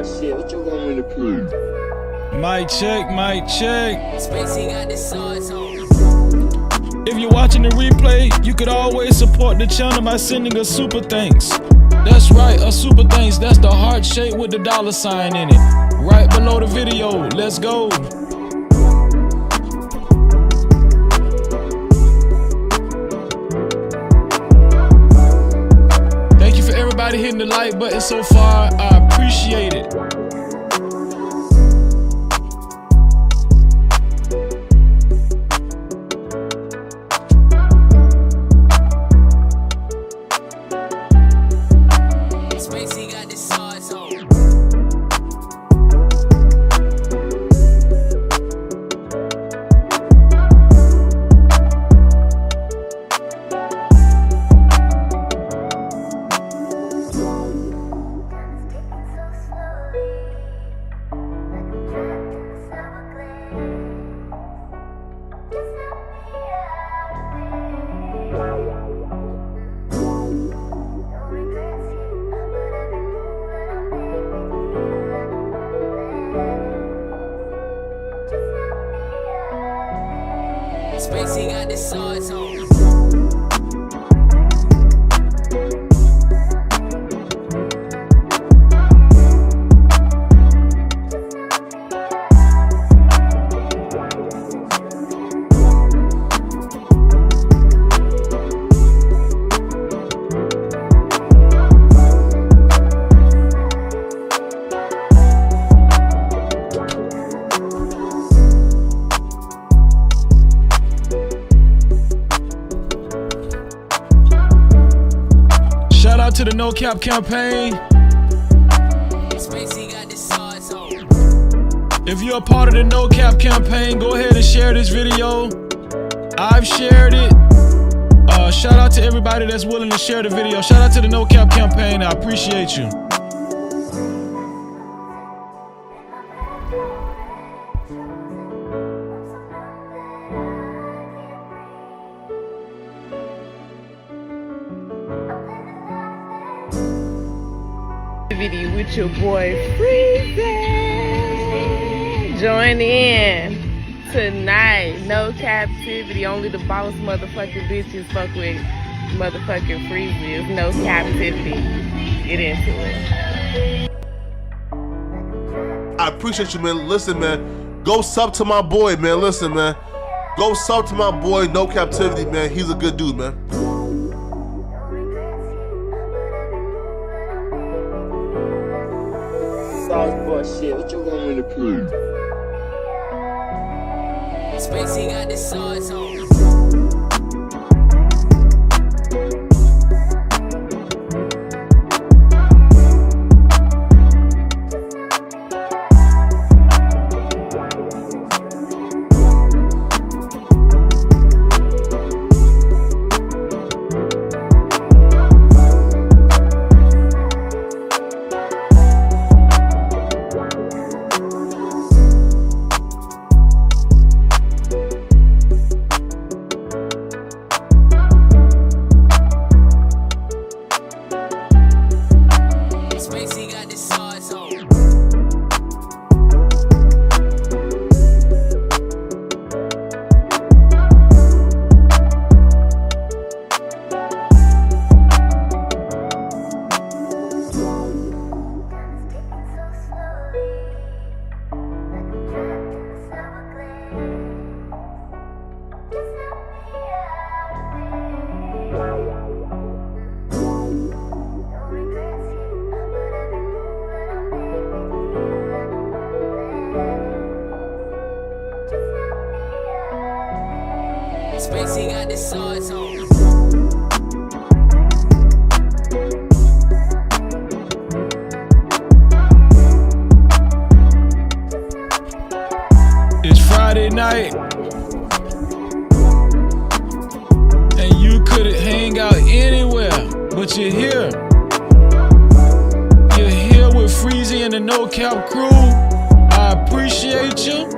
shit, what you want me to prove? Mic check, mic check. Spacey got the sauce on. If you're watching the replay, you could always support the channel by sending a super thanks. That's right, a super thanks. That's the heart shape with the $sign in it. Right below the video. Let's go. Thank you for everybody hitting the like button so far. I appreciate it. Spacey got the sauce on. Spacey got the sauce on. Shout out to the No Cap campaign. Spacey got the sauce on. If you're a part of the No Cap campaign, go ahead and share this video. I've shared it. Shout out to everybody that's willing to share the video. Shout out to the No Cap campaign. I appreciate you. Activity with your boy Freezy. Join in tonight. No captivity. Only the boss motherfucking bitches fuck with motherfucking Freezy. It's no captivity. Get into it. I appreciate you, man. Listen, man. Go sub to my boy, man. Listen, man. Go sub to my boy, No Captivity, man. He's a good dude, man. Sauce boy shit, what you want me to prove? Spacey got the sauce on. Spacey got the sauce on. Spacey got the sauce on. It's Friday night, and you couldn't hang out anywhere, but you're here. You're here with Freezy and the No Cap crew. I appreciate you.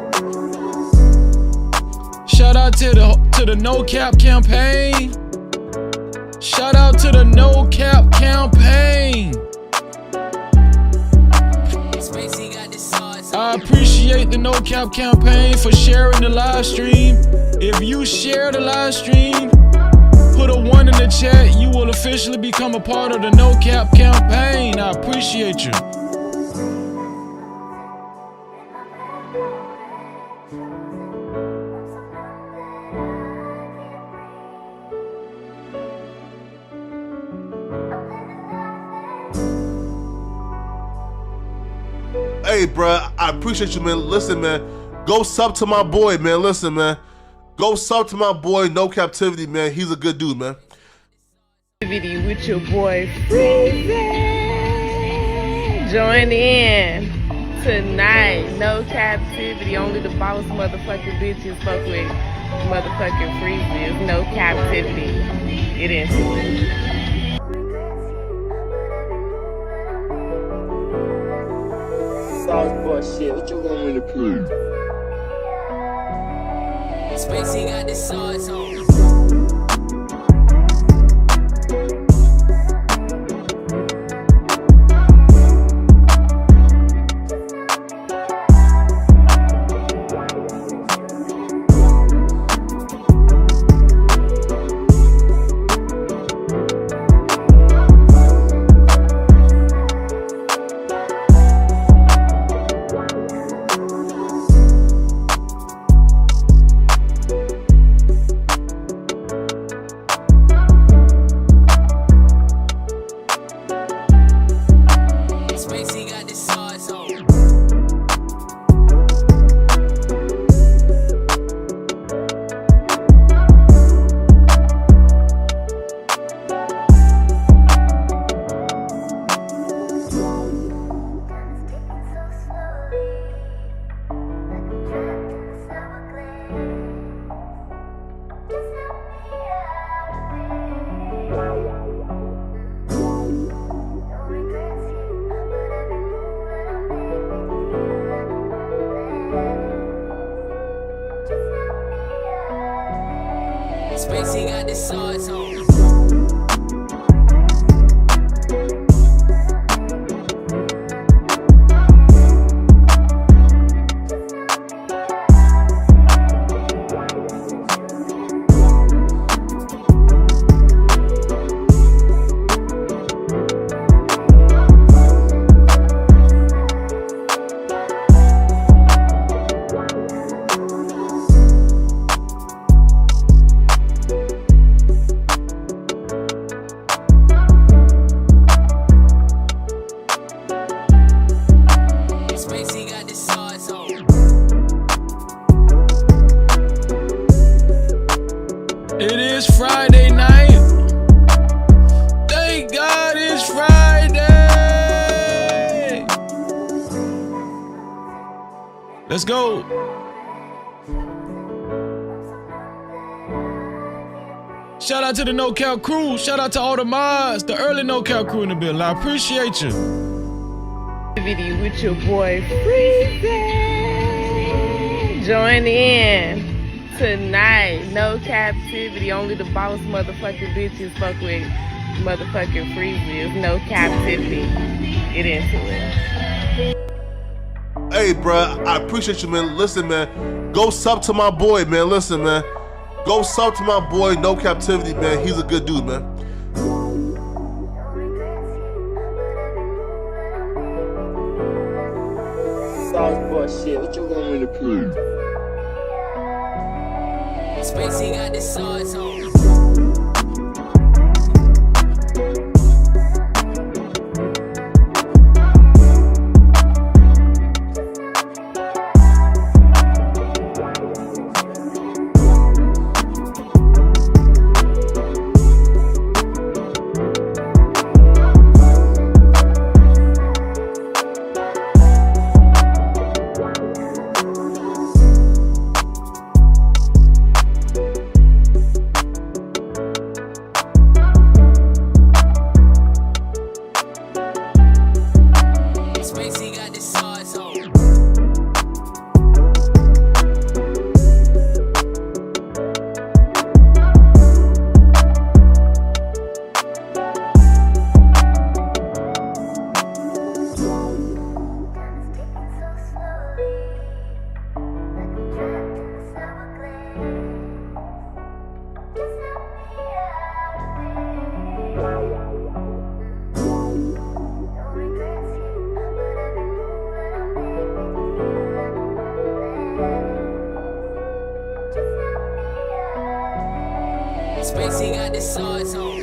Shout out to the No Cap campaign. Shout out to the No Cap campaign. appreciate the No Cap campaign for sharing the live stream. If you share the live stream, put a 1 in the chat. You will officially become a part of the No Cap campaign. I appreciate you. Hey, bruh, I appreciate you, man. Listen, man, go sub to my boy, man. Listen, man, go sub to my boy, No Captivity, man. He's a good dude, man. With your boy Freezy. Join in tonight. No Captivity. Only the boss motherfucking bitches fuck with motherfucking Freezy. No Captivity. Get into it. Sauce boy shit, what you want me to prove? Spacey got the sauce on. Spacey got the sauce on. It is Friday night. Thank God it's Friday. Let's go. Shout out to the No Cap crew. Shout out to all the mods, the early No Cap crew in the building. I appreciate you. With your boy Freezy. Join in tonight. No Captivity. Only the boss motherfucking bitches fuck with motherfucking Freezy. No Captivity. Get into it. Hey, bruh, I appreciate you, man. Listen, man, go sub to my boy, man. Listen, man, go sub to my boy, No Captivity, man. He's a good dude, man. Sauce boy shit, what you want me to prove? Spacey got the sauce on. the sauce on.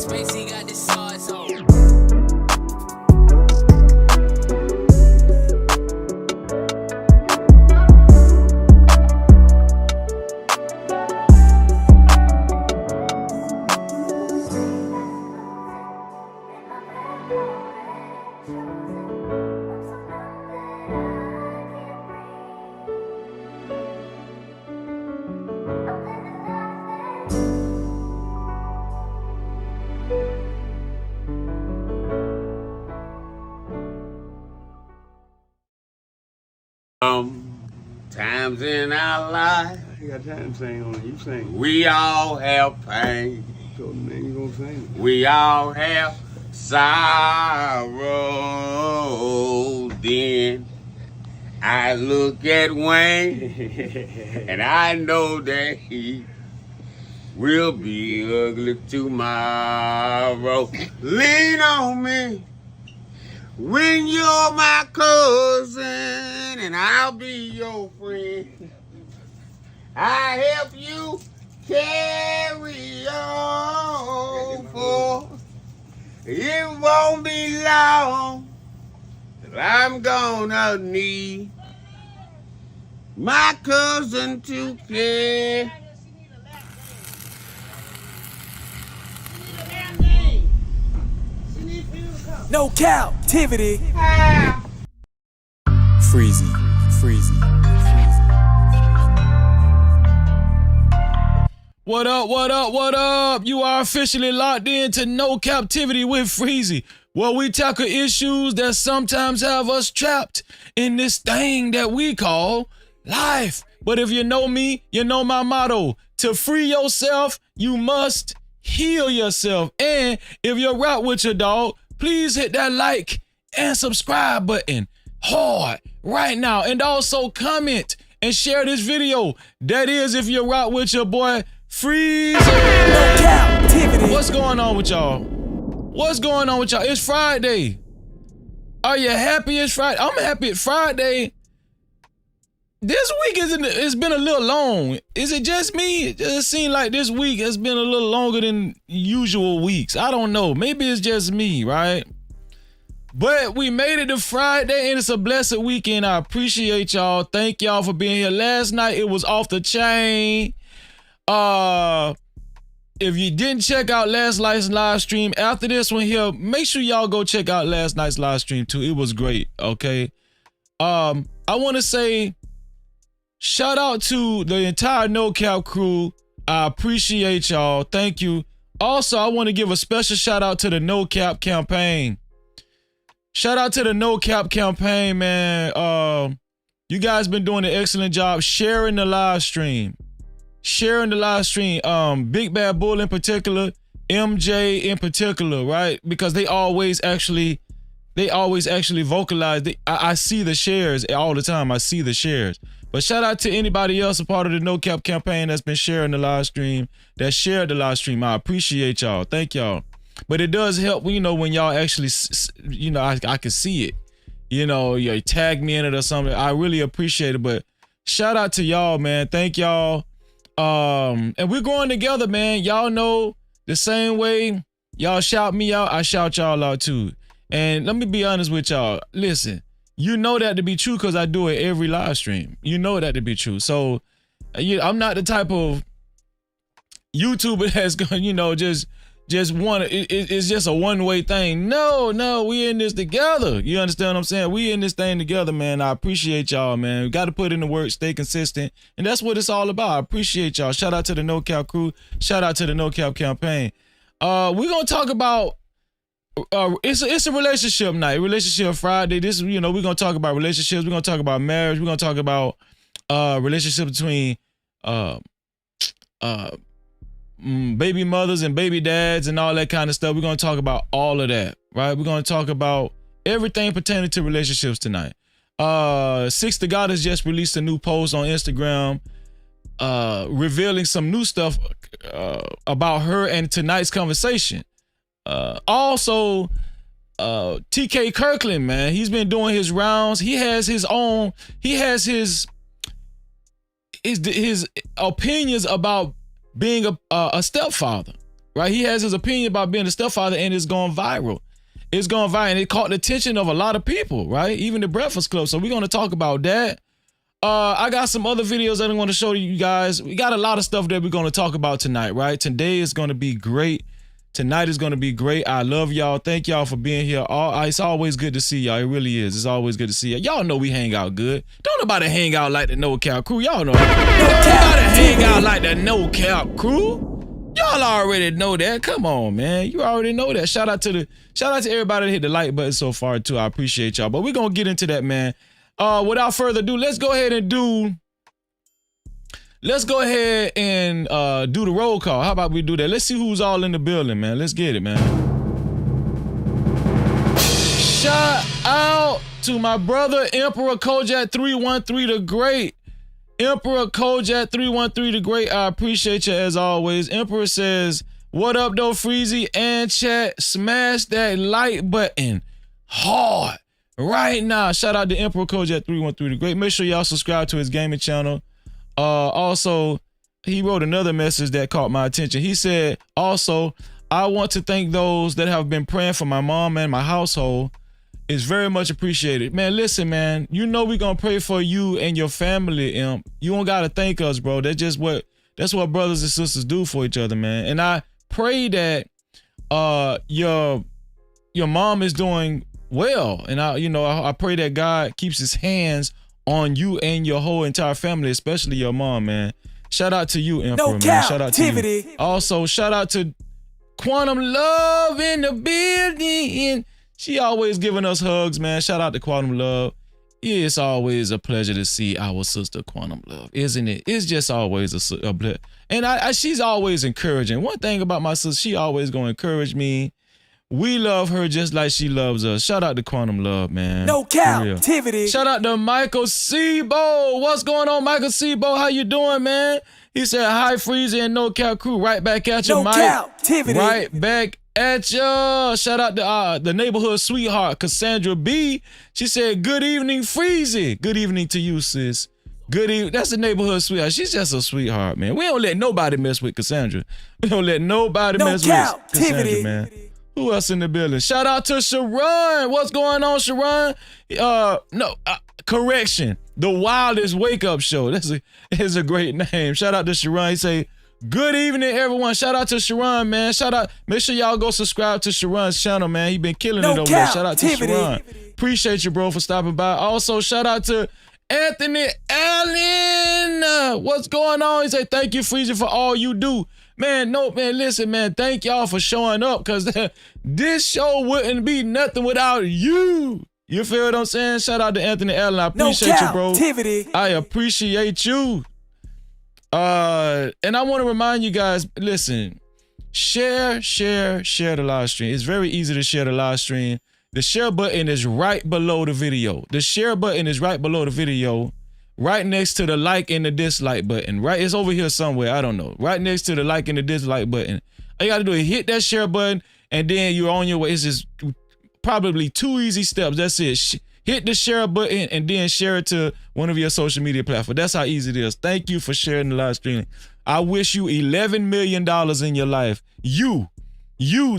Spacey got the sauce on. Times in our life, You got time to sing on it. You sing. we all have pain. So then you gonna sing. We all have sorrow. Then I look at Wayne and I know that he will be ugly tomorrow. Lean on me when you're my cousin and I'll be your friend. I help you carry on, for it won't be long till I'm gonna need my cousin to care. No Cap-tivity. Freezy. What up, what up, what up? You are officially locked in to No Captivity with Freezy, where we tackle issues that sometimes have us trapped in this thing that we call life. But if you know me, you know my motto. To free yourself, you must heal yourself. And if you're right with your dog, please hit that like and subscribe button hard right now. And also comment and share this video. That is if you're right with your boy, Freezy. No Cap-tivity. What's going on with y'all? What's going on with y'all? It's Friday. Are you happy it's Friday? I'm happy it's Friday. This week it's been a little long. Is it just me? It just seems like this week has been a little longer than usual weeks. I don't know. Maybe it's just me, right? But we made it to Friday and it's a blessed weekend. I appreciate y'all. Thank y'all for being here. Last night it was off the chain. If you didn't check out last night's live stream, after this one here, make sure y'all go check out last night's live stream too. It was great, okay? I want to say shout out to the entire No Cap crew. I appreciate y'all. Thank you. Also, I want to give a special shout out to the No Cap campaign. Shout out to the No Cap campaign, man. You guys been doing an excellent job sharing the live stream. Big Bad Bull in particular, MJ in particular, right? Because they always actually vocalize. I see the shares all the time. I see the shares. But shout out to anybody else a part of the No Cap campaign that's been sharing the live stream, that shared the live stream. I appreciate y'all. Thank y'all. But it does help, when y'all actually, I can see it. You tag me in it or something. I really appreciate it. But shout out to y'all, man. Thank y'all. And we're growing together, man. Y'all know the same way y'all shout me out, I shout y'all out too. And let me be honest with y'all. Listen, you know that to be true because I do it every live stream. You know that to be true. So I'm not the type of YouTuber that's going, just one. It's just a one-way thing. No, we in this together. You understand what I'm saying? We in this thing together, man. I appreciate y'all, man. We got to put in the work, stay consistent, and that's what it's all about. I appreciate y'all. Shout out to the No Cap crew. Shout out to the No Cap campaign. We're gonna talk about it's a relationship night, relationship Friday. This, we're gonna talk about relationships. We're gonna talk about marriage. We're gonna talk about relationship between baby mothers and baby dads and all that kind of stuff. We're gonna talk about all of that, right? We're gonna talk about everything pertaining to relationships tonight. Six the God has just released a new post on Instagram, revealing some new stuff about her and tonight's conversation. Also, TK Kirkland, man, he's been doing his rounds. He has his opinions about being a stepfather, right? He has his opinion about being a stepfather, and it's going viral. It's going viral, and it caught the attention of a lot of people, right? Even the Breakfast Club. So we're going to talk about that. I got some other videos that I want to show you guys. We got a lot of stuff that we're going to talk about tonight, right? Today is going to be great. Tonight is going to be great. I love y'all. Thank y'all for being here. It's always good to see y'all. It really is. It's always good to see y'all. Y'all know we hang out good. Don't nobody hang out like the No Cap crew. Y'all know. Don't nobody hang out like the No Cap crew. Y'all already know that. Come on, man. You already know that. Shout out to everybody that hit the like button so far too. I appreciate y'all. But we're gonna get into that, man. Without further ado, let's go ahead and do the roll call. How about we do that? Let's see who's all in the building, man. Let's get it, man. Shout out to my brother, Emperor Kojak 313 the Great. Emperor Kojak 313 the Great. I appreciate you as always. Emperor says, what up, though, Freezy and chat? Smash that like button hard right now. Shout out to Emperor Kojak 313 the Great. Make sure y'all subscribe to his gaming channel. Also, he wrote another message that caught my attention. He said, also, I want to thank those that have been praying for my mom and my household. It's very much appreciated. Man, listen, man, we're going to pray for you and your family, Imp. You don't got to thank us, bro. That's what brothers and sisters do for each other, man. And I pray that your mom is doing well. And I pray that God keeps his hands on you and your whole entire family, especially your mom, man. Shout out to you, Emperor, man. Shout out to you. Also, shout out to Quantum Love in the building. She always giving us hugs, man. Shout out to Quantum Love. Yeah, it's always a pleasure to see our sister Quantum Love, isn't it? It's just always a pleasure. And she's always encouraging. One thing about my sister, she always gonna encourage me. We love her just like she loves us. Shout out to Quantum Love, man. No Cap-tivity. Shout out to Michael Sebo. What's going on, Michael Sebo? How you doing, man? He said, hi, Freezy and No Cap crew. Right back at you, Mike. No Cap-tivity. Right back at ya. Shout out to the neighborhood sweetheart, Cassandra B. She said, good evening, Freezy. Good evening to you, sis. Good evening. That's the neighborhood sweetheart. She's just a sweetheart, man. We don't let nobody mess with Cassandra. We don't let nobody mess with Cassandra, man. Who else in the building? Shout out to Sharon. What's going on, Sharon? Correction. The Wildest Wake Up Show. That's a great name. Shout out to Sharon. He say, good evening, everyone. Shout out to Sharon, man. Shout out. Make sure y'all go subscribe to Sharon's channel, man. He been killing it over there. Shout out to Sharon. Appreciate you, bro, for stopping by. Also, shout out to Anthony Allen. What's going on? He say, thank you, Freezy, for all you do. Man, listen, man, thank y'all for showing up, because this show wouldn't be nothing without you. You feel what I'm saying? Shout out to Anthony Allen. I appreciate you, bro. I appreciate you. And I want to remind you guys, listen, share the live stream. It's very easy to share the live stream. The share button is right below the video. The share button is right below the video. Right next to the like and the dislike button. Right, it's over here somewhere. I don't know. Right next to the like and the dislike button. All you gotta do is hit that share button, and then you're on your way. It's just probably 2 easy steps. That's it. Hit the share button and then share it to one of your social media platforms. That's how easy it is. Thank you for sharing the live stream. I wish you $11 million in your life. You,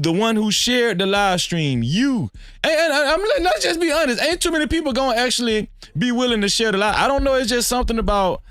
the one who shared the live stream, you. And let's just be honest. Ain't too many people gonna actually be willing to share the live. I don't know. It's just something about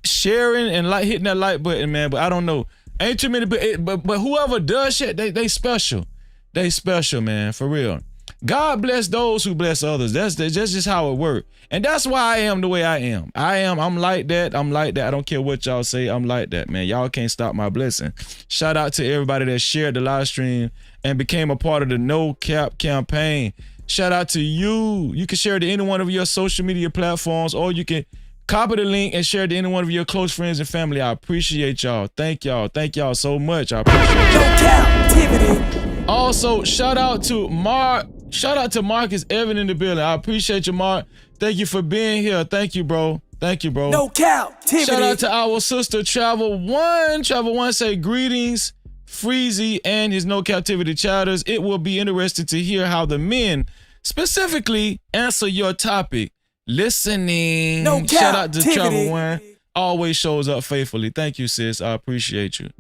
sharing and hitting that like button, man. But I don't know. Ain't too many. But whoever does shit, they special. They special, man. For real. God bless those who bless others. That's just how it works. And that's why I am the way I am. I'm like that. I'm like that. I don't care what y'all say. I'm like that, man. Y'all can't stop my blessing. Shout out to everybody that shared the live stream and became a part of the No Cap campaign. Shout out to you. You can share it to any one of your social media platforms, or you can copy the link and share it to any one of your close friends and family. I appreciate y'all. Thank y'all. Thank y'all so much. I appreciate y'all. No Cap-tivity. Also, shout out to Marcus Evan in the building. I appreciate you, Mark. Thank you for being here. Thank you, bro. Thank you, bro. No Cap-tivity. Shout out to our sister Travel One. Travel One say greetings, Freezy and his No Captivity chatters. It will be interesting to hear how the men specifically answer your topic. Listening. No Shout out to Captivity. Travel One. Always shows up faithfully. Thank you, sis. I appreciate you.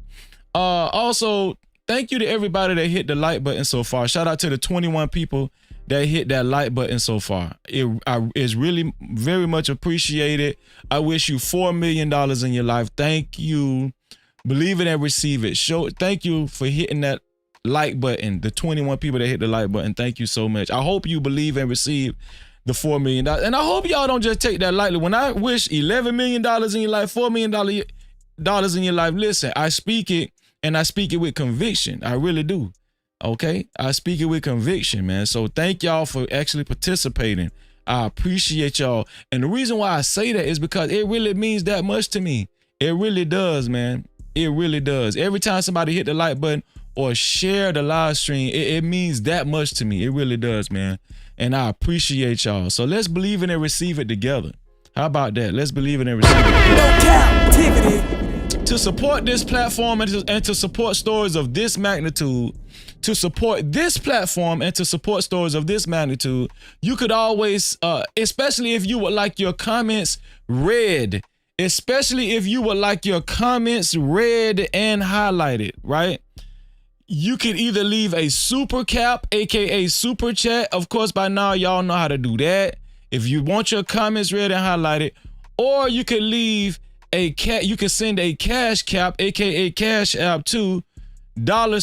Also, thank you to everybody that hit the like button so far. Shout out to the 21 people that hit that like button so far. It's really very much appreciated. I wish you $4 million in your life. Thank you. Believe it and receive it. Thank you for hitting that like button. The 21 people that hit the like button. Thank you so much. I hope you believe and receive the $4 million. And I hope y'all don't just take that lightly. When I wish $11 million in your life, $4 million in your life, listen, I speak it and I speak it with conviction. I really do. Okay? I speak it with conviction, man. So thank y'all for actually participating. I appreciate y'all. And the reason why I say that is because it really means that much to me. It really does, man. It really does. Every time somebody hit the like button or share the live stream, it means that much to me. It really does, man. And I appreciate y'all. So let's believe in and receive it together. How about that? Let's believe in and receive it together. No Captivity. To support this platform and to support stories of this magnitude, you could always, especially if you would like your comments read, and highlighted, right? You could either leave a super cap, aka super chat. Of course, by now y'all know how to do that. If you want your comments read and highlighted, or you could leave you can send a cash cap, aka cash app to $No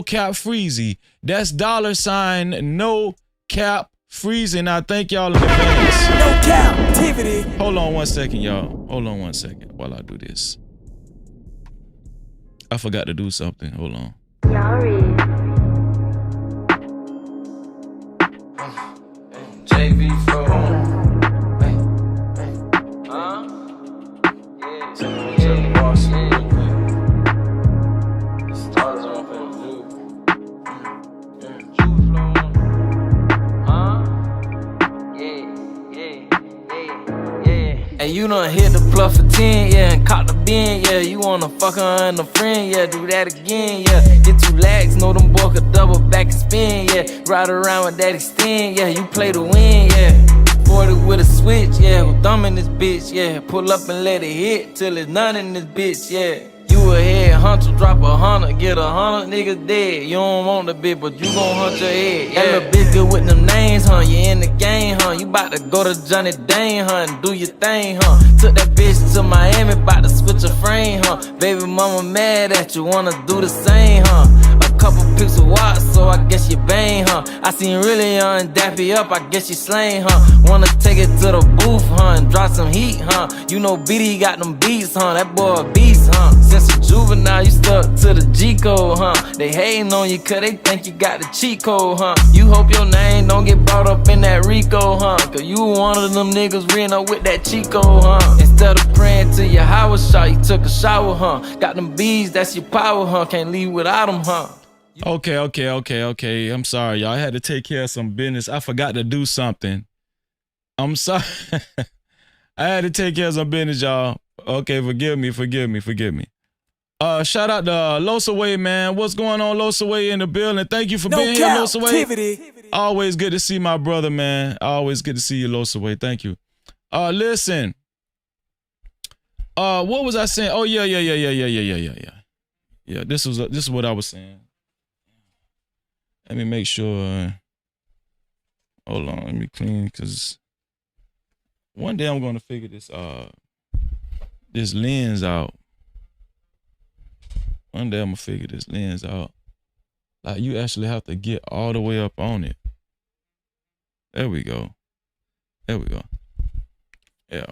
Cap Freezy. That's $No Cap Freezy. And I thank y'all in advance. No Captivity. Hold on 1 second, y'all. Hold on 1 second while I do this. I forgot to do something. Hold on. Y'all read. JV for And you done hit the bluff for 10, yeah, and caught the bin, yeah. You wanna fuck her and a friend, yeah, do that again, yeah. Get 2 lags, know them boy could double back and spin, yeah. Ride around with that extend, yeah, you play to win, yeah. 40 with a switch, yeah, with thumb in this bitch, yeah. Pull up and let it hit till it's none in this bitch, yeah. You a head hunter, drop 100, get 100 niggas dead. You don't want the bitch, but you gon' hunt your head. Yeah. That little bitch good with them names, huh? You in the game, huh? You bout to go to Johnny Dane, huh? And do your thing, huh? Took that bitch to Miami, bout to switch a frame, huh? Baby mama mad at you, wanna do the same, huh? Couple pics of watch, so I guess you bang, huh? I seen really young dappy up, I guess you slain, huh? Wanna take it to the booth, huh? And drop some heat, huh? You know BD got them beats, huh? That boy a beast, huh? Since a juvenile, you stuck to the G code, huh? They hating on you cause they think you got the cheat code, huh? You hope your name don't get brought up in that Rico, huh? Cause you one of them niggas reading up with that Chico, huh? Instead of praying to your Howard shot, you took a shower, huh? Got them bees, that's your power, huh? Can't leave without them, huh? Okay. I'm sorry, y'all. I had to take care of some business. I forgot to do something. I'm sorry. I had to take care of some business, y'all. Okay, forgive me. Shout out to Losaway, man. What's going on, Losaway, in the building? Thank you for being here, Losaway. Always good to see my brother, man. Always good to see you, Losaway. Thank you. Listen. What was I saying? Oh, yeah. Yeah, this is what I was saying. Let me make sure. Hold on, let me clean, because one day I'm gonna figure this lens out. One day I'm gonna figure this lens out. Like, you actually have to get all the way up on it. There we go. There we go. Yeah.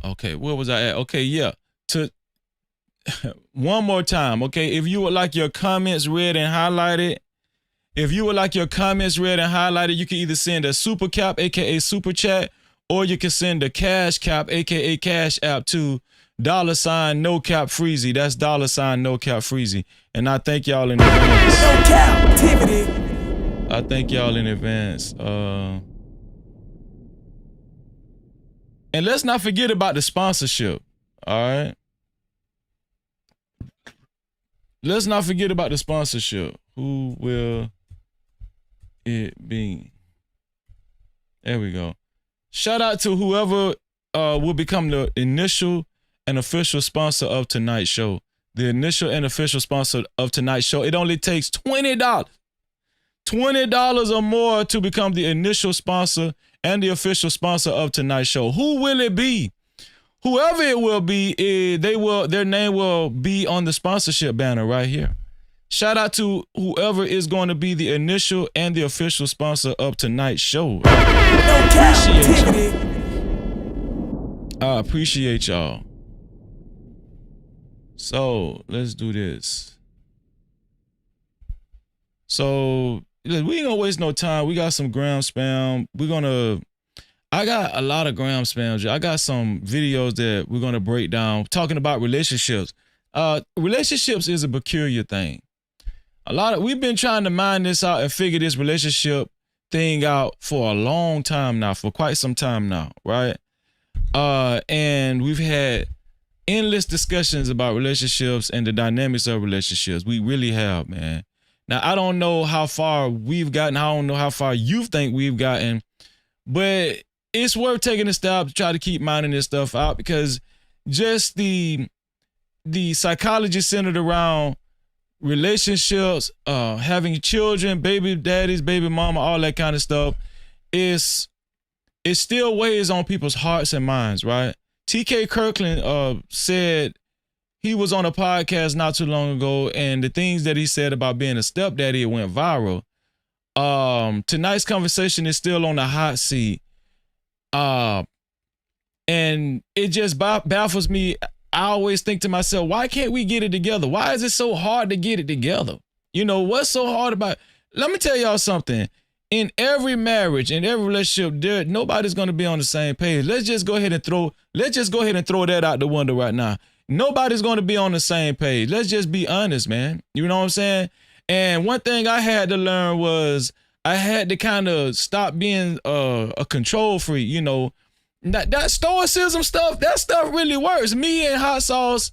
Okay, where was I at? Okay, yeah. To one more time, okay? If you would like your comments read and highlighted, you can either send a super cap, aka super chat, or you can send a cash cap, aka cash app to $ no cap freezy. That's $ no cap freezy. And I thank y'all in advance. No Cap-tivity. I thank y'all in advance. And let's not forget about the sponsorship. All right. Let's not forget about the sponsorship. Who will it be? There we go. Shout out to whoever will become the initial and official sponsor of tonight's show. The initial and official sponsor of tonight's show. It only takes $20. $20 or more to become the initial sponsor and the official sponsor of tonight's show. Who will it be? Whoever it will be, their name will be on the sponsorship banner right here. Shout out to whoever is going to be the initial and the official sponsor of tonight's show. No Cap-tivity. I appreciate y'all. So let's do this. So we ain't gonna waste no time. We got some gram spam. I got a lot of gram spams. I got some videos that we're gonna break down talking about relationships. Relationships is a peculiar thing. We've been trying to mine this out and figure this relationship thing out for a long time now, for quite some time now, right? And we've had endless discussions about relationships and the dynamics of relationships. We really have, man. Now, I don't know how far we've gotten. I don't know how far you think we've gotten, but it's worth taking a step to try to keep mining this stuff out, because just the psychology centered around relationships, having children, baby daddies, baby mama, all that kind of stuff, it still weighs on people's hearts and minds, right? TK Kirkland said he was on a podcast not too long ago, and the things that he said about being a stepdaddy, it went viral. Tonight's conversation is still on the hot seat. And it just baffles me. I always think to myself, why can't we get it together? Why is it so hard to get it together? You know, what's so hard about it? Let me tell y'all something. In every marriage, in every relationship, nobody's going to be on the same page. Let's just go ahead and throw that out the window right now. Nobody's going to be on the same page. Let's just be honest, man. You know what I'm saying? And one thing I had to learn was I had to kind of stop being a control freak. You know, that stoicism stuff, that stuff really works. Me and Hot Sauce,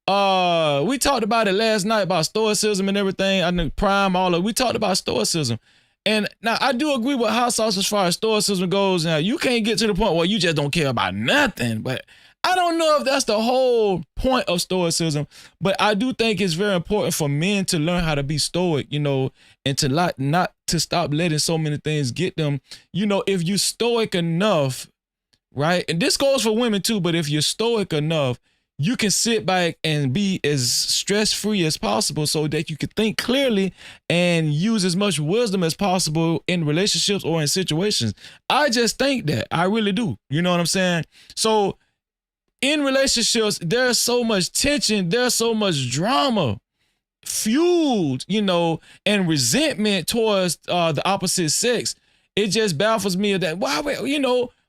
we talked about it last night about stoicism and everything. I know Prime, we talked about stoicism. And now I do agree with Hot Sauce as far as stoicism goes. Now you can't get to the point where you just don't care about nothing, but I don't know if that's the whole point of stoicism, but I do think it's very important for men to learn how to be stoic, you know, and to not to stop letting so many things get them. You know, if you're stoic enough, right? And this goes for women too, but if you're stoic enough, you can sit back and be as stress-free as possible so that you can think clearly and use as much wisdom as possible in relationships or in situations. I just think that. I really do. You know what I'm saying? So in relationships, there's so much tension, there's so much drama fueled, you know, and resentment towards the opposite sex. It just baffles me that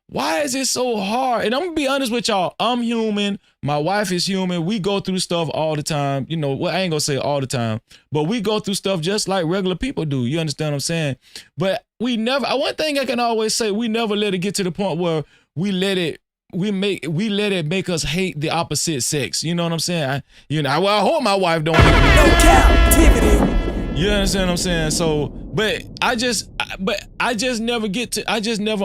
why is it so hard? And I'm gonna be honest with y'all. I'm human. My wife is human. We go through stuff all the time. You know, well, I ain't gonna say all the time, but we go through stuff just like regular people do. You understand what I'm saying? But one thing I can always say, we never let it get to the point where we let it make us hate the opposite sex. You know what I'm saying? I hope my wife don't hate me. No Cap-tivity. You understand what I'm saying? So, but I just never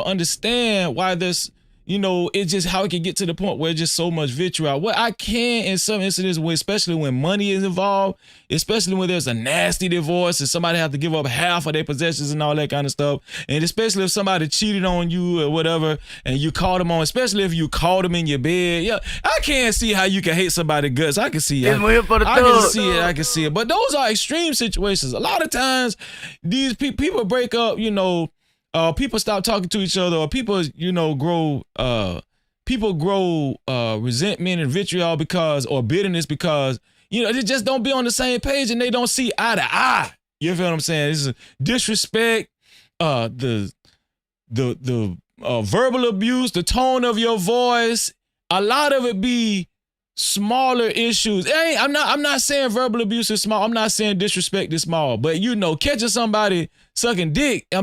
understand why this, you know, it's just how it can get to the point where it's just so much vitriol. What I can in some instances, especially when money is involved, especially when there's a nasty divorce and somebody have to give up half of their possessions and all that kind of stuff, and especially if somebody cheated on you or whatever, and you caught them on, especially if you caught them in your bed. Yeah, I can't see how you can hate somebody's guts. I can see it. I can see it. But those are extreme situations. A lot of times, these people break up, you know, people stop talking to each other, or people, you know, grow resentment and vitriol or bitterness because, you know, they just don't be on the same page and they don't see eye to eye. You feel what I'm saying? This is disrespect, the verbal abuse, the tone of your voice. A lot of it be smaller issues. I'm not saying verbal abuse is small. I'm not saying disrespect is small, but you know, catching somebody sucking dick, that's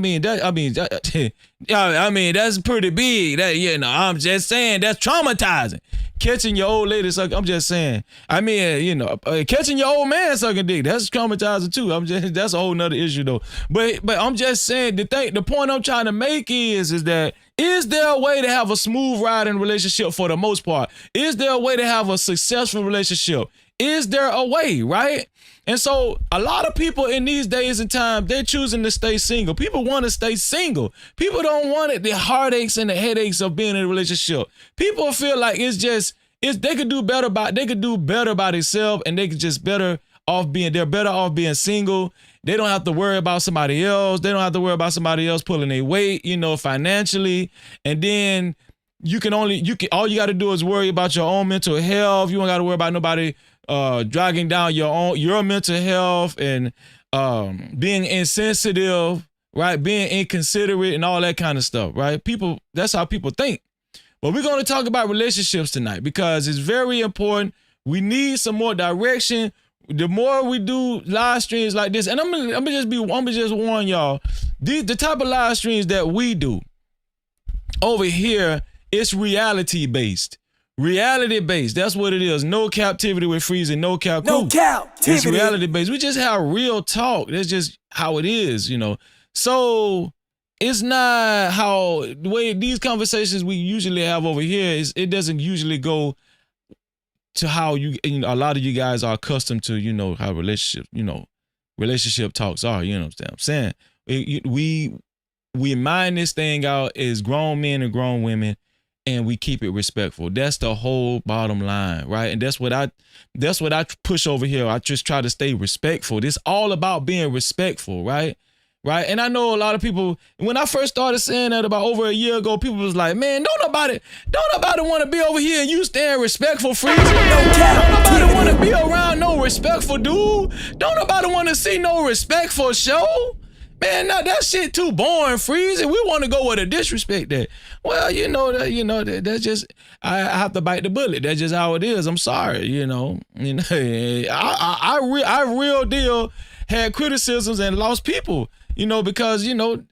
pretty big. That, you know, I'm just saying that's traumatizing. Catching your old lady sucking, I'm just saying. I mean, you know, catching your old man sucking dick, that's traumatizing too. That's a whole nother issue though. But I'm just saying the point I'm trying to make is that is there a way to have a smooth riding relationship for the most part? Is there a way to have a successful relationship? Is there a way, right? And so a lot of people in these days and times, they're choosing to stay single. People want to stay single. People don't want the heartaches and the headaches of being in a relationship. People feel like they could do better by themselves, and they could just they're better off being single. They don't have to worry about somebody else. They don't have to worry about somebody else pulling their weight, you know, financially. And then all you got to do is worry about your own mental health. You don't got to worry about nobody dragging down your mental health and being insensitive, right? Being inconsiderate and all that kind of stuff, right? That's how people think. But we're going to talk about relationships tonight because it's very important. We need some more direction. The more we do live streams like this, and I'm gonna just warn y'all, the type of live streams that we do over here, it's reality based. Reality based. That's what it is. No captivity with freezing. No cap. No captivity. It's reality based. We just have real talk. That's just how it is, you know. So it's not how the way these conversations we usually have over here it doesn't usually go to how a lot of you guys are accustomed to, you know, how relationship talks are, you know what I'm saying? We mind this thing out as grown men and grown women, and we keep it respectful. That's the whole bottom line, right? And that's what I push over here. I just try to stay respectful. It's all about being respectful, right? Right. And I know a lot of people, when I first started saying that about over a year ago, people was like, man, don't nobody want to be over here and you staying respectful, freezing. Don't nobody want to be around no respectful dude. Don't nobody want to see no respectful show. Man, that shit too boring, freezing. We want to go with a disrespect that. Well, that's just, I have to bite the bullet. That's just how it is. I'm sorry, you know. I real deal had criticisms and lost people. You know, because, you know,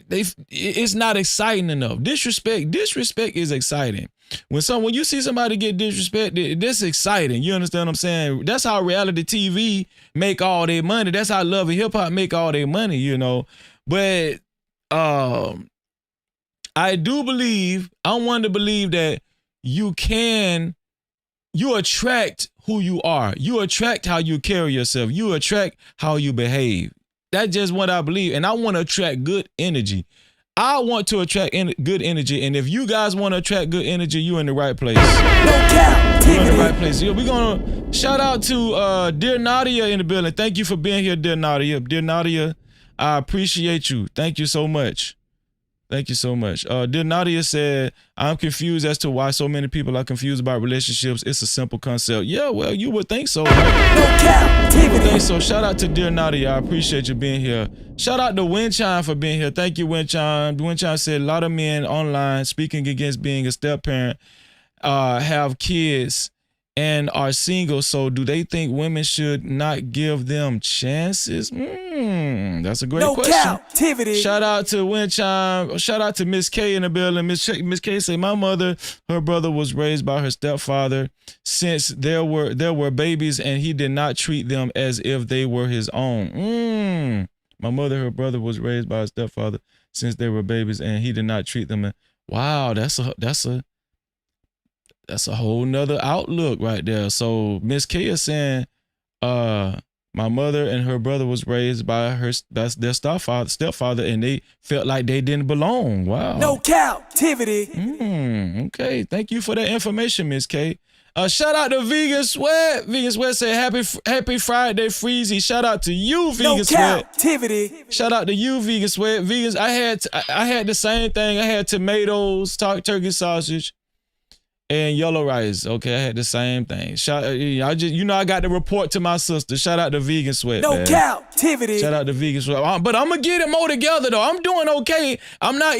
it's not exciting enough. Disrespect is exciting. When you see somebody get disrespected, that's exciting. You understand what I'm saying? That's how reality TV make all their money. That's how Love and Hip Hop make all their money, you know. But I want to believe that you attract who you are. You attract how you carry yourself. You attract how you behave. That's just what I believe. And I want to attract good energy. I want to attract good energy. And if you guys want to attract good energy, you're in the right place. You're in the right place. We're going to shout out to dear Nadia in the building. Thank you for being here, dear Nadia. Dear Nadia, I appreciate you. Thank you so much. Thank you so much. Dear Nadia said, I'm confused as to why so many people are confused about relationships. It's a simple concept. Yeah, well, you would think so. Right? You would think so. Shout out to dear Nadia. I appreciate you being here. Shout out to Winchime for being here. Thank you, Winchime. Winchime said a lot of men online speaking against being a step parent have kids and are single. So do they think women should not give them chances? That's a great question. Captivity. Shout out to Winchime. Shout out to Miss K in the building. Miss K say, my mother, her brother was raised by her stepfather since there were babies, and he did not treat them as if they were his own. My mother, her brother was raised by her stepfather since they were babies, and he did not treat them. Wow, that's a whole nother outlook right there. So Miss K is saying, my mother and her brother was raised by their stepfather, and they felt like they didn't belong. Wow. No captivity. Okay. Thank you for that information, Miss K. Shout out to Vegan Sweat. Vegan Sweat said happy Friday, Freezy. Shout out to you, Vegan Sweat. No captivity. Shout out to you, Vegan Sweat. Vegans, I had the same thing. I had tomatoes, turkey sausage, and yellow rice. Okay, I had the same thing. I got to report to my sister. Shout out to Vegan Sweat. No man. captivity. Shout out to Vegan Sweat. But I'm gonna get it more together though. I'm doing okay. We're not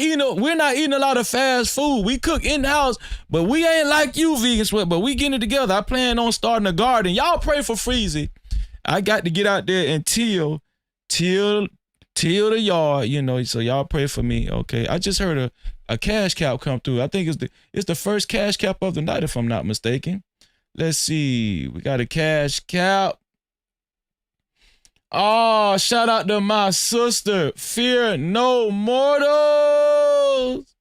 eating a lot of fast food. We cook in the house, but we ain't like you, Vegan Sweat. But we getting it together. I plan on starting a garden. Y'all pray for Freezy. I got to get out there and till the yard, so y'all pray for me, okay? I just heard a cash cap come through. I think it's the first cash cap of the night, if I'm not mistaken. Let's see. We got a cash cap. Oh, shout out to my sister. Fear no mortals.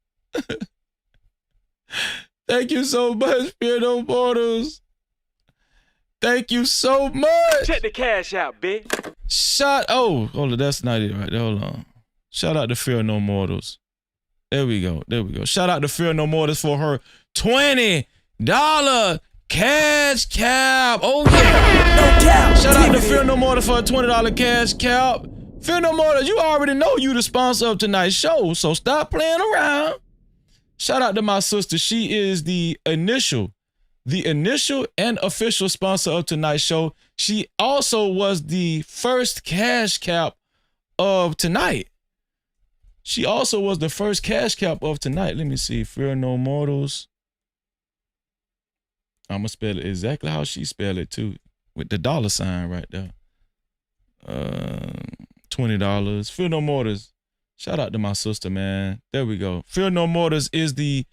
Thank you so much, Fear no mortals. Thank you so much. Check the cash out, bitch. Hold on, that's not it right there. Hold on. Shout out to Fear No Mortals. There we go. Shout out to Fear No Mortals for her $20 cash cap. Oh yeah. No cap. Shout out to Fear No Mortals for a $20 cash cap. Fear No Mortals, you already know you the sponsor of tonight's show, so stop playing around. Shout out to my sister. She is the initial and official sponsor of tonight's show. She also was the first cash cap of tonight. Let me see. Fear No Mortals. I'm going to spell it exactly how she spelled it too, with the $sign right there. $20. Fear No Mortals. Shout out to my sister, man. There we go. Fear No Mortals is the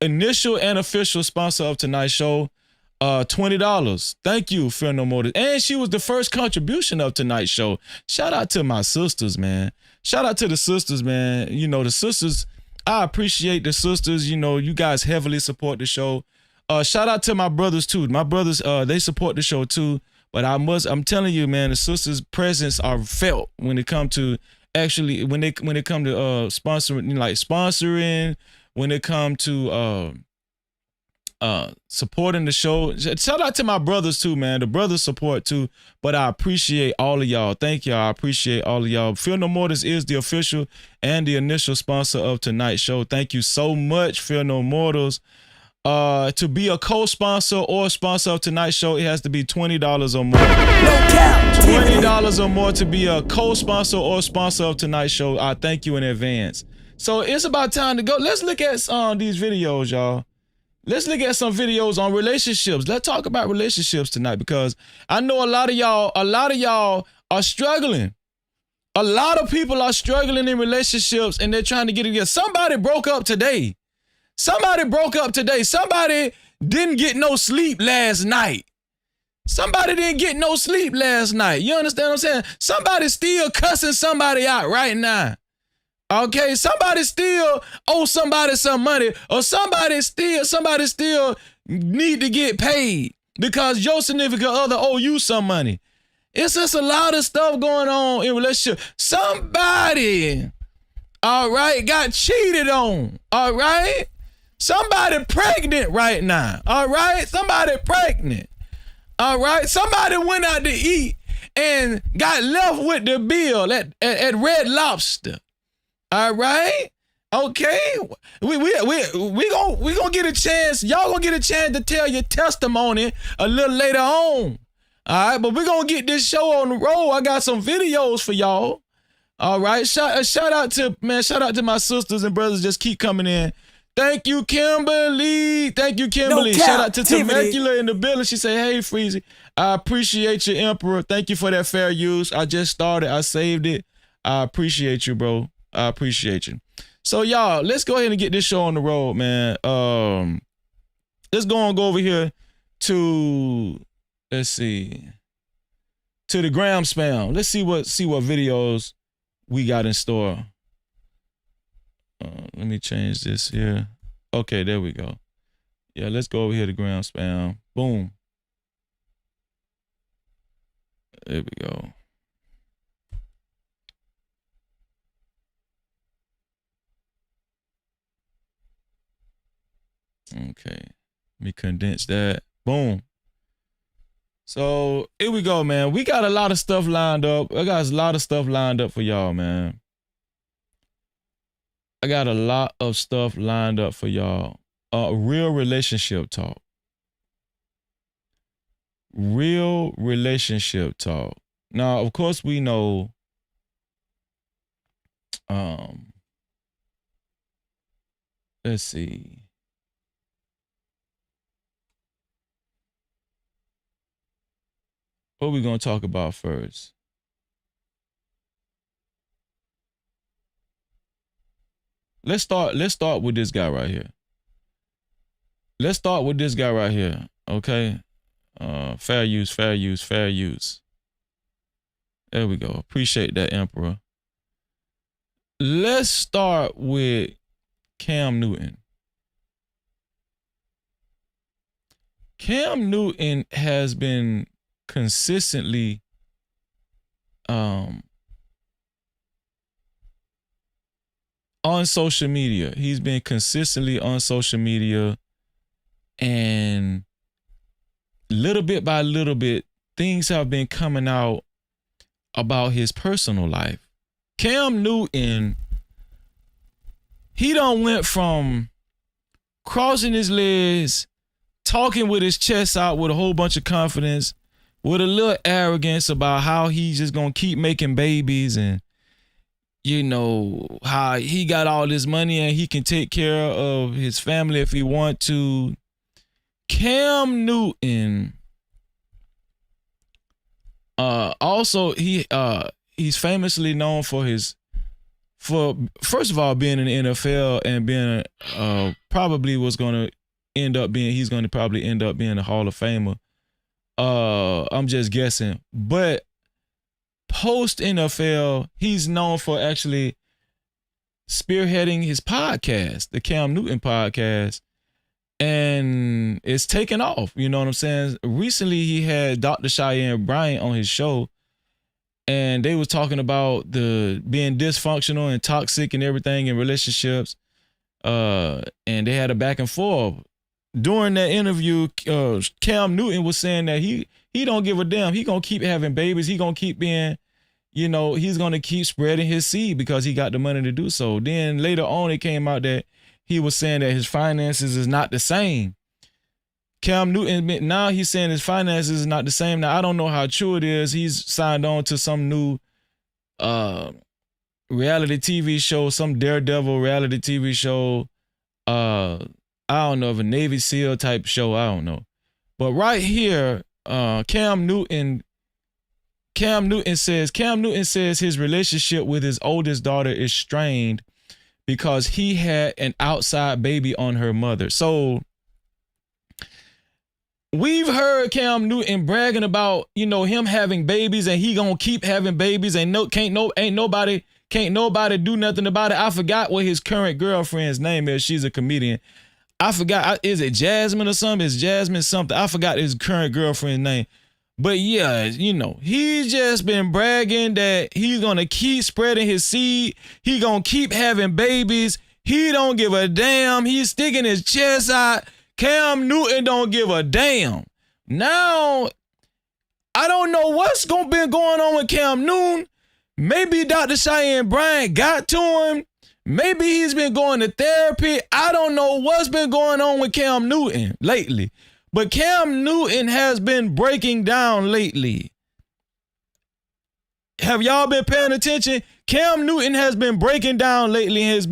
initial and official sponsor of tonight's show. $20. Thank you, Fear No Mortals. And she was the first contribution of tonight's show. Shout out to my sisters, man. Shout out to the sisters, man. The sisters, I appreciate the sisters. You guys heavily support the show. Shout out to my brothers too. My brothers, they support the show too. But I'm telling you, man, the sisters' presence are felt when it come to sponsoring, when it come to supporting the show. Shout out to my brothers too, man. The brothers support too, but I appreciate all of y'all. Thank y'all. I appreciate all of y'all. Fear No Mortals is the official and the initial sponsor of tonight's show. Thank you so much, Fear No Mortals. To be a co-sponsor or sponsor of tonight's show, it has to be $20 or more. $20 or more to be a co-sponsor or sponsor of tonight's show. I thank you in advance. So it's about time to go. Let's look at these videos, y'all. Let's look at some videos on relationships. Let's talk about relationships tonight, because I know a lot of y'all are struggling. A lot of people are struggling in relationships and they're trying to get it together. Somebody broke up today. Somebody didn't get no sleep last night. You understand what I'm saying? Somebody's still cussing somebody out right now. Okay, somebody still owe somebody some money, or somebody still need to get paid because your significant other owe you some money. It's just a lot of stuff going on in relationship. Somebody, all right, got cheated on, all right? Somebody pregnant right now, all right? Somebody pregnant, all right? Somebody went out to eat and got left with the bill at Red Lobster. All right, okay. We gonna get a chance. Y'all gonna get a chance to tell your testimony a little later on. All right, but we're gonna get this show on the road. I got some videos for y'all. All right, shout out to my sisters and brothers. Just keep coming in. Thank you, Kimberly. No Shout out to captivity. Temecula in the building. She said, "Hey, Freezy, I appreciate you, Emperor. Thank you for that fair use. I just started. I saved it. I appreciate you, bro. I appreciate you." So y'all, let's go ahead and get this show on the road, man. Let's go over here to, let's see, to the Gram Spam. Let's see what videos we got in store. Let me change this here. Okay, there we go. Yeah, let's go over here to ground spam. Boom. There we go. Okay. Let me condense that. Boom. So here we go, man. We got a lot of stuff lined up. I got a lot of stuff lined up for y'all, man. I got a lot of stuff lined up for y'all. Real relationship talk. Real relationship talk. Now, of course, we know let's see. What we gonna talk about first? Let's start with this guy right here. Let's start with this guy right here. Okay. Fair use, fair use, fair use. There we go. Appreciate that, Emperor. Let's start with Cam Newton. Cam Newton has been consistently on social media. He's been consistently on social media, and little bit by little bit, things have been coming out about his personal life. Cam Newton, he done went from crossing his legs, talking with his chest out with a whole bunch of confidence, with a little arrogance about how he's just gonna keep making babies and, you know, how he got all this money and he can take care of his family if he want to. Cam Newton, also he's famously known for first of all being in the NFL and being probably was gonna end up being he's gonna probably end up being a Hall of Famer. I'm just guessing, but post NFL, he's known for actually spearheading his podcast, the Cam Newton podcast, and it's taken off. You know what I'm saying? Recently, he had Dr. Cheyenne Bryant on his show, and they was talking about the being dysfunctional and toxic and everything in relationships, and they had a back and forth. During that interview, Cam Newton was saying that he don't give a damn. He gonna keep having babies. He gonna keep being, you know, he's gonna keep spreading his seed because he got the money to do so. Then later on, it came out that he was saying that his finances is not the same. Cam Newton, now he's saying his finances is not the same. Now, I don't know how true it is. He's signed on to some new reality TV show, some Daredevil reality TV show. I don't know, of a Navy SEAL type show. I don't know. But right here, Cam Newton says his relationship with his oldest daughter is strained because he had an outside baby on her mother. So we've heard Cam Newton bragging about, you know, him having babies and he gonna keep having babies and can't nobody do nothing about it. I forgot what his current girlfriend's name is. She's a comedian. I forgot. Is it Jasmine or something? It's Jasmine something. I forgot his current girlfriend's name. But yeah, you know, he's just been bragging that he's going to keep spreading his seed. He going to keep having babies. He don't give a damn. He's sticking his chest out. Cam Newton don't give a damn. Now, I don't know what's been going on with Cam Newton. Maybe Dr. Cheyenne Bryant got to him. Maybe he's been going to therapy. I don't know what's been going on with Cam Newton lately. But Cam Newton has been breaking down lately. Have y'all been paying attention? Cam Newton has been breaking down lately and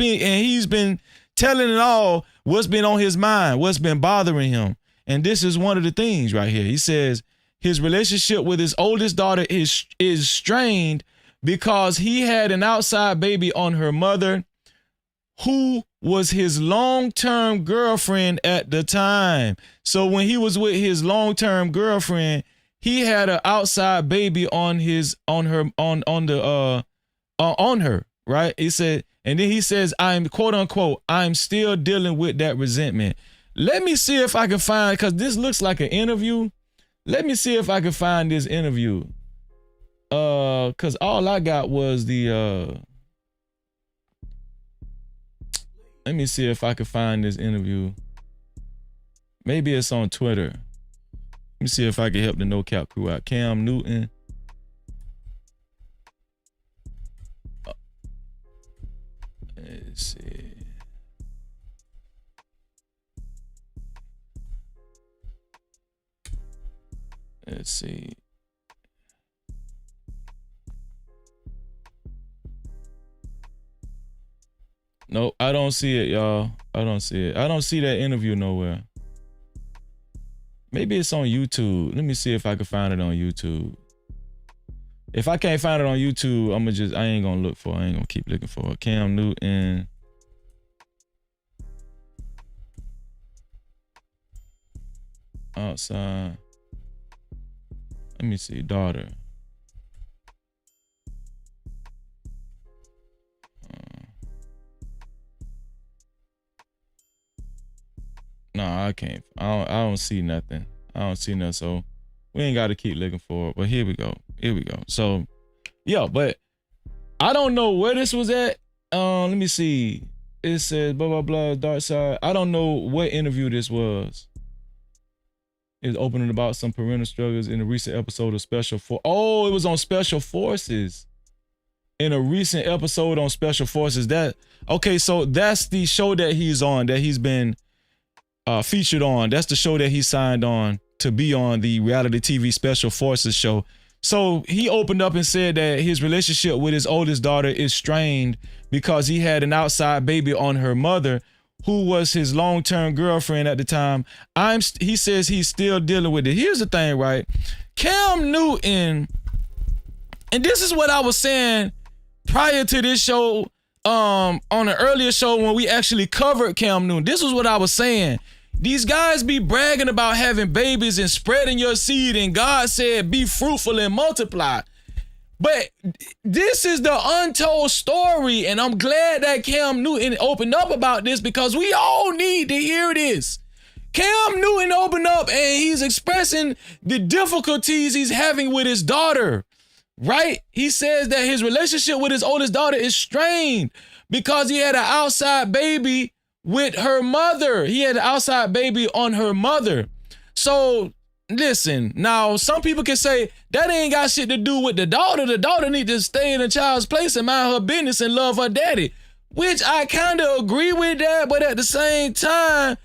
he's been telling it all what's been on his mind, what's been bothering him. And this is one of the things right here. He says his relationship with his oldest daughter is strained because he had an outside baby on her mother, who was his long-term girlfriend at the time. So when he was with his long-term girlfriend, he had an outside baby on her, right? He said, And then he says, I'm quote unquote, I'm still dealing with that resentment. Let me see if I can find, because this looks like an interview. Let me see if I can find this interview. Because all I got was the, let me see if I can find this interview. Maybe it's on Twitter. Let me see if I can help the No Cap crew out. Cam Newton. Let's see. Let's see. Nope, I don't see it, y'all. I don't see it. I don't see that interview nowhere. Maybe it's on YouTube. Let me see if I can find it on YouTube. If I can't find it on YouTube, I ain't gonna look for it. I ain't gonna keep looking for it. Cam Newton. Outside. Let me see, daughter. No, I can't. I don't see nothing. I don't see nothing. So we ain't got to keep looking for it. But here we go. Here we go. So, yeah, but I don't know where this was at. Let me see. It says blah, blah, blah, dark side. I don't know what interview this was. It's opening about some parental struggles in a recent episode of Special Forces. Oh, it was on Special Forces. In a recent episode on Special Forces. Okay, so that's the show that he's on, that he's been featured on. That's the show that he signed on to be on, the reality TV Special Forces show. So he opened up and said that his relationship with his oldest daughter is strained because he had an outside baby on her mother, who was his long-term girlfriend at the time. He says he's still dealing with it. Here's the thing, right? Cam Newton, and this is what I was saying prior to this show, on an earlier show when we actually covered Cam Newton. This was what I was saying. These guys be bragging about having babies and spreading your seed, and God said, be fruitful and multiply. But this is the untold story, and I'm glad that Cam Newton opened up about this because we all need to hear this. Cam Newton opened up and he's expressing the difficulties he's having with his daughter, right? He says that his relationship with his oldest daughter is strained because he had an outside baby with her mother. He had an outside baby on her mother. So listen, now some people can say that ain't got shit to do with the daughter. The daughter need to stay in the child's place and mind her business and love her daddy, which I kind of agree with that. But at the same time,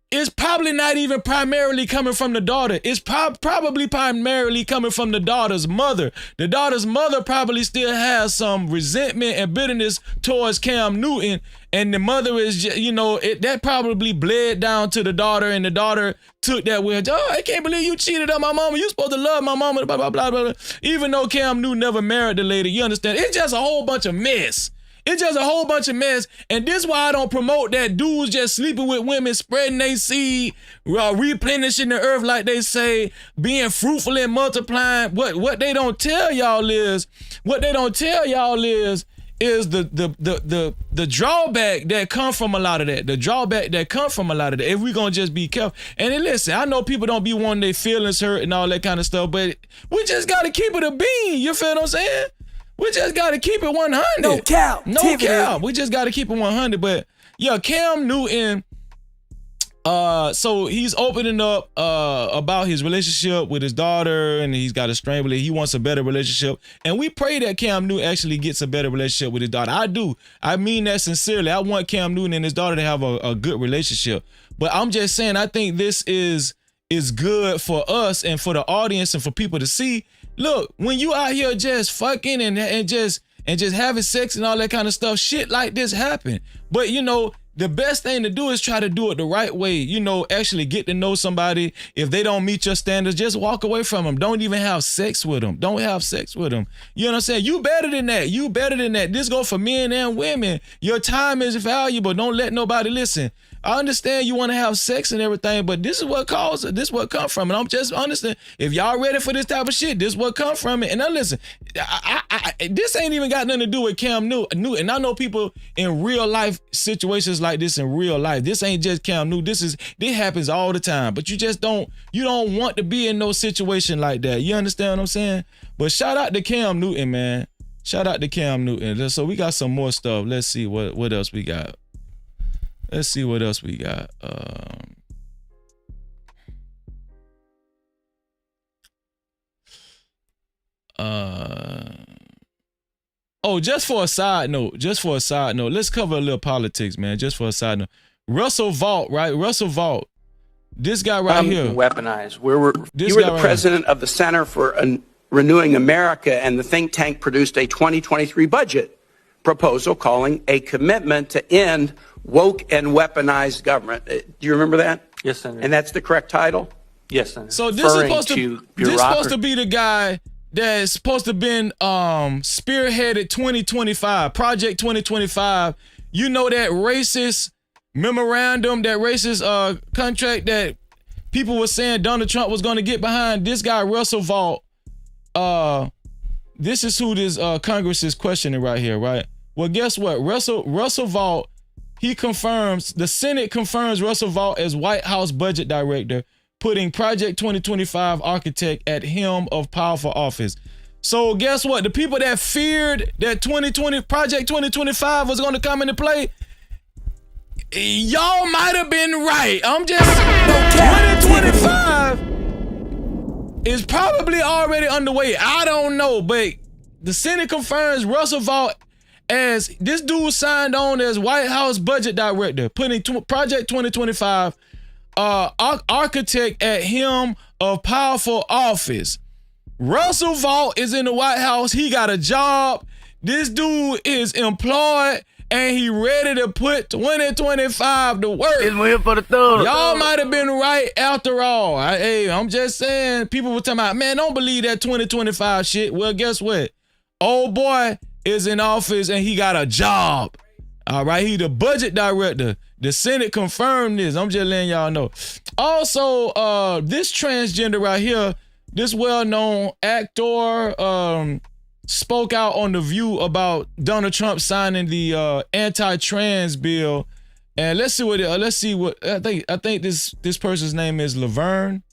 it's probably not even primarily coming from the daughter. It's probably primarily coming from the daughter's mother. The daughter's mother probably still has some resentment and bitterness towards Cam Newton. And the mother is, that probably bled down to the daughter, and the daughter took that with her. Oh, I can't believe you cheated on my mama. You supposed to love my mama, blah, blah, blah, blah, blah. Even though Cam Newton never married the lady, you understand? It's just a whole bunch of mess. It's just a whole bunch of mess. And this is why I don't promote that dudes just sleeping with women, spreading their seed, replenishing the earth like they say, being fruitful and multiplying. What they don't tell y'all is the drawback that come from a lot of that. The drawback that come from a lot of that. If we gonna just be careful. And then listen, I know people don't be wanting their feelings hurt and all that kind of stuff, but we just gotta keep it a bean. You feel what I'm saying? We just got to keep it 100. No cap. No cap. We just got to keep it 100. But yeah, Cam Newton, so he's opening up about his relationship with his daughter, and he's got a strain with it. He wants a better relationship. And we pray that Cam Newton actually gets a better relationship with his daughter. I do. I mean that sincerely. I want Cam Newton and his daughter to have a good relationship. But I'm just saying, I think this is good for us and for the audience and for people to see. Look, when you out here just fucking and just having sex and all that kind of stuff, shit like this happen. But the best thing to do is try to do it the right way. Actually get to know somebody. If they don't meet your standards, just walk away from them. Don't even have sex with them. Don't have sex with them. You know what I'm saying? You better than that. You better than that. This go for men and women. Your time is valuable. Don't let nobody listen. I understand you want to have sex and everything, but this is what causes it. This is what come from it. I'm just understand. If y'all ready for this type of shit, this is what come from it. And now listen, this ain't even got nothing to do with Cam Newton. And I know people in real life situations like this in real life. This ain't just Cam Newton. This happens all the time. But you don't want to be in no situation like that. You understand what I'm saying? But shout out to Cam Newton, man. Shout out to Cam Newton. So we got some more stuff. Let's see what else we got. Let's see what else we got. Just for a side note, let's cover a little politics, man. Just for a side note. Russell Vought, right? Russell Vought. This guy right here. Weaponized. You were the president of the Center for Renewing America, and the think tank produced a 2023 budget proposal calling a commitment to end woke and weaponized government. Do you remember that? Yes, Senator. And that's the correct title? Yes, Senator. So this is supposed to be the guy that's supposed to have been spearheaded 2025, Project 2025. You know that racist memorandum, that racist contract that people were saying Donald Trump was going to get behind? This guy, Russell Vought, this is who this Congress is questioning right here, right? Well, guess what? Russell Vought, the Senate confirms Russell Vought as White House budget director, putting Project 2025 architect at helm of powerful office. So guess what? The people that feared that Project 2025 was going to come into play, y'all might have been right. 2025 is probably already underway. I don't know, but the Senate confirms Russell Vought as this dude signed on as White House budget director, putting Project 2025 architect at helm of powerful office. Russell Vought is in the White House. He got a job. This dude is employed and he ready to put 2025 to work. It's here for the thug. Y'all might have been right after all. I'm just saying, people were talking about, man, don't believe that 2025 shit. Well, guess what? Old boy is in office and he got a job. All right, he the budget director. The Senate confirmed this. I'm just letting y'all know. Also, this transgender right here, this well-known actor, spoke out on The View about Donald Trump signing the anti-trans bill. And let's see what I think this person's name is Laverne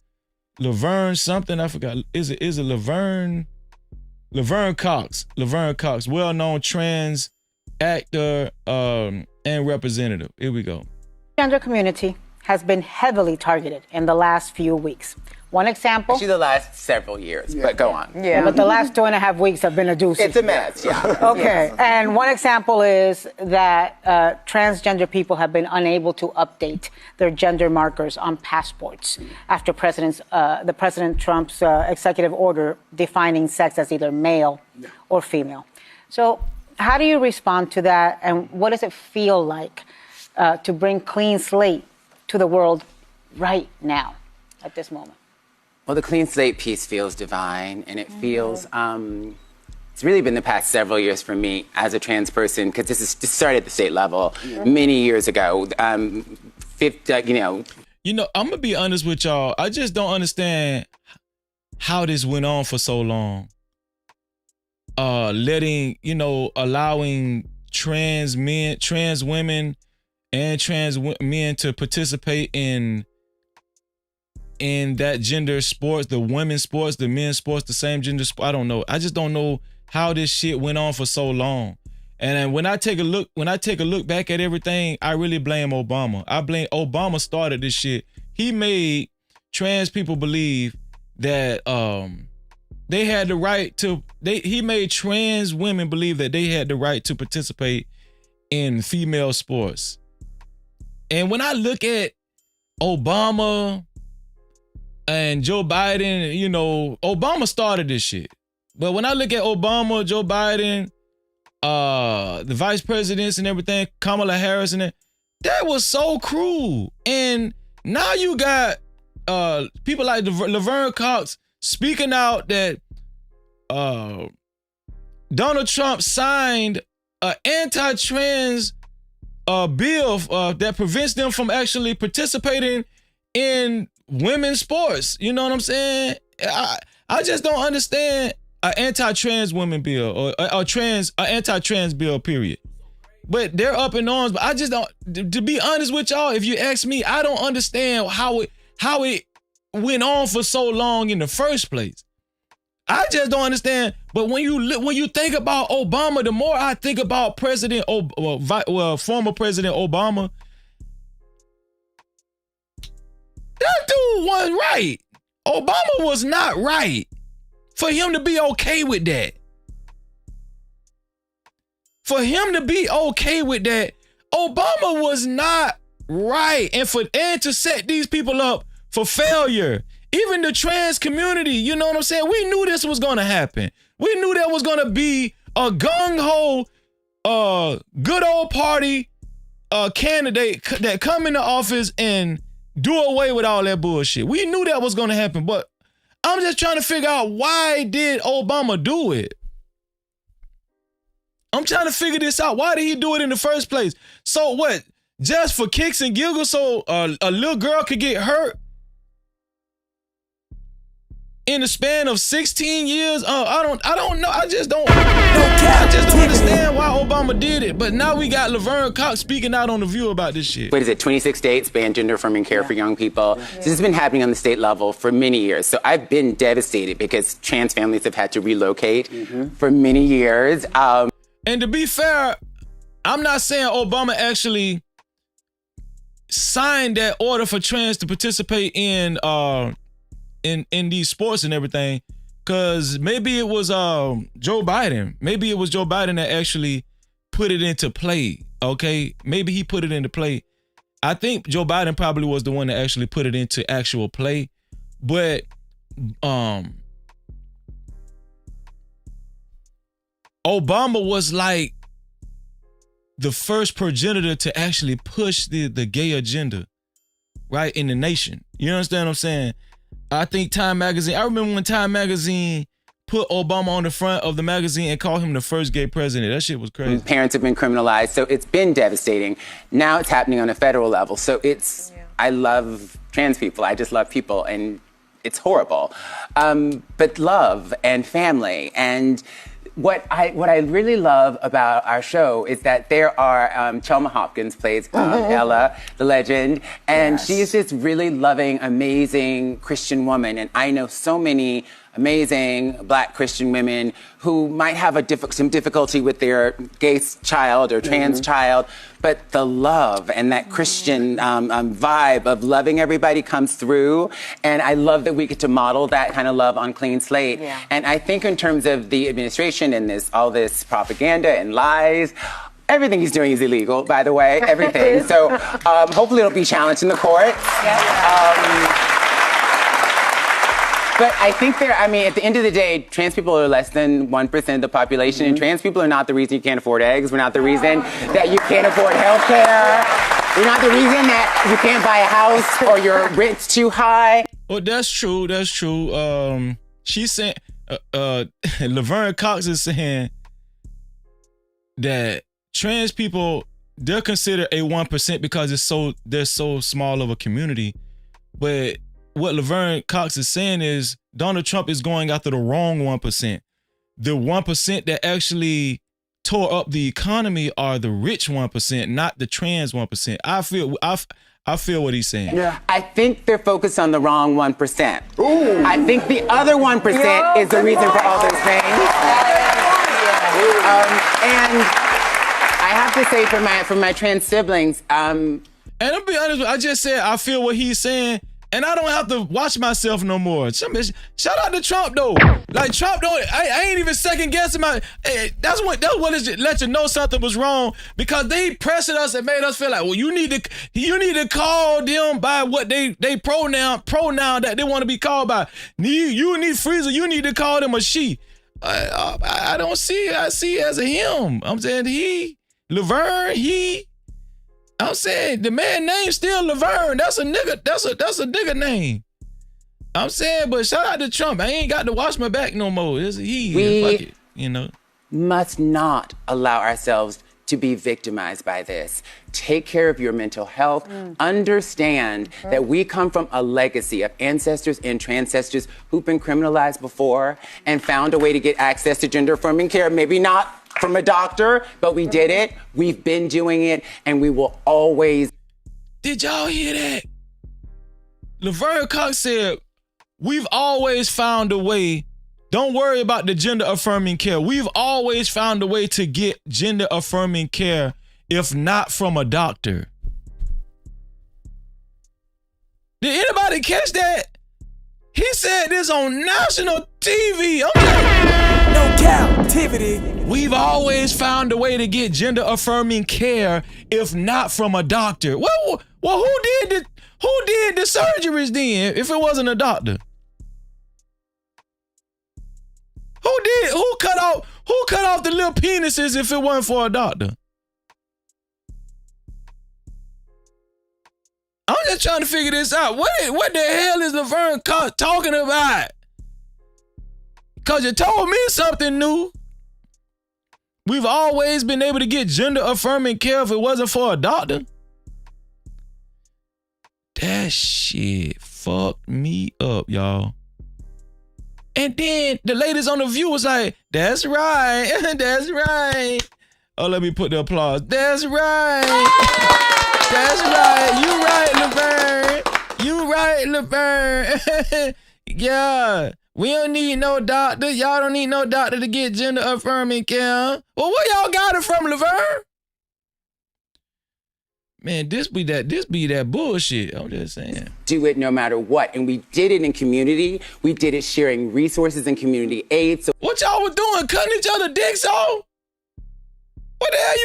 something. I forgot. Is it Laverne Cox, well-known trans actor and representative. Here we go. The transgender community has been heavily targeted in the last few weeks. One example. Actually, the last several years, but go on. Yeah, but the last 2.5 weeks have been a doozy. It's a mess, yeah. Okay, Yes. and one example is that transgender people have been unable to update their gender markers on passports after President Trump's executive order defining sex as either male or female. So how do you respond to that, and what does it feel like to bring clean slate to the world right now, at this moment? Well, the clean slate piece feels divine, and it feels, it's really been the past several years for me as a trans person, because this started at the state level many years ago. I'm going to be honest with y'all. I just don't understand how this went on for so long. Allowing trans women and trans men to participate in that gender sports, the women's sports, the men's sports, the same gender sport. I don't know. I just don't know how this shit went on for so long. And when I take a look back at everything, I really blame Obama. Obama started this shit. He made trans people believe that they had the right to. He made trans women believe that they had the right to participate in female sports. And when I look at Obama and Joe Biden, Obama started this shit. But when I look at Obama, Joe Biden, the vice presidents and everything, Kamala Harris and that was so cruel. And now you got people like Laverne Cox speaking out that Donald Trump signed an anti-trans bill that prevents them from actually participating in women's sports. You know what I'm saying? I just don't understand an anti-trans women bill or an anti-trans bill, period. But they're up in arms. But I just don't. To be honest with y'all, if you ask me, I don't understand how it went on for so long in the first place. I just don't understand. But when you think about Obama, the more I think about former President Obama, that dude wasn't right. Obama was not right for him to be okay with that. For him to be okay with that, Obama was not right. And to set these people up for failure. Even the trans community, you know what I'm saying? We knew this was gonna happen. We knew there was gonna be a gung-ho, good old party candidate that come into office and do away with all that bullshit. We knew that was gonna happen, but I'm just trying to figure out, why did Obama do it? I'm trying to figure this out. Why did he do it in the first place? So what? Just for kicks and giggles, so a little girl could get hurt in the span of 16 years? I don't know. I just don't understand why Obama did it. But now we got Laverne Cox speaking out on The View about this shit. What is it, 26 states ban gender affirming care for young people. So this has been happening on the state level for many years. So I've been devastated because trans families have had to relocate for many years. And to be fair, I'm not saying Obama actually signed that order for trans to participate in these sports and everything, because maybe it was Joe Biden. Maybe it was Joe Biden that actually put it into play. Okay, maybe he put it into play. I think Joe Biden probably was the one that actually put it into actual play. But Obama was like the first progenitor to actually push the gay agenda, right, in the nation. You understand what I'm saying? I think Time Magazine, I remember when Time Magazine put Obama on the front of the magazine and called him the first gay president. That shit was crazy. Parents have been criminalized, so it's been devastating. Now it's happening on a federal level. So I love trans people. I just love people, and it's horrible. But love and family and what I really love about our show is that there are Chelma Hopkins plays Ella, the legend, and she is this really loving, amazing Christian woman. And I know so many amazing Black Christian women who might have some difficulty with their gay child or trans child, but the love and that Christian vibe of loving everybody comes through. And I love that we get to model that kind of love on Clean Slate. Yeah. And I think in terms of the administration and all this propaganda and lies, everything he's doing is illegal, by the way, everything. So hopefully it'll be challenged in the courts. But I think at the end of the day, trans people are less than 1% of the population, and trans people are not the reason you can't afford eggs. We're not the reason that you can't afford health care. We're not the reason that you can't buy a house or your rent's too high. Well, that's true. That's true. She's saying, Laverne Cox is saying that trans people, they're considered a 1% because they're so small of a community. But what Laverne Cox is saying is Donald Trump is going after the wrong 1%. The 1% that actually tore up the economy are the rich 1%, not the trans 1%. I feel what he's saying. Yeah. I think they're focused on the wrong 1%. Ooh. I think the other 1% is the reason for all those things. And I have to say for my trans siblings, and I'll be honest, I just said I feel what he's saying. And I don't have to watch myself no more. Shout out to Trump though. Like Trump don't. I ain't even second guessing my. That's what let you know something was wrong, because they pressing us and made us feel like, well, you need to call them by what they pronoun that they want to be called by. You need Freezer. You need to call them a she. I don't see it. I see it as a him. I'm saying Laverne. I'm saying the man name still Laverne. That's a nigga. That's a nigga name. I'm saying, but shout out to Trump. I ain't got to watch my back no more. It's he. Fuck it, must not allow ourselves to be victimized by this. Take care of your mental health. Understand that we come from a legacy of ancestors and transcestors who've been criminalized before and found a way to get access to gender-affirming care. Maybe not from a doctor, but we did it. We've been doing it, and we will always. Did y'all hear that? Laverne Cox said, we've always found a way. Don't worry about the gender-affirming care. We've always found a way to get gender-affirming care, if not from a doctor. Did anybody catch that? He said this on national TV. No captivity. We've always found a way to get gender-affirming care, if not from a doctor. Well, who did the surgeries then, if it wasn't a doctor? Who cut off the little penises if it wasn't for a doctor? I'm just trying to figure this out. What the hell is Laverne Cox talking about? Because you told me something new. We've always been able to get gender-affirming care if it wasn't for a doctor. That shit fucked me up, y'all. And then the ladies on The View was like, that's right, that's right. Oh, let me put the applause. That's right. That's right. You right, Laverne. You right, Laverne. Yeah. We don't need no doctor. Y'all don't need no doctor to get gender-affirming care. Well, where y'all got it from, Laverne? Man, this be that bullshit. I'm just saying. Do it no matter what. And we did it in community. We did it sharing resources and community aid. So what y'all was doing? Cutting each other dicks off? What the hell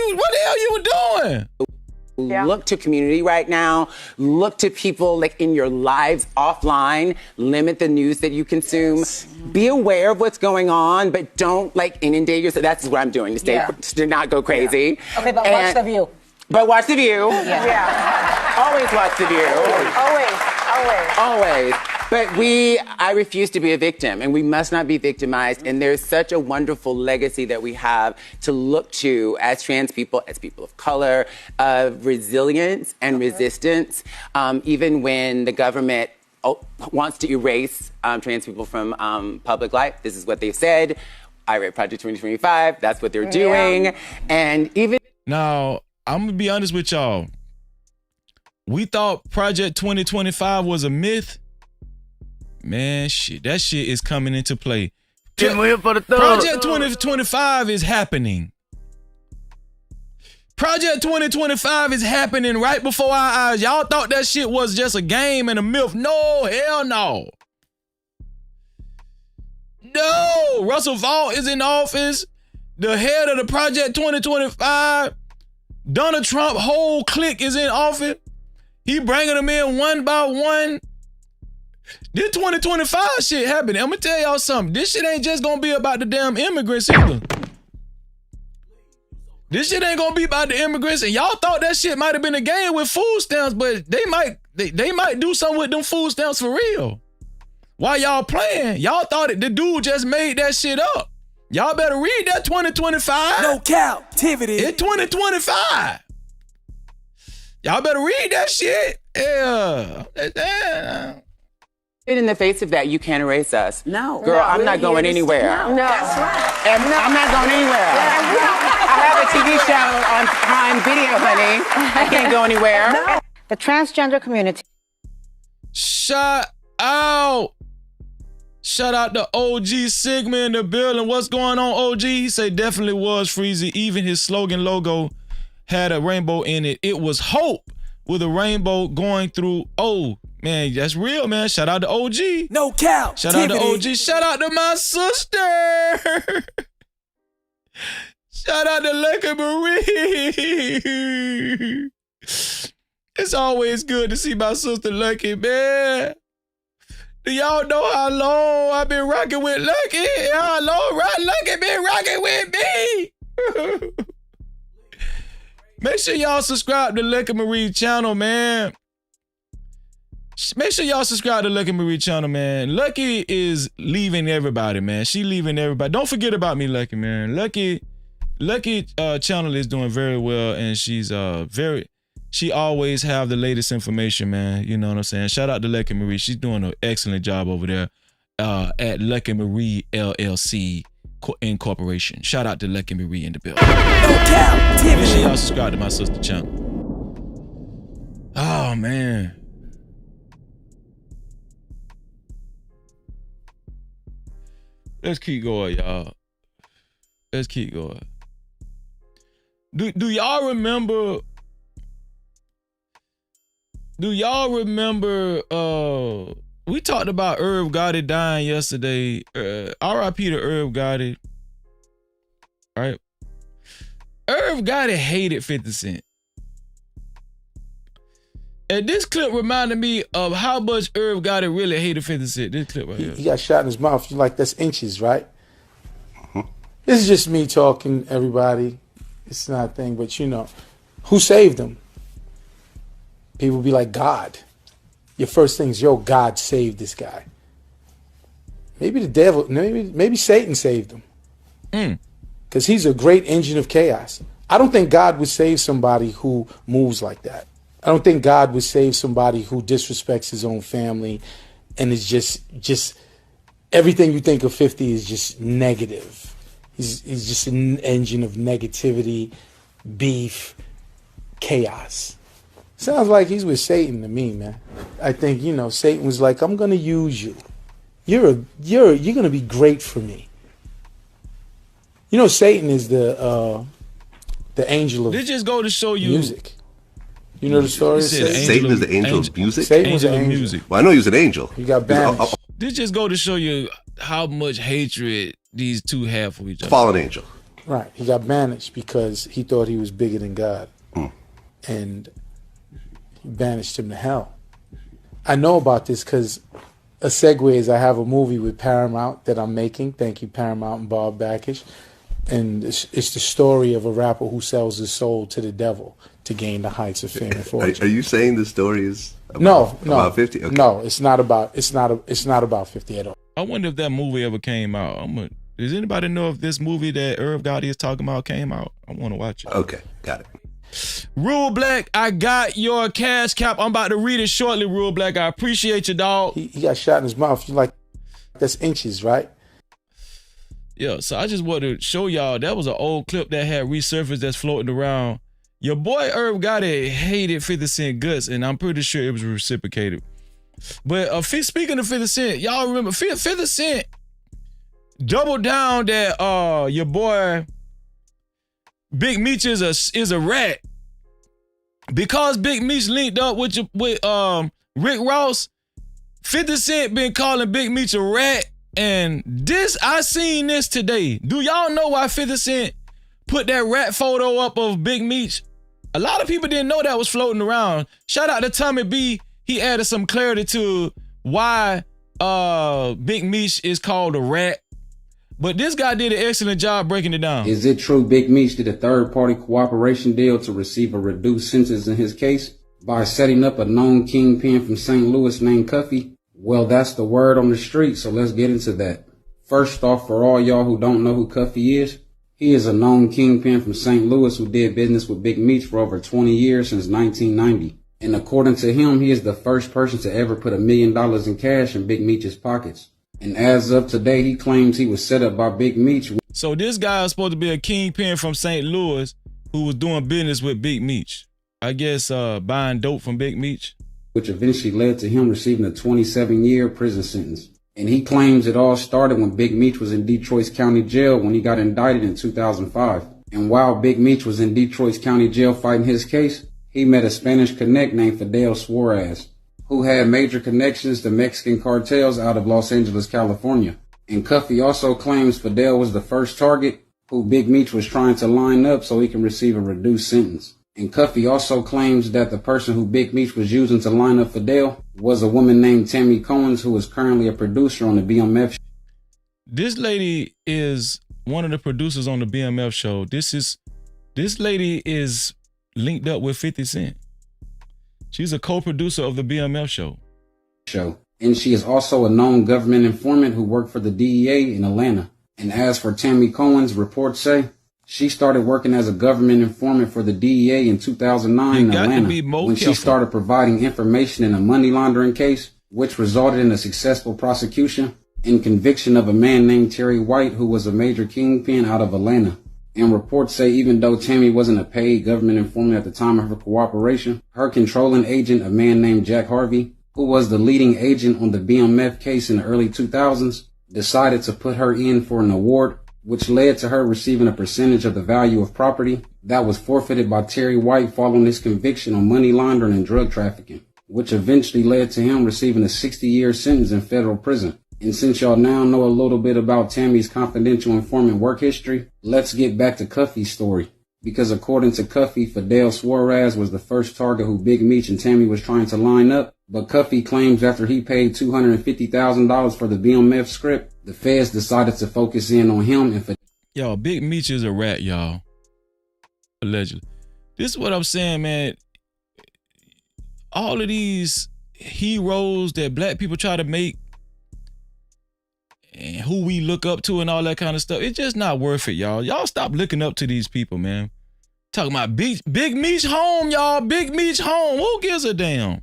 you were doing? Look to community right now. Look to people like in your lives offline. Limit the news that you consume. Be aware of what's going on, but don't like inundate yourself. That's what I'm doing to not go crazy. Yeah. Okay, but watch The View. But watch The View. Yeah. Always watch The View. Always. But I refuse to be a victim, and we must not be victimized. And there's such a wonderful legacy that we have to look to as trans people, as people of color, of resilience and resistance, even when the government wants to erase trans people from public life. This is what they've said. I read Project 2025. That's what they're doing. Yeah. And even now, I'm going to be honest with y'all. We thought Project 2025 was a myth. Man, shit, that shit is coming into play. Project 2025 is happening. Project 2025 is happening right before our eyes. Y'all thought that shit was just a game and a myth. No, hell no. No, Russell Vaught is in office. The head of the Project 2025. Donald Trump whole clique is in office. He bringing them in one by one. This 2025 shit happening. I'm gonna tell y'all something. This shit ain't just gonna be about the damn immigrants either. This shit ain't gonna be about the immigrants. And y'all thought that shit might have been a game with food stamps, but they might do something with them food stamps for real. While y'all playing, y'all thought the dude just made that shit up. Y'all better read that 2025. No captivity. It's 2025. Y'all better read that shit. Yeah. in the face of that, you can't erase us. No. Girl, I'm not going anywhere. No. That's right. And I'm not going anywhere. I have a TV show on Prime Video, honey. I can't go anywhere. No. The transgender community. Shout out. Shout out to OG Sigma in the building. What's going on, OG? He said definitely was Freezy. Even his slogan logo had a rainbow in it. It was hope with a rainbow going through. Oh, man, that's real, man. Shout out to OG. No cap. Shout out to OG. Shout out to my sister. Shout out to Lucky Marie. It's always good to see my sister Lucky, man. Do y'all know how long I've been rocking with Lucky? How long Lucky been rocking with me? Make sure y'all subscribe to Lucky Marie channel, man. Make sure y'all subscribe to Lucky Marie channel, man. Lucky is leaving everybody, man. She leaving everybody. Don't forget about me, Lucky, man. Lucky Lucky channel is doing very well, and she's she always have the latest information, man. You know what I'm saying? Shout out to Lucky Marie. She's doing an excellent job over there at Lucky Marie LLC Incorporation. Shout out to Lucky Marie in the building. Make sure y'all subscribe to my sister channel. Oh man. Let's keep going, y'all. Let's keep going. Do y'all remember? Do y'all remember? We talked about Irv Gotti dying yesterday. R.I.P. to Irv Gotti. Right? Irv Gotti hated 50 Cent. And this clip reminded me of how much Irv Gotti really hated 50 Cent. This clip right here. He got shot in his mouth. You're like, that's inches, right? This is just me talking, everybody. It's not a thing, but you know, who saved him? People be like, God. Your first thing is, yo, God saved this guy. Maybe the devil, maybe Satan saved him. Because he's a great engine of chaos. I don't think God would save somebody who moves like that. I don't think God would save somebody who disrespects his own family and is just everything you think of 50 is just negative. He's just an engine of negativity, beef, chaos. Sounds like he's with Satan to me, man. I think, you know, Satan was like, I'm gonna use you. You're gonna be great for me. You know, Satan is the angel of this just go to show you music. You know the story? Satan is the angel of music? Satan was an angel of angel. music. Well, I know he was an angel. He got banished. This just go to show you how much hatred these two have for each other. Fallen angel. Right. He got banished because he thought he was bigger than God. And he banished him to hell. I know about this because a segue is I have a movie with Paramount that I'm making. Thank you, Paramount and Bob Backish. And it's the story of a rapper who sells his soul to the devil to gain the heights of fame and fortune. Are you saying the story is about 50? Okay. No, it's not about 50 at all. I wonder if that movie ever came out. Does anybody know if this movie that Irv Gotti is talking about came out? I want to watch it. Okay, got it. Rule Black, I got your cash cap. I'm about to read it shortly, Rule Black. I appreciate you, dog. He got shot in his mouth. You're like, that's inches, right? Yeah, so I just want to show y'all, that was an old clip that had resurfaced that's floating around. Your boy Irv Gotti hated 50 Cent guts, and I'm pretty sure it was reciprocated. But speaking of 50 Cent, y'all remember 50 Cent doubled down that your boy Big Meech is a rat. Because Big Meech linked up with Rick Ross, 50 Cent been calling Big Meech a rat. And I seen this today. Do y'all know why 50 Cent put that rat photo up of Big Meech? A lot of people didn't know that was floating around. Shout out to Tommy B. He added some clarity to why Big Meech is called a rat. But this guy did an excellent job breaking it down. Is it true Big Meech did a third-party cooperation deal to receive a reduced sentence in his case by setting up a known kingpin from St. Louis named Cuffy? Well, that's the word on the street, so let's get into that. First off, for all y'all who don't know who Cuffy is, he is a known kingpin from St. Louis who did business with Big Meech for over 20 years since 1990. And according to him, he is the first person to ever put $1 million in cash in Big Meech's pockets. And as of today, he claims he was set up by Big Meech. So this guy is supposed to be a kingpin from St. Louis who was doing business with Big Meech. I guess buying dope from Big Meech. Which eventually led to him receiving a 27-year prison sentence. And he claims it all started when Big Meech was in Detroit's county jail when he got indicted in 2005. And while Big Meech was in Detroit's county jail fighting his case, he met a Spanish connect named Fidel Suarez, who had major connections to Mexican cartels out of Los Angeles, California. And Cuffy also claims Fidel was the first target who Big Meech was trying to line up so he can receive a reduced sentence. And Cuffy also claims that the person who Big Meech was using to line up Fidel was a woman named Tammy Cohen's, who is currently a producer on the BMF show. This lady is one of the producers on the BMF show. This lady is linked up with 50 Cent. She's a co-producer of the BMF show. And she is also a known government informant who worked for the DEA in Atlanta. And as for Tammy Cohen's, reports say She started working as a government informant for the DEA in 2009 in Atlanta when she started providing information in a money laundering case, which resulted in a successful prosecution and conviction of a man named Terry White, who was a major kingpin out of Atlanta. And reports say even though Tammy wasn't a paid government informant at the time of her cooperation, her controlling agent, a man named Jack Harvey, who was the leading agent on the BMF case in the early 2000s, decided to put her in for an award, which led to her receiving a percentage of the value of property that was forfeited by Terry White following his conviction on money laundering and drug trafficking, which eventually led to him receiving a 60-year sentence in federal prison. And since y'all now know a little bit about Tammy's confidential informant work history, let's get back to Cuffy's story. Because according to Cuffy, Fidel Suarez was the first target who Big Meech and Tammy was trying to line up. But Cuffy claims after he paid $250,000 for the BMF script, the feds decided to focus in on him and Fidel. Yo, Big Meech is a rat, y'all. Allegedly. This is what I'm saying, man. All of these heroes that black people try to make and who we look up to and all that kind of stuff, it's just not worth it, y'all. Y'all stop looking up to these people, man. Talking about Big Meech home, y'all. Big Meech home. Who gives a damn?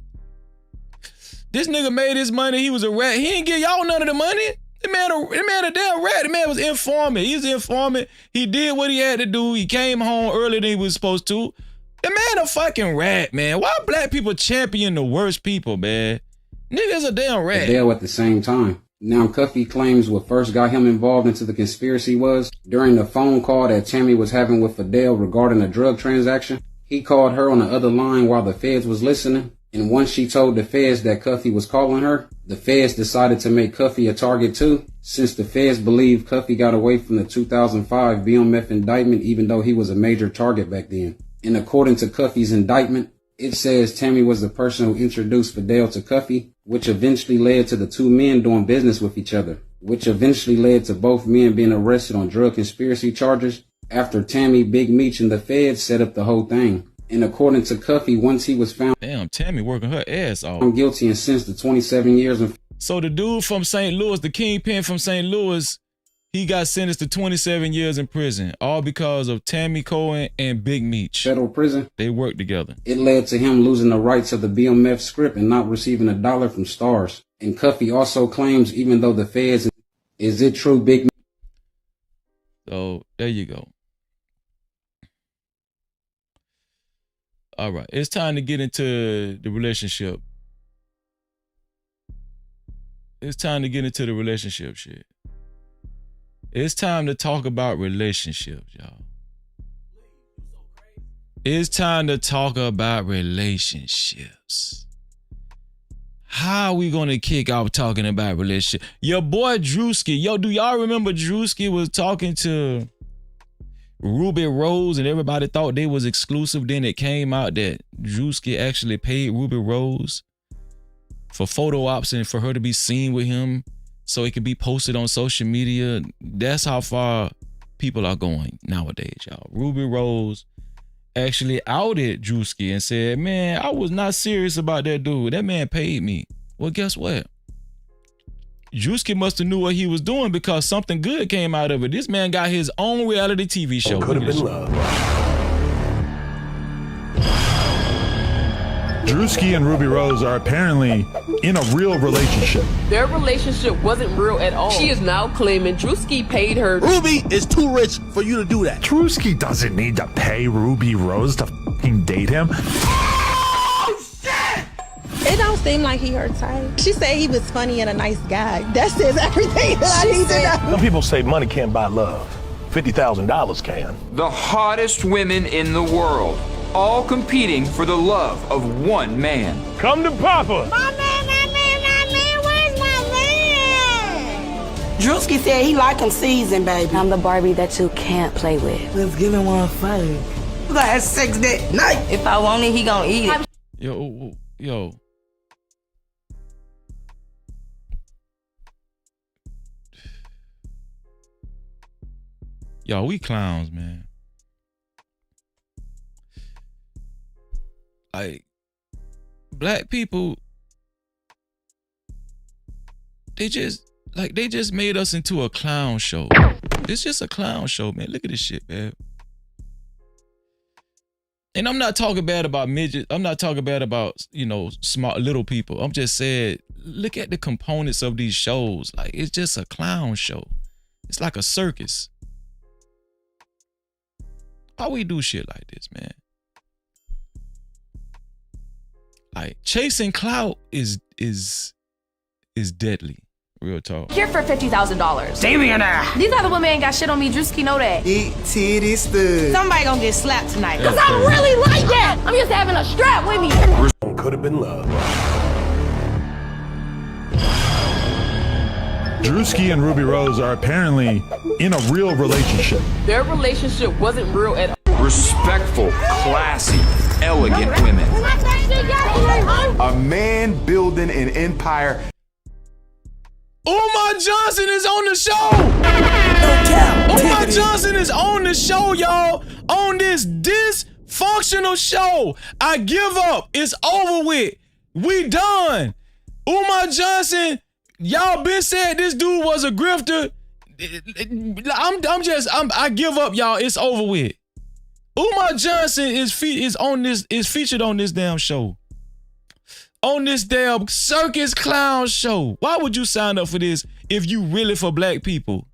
This nigga made his money. He was a rat. He ain't give y'all none of the money. The man a damn rat. The man was informant. He's an informant. He did what he had to do. He came home earlier than he was supposed to. The man a fucking rat, man. Why black people champion the worst people, man? Nigga's a damn rat. Fidel at the same time. Now, Cuffy claims what first got him involved into the conspiracy was during the phone call that Tammy was having with Fidel regarding a drug transaction. He called her on the other line while the feds was listening. And once she told the feds that Cuffy was calling her, the feds decided to make Cuffy a target too, since the feds believed Cuffy got away from the 2005 BMF indictment even though he was a major target back then. And according to Cuffy's indictment, it says Tammy was the person who introduced Fidel to Cuffy, which eventually led to the two men doing business with each other, which eventually led to both men being arrested on drug conspiracy charges after Tammy, Big Meech, and the feds set up the whole thing. And according to Cuffy, once he was found Tammy working her ass off. Guilty and sentenced to 27 years. So the dude from St. Louis, the kingpin from St. Louis, he got sentenced to 27 years in prison, all because of Tammy Cohen and Big Meech. Federal prison. They worked together. It led to him losing the rights of the BMF script and not receiving $1 from Stars. And Cuffy also claims, even though the feds, is it true, Big Meech? So there you go. All right, it's time to get into the relationship. It's time to get into the relationship shit. It's time to talk about relationships, y'all. It's time to talk about relationships. How are we gonna kick off talking about relationships? Your boy Drewski, do y'all remember Drewski was talking to Ruby Rose and everybody thought they was exclusive? Then it came out that Drewski actually paid Ruby Rose for photo ops and for her to be seen with him so it could be posted on social media. That's how far people are going nowadays, y'all. Ruby Rose actually outed Drewski and said, man, I was not serious about that dude. That man paid me. Well, guess what? Drewski must have knew what he was doing because something good came out of it. This man got his own reality TV show. Could have been love. Drewski and Ruby Rose are apparently in a real relationship. Their relationship wasn't real at all. She is now claiming Drewski paid her. Ruby is too rich for you to do that. Drewski doesn't need to pay Ruby Rose to fucking date him. It don't seem like he her type. She said he was funny and a nice guy. That says everything that I need to know. Some people say money can't buy love. $50,000 can. The hottest women in the world, all competing for the love of one man. Come to Papa. My man, where's my man? Drewski said he like him seasoned, baby. I'm the Barbie that you can't play with. Let's give him one fight. We gonna have sex that night. If I want it, he gonna eat it. Yo. Y'all, we clowns, man. Like, black people, they just made us into a clown show. It's just a clown show, man. Look at this shit, man. And I'm not talking bad about midgets. I'm not talking bad about, smart little people. I'm just saying, look at the components of these shows. Like, it's just a clown show. It's like a circus. Why we do shit like this, man? Like, chasing clout is deadly. Real talk. Here for $50,000. Billionaire. These other women ain't got shit on me. Drewski know that. Eat titty stud. Somebody gonna get slapped tonight. Cause I really like that. I'm used to having a strap with me. Could have been love. Drewski and Ruby Rose are apparently in a real relationship. Their relationship wasn't real at all. Respectful, classy, elegant women. A man building an empire. Umar Johnson is on the show. Umar Johnson is on the show, y'all. On this dysfunctional show. I give up. It's over with. We done. Umar Johnson, y'all been said this dude was a grifter. I give up, y'all. It's over with. Umar Johnson is featured on this damn show. On this damn circus clown show. Why would you sign up for this if you really for black people?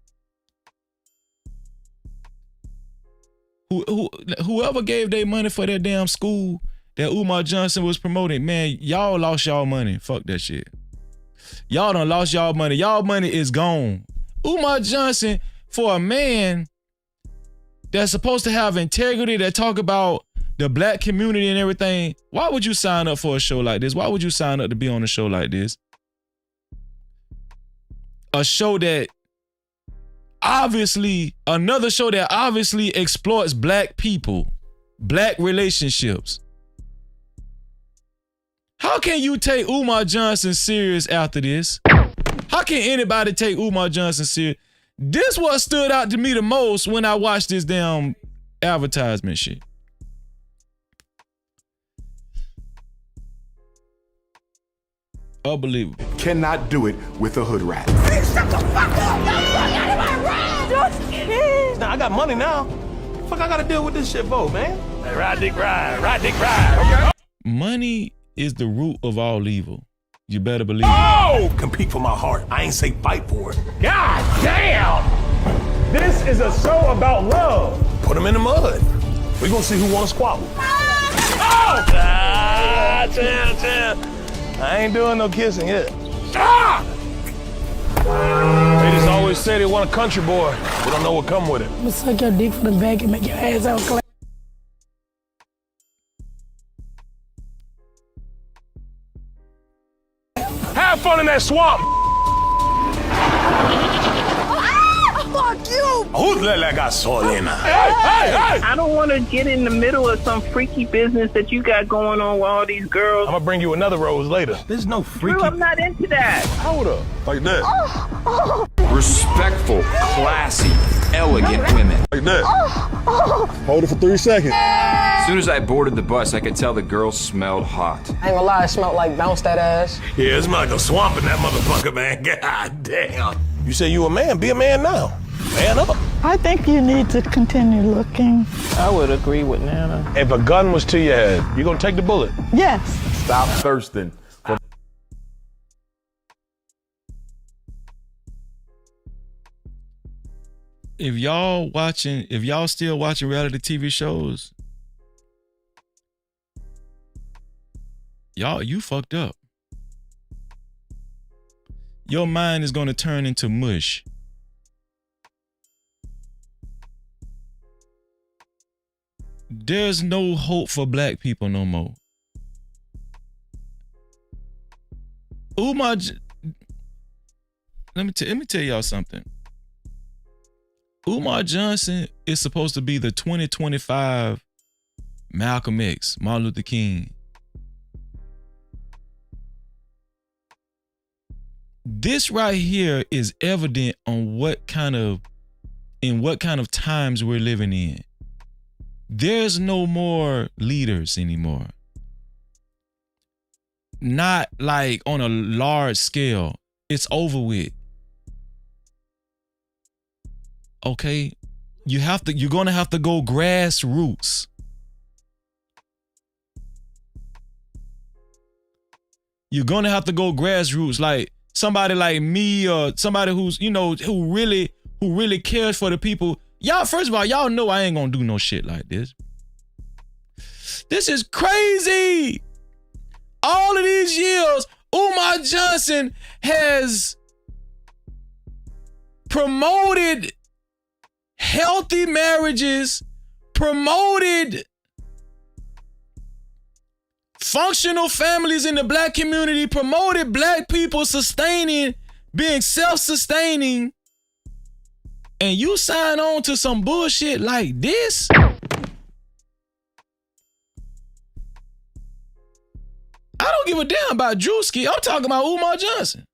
Whoever gave their money for that damn school that Umar Johnson was promoting, man, y'all lost y'all money. Fuck that shit. Y'all done lost y'all money. Y'all money is gone. Umar Johnson, for a man that's supposed to have integrity, that talk about the black community and everything, why would you sign up for a show like this? Why would you sign up to be on a show like this? A show that another show that obviously exploits black people, black relationships. How can you take Umar Johnson serious after this? How can anybody take Umar Johnson serious? This what stood out to me the most when I watched this damn advertisement shit. Unbelievable. Cannot do it with a hood rat. Shut the fuck up! Get out of my room! Just kidding. Now I got money now. Fuck, I gotta deal with this shit for, man. Hey, ride, dick, ride. Money is the root of all evil. You better believe it. Oh! Compete for my heart. I ain't say fight for it. God damn! This is a show about love. Put him in the mud. We gonna see who wanna squabble. Oh! Damn. I ain't doing no kissing yet. Ah! They just always say they want a country boy. We don't know what come with it. I'm gonna suck your dick from the back and make your ass out clap. Have fun in that swamp. Fuck you! Who's that gasolina? Hey! I don't want to get in the middle of some freaky business that you got going on with all these girls. I'm gonna bring you another rose later. There's no freaky. Drew, I'm not into that. Hold up. Like that. Respectful, classy, elegant women. Like that. Hold it for 3 seconds. As soon as I boarded the bus, I could tell the girl smelled hot. I ain't gonna lie, it smelled like bounce that ass. Yeah, it's like a swamp in that motherfucker, man. God damn. You say you a man, be a man now. Man up. I think you need to continue looking. I would agree with Nana. If a gun was to your head, you gonna take the bullet? Yes. Stop thirsting. If y'all still watching reality TV shows, you fucked up. Your mind is gonna turn into mush. There's no hope for black people no more. Let me tell y'all something. Umar Johnson is supposed to be the 2025 Malcolm X, Martin Luther King. This right here is evident on what kind of times we're living in. There's no more leaders anymore. Not like on a large scale. It's over with. Okay? You're gonna have to go grassroots. you're gonna have to go grassroots, like somebody like me or somebody who's, you know, who really cares for the people. Y'all, first of all, y'all know I ain't gonna do no shit like this. This is crazy. All of these years, Umar Johnson has promoted healthy marriages, promoted functional families in the black community, promoted black people sustaining, being self-sustaining, and you sign on to some bullshit like this? I don't give a damn about Drewski. I'm talking about Umar Johnson.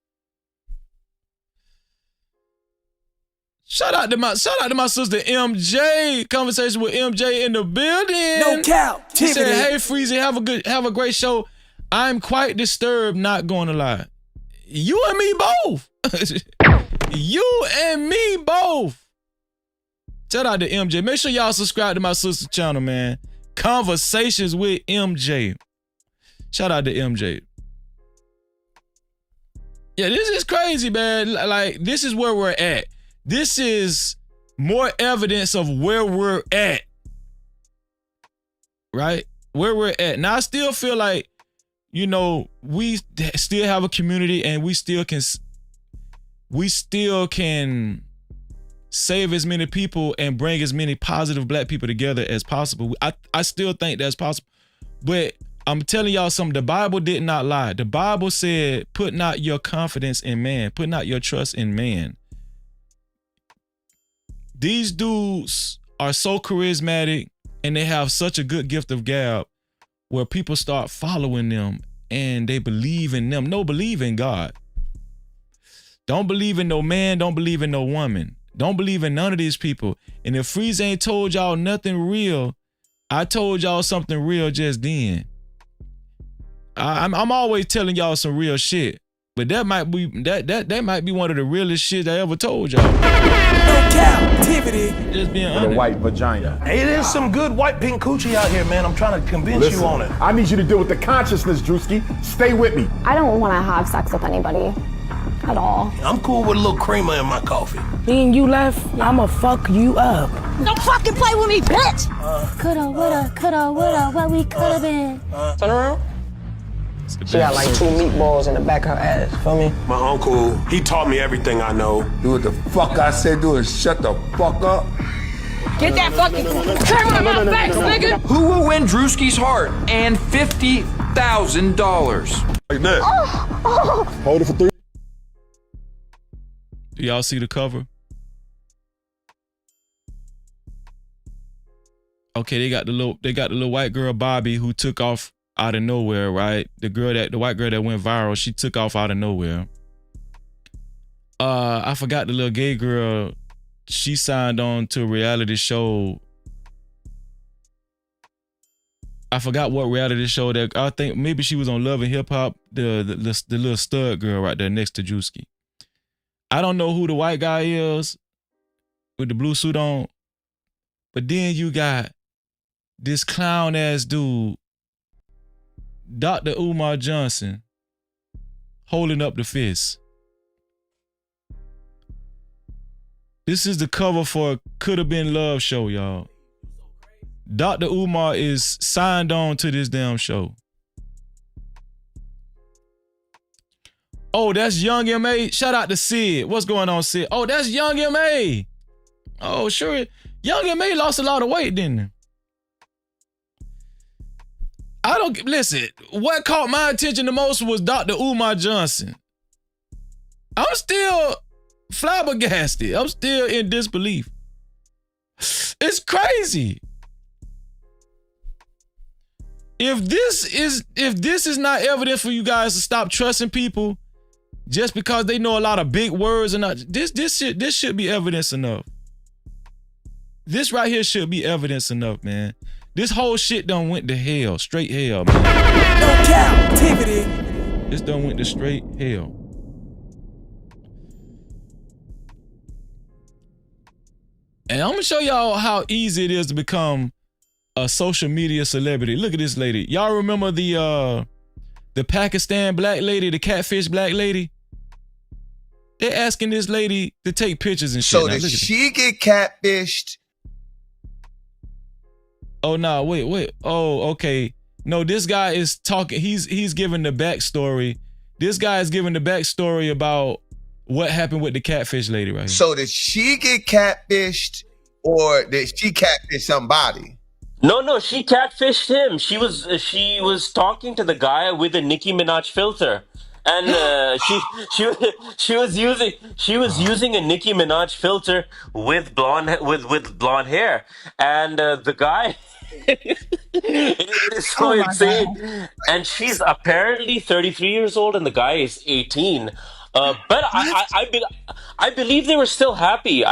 Shout out to my sister MJ. Conversation with MJ in the building. No Cap-tivity. She said, "Hey Freezy, have a great show. I'm quite disturbed, not going to lie. You and me both. You and me both." Shout out to MJ. Make sure y'all subscribe to my sister's channel, man. Conversations with MJ. Shout out to MJ. Yeah, this is crazy, man. Like, this is where we're at. This is more evidence of where we're at. Right? Where we're at. Now, I still feel like, you know, we still have a community and we still can save as many people and bring as many positive black people together as possible. I still think that's possible. But I'm telling y'all something, the Bible did not lie. The Bible said, put not your confidence in man. Put not your trust in man. These dudes are so charismatic and they have such a good gift of gab where people start following them and they believe in them. No, believe in God. Don't believe in no man. Don't believe in no woman. Don't believe in none of these people. And if Freeze ain't told y'all nothing real, I told y'all something real just then. I'm always telling y'all some real shit, but that might be that might be one of the realest shit I ever told y'all. No Cap-tivity. Just being honest. A white vagina. Hey, there's some good white pink coochie out here, man. I'm trying to convince you on it. I need you to deal with the consciousness, Drewski. Stay with me. I don't want to have sex with anybody at all. I'm cool with a little creamer in my coffee. Me and you left, I'ma fuck you up. Don't fucking play with me, bitch! Coulda, woulda, what we coulda been. Turn around. She got like 2 meatballs in the back of her ass, feel me? My uncle, he taught me everything I know. Do what the fuck I said, do and shut the fuck up. Get that fucking camera in my face, nigga! Who will win Drewski's heart and $50,000? Like that. Hold it for 3. Do y'all see the cover? Okay, they got the little white girl Bobby who took off out of nowhere, right? The white girl that went viral, she took off out of nowhere. I forgot the little gay girl. She signed on to a reality show. I forgot what reality show that. I think maybe she was on Love and Hip Hop. The little stud girl right there next to Drewski. I don't know who the white guy is with the blue suit on, but then you got this clown ass dude, Dr. Umar Johnson, holding up the fist. This is the cover for Coulda Been Love show, y'all. Dr. Umar is signed on to this damn show. Oh, that's Young M.A. Shout out to Sid. What's going on, Sid? Oh, that's Young M.A. Oh, sure. Young M.A. lost a lot of weight, didn't he? Listen, what caught my attention the most was Dr. Umar Johnson. I'm still flabbergasted. I'm still in disbelief. It's crazy. If this is not evidence for you guys to stop trusting people just because they know a lot of big words and not this should be evidence enough. This right here should be evidence enough, man. This whole shit done went to hell, straight hell, man. No Cap-tivity. This done went to straight hell. And I'm gonna show y'all how easy it is to become a social media celebrity. Look at this lady. Y'all remember the the Pakistan black lady, the catfish black lady. They're asking this lady to take pictures and shit. So did she get catfished? Oh no, wait. Oh, okay. No, this guy is talking. He's giving the backstory. This guy is giving the backstory about what happened with the catfish lady right here. So did she get catfished, or did she catfish somebody? No, she catfished him. She was talking to the guy with a Nicki Minaj filter, and she was using a Nicki Minaj filter with blonde hair, and the guy. It is so insane. God. And she's apparently 33 years old, and the guy is 18. But I believe they were still happy.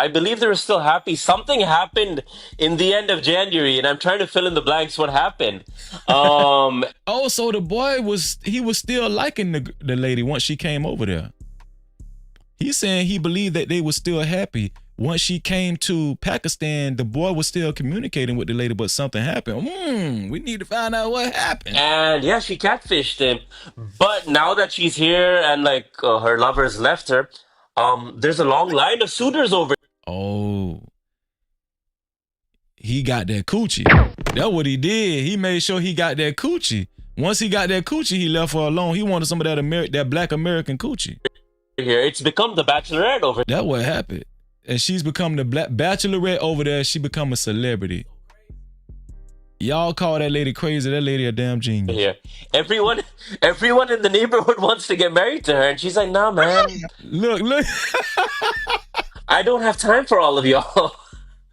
Something happened in the end of January, and I'm trying to fill in the blanks what happened. Oh, so the boy was still liking the lady once she came over there. He's saying he believed that they were still happy. Once she came to Pakistan, the boy was still communicating with the lady, but something happened. We need to find out what happened. And yeah, she catfished him. But now that she's here and her lovers left her, there's a long line of suitors over. Oh, he got that coochie. That's what he did. He made sure he got that coochie. Once he got that coochie, he left her alone. He wanted some of that black American coochie. Here, it's become the Bachelorette over. That's what happened. And she's become the black Bachelorette over there. She become a celebrity. Y'all call that lady crazy. That lady a damn genius. Here, everyone in the neighborhood wants to get married to her, and she's like, "Nah, man. Look. I don't have time for all of y'all."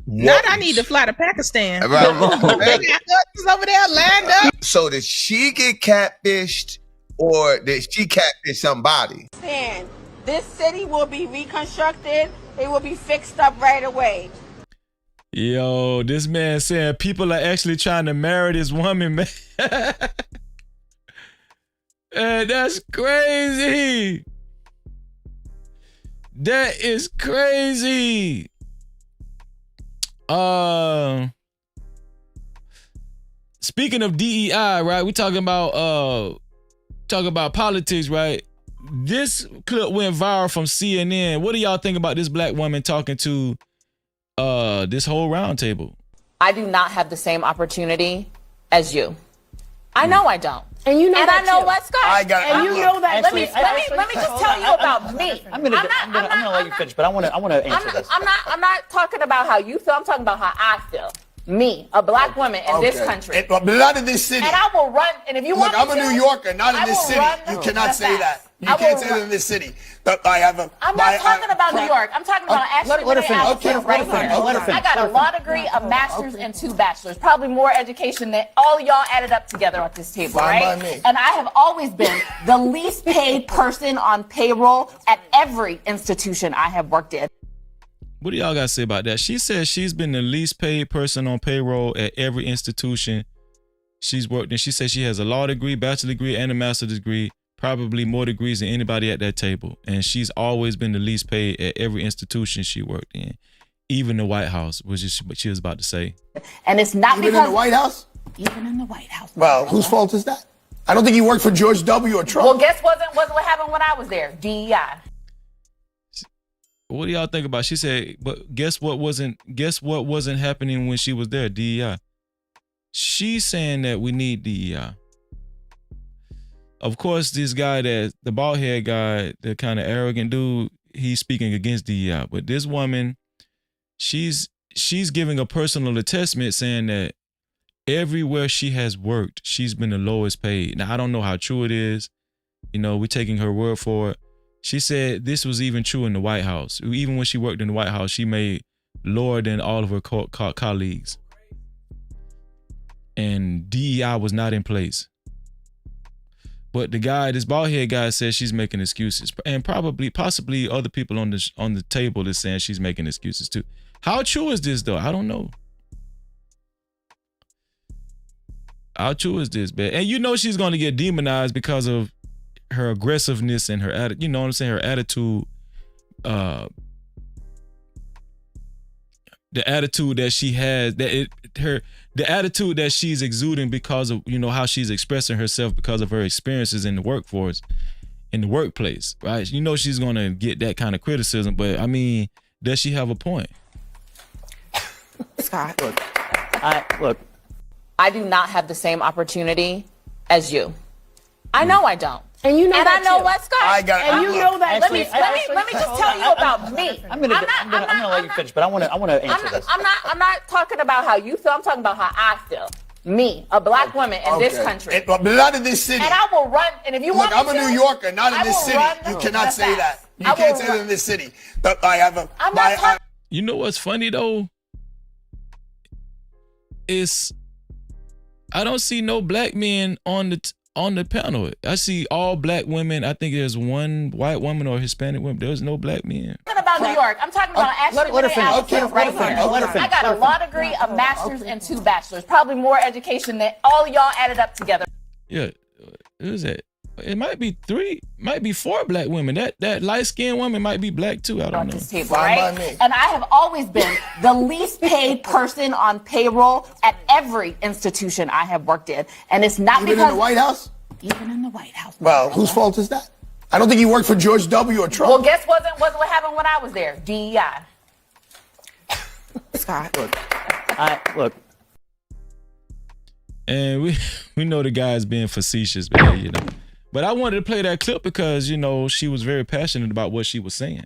Not I need to fly to Pakistan. Right. They got husbands over there lined up. So did she get catfished, or did she catfish somebody? This city will be reconstructed. It will be fixed up right away. Yo, this man saying people are actually trying to marry this woman, man. Hey, that's crazy. That is crazy. Speaking of DEI, right? We talking about politics, right? This clip went viral from CNN. What do y'all think about this black woman talking to this whole round table? I do not have the same opportunity as you. I know I don't. And you know and that I know too. what, Scott. I got it. And you know that. Let me just tell you about me. I'm gonna let you finish, but I want to answer this. I'm not talking about how you feel. I'm talking about how I feel. Me, a black woman in this country. But not in this city. And I will run. And if you want I'm me a to, New Yorker, not in this city. run You cannot say that. You I can't will say run. that in this city. I'm not talking about New York. I'm talking about actually let her finish. right here. I got a law degree, a master's, and 2 bachelors. Probably more education than all of y'all added up together at this table, Fine right? by me. And I have always been the least paid person on payroll at every institution I have worked in. What do y'all got to say about that? She says she's been the least paid person on payroll at every institution she's worked in. She says she has a law degree, bachelor degree, and a master's degree, probably more degrees than anybody at that table. And she's always been the least paid at every institution she worked in, even the White House, which is what she was about to say. And it's not Even because in the White House? Even in the White House. Well, whose fault is that? I don't think he worked for George W. or Trump. Well, guess what happened when I was there? DEI. What do y'all think about? She said, but guess what wasn't happening when she was there? DEI. She's saying that we need DEI. Of course, this guy, the bald head guy, the kind of arrogant dude, he's speaking against DEI. But this woman, she's giving a personal attestment saying that everywhere she has worked, she's been the lowest paid. Now, I don't know how true it is. We're taking her word for it. She said this was even true in the White House. Even when she worked in the White House, she made lower than all of her colleagues. And DEI was not in place. But this bald head guy says she's making excuses. And possibly other people on the table is saying she's making excuses too. How true is this though? I don't know. How true is this, man? And she's going to get demonized because of her aggressiveness and her attitude, you know what I'm saying? Her attitude, the attitude that she has, that the attitude that she's exuding because of, how she's expressing herself because of her experiences in the workforce, in the workplace, right? She's going to get that kind of criticism, but I mean, does she have a point? Scott. Look. I do not have the same opportunity as you. I know I don't. And you know and that I know too. what, Scott. And you know that. Let me just tell you about me. I'm gonna let you finish, but I want to answer this. I'm not talking about how you feel. I'm talking about how I feel. Me, a black woman in this country. But not in this city. And I will run. And if you want I'm me a New Yorker, not in this city. You cannot say that. You can't say that in this city. But I have a. You know what's funny though? Is I don't see no black men on the panel. I see all black women. I think there's one white woman or Hispanic woman. There's no black men. I'm talking about New York. I'm talking about Ashley. Let her finish. Right here. I got a law degree, a master's, and 2 bachelors. Probably more education than all of y'all added up together. Yeah, who's that? It might be 3, might be 4 black women. That light-skinned woman might be black too. I don't know. This table, right? And I have always been the least paid person on payroll at every institution I have worked in. And it's not Even in the White House? Even in the White House. Well, whose fault is that? I don't think you worked for George W. or Trump. Well, guess what happened when I was there? DEI. Scott. Look. And we know the guy's being facetious, man, But I wanted to play that clip because, she was very passionate about what she was saying.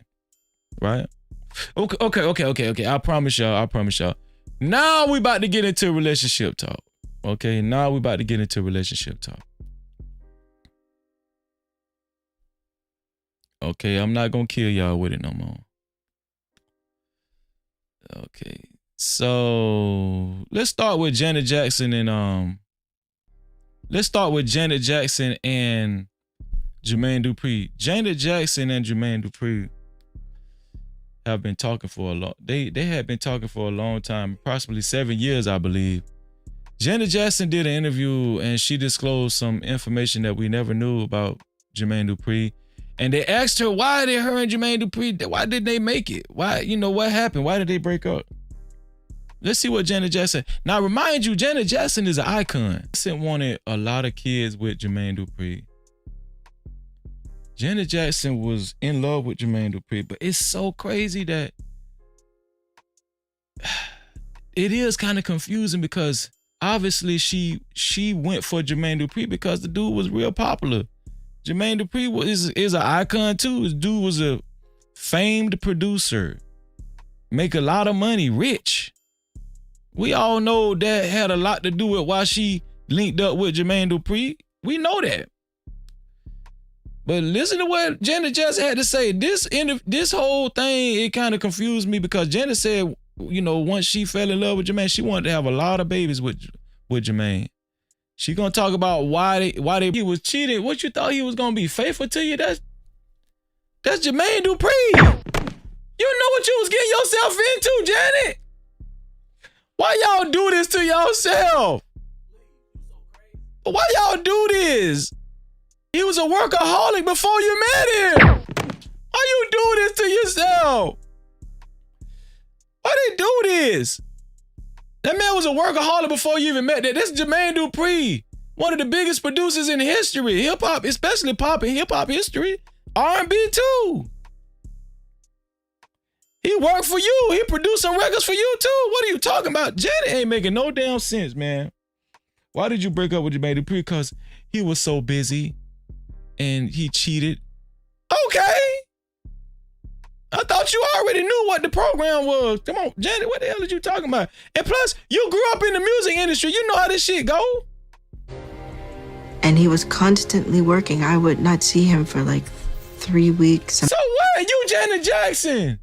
Right? Okay. I promise y'all. Now we about to get into relationship talk. Okay? Now we about to get into relationship talk. Okay, I'm not going to kill y'all with it no more. Okay. So, let's start with Janet Jackson and Jermaine Dupri. Janet Jackson and Jermaine Dupri have been talking for a long. They had been talking for a long time, approximately 7 years, I believe. Janet Jackson did an interview and she disclosed some information that we never knew about Jermaine Dupri. And they asked her why did her and Jermaine Dupri, why did they make it? Why, what happened? Why did they break up? Let's see what Janet Jackson. Now, remind you, Janet Jackson is an icon. Jackson wanted a lot of kids with Jermaine Dupri. Janet Jackson was in love with Jermaine Dupri, but it's so crazy that it is kind of confusing because obviously she went for Jermaine Dupri because the dude was real popular. Jermaine Dupri is an icon too. This dude was a famed producer, make a lot of money, rich. We all know that had a lot to do with why she linked up with Jermaine Dupri. We know that. But listen to what Janet Jackson had to say. This whole thing, it kind of confused me because Janet said, once she fell in love with Jermaine, she wanted to have a lot of babies with Jermaine. She gonna talk about why he was cheating. What you thought he was gonna be faithful to you? That's Jermaine Dupri. You know what you was getting yourself into, Janet. Why y'all do this to yourself? Why y'all do this? He was a workaholic before you met him. Why you do this to yourself? Why they do this? That man was a workaholic before you even met that. This is Jermaine Dupri, one of the biggest producers in history, hip hop, especially pop and hip hop history, R&B too. He worked for you. He produced some records for you too. What are you talking about? Janet ain't making no damn sense, man. Why did you break up with Jermaine Dupri? Because he was so busy and he cheated. Okay. I thought you already knew what the program was. Come on, Janet, what the hell are you talking about? And plus, you grew up in the music industry. You know how this shit go. And he was constantly working. I would not see him for like 3 weeks. So what? You Janet Jackson.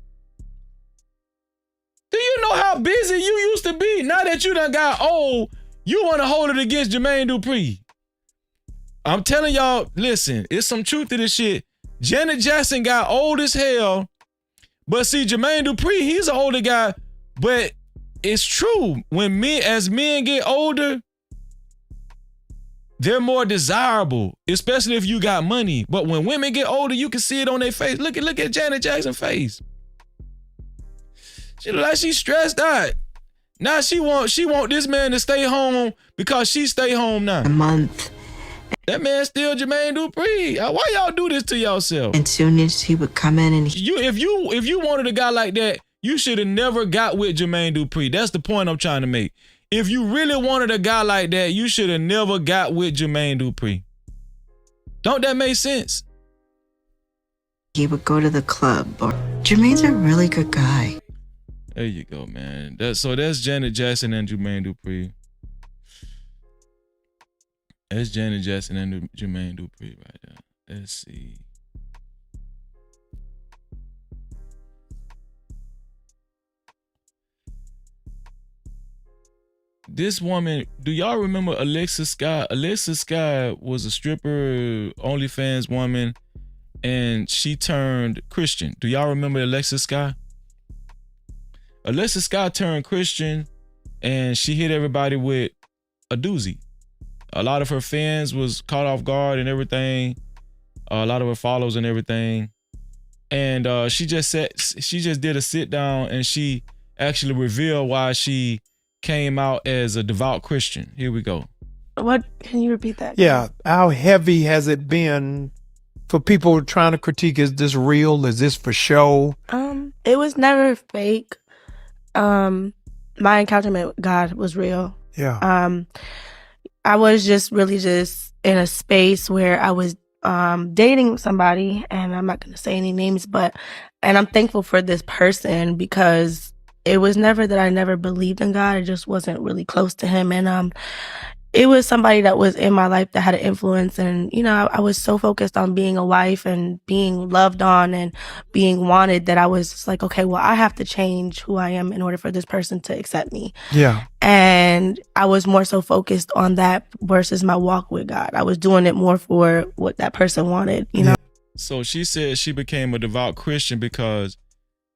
Do you know how busy you used to be? Now that you done got old, you want to hold it against Jermaine Dupri. I'm telling y'all, listen, it's some truth to this shit. Janet Jackson got old as hell. But see, Jermaine Dupri, he's an older guy. But it's true. As men get older, they're more desirable, especially if you got money. But when women get older, you can see it on their face. Look at Janet Jackson's face. She look like she's stressed out. Now she want this man to stay home because she stay home now. A month. That man still Jermaine Dupri. Why y'all do this to yourself? And soon as he would come in and if you wanted a guy like that, you should have never got with Jermaine Dupri. That's the point I'm trying to make. If you really wanted a guy like that, you should have never got with Jermaine Dupri. Don't that make sense? he would go to the club. Or Jermaine's a really good guy. There you go, man. That's Janet Jackson and Jermaine Dupri. That's Janet Jackson and Jermaine Dupri right there. Let's see. This woman, do y'all remember Alexis Skyy? Alexis Skyy was a stripper, OnlyFans woman, and she turned Christian. Do y'all remember Alexis Skyy? Alexis Skyy turned Christian, and she hit everybody with a doozy. A lot of her fans was caught off guard and everything. A lot of her followers and everything. And she just did a sit down, and she actually revealed why she came out as a devout Christian. Here we go. What? Can you repeat that? Yeah. How heavy has it been for people trying to critique? Is this real? Is this for show? It was never fake. My encounter with God was real. Yeah. I was just really just in a space where I was dating somebody, and I'm not going to say any names, and I'm thankful for this person because it was never that I never believed in God. I just wasn't really close to him. And it was somebody that was in my life that had an influence. And, you know, I was so focused on being a wife and being loved on and being wanted that I was just like, okay, well, I have to change who I am in order for this person to accept me. Yeah. And I was more so focused on that versus my walk with God. I was doing it more for what that person wanted, you know? So she said she became a devout Christian because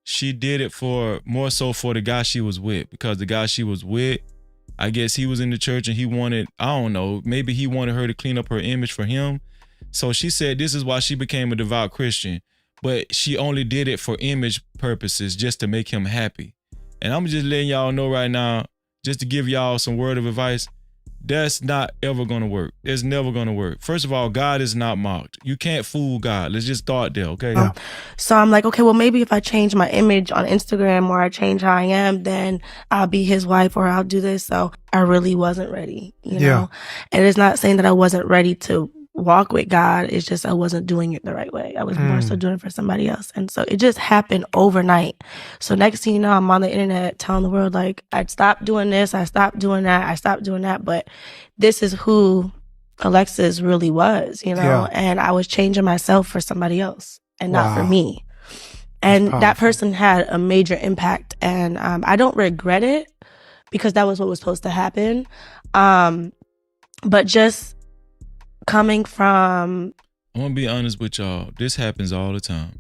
she did it more so for the guy she was with, because the guy she was with, I guess he was in the church and he wanted, I don't know, maybe he wanted her to clean up her image for him. So she said this is why she became a devout Christian, but she only did it for image purposes, just to make him happy. And I'm just letting y'all know right now, just to give y'all some word of advice, that's not ever going to work. It's never going to work. First of all, God is not mocked. You can't fool God. Let's just start there, okay? So I'm like, okay, well, maybe if I change my image on Instagram or I change how I am, then I'll be his wife or I'll do this. So I really wasn't ready, you know? And it's not saying that I wasn't ready to walk with God. It's just I wasn't doing it the right way. I was more so doing it for somebody else. And so it just happened overnight. So next thing you know, I'm on the internet telling the world, like, I'd stopped doing this, I stopped doing that, I stopped doing that. But this is who Alexis really was, you know? Yeah. And I was changing myself for somebody else and not for me. And that person had a major impact. And I don't regret it because that was what was supposed to happen. But just coming from... I'm going to be honest with y'all. This happens all the time.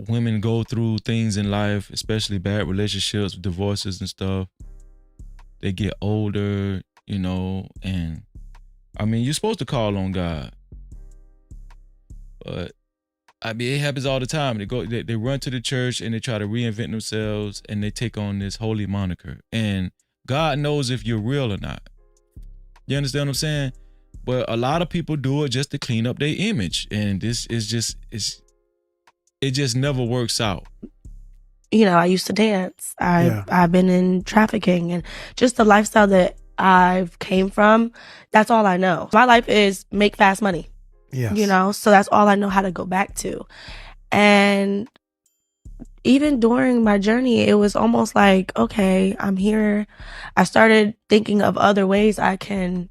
Women go through things in life, especially bad relationships, divorces and stuff. They get older, you know, and I mean, you're supposed to call on God. But I mean, it happens all the time. They run to the church and they try to reinvent themselves and they take on this holy moniker. And God knows if you're real or not. You understand what I'm saying? But a lot of people do it just to clean up their image. And this is just, it just never works out. You know, I used to dance. I've been in trafficking, and just the lifestyle that I've came from, that's all I know. My life is make fast money. Yes. You know, so that's all I know how to go back to. And even during my journey, it was almost like, okay, I'm here. I started thinking of other ways I can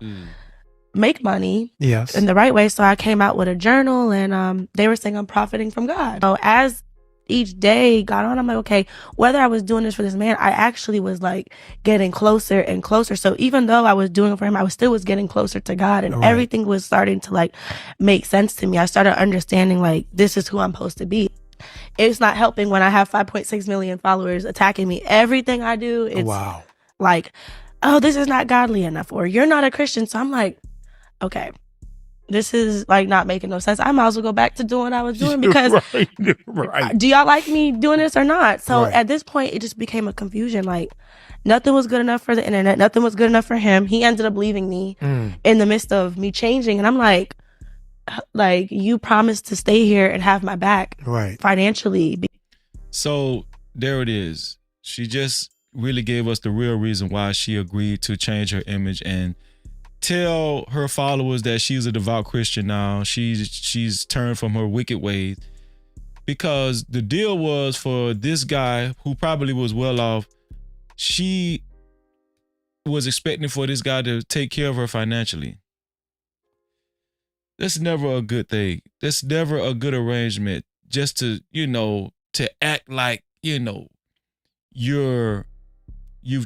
make money in the right way. So I came out with a journal, and they were saying I'm profiting from God. So as each day got on, I'm like, okay, whether I was doing this for this man, I actually was like getting closer and closer. So even though I was doing it for him, I was getting closer to God, and everything was starting to like make sense to me. I started understanding like, this is who I'm supposed to be. It's not helping when I have 5.6 million followers attacking me. Everything I do, it's like, oh, this is not godly enough, or you're not a Christian. So I'm like, okay, this is like not making no sense. I might as well go back to doing what I was doing because right. do y'all like me doing this or not? So Right. at this point, it just became a confusion. Like nothing was good enough for the internet. Nothing was good enough for him. He ended up leaving me in the midst of me changing. And I'm like, you promised to stay here and have my back financially. So there it is. She just really gave us the real reason why she agreed to change her image and tell her followers that she's a devout Christian now. She's turned from her wicked ways, because the deal was for this guy who probably was well off. She was expecting for this guy to take care of her financially. That's never a good thing. That's never a good arrangement. Just to, to act like, you've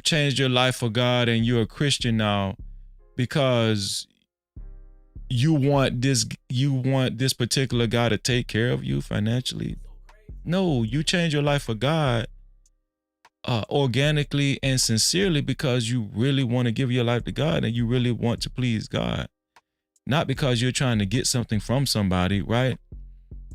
changed your life for God and you're a Christian now because you want this particular guy to take care of you financially. No, you change your life for God organically and sincerely because you really want to give your life to God and you really want to please God. Not because you're trying to get something from somebody, right?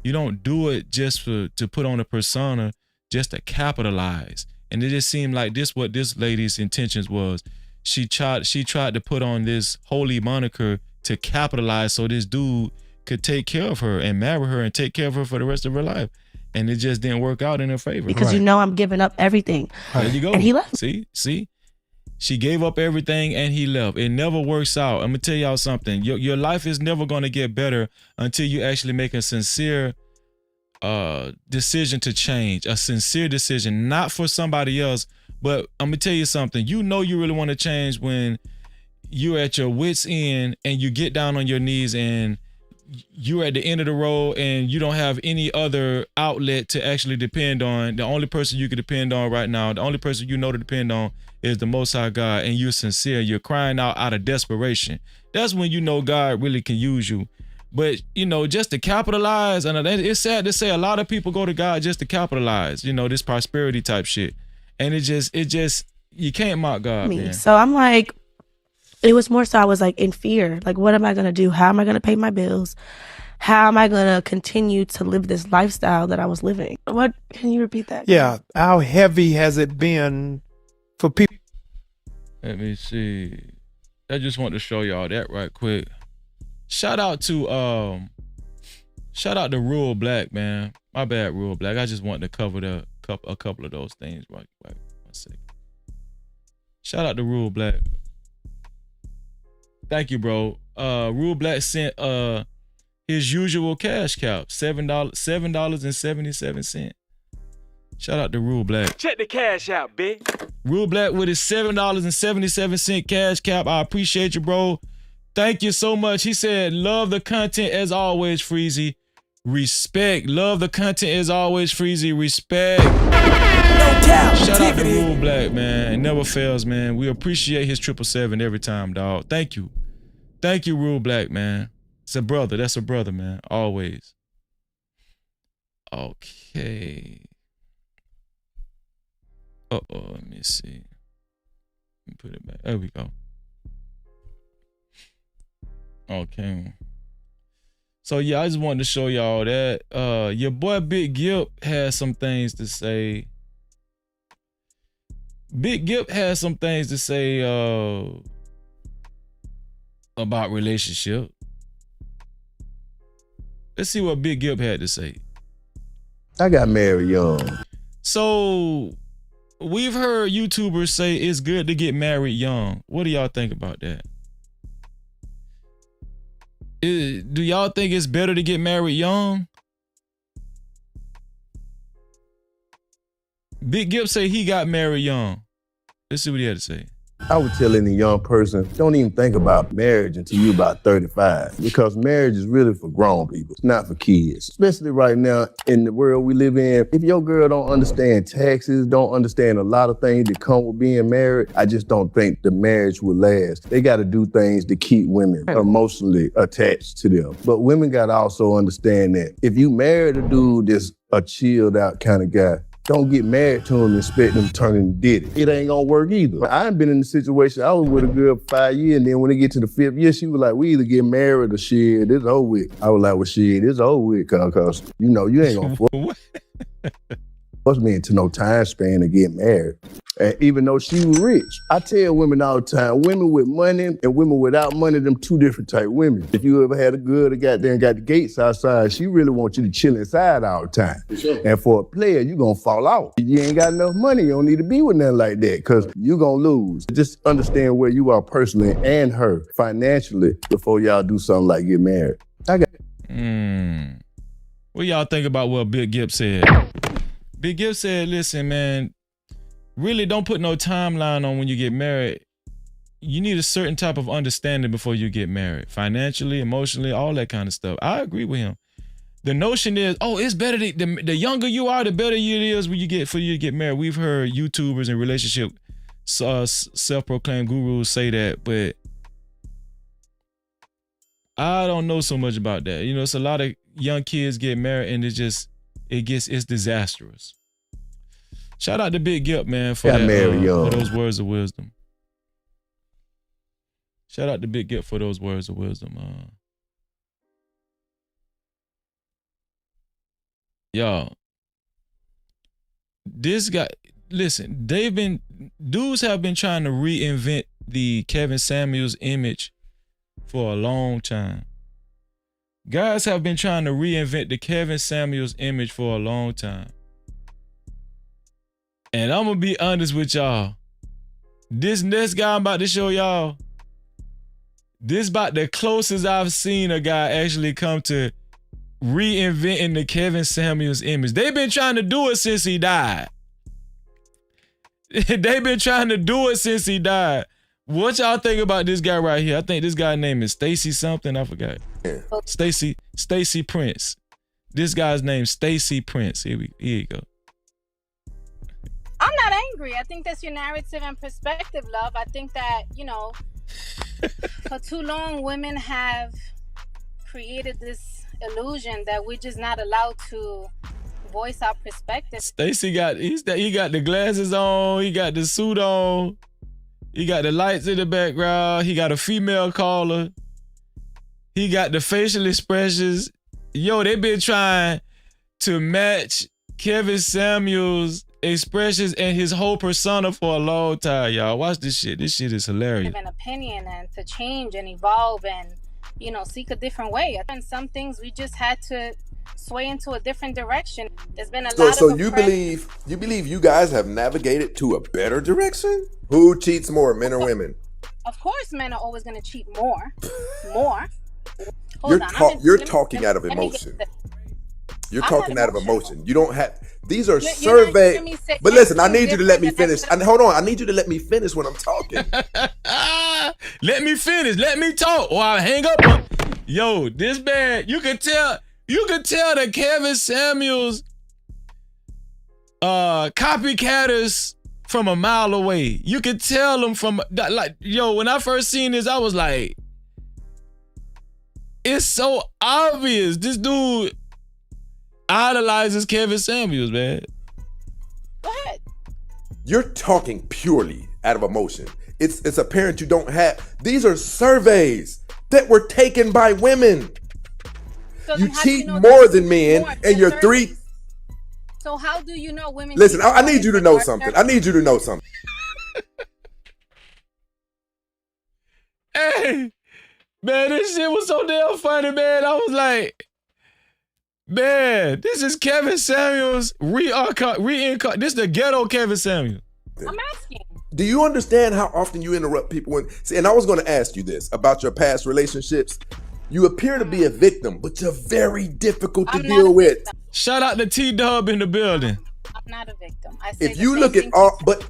You don't do it just to put on a persona, just to capitalize. And it just seemed like what this lady's intentions was. She tried to put on this holy moniker to capitalize so this dude could take care of her and marry her and take care of her for the rest of her life. And it just didn't work out in her favor. Because I'm giving up everything. There you go. And he left. See? She gave up everything and he left. It never works out. I'm gonna tell y'all something. Your life is never gonna get better until you actually make a sincere decision to change. A sincere decision, not for somebody else. But I'm gonna tell you something. You really want to change when you're at your wit's end and you get down on your knees and you're at the end of the road and you don't have any other outlet to actually depend on. The only person you can depend on right now, the only person to depend on is the Most High God, and you're sincere. You're crying out of desperation. That's when God really can use you. But, just to capitalize, and it's sad to say a lot of people go to God just to capitalize, this prosperity type shit. And it just, you can't mock God, man. So I'm like, it was more so I was like in fear. Like, what am I going to do? How am I going to pay my bills? How am I going to continue to live this lifestyle that I was living? What? Can you repeat that? Yeah. How heavy has it been for people? Let me see. I just want to show y'all that right quick. Shout out to Rural Black, man. My bad, Rural Black. I just wanted to cover a couple of those things right 1 second. Shout out to Rural Black. Thank you, bro. Rural Black sent his usual cash cap, $7.77. Shout out to Rural Black. Check the cash out, bitch. Rural Black with his $7.77 cash cap. I appreciate you, bro. Thank you so much. He said, love the content as always, Freezy. Respect. Love the content as always, Freezy. Respect. Shout out to Rural Black, man. It never fails, man. We appreciate his 777 every time, dog. Thank you. Thank you, Rural Black, man. It's a brother. That's a brother, man. Always. Okay. Let me see. Let me put it back. There we go. Okay. So yeah, I just wanted to show y'all that your boy Big Gip has some things to say. Big Gip has some things to say about relationship. Let's see what Big Gip had to say. I got married young. So we've heard YouTubers say it's good to get married young. What do y'all think about that? Do y'all think it's better to get married young? Big Gip say he got married young. Let's see what he had to say. I would tell any young person, don't even think about marriage until you're about 35, because marriage is really for grown people. It's not for kids. Especially right now in the world we live in. If your girl don't understand taxes, don't understand a lot of things that come with being married, I just don't think the marriage will last. They got to do things to keep women emotionally attached to them. But women got to also understand that if you married a dude that's a chilled out kind of guy, Don't get married to them and expect them to turn and did it. It ain't gonna work either. I ain't been in the situation, I was with a girl for 5 years, and then when they get to the 5th year, she was like, we either get married or shit, it's over with. I was like, well, shit, it's over with, cause you know, you ain't gonna force me into no time span to get married. And even though she was rich, I tell women all the time, women with money and women without money, them two different type women. If you ever had a girl that got there and got the gates outside, she really wants you to chill inside all the time. Sure. And for a player, you gonna fall out. If you ain't got enough money, you don't need to be with nothing like that, cause you gonna lose. Just understand where you are personally and her financially before y'all do something like get married. What y'all think about what Big Gibb said? Big Gibb said, listen, man, really don't put no timeline on when you get married. You need a certain type of understanding before you get married. Financially, emotionally, all that kind of stuff. I agree with him. The notion is, oh, it's better, the younger you are, the better it is when you get, for you to get married. We've heard YouTubers and relationship self-proclaimed gurus say that, but I don't know so much about that. You know, it's a lot of young kids get married and it's disastrous. Shout out to Big Gibb, man, for those words of wisdom. Shout out to Big Gibb for those words of wisdom. Y'all, this guy, listen, dudes have been trying to reinvent the Kevin Samuels image for a long time. Guys have been trying to reinvent the Kevin Samuels image for a long time. And I'm gonna be honest with y'all. This next guy I'm about to show y'all, this about the closest I've seen a guy actually come to reinventing the Kevin Samuels image. They've been trying to do it since he died. They've been trying to do it since he died. What y'all think about this guy right here? I think this guy's name is Stacy something. I forgot. Yeah. Stacy Prince. This guy's name is Stacy Prince. Here you go. I'm not angry. I think that's your narrative and perspective, love. I think that, you know, for too long, women have created this illusion that we're just not allowed to voice our perspective. Stacy he got the glasses on, he got the suit on, he got the lights in the background, he got a female caller, he got the facial expressions. Yo, they been trying to match Kevin Samuels' expressions and his whole persona for a long time, y'all. Watch this shit. This shit is hilarious. An opinion and to change and evolve and, you know, seek a different way. And some things we just had to sway into a different direction. There's been a lot of So you believe you guys have navigated to a better direction? Who cheats more, men or women? Of course, men are always going to cheat more. You're talking out of emotion. You're talking out of emotion. You don't have. These are surveys. But listen, I need you to let me finish. Hold on, I need you to let me finish when I'm talking. Let me finish. Let me talk, or I'll hang up on. Yo, this man, you can tell the Kevin Samuels copycatters from a mile away. You can tell them from when I first seen this, I was like, it's so obvious. This dude idolizes Kevin Samuels, man. Go ahead. You're talking purely out of emotion. It's apparent you don't have. These are surveys that were taken by women. So you cheat more than men, and you're three. So how do you know women? Listen, I need you to know something. I need you to know something. Hey, man, this shit was so damn funny, man. I was like, man, this is Kevin Samuels reincarnate. This is the ghetto Kevin Samuels. I'm asking. Do you understand how often you interrupt people and I was going to ask you this about your past relationships. You appear to be a victim, but you're very difficult to deal with. Shout out to T-Dub in the building. I'm not a victim. I say if you look at all, but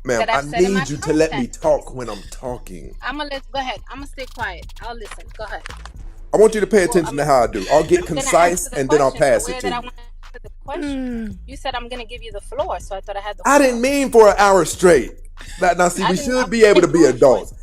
ma'am, I need you to let me talk when I'm talking. Go ahead. I'm gonna stay quiet. I'll listen. Go ahead. I want you to pay attention to how I do. I'll get concise and then I'll pass it to you. You said I'm gonna give you the floor, so I thought I had the floor. I didn't mean for an hour straight. Now see, we should be able to be adults.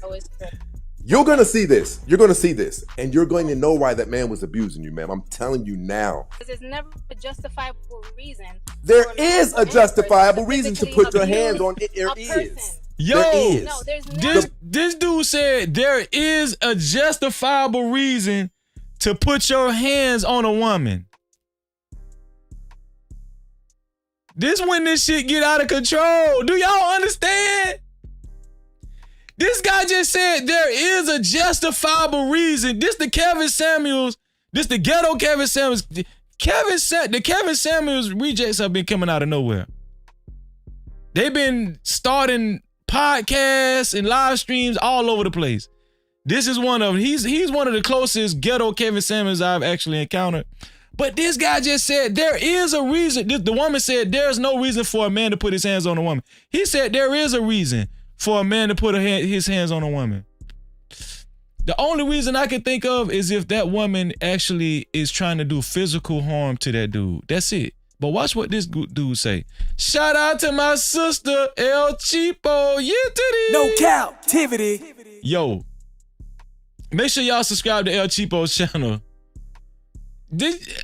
You're going to see this. You're going to see this. And you're going to know why that man was abusing you, ma'am. I'm telling you now. There's never a justifiable reason. There is a justifiable reason to put your hands on it. There is. Yo, there is. No, there's never. This dude said there is a justifiable reason to put your hands on a woman. This when this shit get out of control. Do y'all understand? This guy just said there is a justifiable reason. This the Kevin Samuels. This the ghetto Kevin Samuels. The Kevin Samuels rejects have been coming out of nowhere. They've been starting podcasts and live streams all over the place. This is one of them. He's one of the closest ghetto Kevin Samuels I've actually encountered. But this guy just said there is a reason. The woman said there's no reason for a man to put his hands on a woman. He said there is a reason for a man to put his hands on a woman. The only reason I can think of is if that woman actually is trying to do physical harm to that dude. That's it. But watch what this dude say. Shout out to my sister, El Cheapo. No Cap-tivity. Yo, make sure y'all subscribe to El Cheapo's channel.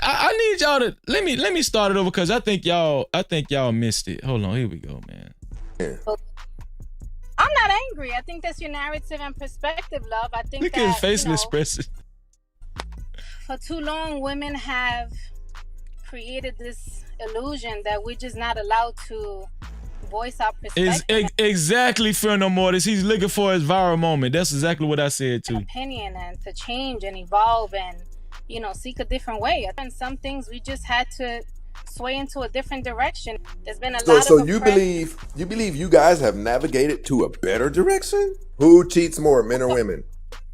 I need y'all to let me start it over because I think y'all missed it. Hold on, here we go, man. I'm not angry. I think that's your narrative and perspective, love. I think look at his facial expression. For too long, women have created this illusion that we're just not allowed to voice our perspective. Exactly, Fernando Mortis. He's looking for his viral moment. That's exactly what I said too. Opinion and to change and evolve and seek a different way. And some things we just had to sway into a different direction. There's been a lot of. So you believe you guys have navigated to a better direction? Who cheats more, men or women?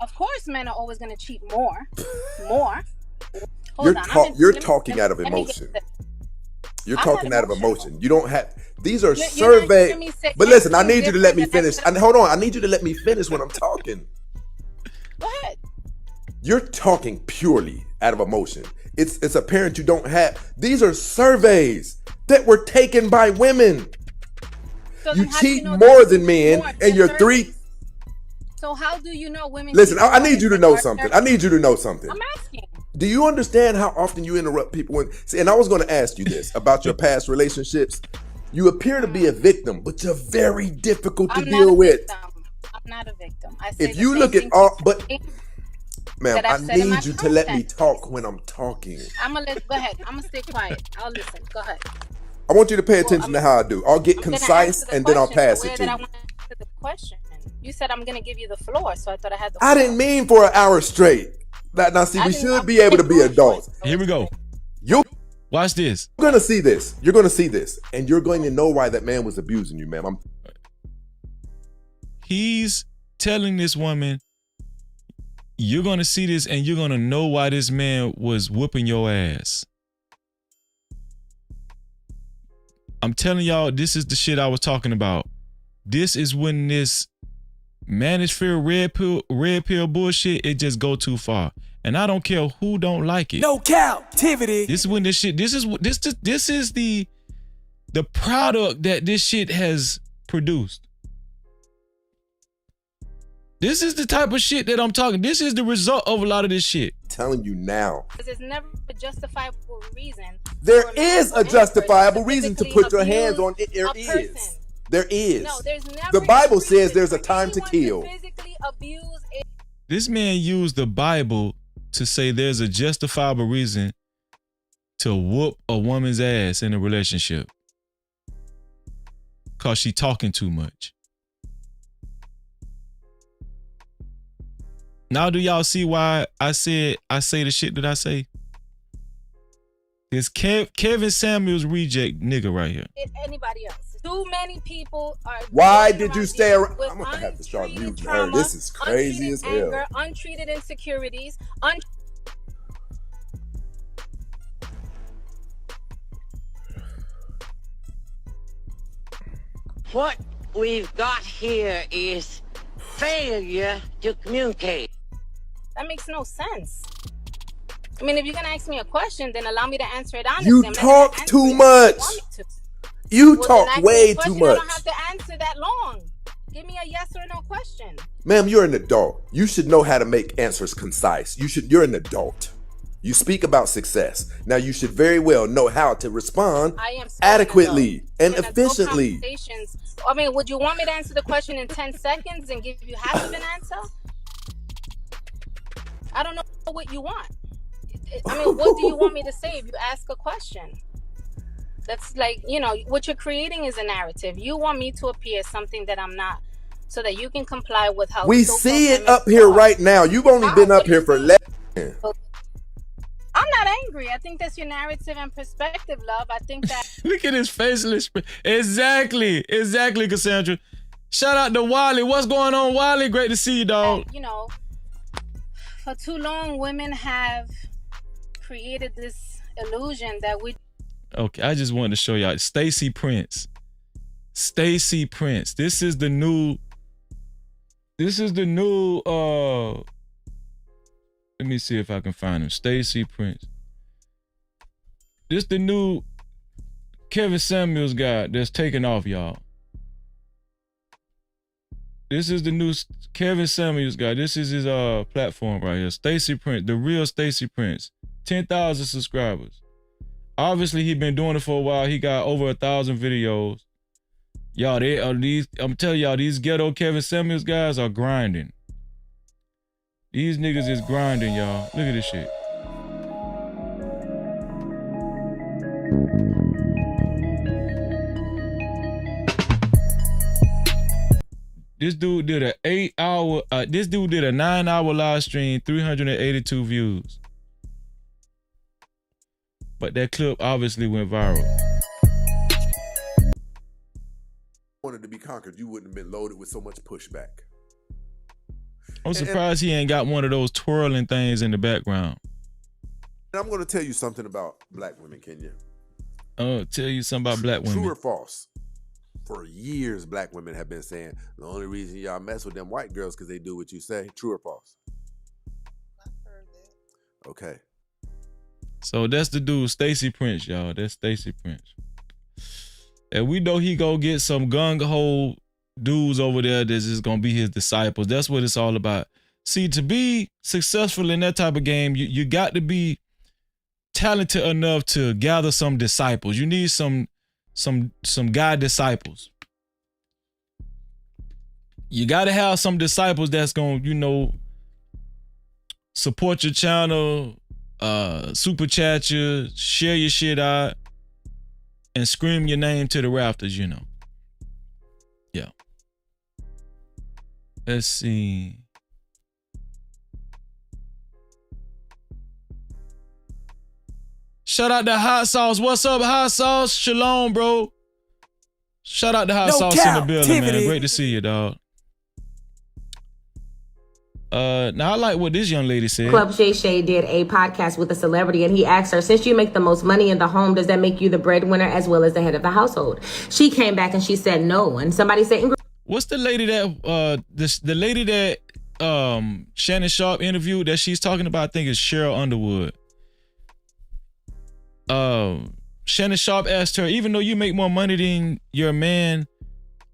Of course, men are always going to cheat more. You're talking out of emotion. You're talking out of emotion. You don't have. These are surveys. But listen, I need you to let me finish. Hold on, I need you to let me finish when I'm talking. Go ahead. You're talking purely out of emotion. It's apparent you don't have. These are surveys that were taken by women. So you cheat more than men, and you're three. So how do you know women? Listen, I need you to know something. I need you to know something. I'm asking. Do you understand how often you interrupt people when? See, and I was going to ask you this about your past relationships. You appear to be a victim, but you're very difficult to deal with. I'm not a victim. If you look at all, but. Ma'am, I need you to let me talk when I'm talking. Go ahead. I'm gonna stay quiet. I'll listen. Go ahead. I want you to pay attention to how I do. I'll get concise and then I'll pass it to you. I want to answer the question. You said I'm gonna give you the floor, so I thought I had the. I didn't mean for an hour straight. Now, see, we should be able to be adults. Here we go. Watch this. You're gonna see this. You're gonna see this, and you're going to know why that man was abusing you, ma'am. He's telling this woman. You're going to see this and you're going to know why this man was whooping your ass. I'm telling y'all, this is the shit I was talking about. This is when this manosphere red pill bullshit, it just go too far. And I don't care who don't like it. No Cap-tivity. This is when this shit, this is the product that this shit has produced. This is the type of shit that I'm talking. This is the result of a lot of this shit. I'm telling you now. There's never a justifiable reason. There is a justifiable reason to put your hands on it. There is. There is. No, there's never the Bible says there's a time to kill. This man used the Bible to say there's a justifiable reason to whoop a woman's ass in a relationship. Cause she talking too much. Now do y'all see why I say the shit that I say? This Kevin Samuels reject nigga right here. Anybody else? Too many people are. Why did you stay around? I'm gonna have to start muting her. This is crazy as hell. Anger, untreated insecurities. What we've got here is failure to communicate. That makes no sense. I mean, if you're gonna ask me a question, then allow me to answer it honestly. You talk too much. You talk way too much. I don't have to answer that long. Give me a yes or no question. Ma'am, you're an adult. You should know how to make answers concise. You're an adult. You speak about success. Now you should very well know how to respond adequately and efficiently. I mean, would you want me to answer the question in 10 seconds and give you half of an answer? I don't know what you want. I mean, what do you want me to say if you ask a question? That's like, you know, what you're creating is a narrative. You want me to appear something that I'm not, so that you can comply with how we see it up here right now. You've only been up here for less. I'm not angry. I think that's your narrative and perspective, love. I think that. Look at his facial expression. Exactly, Cassandra. Shout out to Wally. What's going on, Wally? Great to see you, dog. You know, for too long, women have created this illusion that we. Okay, I just wanted to show y'all Stacy Prince. Stacy Prince. This is the new. Let me see if I can find him. Stacy Prince. This the new Kevin Samuels guy that's taking off, y'all. This is the new Kevin Samuels guy. This is his platform right here. Stacy Prince, the real Stacy Prince. 10,000 subscribers. Obviously, he been doing it for a while. He got over 1,000 videos. Y'all, I'm telling y'all, these ghetto Kevin Samuels guys are grinding. These niggas is grinding, y'all. Look at this shit. This dude did a 9-hour live stream, 382 views. But that clip obviously went viral. Wanted to be conquered, you wouldn't have been loaded with so much pushback. I'm surprised he ain't got one of those twirling things in the background. And I'm going to tell you something about black women, Kenya. Tell you something about black women. True or false? For years, black women have been saying the only reason y'all mess with them white girls because they do what you say. True or false? I've heard that. Okay. So that's the dude, Stacy Prince, y'all. That's Stacy Prince. And we know he go get some gung-ho dudes over there that's just gonna be his disciples. That's what it's all about. See, to be successful in that type of game, you got to be talented enough to gather some disciples. You need some guy disciples. You got to have some disciples that's gonna, you know, support your channel, super chat you, share your shit out, and scream your name to the rafters, you know. Yeah. Let's see. Shout out to Hot Sauce. What's up, Hot Sauce? Shalom, bro. Shout out to Hot Sauce in the building, man. Great to see you, dog. Now I like what this young lady said. Club Shay Shay did a podcast with a celebrity, and he asked her, since you make the most money in the home, does that make you the breadwinner as well as the head of the household? She came back and she said no. And somebody said, what's the lady that the lady that Shannon Sharp interviewed that she's talking about? I think it's Cheryl Underwood. Shannon Sharp asked her, even though you make more money than your man,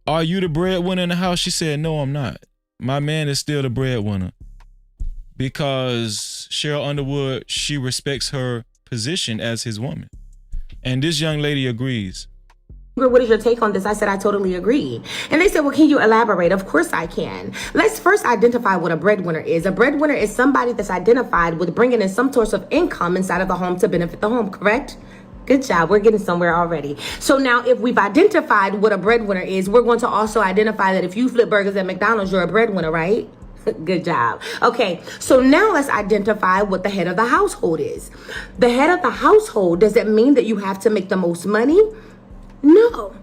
are you the breadwinner in the house? She said, no, I'm not. My man is still the breadwinner, because Cheryl Underwood, she respects her position as his woman. And this young lady agrees. What is your take on this? I said, I totally agree. And they said, well, can you elaborate? Of course I can. Let's first identify what a breadwinner is. A breadwinner is somebody that's identified with bringing in some source of income inside of the home to benefit the home, correct? Good job. We're getting somewhere already. So now if we've identified what a breadwinner is, we're going to also identify that if you flip burgers at McDonald's, you're a breadwinner, right? Good job. Okay, so now let's identify what the head of the household is. The head of the household, does that mean that you have to make the most money? No.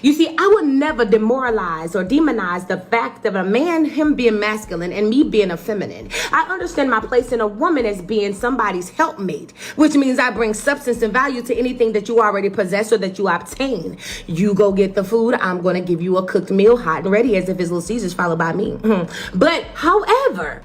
You see, I would never demoralize or demonize the fact of a man, him being masculine and me being a feminine. I understand my place in a woman as being somebody's helpmate, which means I bring substance and value to anything that you already possess or that you obtain. You go get the food, I'm going to give you a cooked meal, hot and ready, as if it's Little Caesars followed by me. But however,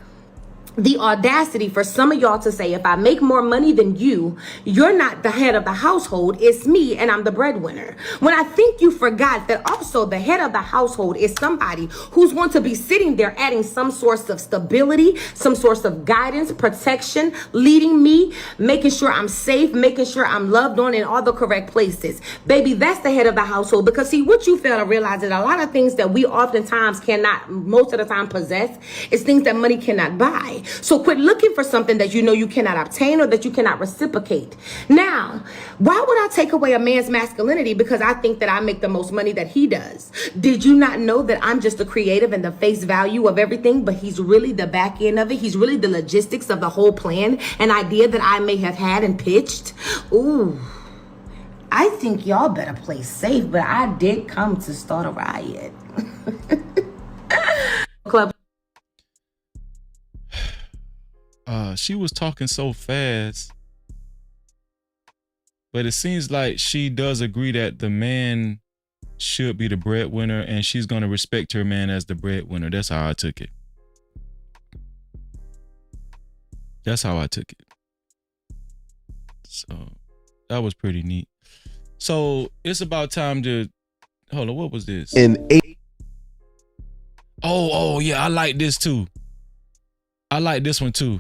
the audacity for some of y'all to say, if I make more money than you, you're not the head of the household, it's me and I'm the breadwinner. When I think you forgot that also the head of the household is somebody who's going to be sitting there adding some source of stability, some source of guidance, protection, leading me, making sure I'm safe, making sure I'm loved on in all the correct places. Baby, that's the head of the household. Because see, what you fail to realize is a lot of things that we oftentimes cannot, most of the time, possess is things that money cannot buy. So quit looking for something that you know you cannot obtain or that you cannot reciprocate. Now, why would I take away a man's masculinity because I think that I make the most money that he does? Did you not know that I'm just the creative and the face value of everything, but he's really the back end of it? He's really the logistics of the whole plan, an idea that I may have had and pitched. Ooh, I think y'all better play safe, but I did come to start a riot. Club. She was talking so fast, but it seems like she does agree that the man should be the breadwinner and she's going to respect her man as the breadwinner. That's how I took it. That's how I took it. So that was pretty neat. So it's about time to, hold on, what was this? Oh yeah, I like this too. I like this one too.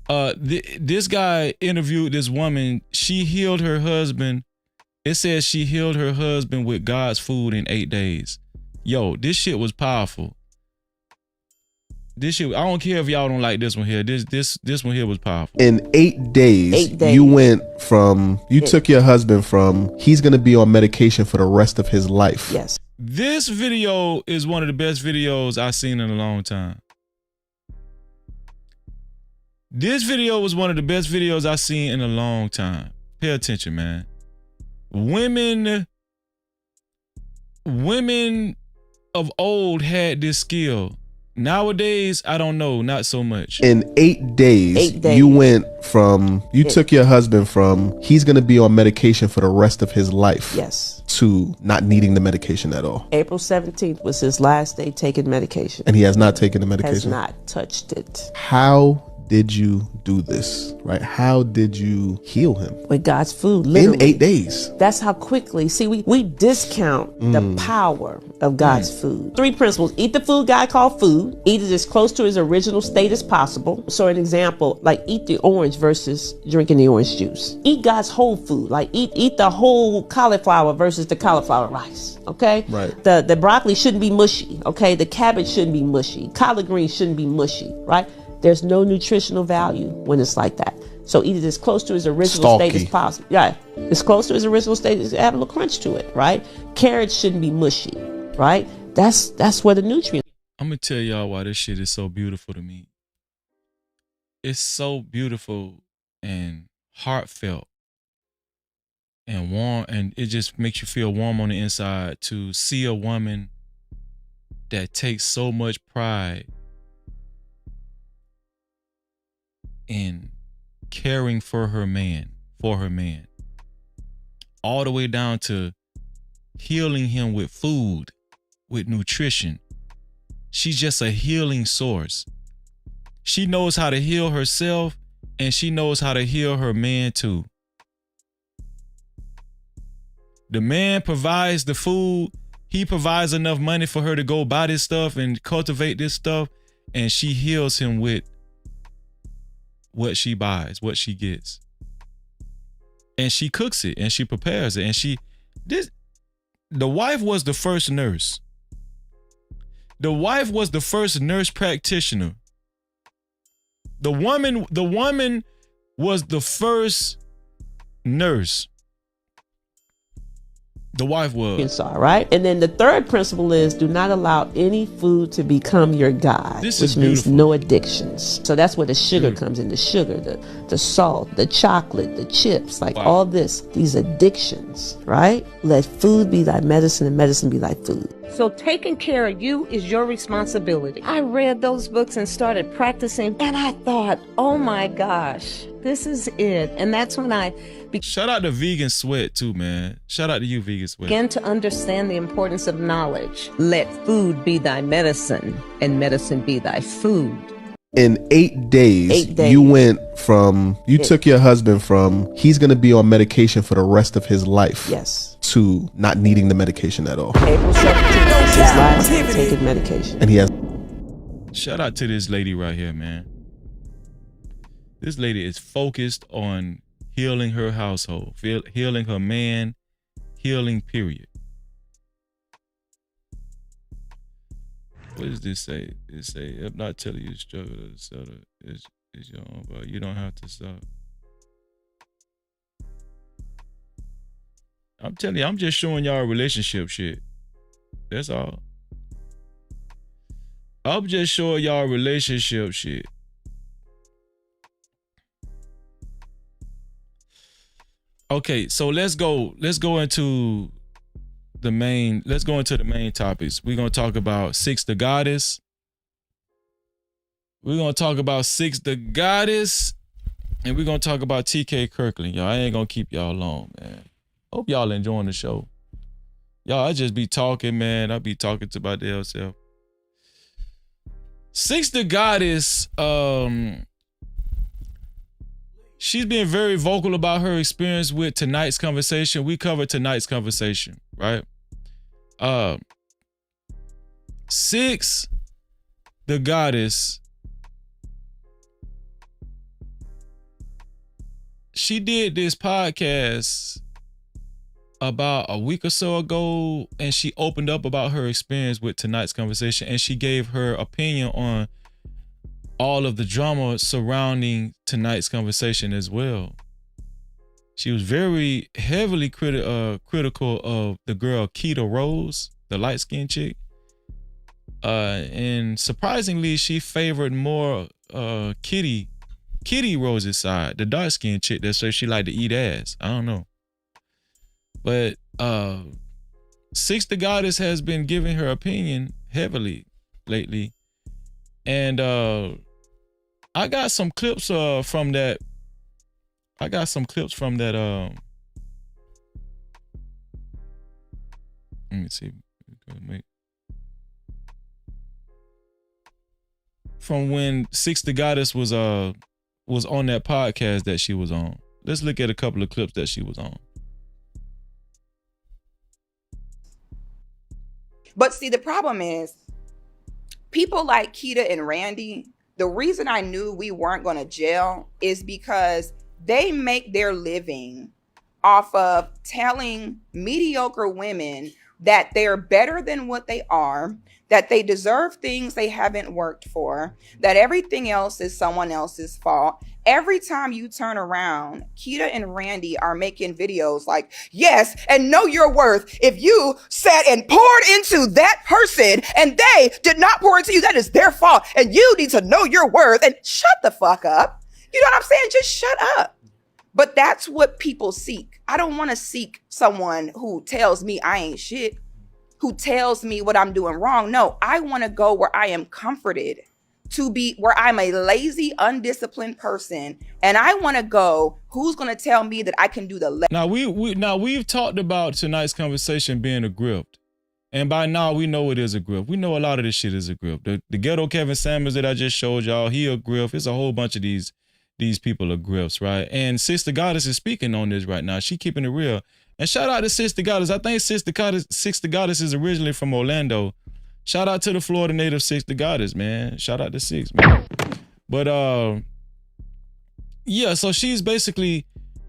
This guy interviewed this woman. She healed her husband. It says she healed her husband with God's food in 8 days. Yo, this shit was powerful. This shit, I don't care if y'all don't like this one here. This one here was powerful. In 8 days, you went from, you took your husband from, he's going to be on medication for the rest of his life. Yes. This video is one of the best videos I've seen in a long time. This video was one of the best videos I've seen in a long time. Pay attention, man. Women of old had this skill. Nowadays, I don't know, not so much. In 8 days, you went from, you took your husband from, he's going to be on medication for the rest of his life. Yes. To not needing the medication at all. April 17th was his last day taking medication. And he has not taken the medication? Has not touched it. How did you do this, right? How did you heal him? With God's food, literally. In 8 days. That's how quickly. See, we discount the power of God's food. 3 principles. Eat the food God called food. Eat it as close to his original state as possible. So an example, like eat the orange versus drinking the orange juice. Eat God's whole food. Like eat the whole cauliflower versus the cauliflower rice. Okay? Right. The broccoli shouldn't be mushy. Okay? The cabbage shouldn't be mushy. Collard greens shouldn't be mushy. Right? There's no nutritional value when it's like that. So eat it as close to his original state as possible. Yeah, as close to his original state as have a little crunch to it, right? Carrots shouldn't be mushy, right? That's where the nutrients. I'm gonna tell y'all why this shit is so beautiful to me. It's so beautiful and heartfelt and warm, and it just makes you feel warm on the inside to see a woman that takes so much pride in caring for her man, all the way down to healing him with food, with nutrition. She's just a healing source. She knows how to heal herself, and she knows how to heal her man too. The man provides the food. He provides enough money for her to go buy this stuff and cultivate this stuff, and she heals him with what she buys, what she gets. And she cooks it and she prepares it. And the wife was the first nurse. The wife was the first nurse practitioner. The woman was the first nurse. The wife was. Right? And then the third principle is do not allow any food to become your God, which means no addictions. So that's where the sugar comes in, the sugar, the salt, the chocolate, the chips, like all this, these addictions, right? Let food be thy medicine and medicine be thy food. So taking care of you is your responsibility. I read those books and started practicing, and I thought, oh my gosh, this is it. And that's when I shout out to Vegan Sweat too, man. Shout out to you, Vegan Sweat. Begin to understand the importance of knowledge. Let food be thy medicine and medicine be thy food. In 8 days, 8 days. you went from, you took your husband from, he's going to be on medication for the rest of his life. Yes. To not needing the medication at all. April 17th, his last taking medication. And he has. Shout out to this lady right here, man. This lady is focused on healing her household, healing her man, healing, period. What does this say? It say, I'm not telling you to struggle to settle. It's your own, but you don't have to stop. I'm telling you, I'm just showing y'all relationship shit. That's all. I'm just showing y'all relationship shit. Okay, so let's go into the main topics. We're gonna talk about Six the Goddess. We're gonna talk about Six the Goddess, and we're gonna talk about TK Kirkland. Y'all, I ain't gonna keep y'all long, man. Hope y'all enjoying the show. Y'all, I just be talking, man. I be talking to my damn self. Six the Goddess, she's being very vocal about her experience with tonight's conversation. We covered tonight's conversation, right? Six the Goddess, she did this podcast about a week or so ago, and she opened up about her experience with tonight's conversation, and she gave her opinion on all of the drama surrounding tonight's conversation as well. She was very heavily critical of the girl Keita Rose, the light-skinned chick. And surprisingly, she favored more Kitty Rose's side, the dark-skinned chick that says she liked to eat ass. I don't know. But Six the Goddess has been giving her opinion heavily lately. And I got some clips from that. Let me see. From when Six the Goddess was on that podcast that she was on. Let's look at a couple of clips that she was on. But see, the problem is people like Keita and Randy, the reason I knew we weren't going to jail is because they make their living off of telling mediocre women that they're better than what they are, that they deserve things they haven't worked for, that everything else is someone else's fault. Every time you turn around, Keita and Randy are making videos like, yes, and know your worth. If you sat and poured into that person and they did not pour into you, that is their fault. And you need to know your worth and shut the fuck up. You know what I'm saying? Just shut up. But that's what people seek. I don't want to seek someone who tells me I ain't shit, who tells me what I'm doing wrong. No, I want to go where I am comforted, to be where I'm a lazy, undisciplined person. And I want to go, who's going to tell me that I can do the less. Now we've talked about tonight's conversation being a grift. And by now we know it is a grift. We know a lot of this shit is a grift. The ghetto Kevin Samuels that I just showed y'all, he a grift. It's a whole bunch of these people are grifts, right? And Sister Goddess is speaking on this right now. She keeping it real. And shout out to Sister Goddess. I think Sister Goddess is originally from Orlando. Shout out to the Florida native Sister Goddess, man. Shout out to Six, man. But yeah, so she's basically,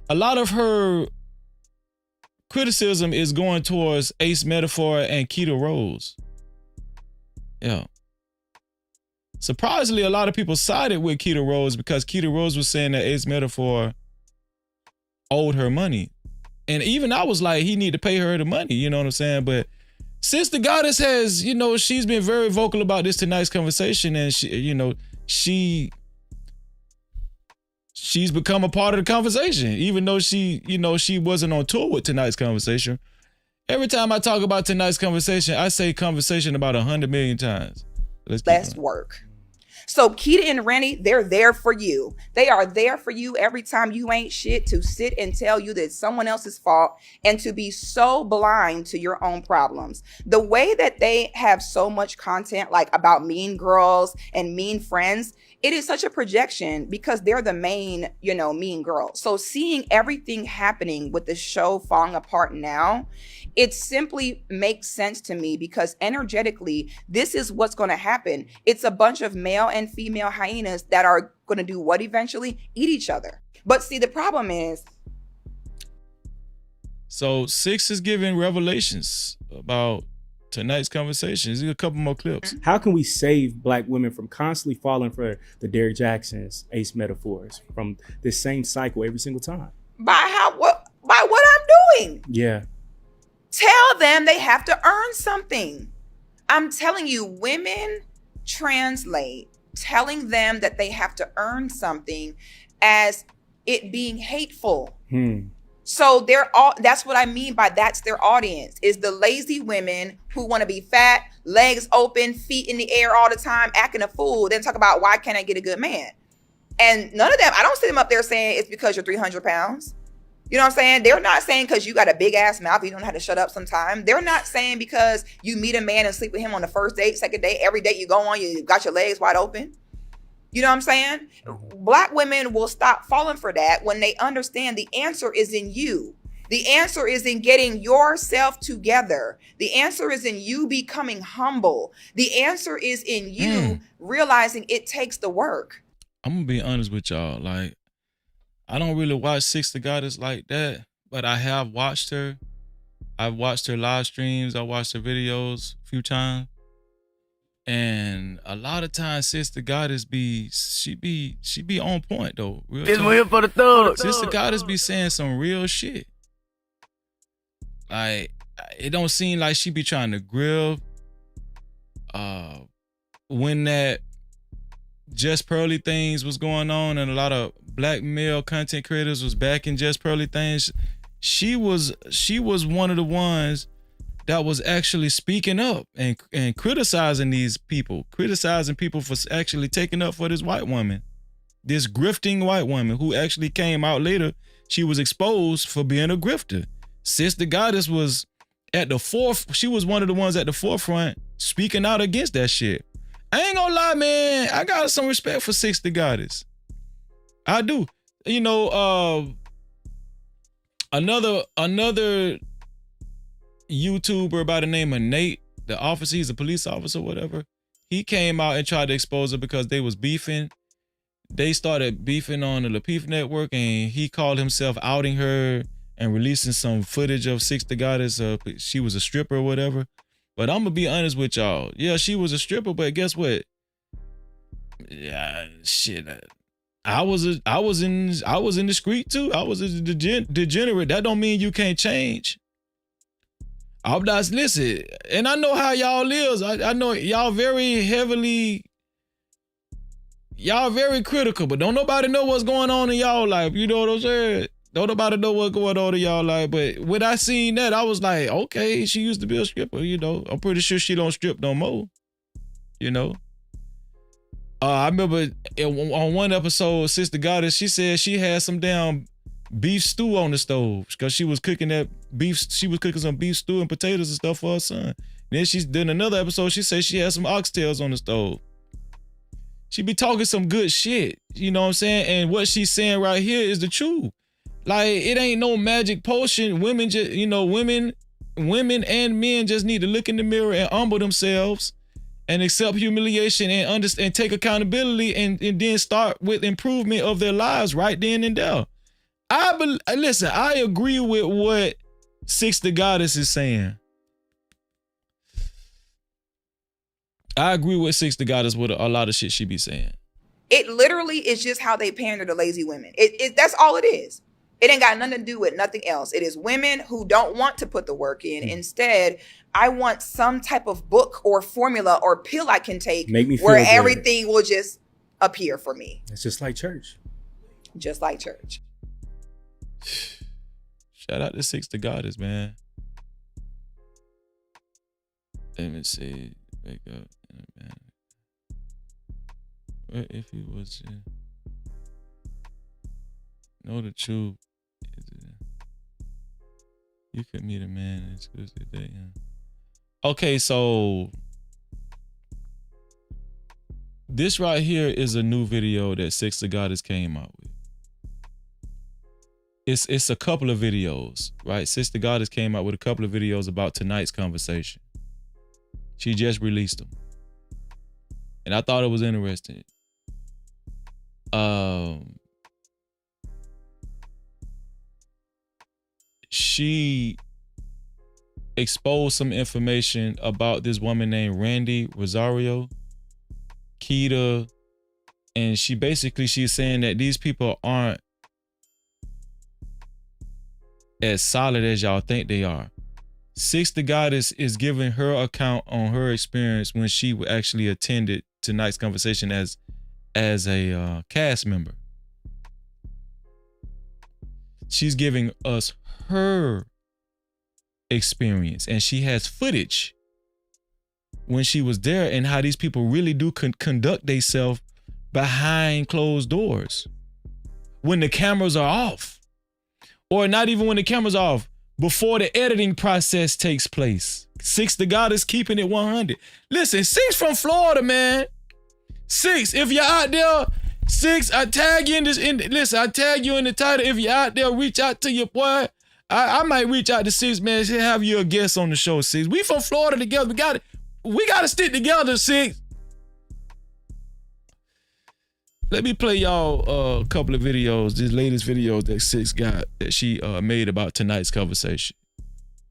a lot of her criticism is going towards Ace Metaphor and Keita Rose. Yeah. Surprisingly, a lot of people sided with Keita Rose because Keita Rose was saying that Ace Metaphor owed her money. And even I was like, he need to pay her the money, you know what I'm saying? But Sister Goddess has, you know, she's been very vocal about this tonight's conversation, and she, you know, she's become a part of the conversation, even though she, you know, she wasn't on tour with tonight's conversation. Every time I talk about tonight's conversation, I say conversation about 100 million times. Less work. So Keita and Randy, they're there for you. They are there for you every time you ain't shit, to sit and tell you that it's someone else's fault and to be so blind to your own problems. The way that they have so much content like about mean girls and mean friends, it is such a projection because they're the main, mean girl. So seeing everything happening with the show falling apart now, it simply makes sense to me because energetically, this is what's going to happen. It's a bunch of male and female hyenas that are going to do what eventually? Eat each other. But see, the problem is. So 6 is giving revelations about tonight's conversation. There's a couple more clips. How can we save Black women from constantly falling for the Derrick Jacksons, Ace metaphors, from this same cycle every single time? By what I'm doing. Yeah. Tell them they have to earn something. I'm telling you, women translate telling them that they have to earn something as it being hateful. So that's what I mean by that's their audience, is the lazy women who want to be fat, legs open, feet in the air all the time, acting a fool, then talk about why can't I get a good man? And none of them, I don't see them up there saying it's because you're 300 pounds. You know what I'm saying? They're not saying because you got a big ass mouth, you don't know how to shut up sometime. They're not saying because you meet a man and sleep with him on the first date, second date, every date you go on, you got your legs wide open. You know what I'm saying? Black women will stop falling for that when they understand the answer is in you. The answer is in getting yourself together. The answer is in you becoming humble. The answer is in you realizing it takes the work. I'm gonna be honest with y'all. Like, I don't really watch Six the Goddess like that, but I have watched her. I've watched her live streams. I watched her videos a few times. And a lot of times, Sister Goddess she be on point though. This one here for the thugs. Sister Goddess be saying some real shit. Like, it don't seem like she be trying to grill. When that Just Pearly things was going on and a lot of Black male content creators was backing Just Pearly things, she was one of the ones that was actually speaking up and criticizing these people, criticizing people for actually taking up for this white woman, this grifting white woman who actually came out later. She was exposed for being a grifter. Sister Goddess was at the she was one of the ones at the forefront speaking out against that shit. I ain't gonna lie, man. I got some respect for Sister Goddess. I do. You know, another YouTuber by the name of Nate, the officer, he's a police officer, whatever. He came out and tried to expose her because they was beefing. They started beefing on the Lapeef network, and he called himself outing her and releasing some footage of Sister Goddess. She was a stripper or whatever. But I'm gonna be honest with y'all. Yeah, she was a stripper, but guess what? Yeah, shit. I was in the street too. I was a degenerate. That don't mean you can't change. I'm not, listen, and I know how y'all is. I know y'all very critical, but don't nobody know what's going on in y'all life. You know what I'm saying? Don't nobody know what's going on in y'all life. But when I seen that, I was like, okay, she used to be a stripper, you know. I'm pretty sure she don't strip no more, you know. I remember on one episode, Sister Goddess, she said she had some damn beef stew on the stove because she was cooking that beef. She was cooking some beef stew and potatoes and stuff for her son. Then she's done another episode. She said she had some oxtails on the stove. She be talking some good shit, you know what I'm saying? And what she's saying right here is the truth. Like, it ain't no magic potion. Women just, you know, women and men just need to look in the mirror and humble themselves and accept humiliation and understand and take accountability and then start with improvement of their lives right then and there. Listen, I agree with what Sister Goddess is saying. I agree with Sister Goddess with a lot of shit she be saying. It literally is just how they pander to lazy women. That's all it is. It ain't got nothing to do with nothing else. It is women who don't want to put the work in. Instead, I want some type of book or formula or pill I can take where everything will just appear for me. It's just like church. Just like church. Shout out to Sister Goddess, man. Let me see. Wake up. Man. What if he was know the truth? You could meet a man in exclusive date. Okay, so This right here is a new video that Six the Goddess came out with. It's a couple of videos, right? Six the Goddess came out with a couple of videos about tonight's conversation. She just released them. And I thought it was interesting. She exposed some information about this woman named Randy Rosario, Keita, and she's saying that these people aren't as solid as y'all think they are. Six the Goddess is giving her account on her experience when she actually attended tonight's conversation as a cast member. She's giving us her experience, and she has footage when she was there and how these people really do conduct themselves behind closed doors when the cameras are off, or not even when the cameras are off, before the editing process takes place. Six the Goddess keeping it 100. Listen, Six from Florida, man. Six, if you're out there, Six, I tag you in this. Listen, I tag you in the title. If you're out there, reach out to your boy. I might reach out to Six, man. Have you a guest on the show, Six. We from Florida together. We got to stick together, Six. Let me play y'all a couple of videos. This latest video that Six got that she made about tonight's conversation.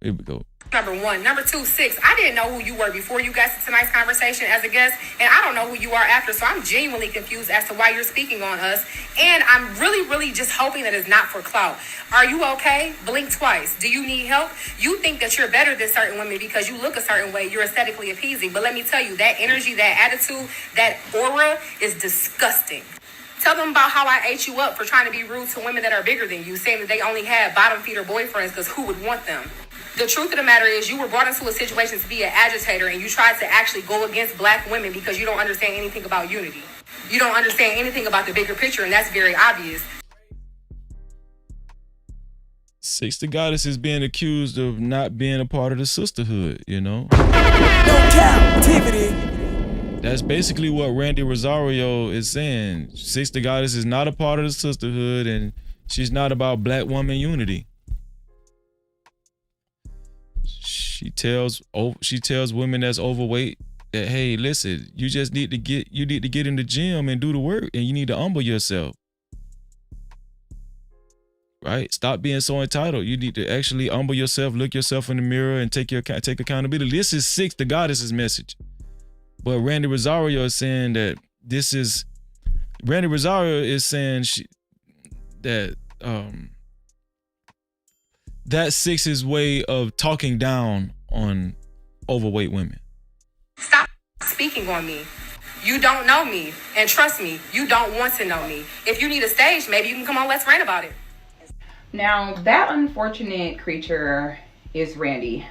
Here we go. Number one. Number two, Six, I didn't know who you were before you got to tonight's conversation as a guest, and I don't know who you are after, so I'm genuinely confused as to why you're speaking on us, and I'm really just hoping that it's not for clout. Are you okay? Blink twice. Do you need help? You think that you're better than certain women because you look a certain way, you're aesthetically appeasing, but let me tell you, that energy, that attitude, that aura is disgusting. Tell them about how I ate you up for trying to be rude to women that are bigger than you, saying that they only had bottom feeder boyfriends because who would want them? The truth of the matter is you were brought into a situation to be an agitator, and you tried to actually go against black women because you don't understand anything about unity. You don't understand anything about the bigger picture, and that's very obvious. Six the Goddess is being accused of not being a part of the sisterhood, you know? No Cap-tivity. That's basically what Randy Rosario is saying. Six the Goddess is not a part of the sisterhood, and she's not about black woman unity. She tells women that's overweight that, hey, listen, you need to get in the gym and do the work, and you need to humble yourself. Right? Stop being so entitled. You need to actually humble yourself, look yourself in the mirror, and take accountability. This is Six the Goddess's message. But Randy Rosario is saying that that's Six's way of talking down on overweight women. Stop speaking on me. You don't know me. And trust me, you don't want to know me. If you need a stage, maybe you can come on Let's Rant about it. Now, that unfortunate creature is Randy.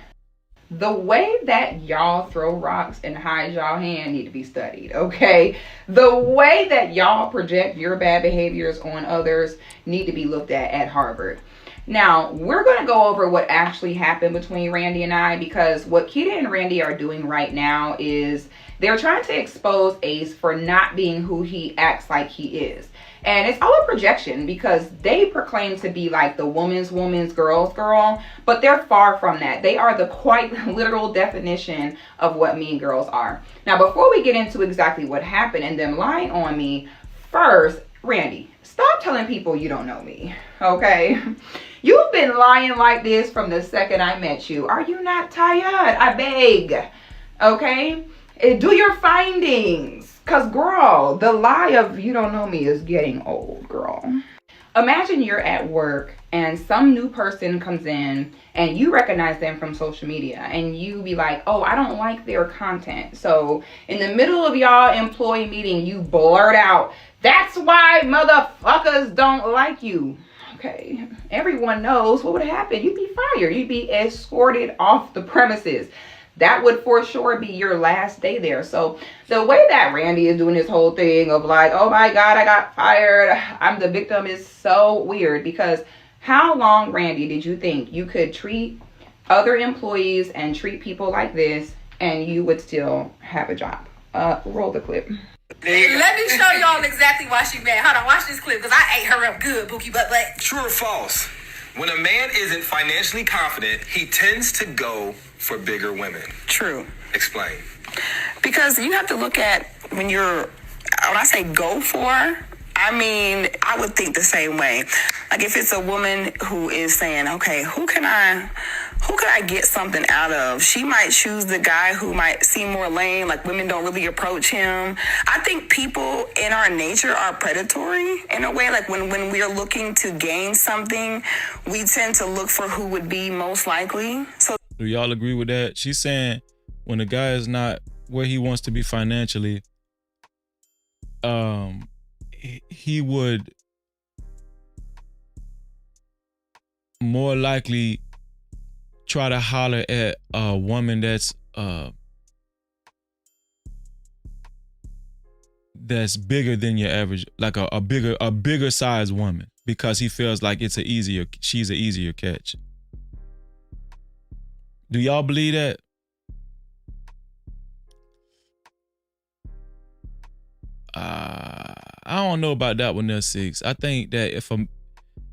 The way that y'all throw rocks and hide y'all hand need to be studied, okay? The way that y'all project your bad behaviors on others need to be looked at Harvard. Now, we're going to go over what actually happened between Randy and I, because what Keita and Randy are doing right now is they're trying to expose Ace for not being who he acts like he is. And it's all a projection because they proclaim to be like the woman's girl's girl, but they're far from that. They are the quite literal definition of what mean girls are. Now, before we get into exactly what happened and them lying on me, first, Randy, stop telling people you don't know me, okay? You've been lying like this from the second I met you. Are you not tired? I beg, okay? Do your findings. Because, girl, the lie of you don't know me is getting old, girl. Imagine you're at work and some new person comes in and you recognize them from social media and you be like, oh, I don't like their content. So in the middle of y'all employee meeting, you blurt out, that's why motherfuckers don't like you. Okay, everyone knows what would happen. You'd be fired. You'd be escorted off the premises. That would for sure be your last day there. So the way that Randy is doing this whole thing of like, oh my God, I got fired, I'm the victim, is so weird. Because how long, Randy, did you think you could treat other employees and treat people like this and you would still have a job? Roll the clip. Let me show y'all exactly why she mad. Hold on, watch this clip, because I ate her up good, Bookie Butt. True or false? When a man isn't financially confident, he tends to go for bigger women. True. Explain. Because you have to look at when I say go for, I mean, I would think the same way. Like if it's a woman who is saying, okay, who can I get something out of? She might choose the guy who might seem more lame, like women don't really approach him. I think people in our nature are predatory in a way. Like when we're looking to gain something, we tend to look for who would be most likely. So do y'all agree with that? She's saying when a guy is not where he wants to be financially, he would more likely try to holler at a woman that's bigger than your average, like a bigger size woman, because he feels like she's an easier catch. Do y'all believe that? I don't know about that one there, Six. I think that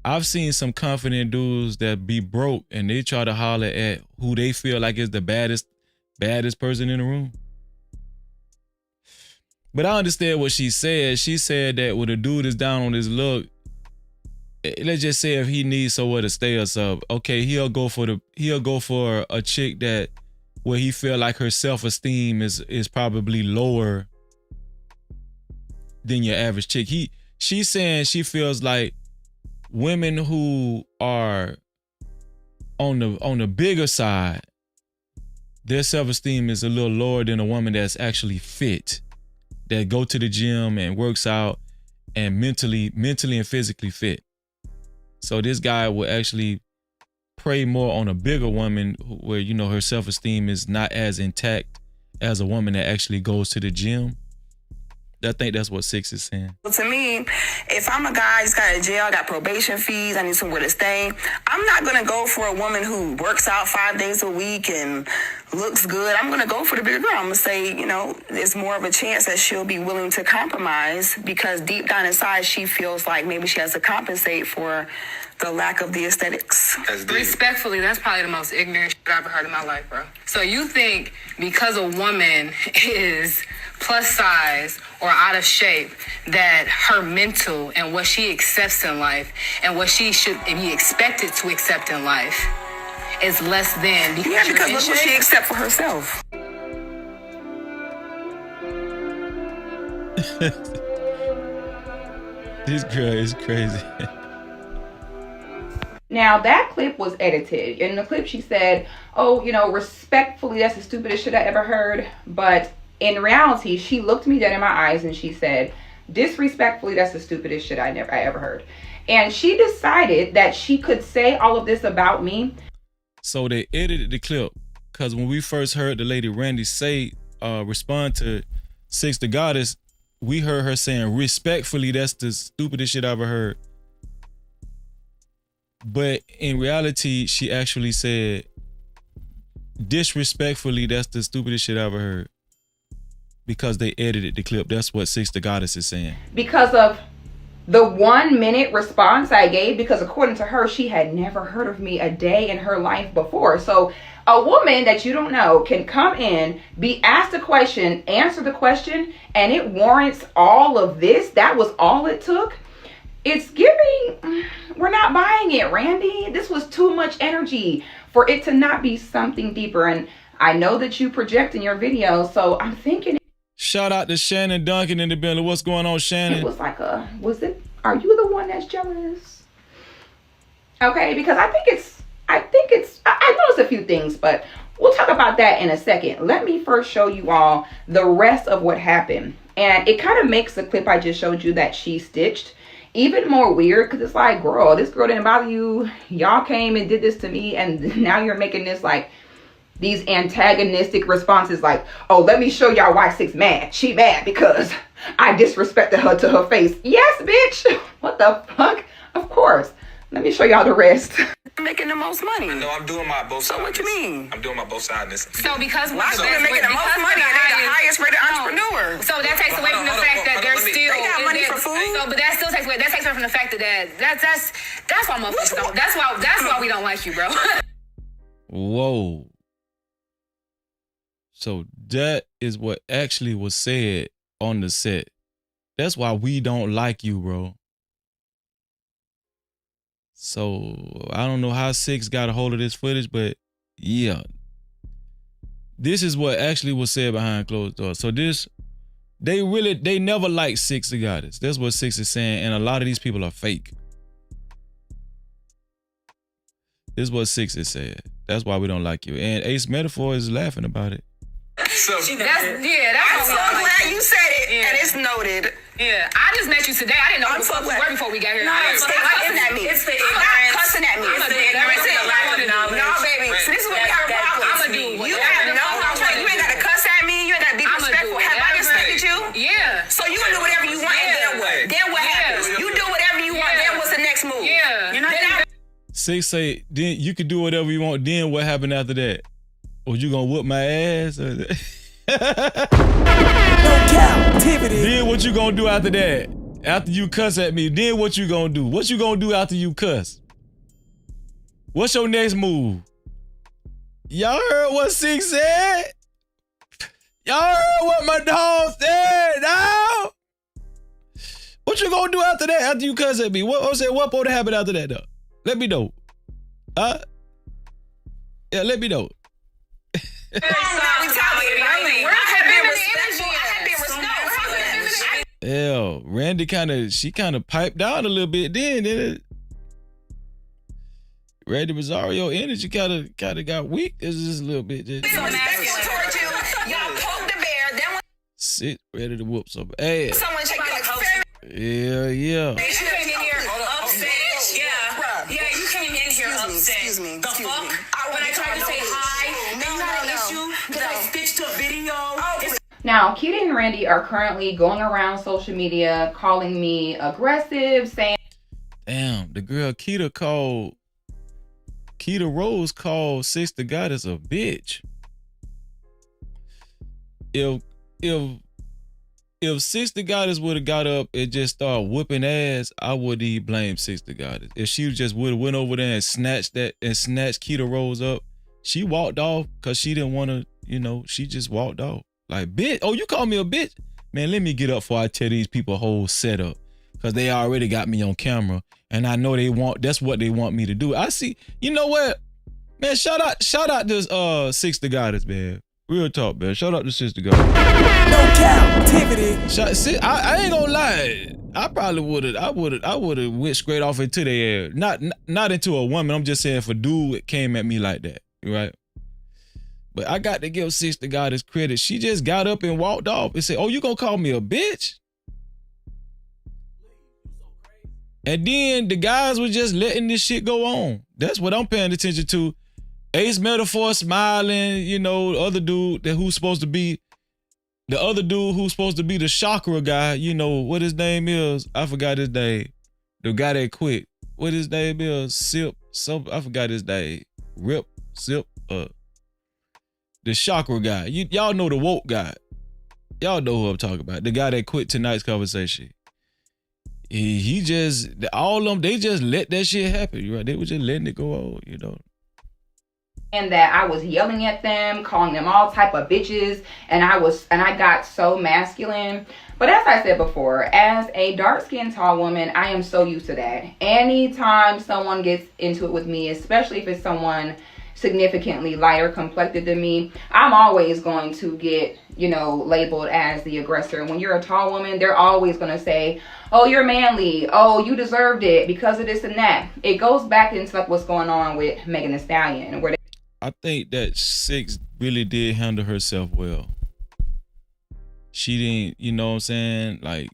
I've seen some confident dudes that be broke and they try to holler at who they feel like is the baddest person in the room. But I understand what she said. She said that when a dude is down on his luck, let's just say if he needs somewhere to stay or something, okay, he'll go for a chick that where he feel like her self-esteem is probably lower than your average chick. She's saying she feels like women who are on the bigger side, their self-esteem is a little lower than a woman that's actually fit, that go to the gym and works out and mentally and physically fit. So this guy will actually prey more on a bigger woman where, her self-esteem is not as intact as a woman that actually goes to the gym. I think that's what Six is saying. to me, if I'm a guy, I just got out of jail, I got probation fees, I need somewhere to stay, I'm not going to go for a woman who works out 5 days a week and looks good. I'm going to go for the bigger girl. I'm going to say, there's more of a chance that she'll be willing to compromise because deep down inside, she feels like maybe she has to compensate for the lack of the aesthetics. Respectfully, that's probably the most ignorant shit I've ever heard in my life, bro. So you think because a woman is plus size or out of shape that her mental and what she accepts in life and what she should be expected to accept in life is less than because look what she accepts for herself. This girl is crazy. Now, that clip was edited. In the clip, she said, respectfully, that's the stupidest shit I ever heard. But in reality, she looked me dead in my eyes and she said, disrespectfully, that's the stupidest shit I ever heard. And she decided that she could say all of this about me. So they edited the clip because when we first heard the lady Randy respond to Six the Goddess, we heard her saying, respectfully, that's the stupidest shit I ever heard. But in reality, she actually said, disrespectfully, that's the stupidest shit I ever heard. Because they edited the clip. That's what Six the Goddess is saying. Because of the 1 minute response I gave, because according to her, she had never heard of me a day in her life before. So a woman that you don't know can come in, be asked a question, answer the question, and it warrants all of this. That was all it took. It's giving, we're not buying it, Randy. This was too much energy for it to not be something deeper. And I know that you project in your video, so I'm thinking. Shout out to Shannon Duncan in the building. What's going on, Shannon? It was like are you the one that's jealous? Okay, because I noticed a few things, but we'll talk about that in a second. Let me first show you all the rest of what happened. And it kind of makes the clip I just showed you that she stitched even more weird, because it's like, girl, this girl didn't bother you. Y'all came and did this to me, and now you're making this like these antagonistic responses like, oh, let me show y'all why Six mad. She mad because I disrespected her to her face. Yes, bitch. What the fuck? Of course. Let me show y'all the rest. Making the most money. No, I'm doing my both sides. So what you mean? I'm doing my both sides. So because we're making the most money, they're the highest rated entrepreneur. So that takes away from the fact that they're still. They got money for food. So, but that still takes away. That takes away from the fact that that's why motherfuckers don't. That's why we don't like you, bro. Whoa. So that is what actually was said on the set. That's why we don't like you, bro. So I don't know how Six got a hold of this footage, but yeah. This is what actually was said behind closed doors. So they never liked Six the Goddess. That's what Six is saying, and a lot of these people are fake. This is what Six is saying. That's why we don't like you. And Ace Metaphor is laughing about it. So I'm so glad you said it, and it's noted. Yeah, I just met you today. I didn't know who you were before we got here. No, it's cussing at me. It's the ignorance. Cussing at me. It's the ignorance and the lack of knowledge. No, baby. So this is what we have a problem. I'm gonna do. You have no knowledge. You ain't gotta cuss at me. You ain't gotta be disrespectful. Have I respected you? Yeah. So you can do whatever you want, and then what? Then what happens? You do whatever you want. Then what's the next move? Yeah. You know. Six say, then you can do whatever you want. Then what happened after that? Or you gonna whoop my ass? No Cap-tivity. Then what you gonna do after that? After you cuss at me, then what you gonna do? What you gonna do after you cuss? What's your next move? Y'all heard what Six said? Y'all heard what my dog said now? What you gonna do after that? After you cuss at me? What supposed to happen after that though? Let me know. Yeah, let me know. Hell, Randy kind of piped down a little bit then Randy Rosario energy kind of got weak. It's just a little bit. Sit ready to whoop some ass. Someone check Yeah. You came in here upset. Yeah, you came in here upset. Excuse me. The fuck? When I tried to say hi, that's not an issue because I stitched a video. Now, Keita and Randy are currently going around social media calling me aggressive, saying, damn, the girl Keita Rose called Six the Goddess a bitch. If Six the Goddess would have got up and just started whooping ass, I wouldn't even blame Six the Goddess. If she just would have went over there and snatched Keita Rose up, she walked off because she didn't want to, she just walked off. Like, bitch, oh, you call me a bitch? Man, let me get up before I tell these people whole setup. Because they already got me on camera. And I know that's what they want me to do. I see, you know what? Man, shout out to Six the Goddess, man. Real talk, man. Shout out to Six the Goddess. No Cap-tivity. I ain't gonna lie. I probably would have went straight off into their air. Not into a woman. I'm just saying for dude it came at me like that, right? But I got to give Six the Goddess credit. She just got up and walked off and said, oh, you gonna call me a bitch? And then the guys were just letting this shit go on. That's what I'm paying attention to. Ace Metaphor smiling, the other dude who's supposed to be the chakra guy, what his name is. I forgot his name. The guy that quit. What his name is? I forgot his name. The chakra guy. Y'all know the woke guy. Y'all know who I'm talking about. The guy that quit tonight's conversation. He just, all of them, they just let that shit happen. Right? They were just letting it go on, And that I was yelling at them, calling them all type of bitches, and I got so masculine. But as I said before, as a dark-skinned tall woman, I am so used to that. Anytime someone gets into it with me, especially if it's someone significantly lighter complected than me, I'm always going to get, labeled as the aggressor. When you're a tall woman, they're always going to say, oh, you're manly. Oh, you deserved it because of this and that. It goes back into like what's going on with Megan Thee Stallion, where I think that Six really did handle herself well. She didn't, you know what I'm saying? Like,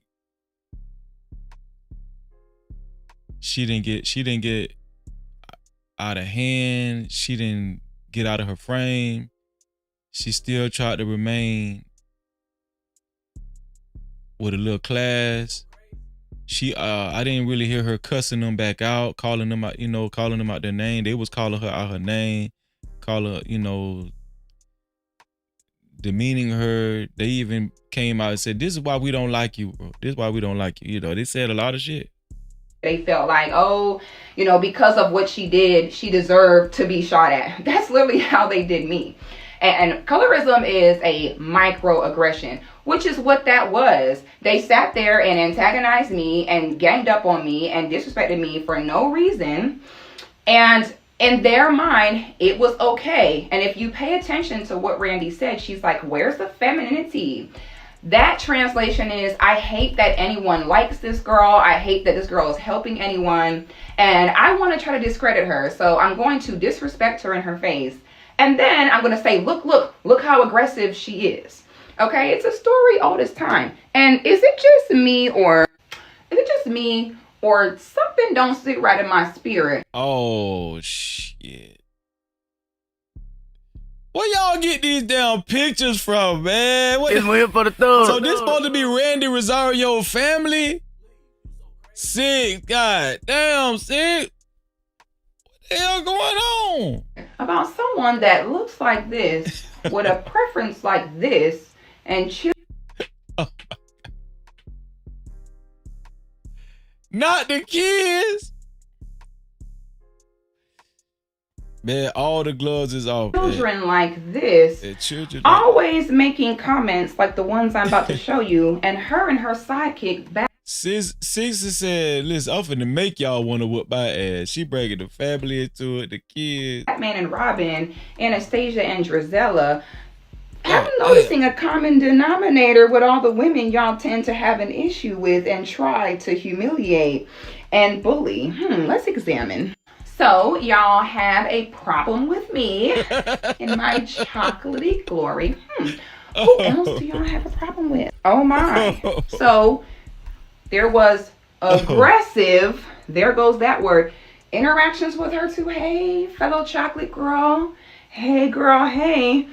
she didn't get out of hand. She didn't get out of her frame. She still tried to remain with a little class. I didn't really hear her cussing them back out, calling them out, calling them out their name. They was calling her out her name, call her, demeaning her. They even came out and said, "This is why we don't like you, bro. This is why we don't like you." They said a lot of shit. They felt like, oh, because of what she did, she deserved to be shot at. That's literally how they did me. And colorism is a microaggression, which is what that was. They sat there and antagonized me and ganged up on me and disrespected me for no reason. And in their mind, it was okay. And if you pay attention to what Randy said, she's like, where's the femininity? That translation is, I hate that anyone likes this girl. I hate that this girl is helping anyone. And I want to try to discredit her. So I'm going to disrespect her in her face. And then I'm going to say, look how aggressive she is. Okay, it's a story all this time. And is it just me or something don't sit right in my spirit? Oh, shit. Where y'all get these damn pictures from, man? It's here for the thug. So this supposed to be Randy Rosario family? Sick, god damn, sick. What the hell going on? About someone that looks like this, with a preference like this, and not the kids. Man, all the gloves is off. Children like this, always making comments like the ones I'm about to show you, and her sidekick back. Six said, listen, I'm finna make y'all want to whoop my ass. She bringing the family into it, the kids. Batman and Robin, Anastasia and Drizella. I'm noticing a common denominator with all the women y'all tend to have an issue with and try to humiliate and bully. Let's examine. So y'all have a problem with me in my chocolatey glory. Who else do y'all have a problem with? Oh my. So there was aggressive, there goes that word, interactions with her too. Hey, fellow chocolate girl. Hey, girl, hey.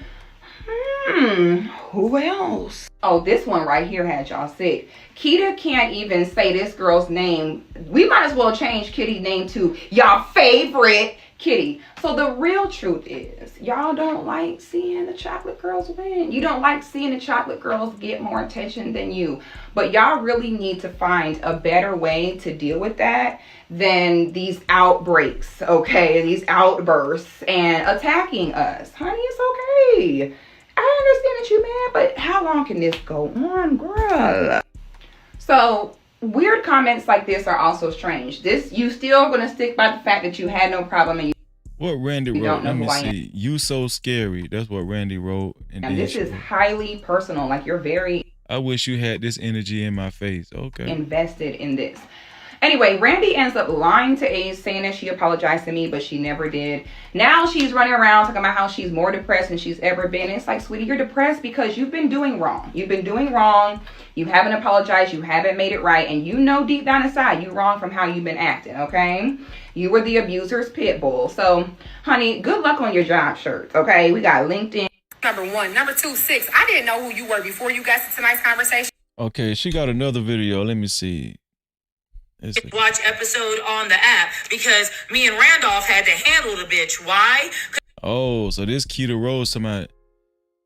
Who else? Oh, this one right here had y'all sick. Keita can't even say this girl's name. We might as well change Kitty's name to y'all favorite Kitty. So the real truth is, y'all don't like seeing the chocolate girls win. You don't like seeing the chocolate girls get more attention than you. But y'all really need to find a better way to deal with that than these outbreaks, okay? These outbursts and attacking us. Honey, it's okay. I understand that you mad, but how long can this go on, girl? So weird comments like this are also strange. You still gonna stick by the fact that you had no problem and what Randy wrote, let me see. You so scary. That's what Randy wrote. And this is highly personal. Like, you're very... I wish you had this energy in my face. Okay. Invested in this. Anyway, Randy ends up lying to Ace, saying that she apologized to me, but she never did. Now she's running around talking about how she's more depressed than she's ever been. It's like, sweetie, you're depressed because you've been doing wrong. You've been doing wrong. You haven't apologized. You haven't made it right. And you know deep down inside you're wrong from how you've been acting, okay? You were the abuser's pit bull. So, honey, good luck on your job shirts, okay? We got LinkedIn. Number one. Number two, Six. I didn't know who you were before you got to tonight's conversation. Okay, she got another video. Let me see. Watch episode on the app because me and Randolph had to handle the bitch. Why? Oh, so this Keita Rose, somebody,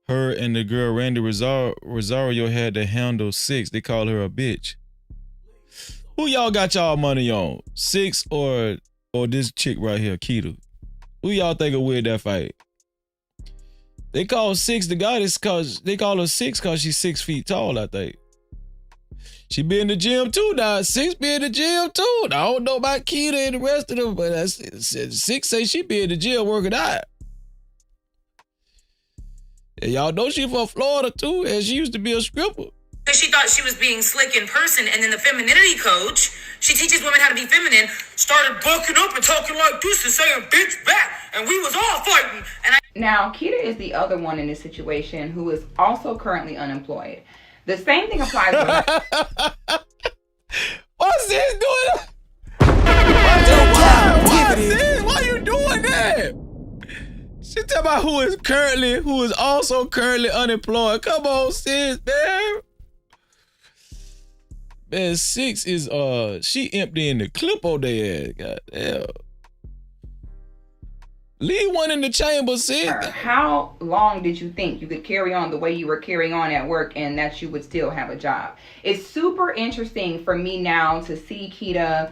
her and the girl Randy Rosario had to handle Six. They call her a bitch. Who y'all got y'all money on? Six or this chick right here, Keita? Who y'all think will win that fight? They call Six the goddess cause they call her Six cause she's 6 feet tall, I think. She be in the gym too now. Six be in the gym too. I don't know about Keita and the rest of them, but Six say she be in the gym working out. And y'all know she from Florida too, and she used to be a stripper. Because she thought she was being slick in person, and then the femininity coach, she teaches women how to be feminine, started bucking up and talking like this and saying bitch back, and we was all fighting. Now, Keita is the other one in this situation who is also currently unemployed. The same thing applies to her. What's this doing? Why you doing that? She talking about who is also currently unemployed. Come on, sis, man. Man, 6 is she emptying the clip on their ass. God damn. Leave one in the chamber, 6. How long did you think you could carry on the way you were carrying on at work and that you would still have a job? It's super interesting for me now to see Keita,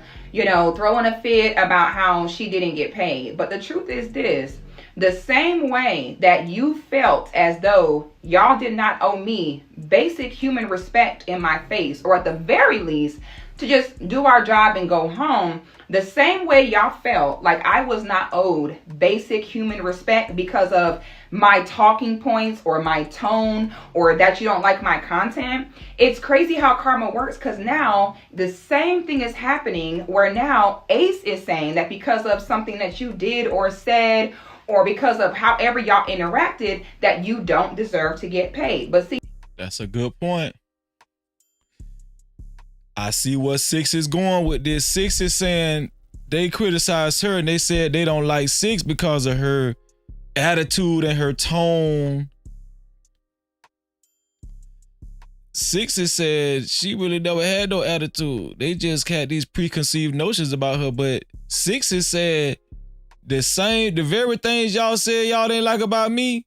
throwing a fit about how she didn't get paid. But the truth is this. The same way that you felt as though y'all did not owe me basic human respect in my face, or at the very least, to just do our job and go home, the same way y'all felt like I was not owed basic human respect because of my talking points or my tone, or that you don't like my content. It's crazy how karma works, because now the same thing is happening where now Ace is saying that because of something that you did or said, or because of however y'all interacted, that you don't deserve to get paid. But see, that's a good point. I see what 6 is going with this. 6 is saying they criticized her and they said they don't like 6 because of her attitude and her tone. 6 has said she really never had no attitude. They just had these preconceived notions about her. But 6 has said the very things y'all said y'all didn't like about me.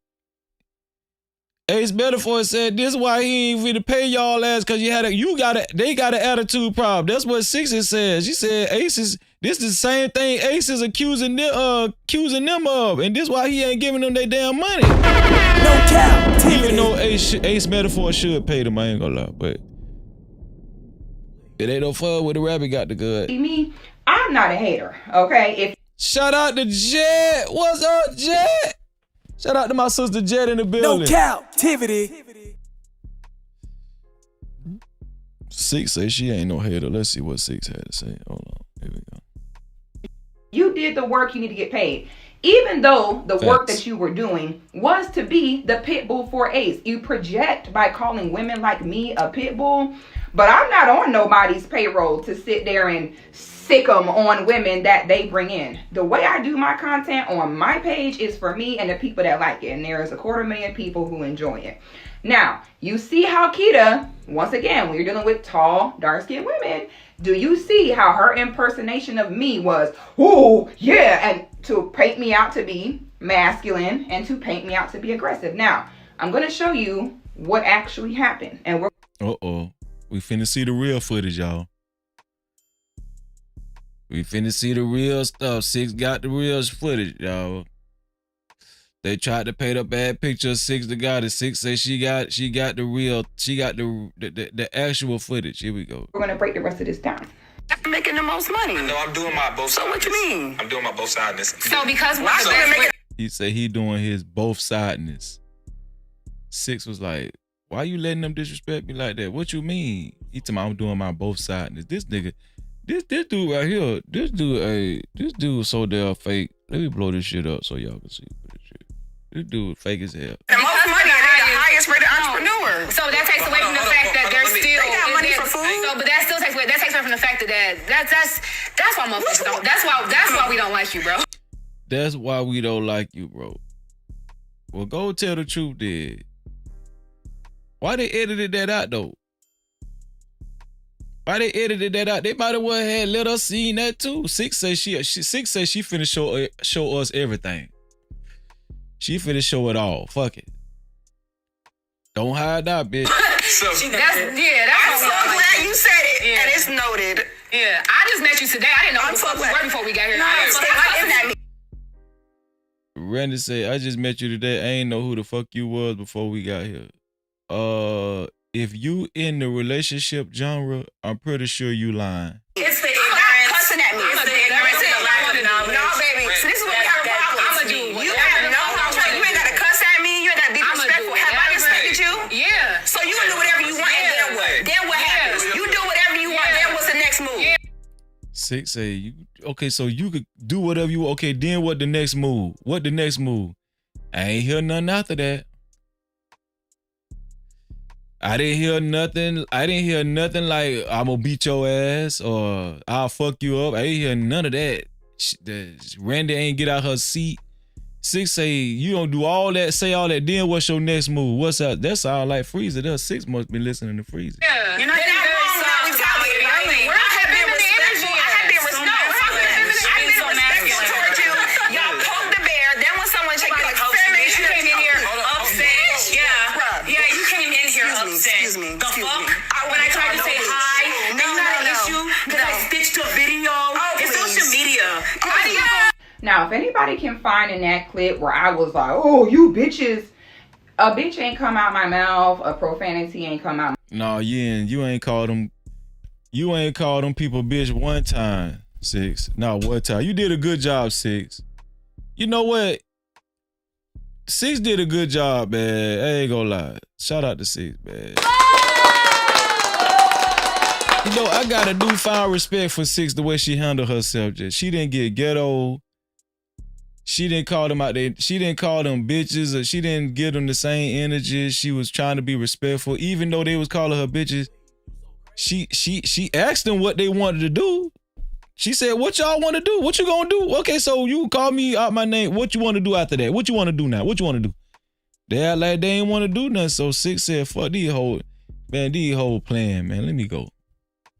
Ace Metaphor said this is why he ain't really pay y'all ass, because they got an attitude problem. That's what 6 said. She said this is the same thing Ace is accusing them of, and this why he ain't giving them their damn money. No cap. Even though Ace Metaphor should pay them, I ain't gonna lie, but it ain't no fun with the rabbit got the good. Me, I'm not a hater, okay? Shout out to Jet. What's up, Jet? Shout out to my sister Jet in the building. No Cap-tivity. 6 says she ain't no hater. Let's see what 6 had to say. Hold on. Here we go. You did the work, you need to get paid. Even though the work that you were doing was to be the pit bull for Ace. You project by calling women like me a pit bull, but I'm not on nobody's payroll to sit there and sick them on women that they bring in. The way I do my content on my page is for me and the people that like it, and there's 250,000 people who enjoy it. Now, you see how Keita, once again, when you're dealing with tall, dark-skinned women, do you see how her impersonation of me was, oh, yeah, and to paint me out to be masculine and to paint me out to be aggressive. Now, I'm going to show you what actually happened. And we're we finna see the real footage, y'all. We finna see the real stuff. 6 got the real footage, y'all. They tried to paint a bad picture of 6 the guy. The 6 says she got the actual footage. Here we go. We're gonna break the rest of this down. I'm making the most money. No, I'm doing my both sides. So what you mean? I'm doing my both sides. So because he said he doing his both sideness. 6 was like, why you letting them disrespect me like that? What you mean? He told me I'm doing my both sideness. This nigga, this dude right here, this dude so damn fake. Let me blow this shit up so y'all can see. This dude fake as hell. The most money, they're the highest rated entrepreneur. So that takes away from the fact that they're still. They got money for food. So, but that still takes away. That takes away from the fact that's why motherfuckers don't. That's why we don't like you, bro. That's why we don't like you, bro. Well, go tell the truth, then. Why they edited that out though? Why they edited that out? They might have well had let us see that too. 6 says she finna show us everything. She finna show it all. Fuck it. Don't hide that, bitch. I'm so glad you said it, and it's noted. Yeah, I just met you today. I didn't know who the fuck you were before we got here. Randy said, I just met you today. I ain't know who the fuck you was before we got here. If you in the relationship genre, I'm pretty sure you lying. It's the ignorance. Cussing at me. It's the ignorance and the lack of knowledge. No, baby. So this is what we have a problem. I'm gonna do. You have no problem. You ain't gotta cuss at me. You ain't gotta be disrespectful. Have I respected you? Yeah. So you can do whatever you want, and then what? Then what happens? You do whatever you want. Then what's the next move? 6 say okay, so you could do whatever you want. Okay, then what the next move? What the next move? I ain't hear nothing after that. I didn't hear nothing like I'm gonna beat your ass or I'll fuck you up. I didn't hear none of that. Randy ain't get out her seat. 6 say you don't do all that, say all that. Then what's your next move? What's up? That sound like Freezer. 6 must be listening to Freezer. Yeah. You're not very sorry. Now, if anybody can find in that clip where I was like, oh, you bitches, a bitch ain't come out my mouth, a profanity ain't come out. No, you ain't called them people bitch one time, 6. Not one time. You did a good job, 6. You know what? 6 did a good job, man. I ain't gonna lie. Shout out to 6, man. You know, I got a newfound respect for 6, the way she handled herself. Just she didn't get ghetto. She didn't call them out there. She didn't call them bitches, or she didn't give them the same energy. She was trying to be respectful, even though they was calling her bitches. She asked them what they wanted to do. She said, "What y'all want to do? What you gonna do? Okay, so you call me out my name. What you want to do after that? What you want to do now? What you want to do?" They act like they ain't want to do nothing. So 6 said, "Fuck these whole plan, man. Let me go."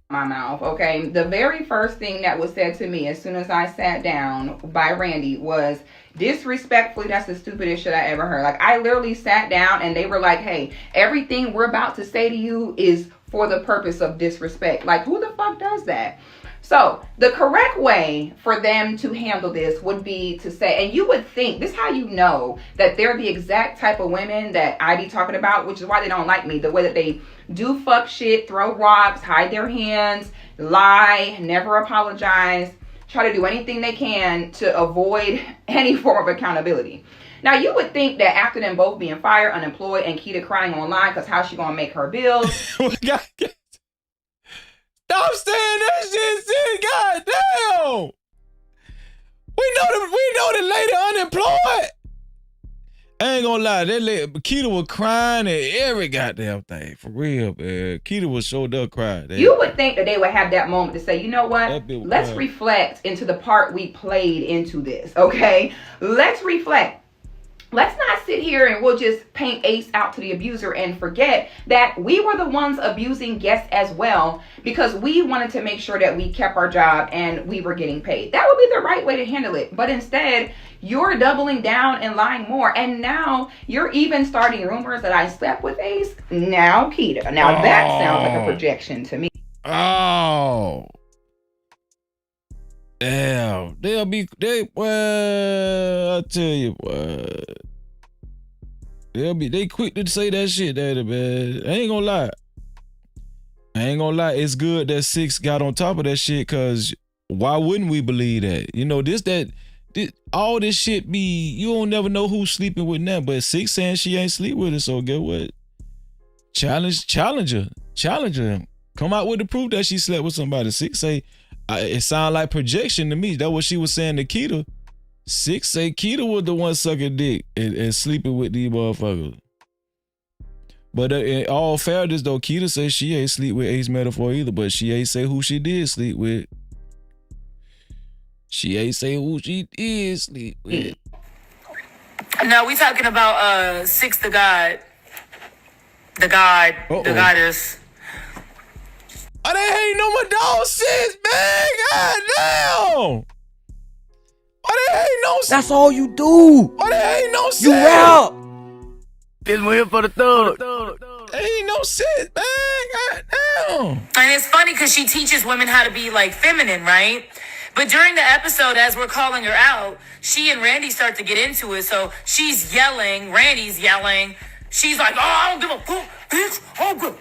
My mouth, okay? The very first thing that was said to me as soon as I sat down by Randy was, disrespectfully, that's the stupidest shit I ever heard. Like, I literally sat down and they were like, hey, everything we're about to say to you is for the purpose of disrespect. Like, who the fuck does that? So the correct way for them to handle this would be to say, and you would think, this is how you know that they're the exact type of women that I be talking about, which is why they don't like me, the way that they do fuck shit, throw rocks, hide their hands, lie, never apologize, try to do anything they can to avoid any form of accountability. Now, you would think that after them both being fired, unemployed, and Keita crying online because how she gonna make her bills. Stop saying that shit, goddamn. We know the lady unemployed. I ain't gonna lie, that lady, Keita was crying at every goddamn thing, for real, man. Keita was showed up crying. You would think that they would have that moment to say, you know what? Let's reflect into the part we played into this, okay? Let's reflect. Let's not sit here and we'll just paint Ace out to the abuser and forget that we were the ones abusing guests as well, because we wanted to make sure that we kept our job and we were getting paid. That would be the right way to handle it. But instead, you're doubling down and lying more. And now you're even starting rumors that I slept with Ace. Now, Keita. Now that sounds like a projection to me. Oh. Damn, well, I tell you what, they quick to say that shit, daddy, man. I ain't gonna lie. It's good that 6 got on top of that shit, cause why wouldn't we believe that? You know, all this shit be, you don't never know who's sleeping with them, but 6 saying she ain't sleep with her, so get what? Challenge her. Come out with the proof that she slept with somebody. 6 say, it sound like projection to me. That's what she was saying to Keita. 6 say Keita was the one sucking dick and sleeping with these motherfuckers. But in all fairness though, Keita says she ain't sleep with Ace Metaphor either, but she ain't say who she did sleep with. No, we talking about 6 the God. The goddess. Oh, they ain't no more dog shit, man. God damn. Oh, they ain't no shit. That's all you do. Oh, they ain't no shit. You rap. This one here for the thug. They ain't no shit, man. God damn. And it's funny because she teaches women how to be like feminine, right? But during the episode, as we're calling her out, she and Randy start to get into it. So she's yelling, Randy's yelling. She's like, oh, I don't give a fuck, bitch. I'm good.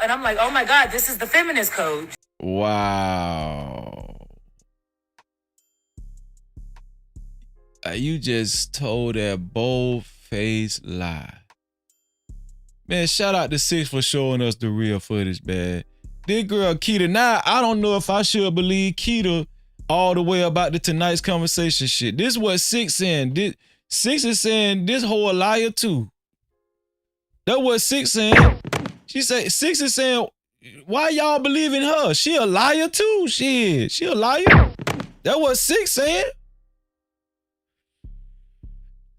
And I'm like, oh my God, this is the feminist coach. Wow. You just told that bold-faced lie. Man, shout out to 6 for showing us the real footage, man. This girl, Keita, now I don't know if I should believe Keita all the way about the tonight's conversation shit. This is what 6 saying. 6 is saying this whole liar too. That's what 6 saying. She said 6 is saying, why y'all believe in her? She a liar too. She a liar. That's what 6 saying.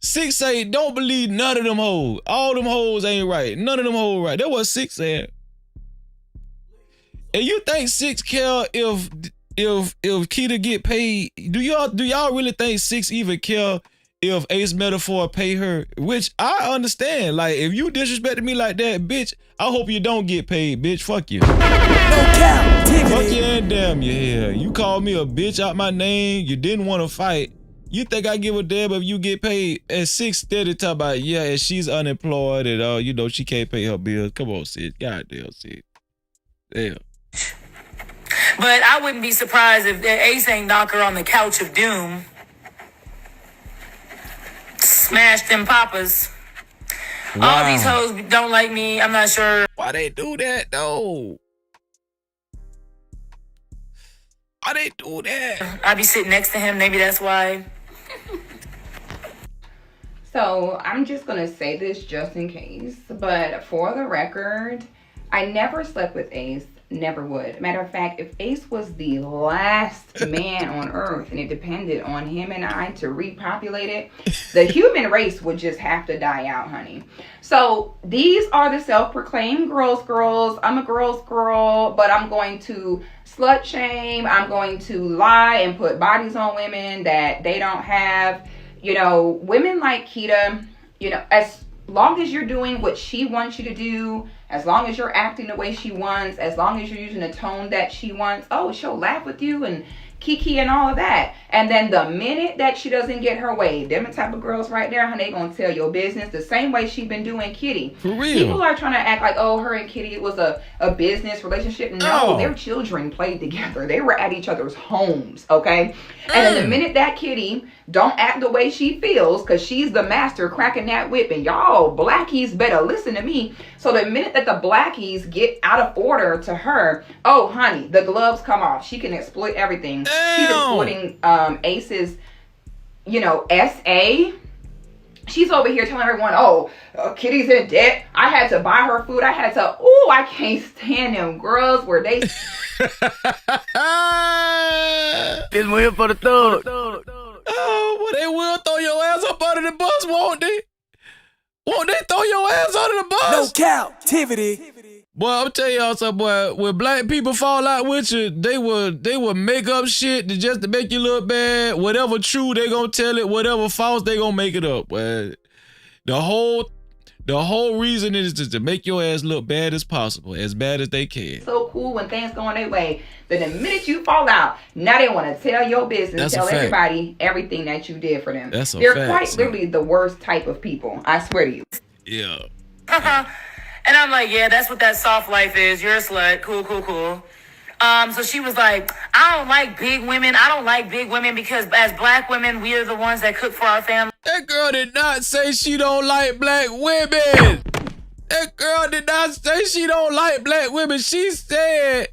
6 say don't believe none of them hoes. All them hoes ain't right. None of them hoes right. That's what 6 saying. And you think 6 care if Keita get paid? Do y'all really think 6 even care if Ace Metaphor pay her? Which I understand. Like, if you disrespected me like that, bitch, I hope you don't get paid, bitch. Fuck you. No Cap-tivity. Fuck you and damn you. Yeah. You called me a bitch out my name. You didn't want to fight. You think I give a damn if you get paid at 6:30? Talk about and she's unemployed and she can't pay her bills. Come on, sis. Goddamn, sis. Damn. But I wouldn't be surprised if Ace ain't knock her on the couch of doom. Smash them papas. Wow. All these hoes don't like me. I'm not sure why they do that though. Why they do that? I be sitting next to him. Maybe that's why. So I'm just going to say this just in case. But for the record, I never slept with Ace. Never would. Matter of fact, if Ace was the last man on earth and it depended on him and I to repopulate it, the human race would just have to die out, honey. So these are the self-proclaimed girls. I'm a girl's girl, but I'm going to slut shame. I'm going to lie and put bodies on women that they don't have. Women like Keita, as long as you're doing what she wants you to do, as long as you're acting the way she wants, as long as you're using the tone that she wants, she'll laugh with you and kiki and all of that. And then the minute that she doesn't get her way, them the type of girls right there, honey, they gonna tell your business the same way she been doing Kitty. For real. People are trying to act like, her and Kitty, it was a business relationship. No, their children played together. They were at each other's homes, okay? And then the minute that Kitty don't act the way she feels, because she's the master cracking that whip, and y'all blackies better listen to me. So the minute that the blackies get out of order to her, honey, the gloves come off. She can exploit everything. Damn. She's exploiting Ace's, SA. She's over here telling everyone, Kitty's in debt. I had to buy her food. I can't stand them girls where they... This one here for the thug. Well, they will throw your ass up under the bus, won't they? Won't they throw your ass under the bus? No captivity. Boy, I'm telling y'all something, boy. When black people fall out with you, they will make up shit just to make you look bad. Whatever true, they gonna tell it. Whatever false, they gonna make it up. Boy. The whole reason is just to make your ass look bad as possible, as bad as they can. So cool when things going their way. Then the minute you fall out, now they want to tell your business, tell everybody everything that you did for them. They're quite literally the worst type of people. I swear to you. Yeah. And I'm like, that's what that soft life is. You're a slut. Cool. So she was like, I don't like big women. I don't like big women because as black women, we are the ones that cook for our family. That girl did not say she don't like black women. That girl did not say she don't like black women. She said,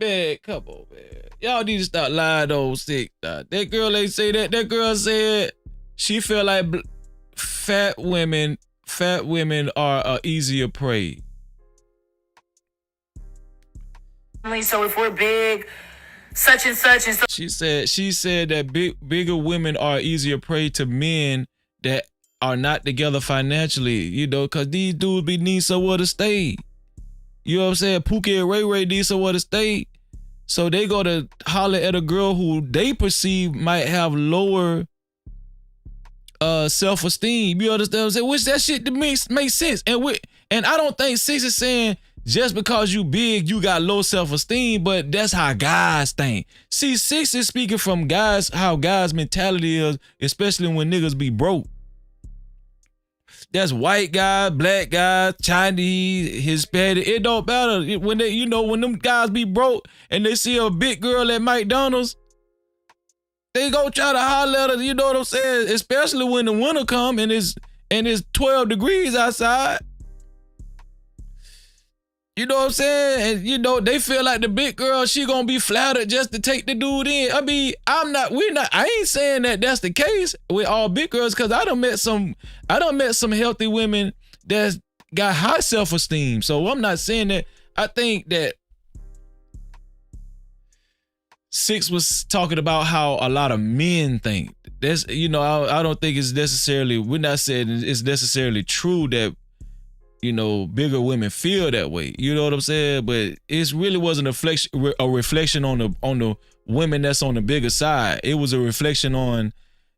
man, come on, man. Y'all need to stop lying on sick. That girl ain't say that. That girl said she feel like fat women are easier prey. So if we're big, such and such and such. She said that bigger women are easier prey to men that are not together financially, because these dudes need somewhere to stay. You know what I'm saying? Pookie and Ray Ray need somewhere to stay. So they go to holler at a girl who they perceive might have lower self-esteem. You understand what I'm saying? Which that shit makes sense. And I don't think Six is saying just because you big, you got low self-esteem, but that's how guys think. See, Six is speaking from how guys' mentality is, especially when niggas be broke. That's white guys, black guys, Chinese, Hispanic. It don't matter. When when them guys be broke and they see a big girl at McDonald's, they go try to holler at her, you know what I'm saying? Especially when the winter come and it's 12 degrees outside. You know what I'm saying? And they feel like the big girl, she gonna be flattered just to take the dude in. I mean, I ain't saying that that's the case with all big girls, because I done met some healthy women that's got high self-esteem. So I'm not saying that. I think that Six was talking about how a lot of men think. That's, I don't think it's necessarily, we're not saying it's necessarily true that bigger women feel that way. You know what I'm saying? But it really wasn't a reflection on the women that's on the bigger side. It was a reflection on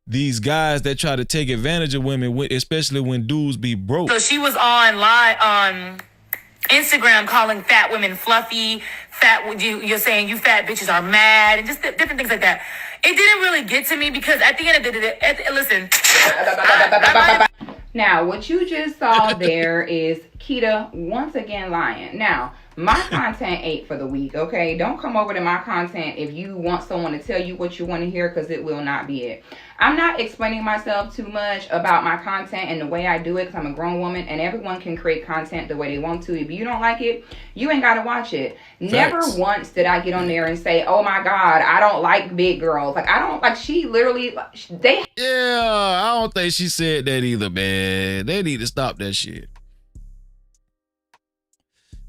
these guys that try to take advantage of women, especially when dudes be broke. So she was on live on Instagram calling fat women fluffy. You're saying you fat bitches are mad and just different things like that. it didn't really get to me because at the end of the day, listen. Now, what you just saw there is Keita once again lying. Now, my content ain't for the week, okay? Don't come over to my content if you want someone to tell you what you want to hear, because it will not be it. I'm not explaining myself too much about my content and the way I do it, because I'm a grown woman and everyone can create content the way they want to. If you don't like it, you ain't got to watch it. Facts. Never once did I get on there and say, oh my God, I don't like big girls. Like, I don't, like, she literally, they. Yeah, I don't think she said that either, man. They need to stop that shit.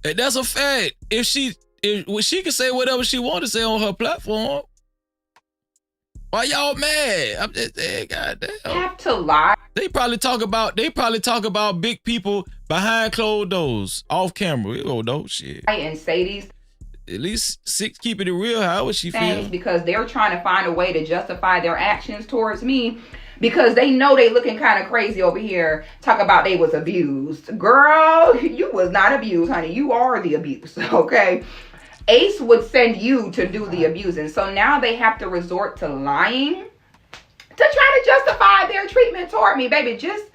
And that's a fact. If she can say whatever she want to say on her platform, why y'all mad? I'm just saying, goddamn. Have to lie. They probably talk about big people behind closed doors, off camera. We don't know shit. And say these. At least Six keeping it real. How would she feel? Because they're trying to find a way to justify their actions towards me. Because they know they looking kind of crazy over here. Talk about they was abused. Girl, you was not abused, honey. You are the abuse, okay? Ace would send you to do the abusing. So now they have to resort to lying to try to justify their treatment toward me. Baby, just,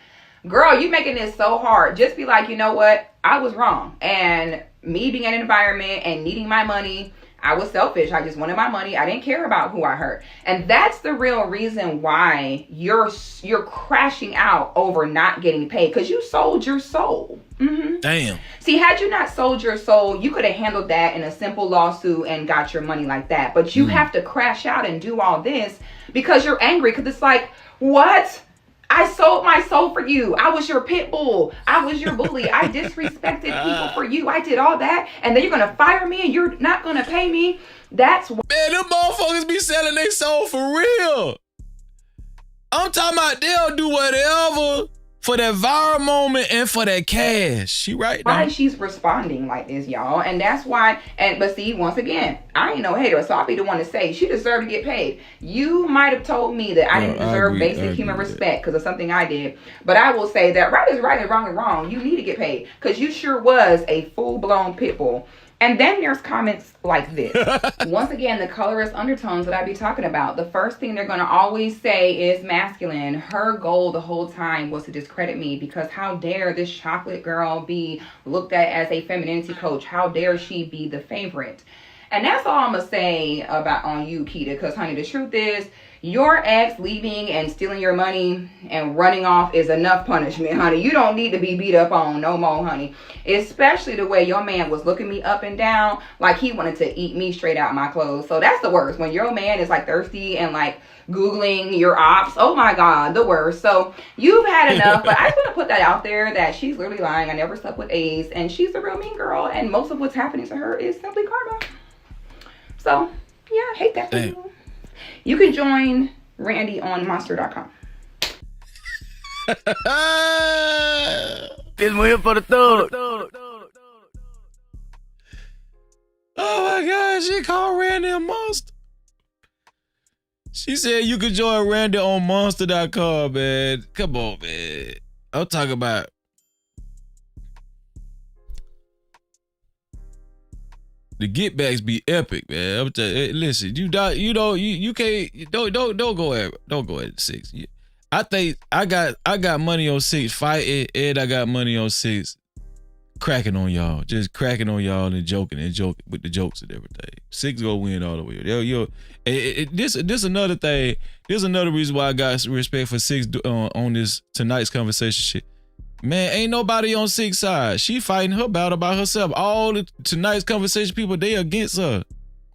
girl, you making this so hard. Just be like, you know what? I was wrong. And me being in an environment and needing my money, I was selfish. I just wanted my money. I didn't care about who I hurt. And that's the real reason why you're crashing out over not getting paid, because you sold your soul. Mm-hmm. Damn. See, had you not sold your soul, you could have handled that in a simple lawsuit and got your money like that. But you have to crash out and do all this because you're angry, because it's like, what? I sold my soul for you. I was your pit bull. I was your bully. I disrespected people for you. I did all that. And then you're going to fire me and you're not going to pay me. That's what. Man, them motherfuckers be selling their soul for real. I'm talking about they'll do whatever for that viral moment and for that cash. She right now. Why she's responding like this, y'all. And that's why, but see, once again, I ain't no hater, so I'll be the one to say she deserved to get paid. You might have told me that I didn't deserve basic human respect because of something I did. But I will say that right is right and wrong is wrong. You need to get paid because you sure was a full-blown pit bull. And then there's comments like this. Once again, the colorist undertones that I be talking about. The first thing they're going to always say is masculine. Her goal the whole time was to discredit me because how dare this chocolate girl be looked at as a femininity coach? How dare she be the favorite? And that's all I'm going to say about on you, Keita, because, honey, the truth is, your ex leaving and stealing your money and running off is enough punishment, honey. You don't need to be beat up on no more, honey. Especially the way your man was looking me up and down like he wanted to eat me straight out my clothes. So that's the worst. When your man is like thirsty and like Googling your ops. Oh my God, the worst. So you've had enough. But I just want to put that out there that she's literally lying. I never slept with Ace and she's a real mean girl. And most of what's happening to her is simply karma. So yeah, I hate that for you. You can join Randy on monster.com. This one here for the thug. Oh my God, she called Randy a monster. She said you could join Randy on monster.com, man. Come on, man. I'm talking about the get backs be epic, man. I'm telling you, listen, you can't don't go at 6. I think I got money on 6 fighting, and I got money on 6 cracking on y'all, just cracking on y'all and joking with the jokes and everything. 6 go win all the way. This another thing. This another reason why I got respect for 6 on this tonight's conversation shit. Man, ain't nobody on 6 side. She fighting her battle by herself. All the tonight's conversation people, they against her.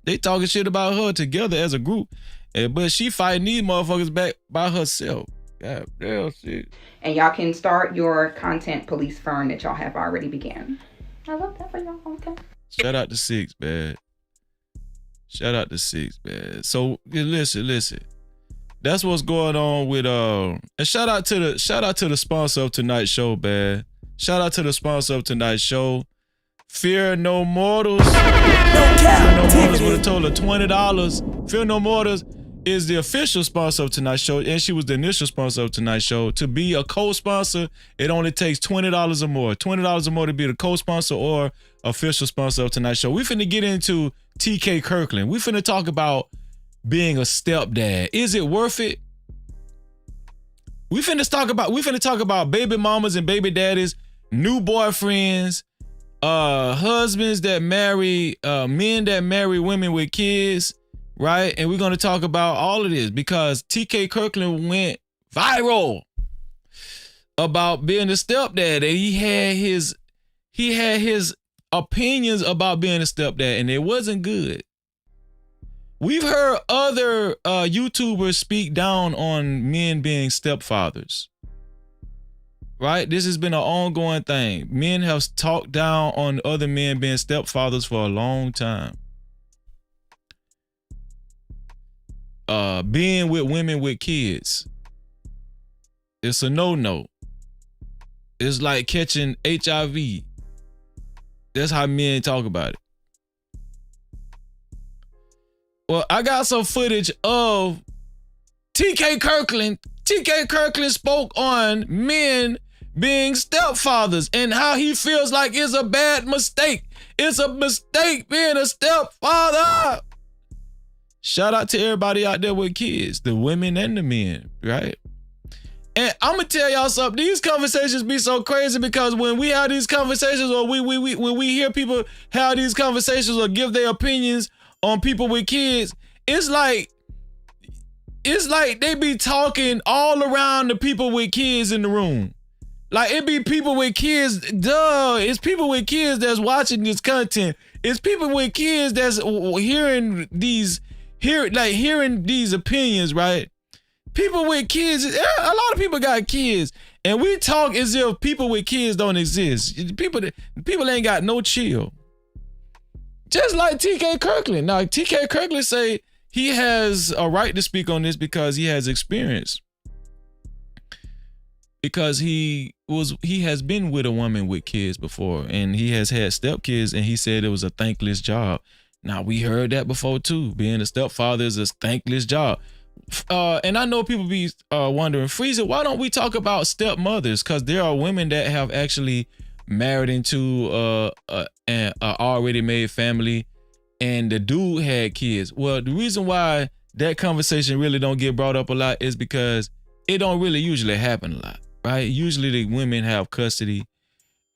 They talking shit about her together as a group. But she fighting these motherfuckers back by herself. God damn shit. And y'all can start your content police firm that y'all have already began. I love that for y'all. Okay. Shout out to 6, man. Shout out to 6, man. So listen. That's what's going on with and shout out to the sponsor of tonight's show, man. Shout out to the sponsor of tonight's show. Fear No Mortals. Fear No Mortals with a total of $20. Fear No Mortals is the official sponsor of tonight's show, and she was the initial sponsor of tonight's show. To be a co-sponsor, it only takes $20 or more. $20 or more to be the co-sponsor or official sponsor of tonight's show. We finna get into TK Kirkland. We finna talk about being a stepdad. Is it worth it? We finna talk about baby mamas and baby daddies, new boyfriends, husbands that marry, men that marry women with kids, right? And we're gonna talk about all of this because TK Kirkland went viral about being a stepdad, and he had his opinions about being a stepdad, and it wasn't good. We've heard other YouTubers speak down on men being stepfathers, right? This has been an ongoing thing. Men have talked down on other men being stepfathers for a long time. Being with women with kids, it's a no-no. It's like catching HIV. That's how men talk about it. Well, I got some footage of TK Kirkland. TK Kirkland spoke on men being stepfathers and how he feels like it's a bad mistake. It's a mistake being a stepfather. Shout out to everybody out there with kids, the women and the men, right? And I'm gonna tell y'all something. These conversations be so crazy because when we have these conversations, or when we hear people have these conversations or give their opinions on people with kids, it's like they be talking all around the people with kids in the room. Like it be people with kids, it's people with kids that's watching this content. It's people with kids that's hearing these opinions, right? People with kids, a lot of people got kids, and we talk as if people with kids don't exist. People ain't got no chill. Just like TK Kirkland. Now, TK Kirkland say he has a right to speak on this because he has experience. Because he has been with a woman with kids before, and he has had stepkids, and he said it was a thankless job. Now, we heard that before too. Being a stepfather is a thankless job. And I know people be wondering, Freezer, why don't we talk about stepmothers? Because there are women that have actually married into an already made family, and the dude had kids. Well, the reason why that conversation really don't get brought up a lot is because it don't really usually happen a lot, right? Usually the women have custody,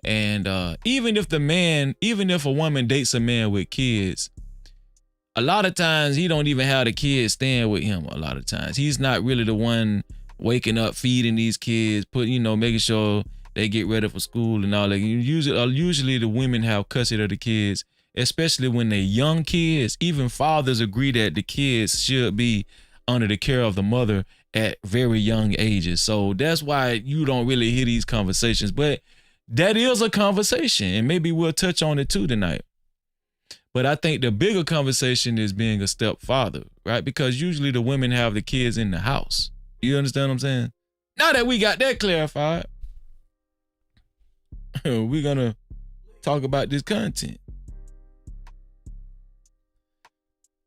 and even if a woman dates a man with kids, a lot of times he don't even have the kids staying with him. A lot of times he's not really the one waking up, feeding these kids, making sure they get ready for school and all that. Usually the women have custody of the kids, especially when they're young kids. Even fathers agree that the kids should be under the care of the mother at very young ages. So that's why you don't really hear these conversations. But that is a conversation, and maybe we'll touch on it too tonight. But I think the bigger conversation is being a stepfather, right? Because usually the women have the kids in the house. You understand what I'm saying? Now that we got that clarified, we're gonna talk about this content.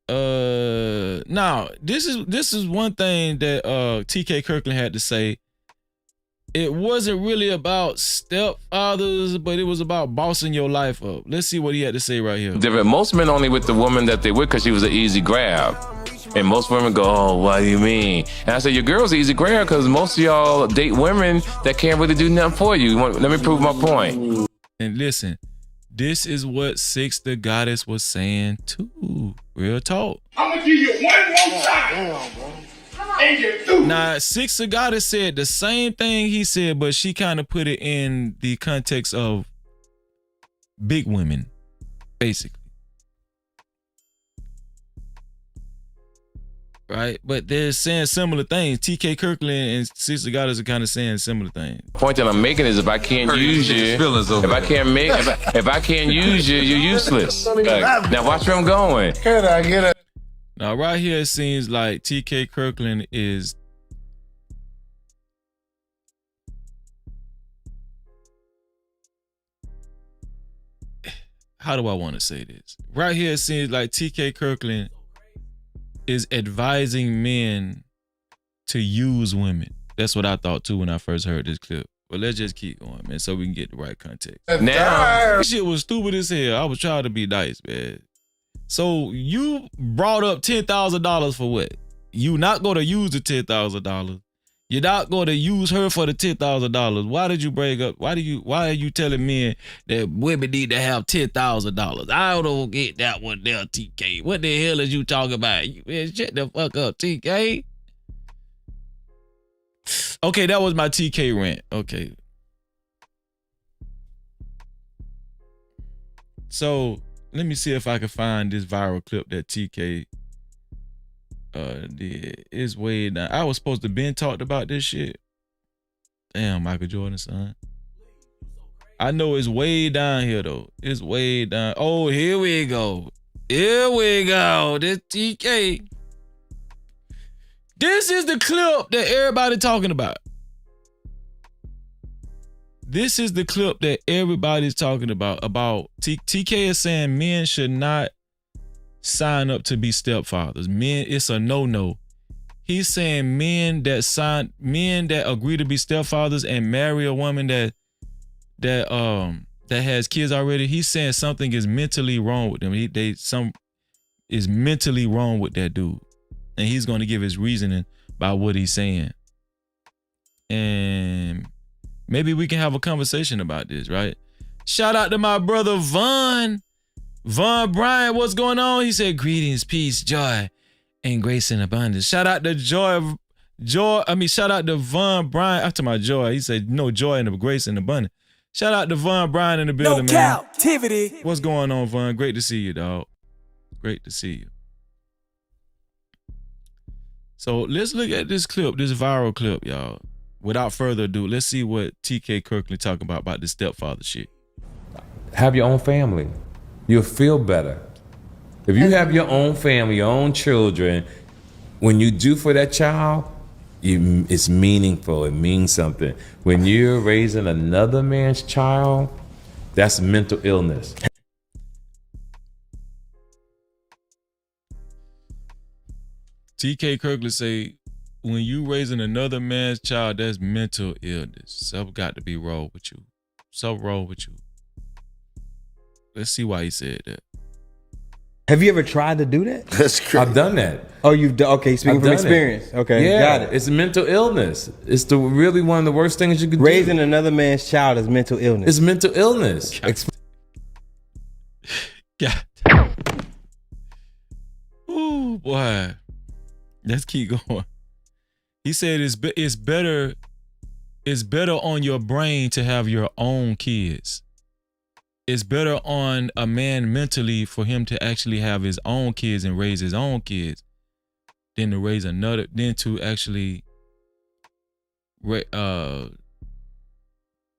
Now this is one thing that TK Kirkland had to say. It wasn't really about stepfathers, but it was about bossing your life up. Let's see what he had to say right here. Different. Most men only with the woman that they with because she was an easy grab. And most women go, oh, what do you mean? And I said, your girl's an easy grab because most of y'all date women that can't really do nothing for you. Let me prove my point. And listen, this is what Six the Goddess was saying too. Real talk. I'm going to give you one more time. Now, Six the Goddess said the same thing he said, but she kind of put it in the context of big women, basically. Right? But they're saying similar things. TK Kirkland and Six the Goddess are kind of saying similar things. The point that I'm making is if I can't use you, if I can't use you, you're useless. Now watch where I'm going. Can I get it? Now, right here, it seems like TK Kirkland is how do I want to say this? Right here, it seems like TK Kirkland is advising men to use women. That's what I thought too when I first heard this clip. But let's just keep going, man, so we can get the right context. Now, this shit was stupid as hell. I was trying to be nice, man. So you brought up $10,000 for what? You not going to use the $10,000. You're not going to use her for the $10,000. Why did you bring up? Why are you telling men that women need to have $10,000? I don't get that one there, TK. What the hell is you talking about? Man, shut the fuck up, TK. Okay, that was my TK rant. Okay. So let me see if I can find this viral clip that TK did. It's way down. I was supposed to been talked about this shit. Damn, Michael Jordan, son. I know it's way down here though. It's way down. Oh, here we go. Here we go. This TK. This is the clip that everybody talking about. This is the clip that everybody's talking about. TK is saying men should not sign up to be stepfathers. Men, it's a no-no. He's saying men that agree to be stepfathers and marry a woman that has kids already. He's saying something is mentally wrong with them. Is mentally wrong with that dude, and he's going to give his reasoning by what he's saying. And maybe we can have a conversation about this, right? Shout out to my brother Von Bryant, what's going on? He said, greetings, peace, joy, and grace and abundance. Shout out to shout out to Von Bryant. After my joy, he said, no, joy and grace and abundance. Shout out to Von Bryant in the building, man. Cap-tivity. What's going on, Von? Great to see you, dog. Great to see you. So let's look at this clip, this viral clip, y'all. Without further ado, let's see what TK Kirkland talking about this stepfather shit. Have your own family. You'll feel better. If you have your own family, your own children, when you do for that child, it's meaningful. It means something. When you're raising another man's child, that's mental illness. TK Kirkland say, when you raising another man's child, that's mental illness. Something got to be wrong with you. Something wrong with you. Let's see why he said that. Have you ever tried to do that? That's crazy. I've done that. Oh, you've done. Okay, speaking from experience. Okay, yeah, got it. It's mental illness. It's really one of the worst things you can do. Raising another man's child is mental illness. It's mental illness. God. Ooh, boy. Let's keep going. He said it's better on your brain to have your own kids. It's better on a man mentally for him to actually have his own kids and raise his own kids than to actually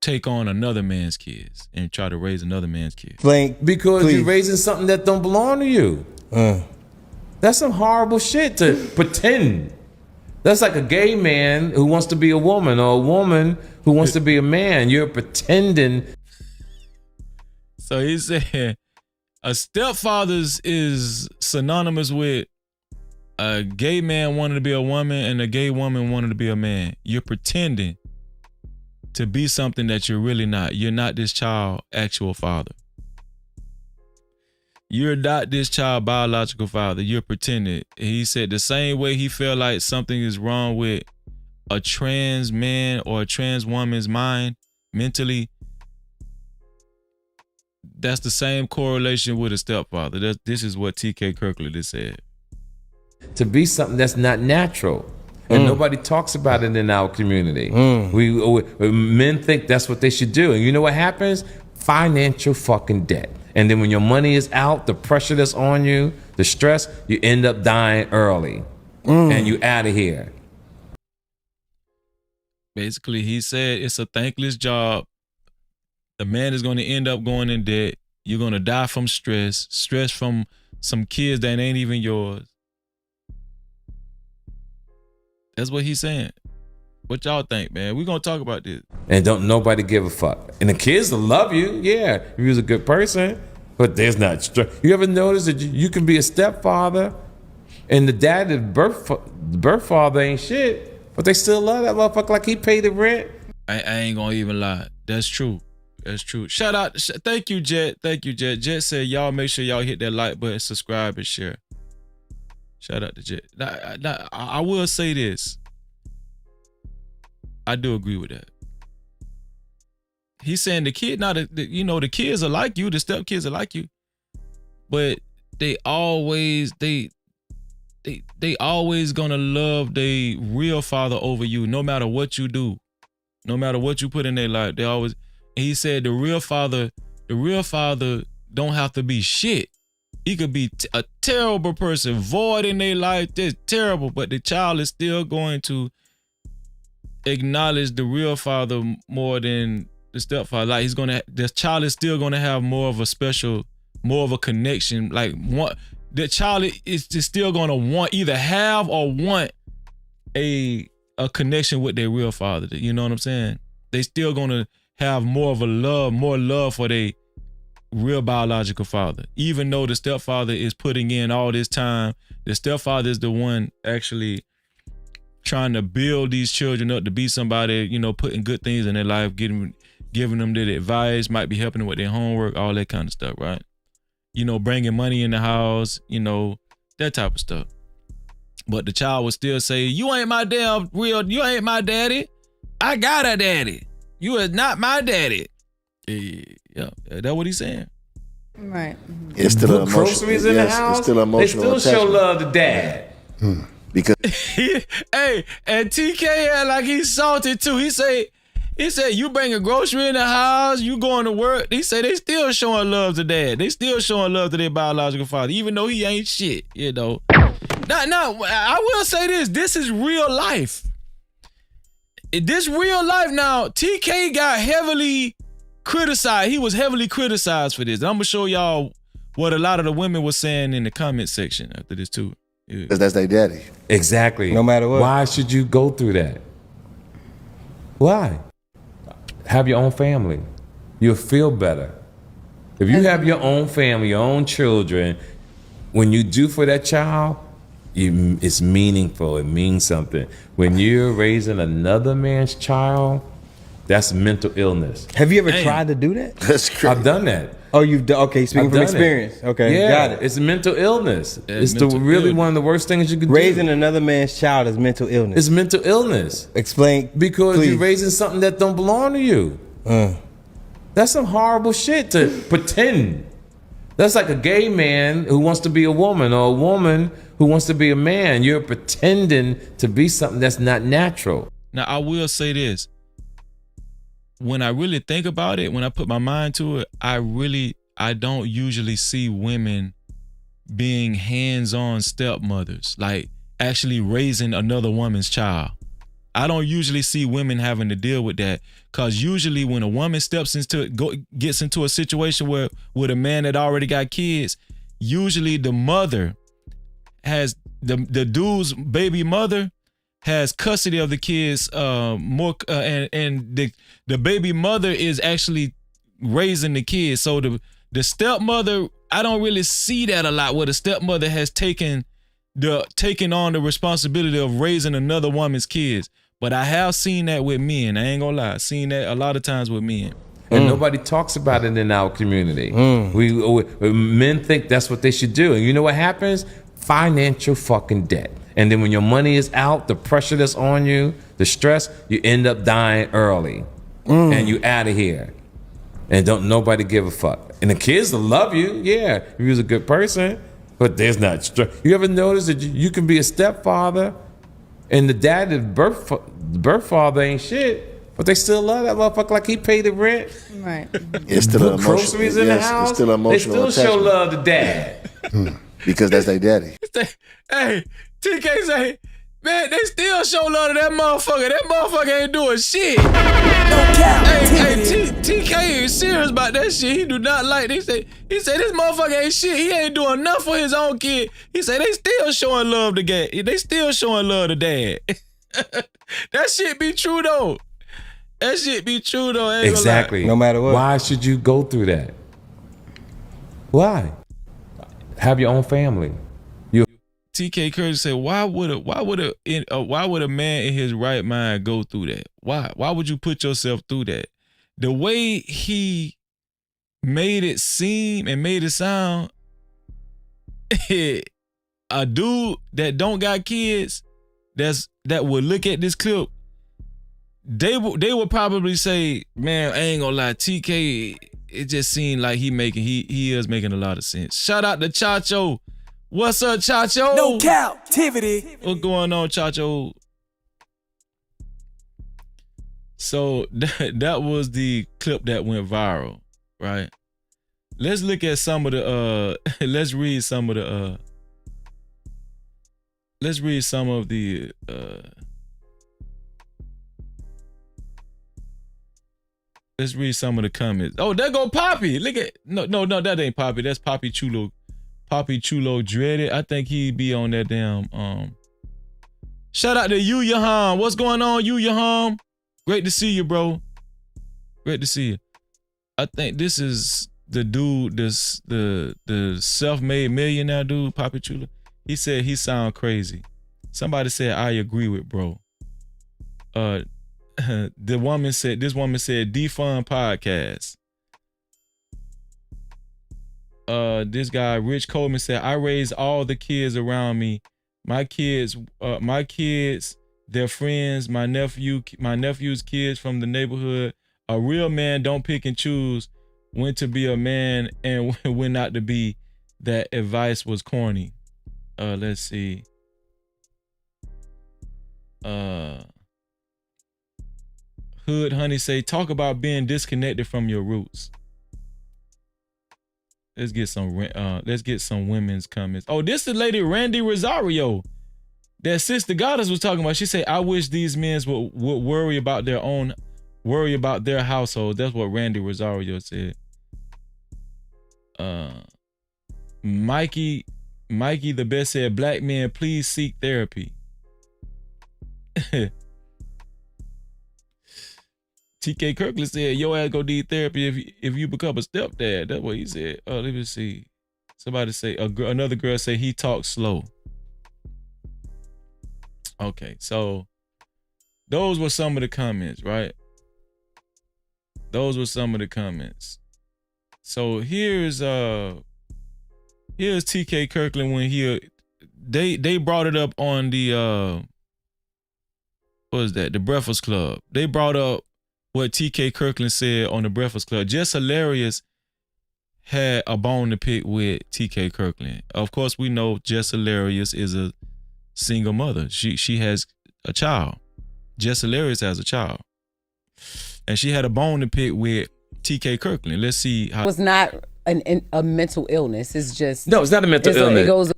take on another man's kids and try to raise another man's kids. Because you're raising something that don't belong to you. That's some horrible shit to pretend. That's like a gay man who wants to be a woman or a woman who wants to be a man. You're pretending. So he's saying a stepfather is synonymous with a gay man wanting to be a woman and a gay woman wanting to be a man. You're pretending to be something that you're really not. You're not this child's actual father. You're not this child's biological father. You're pretending. He said the same way he felt like something is wrong with a trans man or a trans woman's mind mentally, that's the same correlation with a stepfather. This is what TK Kirkland has said. To be something that's not natural. And nobody talks about it in our community. Men think that's what they should do. And you know what happens? Financial fucking debt. And then when your money is out, the pressure that's on you, the stress, you end up dying early. And you out of here. Basically, he said it's a thankless job. The man is going to end up going in debt. You're going to die from stress from some kids that ain't even yours. That's what he's saying. What y'all think, man? We're going to talk about this. And don't nobody give a fuck. And the kids will love you, yeah, if you're a good person. But there's not stress. You ever notice that you can be a stepfather and the dad, the birth father ain't shit, but they still love that motherfucker like he paid the rent? I ain't going to even lie. That's true. That's true. Shout out. Thank you, Jet. Thank you, Jet. Jet said, y'all make sure y'all hit that like button, subscribe, and share. Shout out to Jet. I will say this. I do agree with that. He's saying the kid, the kids are like you, the stepkids are like you, but they always gonna love their real father over you, no matter what you do, no matter what you put in their life. They always. And he said the real father don't have to be shit. He could be a terrible person, void in their life, just terrible, but the child is still going to acknowledge the real father more than the stepfather. Like the child is still gonna have more of a connection. Like the child is just still gonna want either have or want a connection with their real father. You know what I'm saying? They still gonna have more love for their real biological father. Even though the stepfather is putting in all this time, the stepfather is the one actually trying to build these children up to be somebody, putting good things in their life, giving them the advice, might be helping them with their homework, all that kind of stuff, right? Bringing money in the house, that type of stuff. But the child would still say, you ain't my daddy. I got a daddy. You is not my daddy. Yeah, that's what he's saying. Right. It's still an groceries in the house. It's still emotional. They still show love to dad. Because hey, and TK had like he's salty too. He said you bring a grocery in the house, you going to work. He said they still showing love to dad. They still showing love to their biological father, even though he ain't shit. No, I will say this. This is real life. This real life now. TK got heavily criticized. He was heavily criticized for this. I'm gonna show y'all what a lot of the women were saying in the comment section after this too. Because that's their daddy. Exactly. No matter what. Why should you go through that? Why? Have your own family. You'll feel better. If you have your own family, your own children, when you do for that child, it's meaningful. It means something. When you're raising another man's child, that's mental illness. Have you ever tried to do that? That's crazy. I've done that. Oh, you've done. Okay, speaking from experience. Okay, yeah, got it. It's mental illness. It's really one of the worst things you could do. Raising another man's child is mental illness. It's mental illness. Explain. Because you're raising something that don't belong to you. That's some horrible shit to pretend. That's like a gay man who wants to be a woman, or a woman who wants to be a man. You're pretending to be something that's not natural. Now, I will say this. When I really think about it, when I put my mind to it, I don't usually see women being hands-on stepmothers, like actually raising another woman's child. I don't usually see women having to deal with that, because usually when a woman gets into a situation with a man that already got kids, usually the mother has the dude's baby mother has custody of the kids and the baby mother is actually raising the kids. So the stepmother, I don't really see that a lot, where the stepmother has taken on the responsibility of raising another woman's kids. But I have seen that with men. I ain't gonna lie. I've seen that a lot of times with men. And nobody talks about it in our community. Men think that's what they should do. And you know what happens? Financial fucking debt. And then when your money is out, the pressure that's on you, the stress, you end up dying early. And you out of here. And don't nobody give a fuck. And the kids will love you, yeah, if you're a good person. But there's not stress. You ever notice that you can be a stepfather and the dad, the birth father ain't shit, but they still love that motherfucker like he paid the rent. Right. It's still an groceries in the house. It's still emotional. They still show love to dad. Because that's their daddy. Hey, TK say, man, they still show love to that motherfucker. That motherfucker ain't doing shit. No cap. Hey, TK is serious about that shit. He do not like. He said this motherfucker ain't shit. He ain't doing enough for his own kid. He said they still showing love to dad. They still showing love to dad. That shit be true though. That shit be true though. Exactly. No matter what. Why should you go through that? Why? Have your own family. TK Curtis said, why would a man in his right mind go through that? Why would you put yourself through that? the way he made it seem and made it sound, a dude that don't got kids that would look at this clip, they would probably say, man, I ain't gonna lie, TK, it just seemed like he is making a lot of sense. Shout out to Chacho. What's up, Chacho? No Cap-tivity. What's going on, Chacho? So that was the clip that went viral, right? Let's look at some of the let's read some of the comments. Oh, there go Poppy. Look at no, that ain't Poppy. That's Poppy Chulo. Poppy Chulo Dreaded. I think he'd be on that damn shout out to you, Yaham. What's going on, you, Yaham? Great to see you, bro. Great to see you. I think this is the dude, the self-made millionaire dude, Poppy Chulo. He said he sound crazy. Somebody said I agree with bro. This woman said defund podcast. This guy Rich Coleman said I raised all the kids around me. My kids, their friends, my nephew's kids from the neighborhood. A real man don't pick and choose when to be a man and when not to be. That advice was corny. Let's see. Hood Honey say, talk about being disconnected from your roots. Let's get some women's comments. Oh, this is Lady Randy Rosario that Sister Goddess was talking about. She said, I wish these men would worry about their household. That's what Randy Rosario said. Mikey the Best said, black men, please seek therapy. TK Kirkland said, your ass go need therapy if you become a stepdad. That's what he said. Oh, let me see. Somebody say, another girl say he talks slow. Okay, so those were some of the comments, right? Those were some of the comments. So here's TK Kirkland when they brought it up on the what was that? The Breakfast Club. They brought up what TK Kirkland said on the Breakfast Club. Just Hilarious had a bone to pick with TK Kirkland. Of course, we know Just Hilarious is a single mother. She has a child. Just Hilarious has a child. And she had a bone to pick with TK Kirkland. Let's see how. It was not a mental illness. It's just. No, it's not a mental illness. It goes.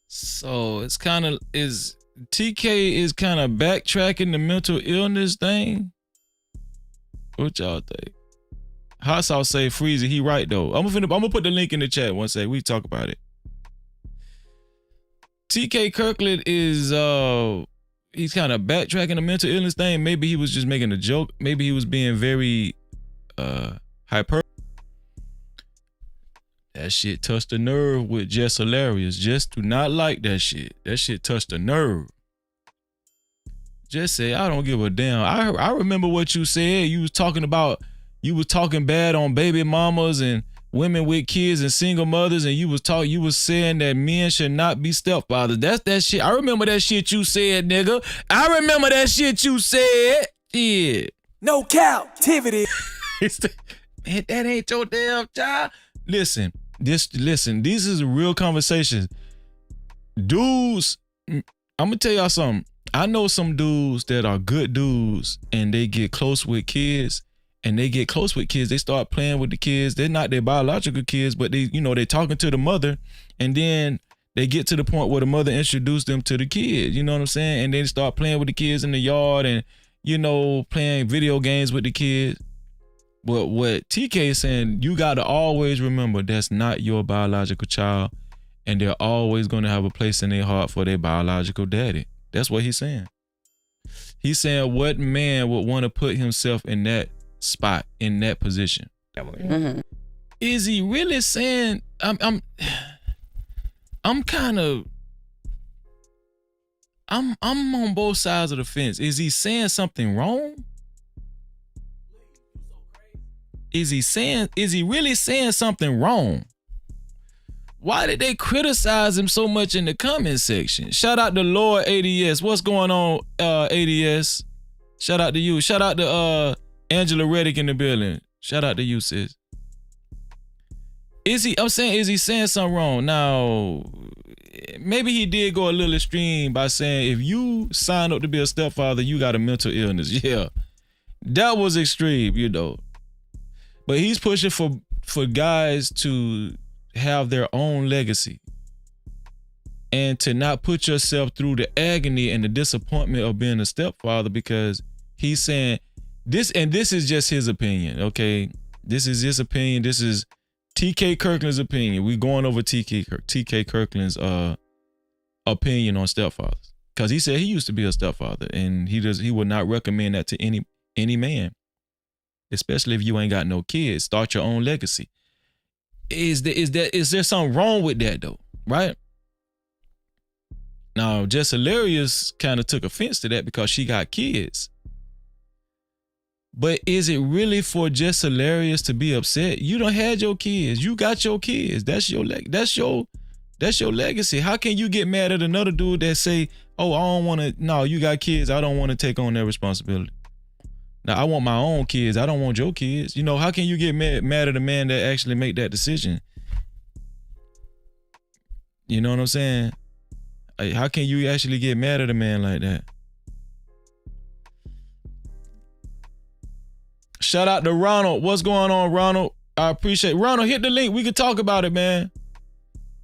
So it's kind of, TK is kind of backtracking the mental illness thing. What y'all think? Hot Sauce say Freezy, he right though. I'm gonna put the link in the chat one second. We talk about it. TK Kirkland is he's kind of backtracking the mental illness thing. Maybe he was just making a joke. Maybe he was being very hyper. That shit touched a nerve with Just Hilarious. Just do not like that shit. That shit touched a nerve. Just say, I don't give a damn. I remember what you said. You was talking bad on baby mamas and women with kids and single mothers, and you was saying that men should not be stepfathers. That's that shit. I remember that shit you said, nigga. I remember that shit you said. Yeah. No Cap-tivity. Man, that ain't your damn child. Listen, these is real conversations. Dudes, I'm gonna tell y'all something. I know some dudes that are good dudes and they get close with kids, they start playing with the kids. They're not their biological kids, but they're talking to the mother, and then they get to the point where the mother introduced them to the kids, you know what I'm saying? And they start playing with the kids in the yard and, playing video games with the kids. But what TK is saying, you got to always remember that's not your biological child, and they're always going to have a place in their heart for their biological daddy. That's what he's saying. He's saying, what man would want to put himself in that spot, in that position? Mm-hmm. Is he really saying, I'm on both sides of the fence. Is he saying something wrong? is he really saying something wrong? Why did they criticize him so much in the comment section? Shout out to Lord ADS. What's going on, ADS? Shout out to you. Shout out to Angela Reddick in the building. Shout out to you, sis. Is he saying something wrong? Now, maybe he did go a little extreme by saying if you sign up to be a stepfather, you got a mental illness. Yeah, that was extreme, you know. But he's pushing for guys to have their own legacy and to not put yourself through the agony and the disappointment of being a stepfather, because he's saying this, and this is just his opinion, okay? This is his opinion. This is TK Kirkland's opinion. We're going over TK Kirkland's opinion on stepfathers, because he said he used to be a stepfather and he would not recommend that to any man, especially if you ain't got no kids. Start your own legacy. Is there something wrong with that though, right? Now, Jess Hilarious kind of took offense to that because she got kids. But is it really for Jess Hilarious to be upset? You done had your kids. You got your kids. That's your legacy. How can you get mad at another dude that say, "Oh, I don't want to." No, you got kids. I don't want to take on that responsibility. Now, I want my own kids. I don't want your kids. You know, how can you get mad at a man that actually make that decision? You know what I'm saying? How can you actually get mad at a man like that? Shout out to Ronald. What's going on, Ronald? I appreciate it. Ronald, hit the link. We can talk about it, man.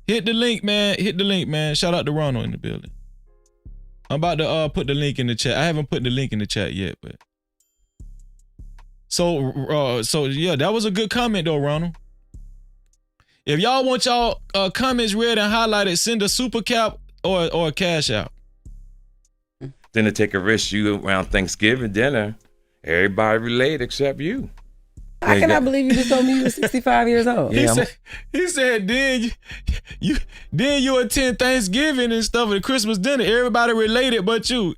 Hit the link, man. Hit the link, man. Shout out to Ronald in the building. I'm about to put the link in the chat. I haven't put the link in the chat yet, but so yeah, that was a good comment though, Ronald. If y'all want y'all comments read and highlighted, send a super cap or a cash out. Then to take a risk, you around Thanksgiving dinner, everybody related except you. I cannot believe you just told me you were 65 years old. Yeah, he said then you attend Thanksgiving and stuff at Christmas dinner. Everybody related but you.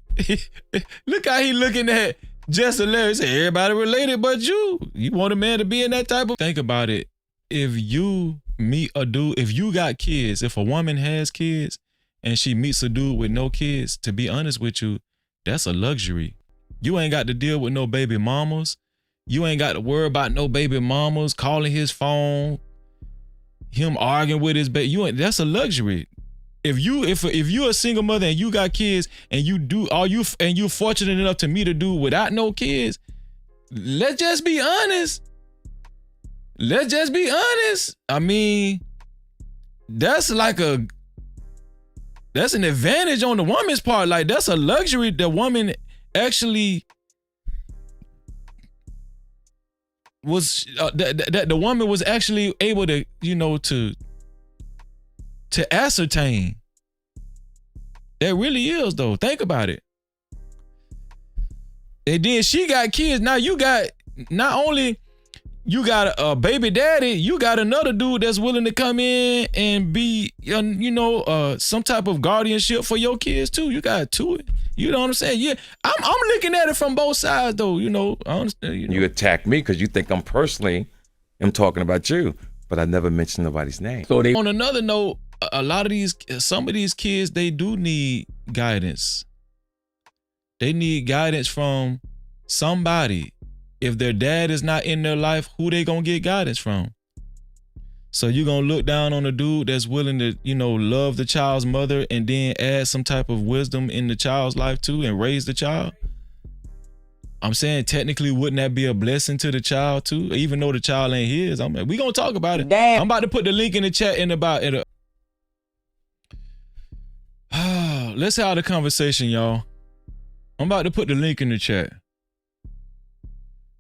Look how he looking at Jess Hilarious. Everybody related but you. You want a man to be in that type of... Think about it. If you meet a dude, if you got kids, if a woman has kids and she meets a dude with no kids, to be honest with you, that's a luxury. You ain't got to deal with no baby mamas. You ain't got to worry about no baby mamas calling his phone, him arguing with his baby. That's a luxury. If you're a single mother and you got kids and you're fortunate enough to meet a dude without no kids, let's just be honest. I mean, that's an advantage on the woman's part. Like, that's a luxury the woman actually was that the woman was actually able to, to ascertain. That really is though. Think about it. And then she got kids. Now you got, not only you got a baby daddy, you got another dude that's willing to come in and be, some type of guardianship for your kids too. You got two. You know what I'm saying? Yeah, I'm looking at it from both sides though. I understand. You attack me because you think I'm talking about you, but I never mentioned nobody's name. So on another note, some of these kids, they do need guidance. They need guidance from somebody. If their dad is not in their life, who they gonna get guidance from? So you gonna look down on a dude that's willing to, love the child's mother and then add some type of wisdom in the child's life too and raise the child? I'm saying technically, wouldn't that be a blessing to the child too? Even though the child ain't his. We gonna talk about it. Damn. I'm about to put the link in the chat let's have the conversation, y'all. I'm about to put the link in the chat.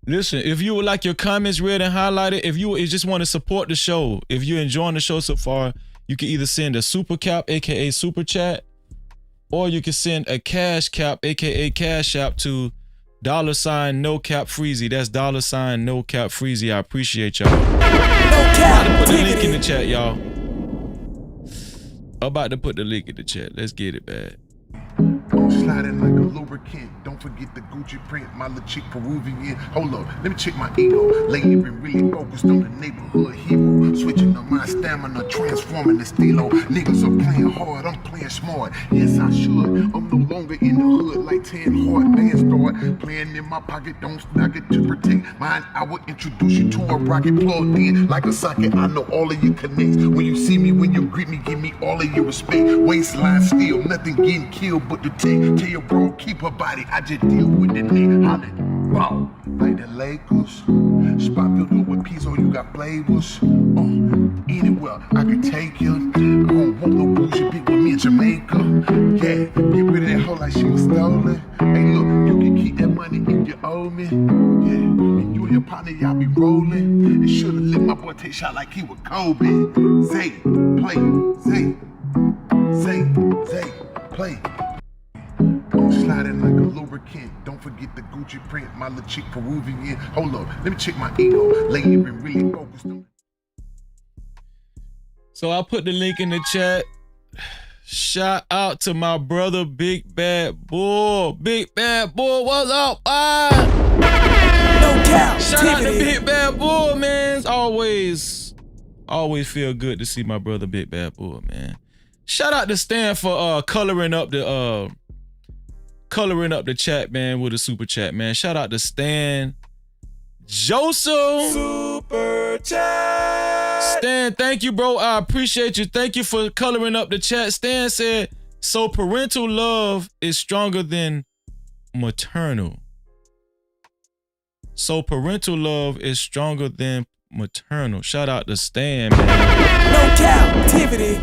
Listen, if you would like your comments read and highlighted, if you just want to support the show, if you're enjoying the show so far, you can either send a super cap, aka super chat, or you can send a cash cap, aka cash app, to $NoCapFreezy. That's $NoCapFreezy. I appreciate y'all. Put the link in the chat, y'all. I'm about to put the link in the chat. Let's get it, man. Don't slide in like a lubricant. Don't Don't forget the Gucci print, my little chick Peruvian. Hold up, let me check my ego. Lately been really focused on the neighborhood hero. Switching up my stamina, transforming the stilo. Niggas are playing hard, I'm playing smart. Yes, I should. I'm no longer in the hood like 10 hard bands start. Playing in my pocket, don't knock it to protect mine. I will introduce you to a rocket plugged in like a socket. I know all of you connects. When you see me, when you greet me, give me all of your respect. Waistline still, nothing getting killed but the tick. Tell your bro, keep her body, I just deal with the neck. Holla, ball, like the Lakers. Spot filled up with pizza, you got flavors. Anywhere I can take you. I don't want no bullshit bitch with me in Jamaica. Yeah, get rid of that hoe like she was stolen. Hey look, you can keep that money if you owe me. Yeah, and you and your partner, y'all be rolling. And should've let my boy take shot like he was Kobe. Zay, play, Zay, play. I'm sliding like a lubricant. Don't forget the Gucci print, my little chick Peruvian. Hold up, let me check my ego. Lately been really focused on. So I put the link in the chat. Shout out to my brother, Big Bad Bull. Big Bad Bull, what's up, No cap. Shout out to Big Bad Bull, man. It's always feel good to see my brother, Big Bad Bull, man. Shout out to Stan for coloring up the chat, man, with a super chat, man. Shout out to Stan Joseph. Super chat. Stan, thank you, bro. I appreciate you. Thank you for coloring up the chat. Stan said, so parental love is stronger than maternal. So parental love is stronger than maternal. Shout out to Stan, man. No captivity.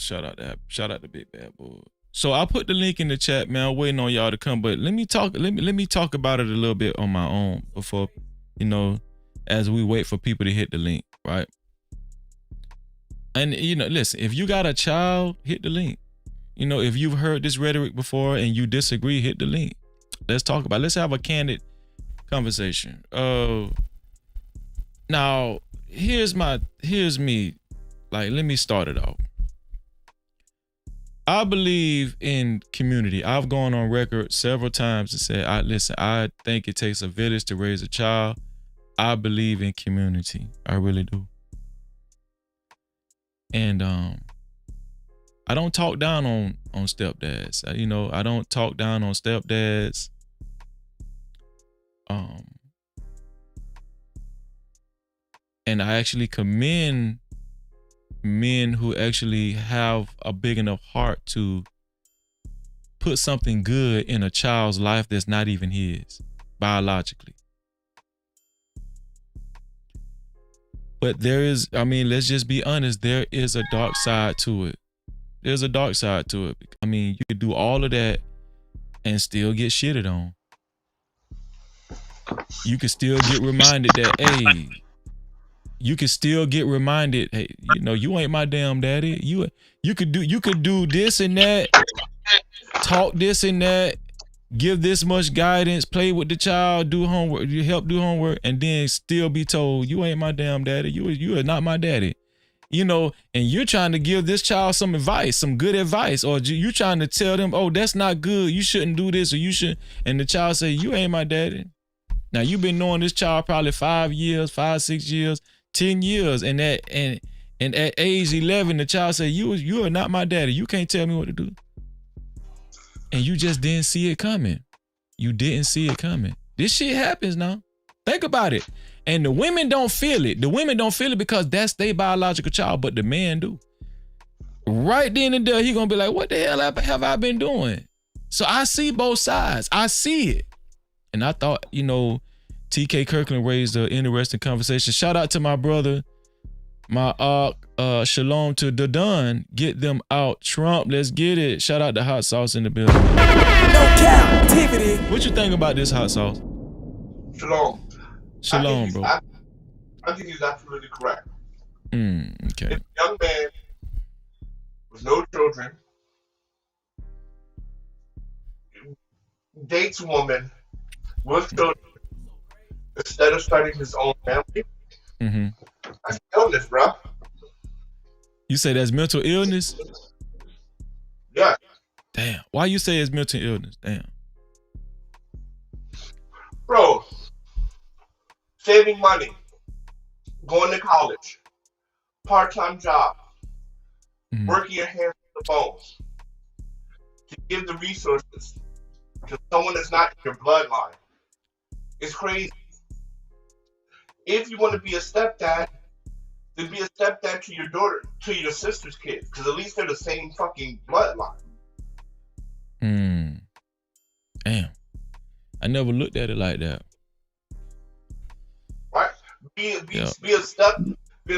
Shout out to Big Bad Bull. So I put the link in the chat, man. I'm waiting on y'all to come, but let me talk about it a little bit on my own before, as we wait for people to hit the link, right? And listen, if you got a child, hit the link. If you've heard this rhetoric before and you disagree, hit the link. Let's talk about it. Let's have a candid conversation. Now, here's me. Like, let me start it off. I believe in community. I've gone on record several times and said, I think it takes a village to raise a child. I believe in community. I really do. And I don't talk down on stepdads. I don't talk down on stepdads. And I actually commend men who actually have a big enough heart to put something good in a child's life that's not even his biologically. But let's just be honest, there is a dark side to it. There's a dark side to it. You could do all of that and still get shitted on. You could still get reminded that, hey, you you ain't my damn daddy. You could do this and that, talk this and that, give this much guidance, play with the child, do homework, you help do homework, and then still be told you ain't my damn daddy. You are not my daddy. And you're trying to give this child some advice, some good advice, or you trying to tell them, oh, that's not good. You shouldn't do this, or you should. And the child say, you ain't my daddy. Now you've been knowing this child probably 5 years, 5, 6 years, 10 years, and at age 11, the child said, you are not my daddy. You can't tell me what to do. And you just didn't see it coming. You didn't see it coming. This shit happens now. Think about it. And the women don't feel it. The women don't feel it because that's their biological child, but the man do. Right then and there, he gonna be like, what the hell have I been doing? So I see both sides. I see it. And I thought, TK Kirkland raised an interesting conversation. Shout out to my brother, my shalom to the Don. Get them out. Trump, let's get it. Shout out to Hot Sauce in the building. No captivity. What you think about this Hot Sauce? Shalom, bro. I think he's absolutely correct. Okay. If a young man with no children dates a woman with children instead of starting his own family, that's illness, bro. You say that's mental illness? Yeah. Damn. Why you say it's mental illness? Damn. Bro, saving money, going to college, part-time job, working your hands to the bones to give the resources to someone that's not in your bloodline. It's crazy. If you want to be a stepdad, then be a stepdad to your daughter, to your sister's kids, because at least they're the same fucking bloodline. Damn. I never looked at it like that. Right? Be a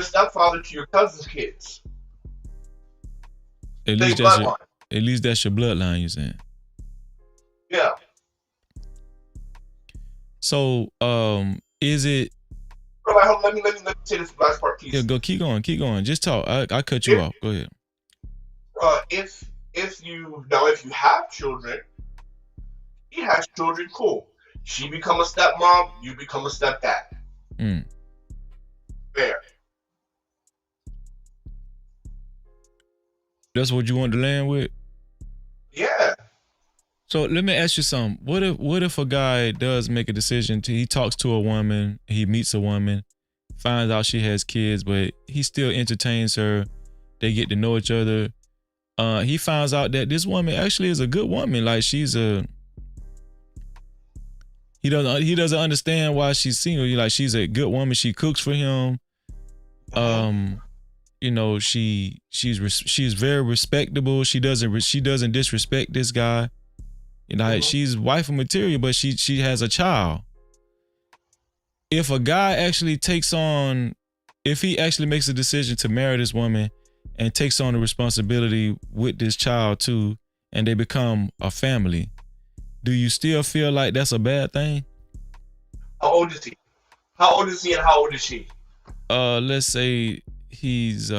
stepfather to your cousin's kids. At least that's your bloodline, you're saying. Yeah. So, is it? Let me say this last part, please. Yeah, keep going. Just talk. I cut you off. Go ahead. If you have children, he has children, cool. She become a stepmom, you become a stepdad. Fair. That's what you want to land with? Yeah. So let me ask you something. What if a guy does make a decision he talks to a woman, he meets a woman, finds out she has kids, but he still entertains her. They get to know each other. He finds out that this woman actually is a good woman. Like he doesn't understand why she's single. Like she's a good woman. She cooks for him. She's very respectable. She doesn't disrespect this guy. She's wife material, but she has a child. If a guy actually if he actually makes a decision to marry this woman and takes on the responsibility with this child too, and they become a family, do you still feel like that's a bad thing? How old is he? How old is he and how old is she? Let's say he's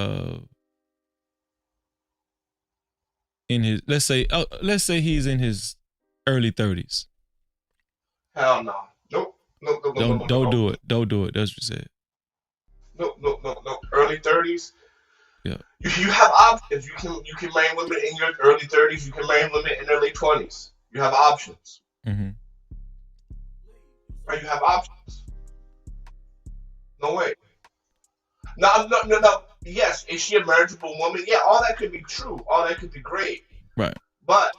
let's say he's in his early 30s. Hell no. Nope. Don't do it. Don't do it. That's what you said. Nope. Early 30s. Yeah. You have options. You can marry women in your early 30s. You can marry women in their late 20s. You have options. Right? You have options. No way. No. Yes, is she a marriageable woman? Yeah, all that could be true. All that could be great. Right. But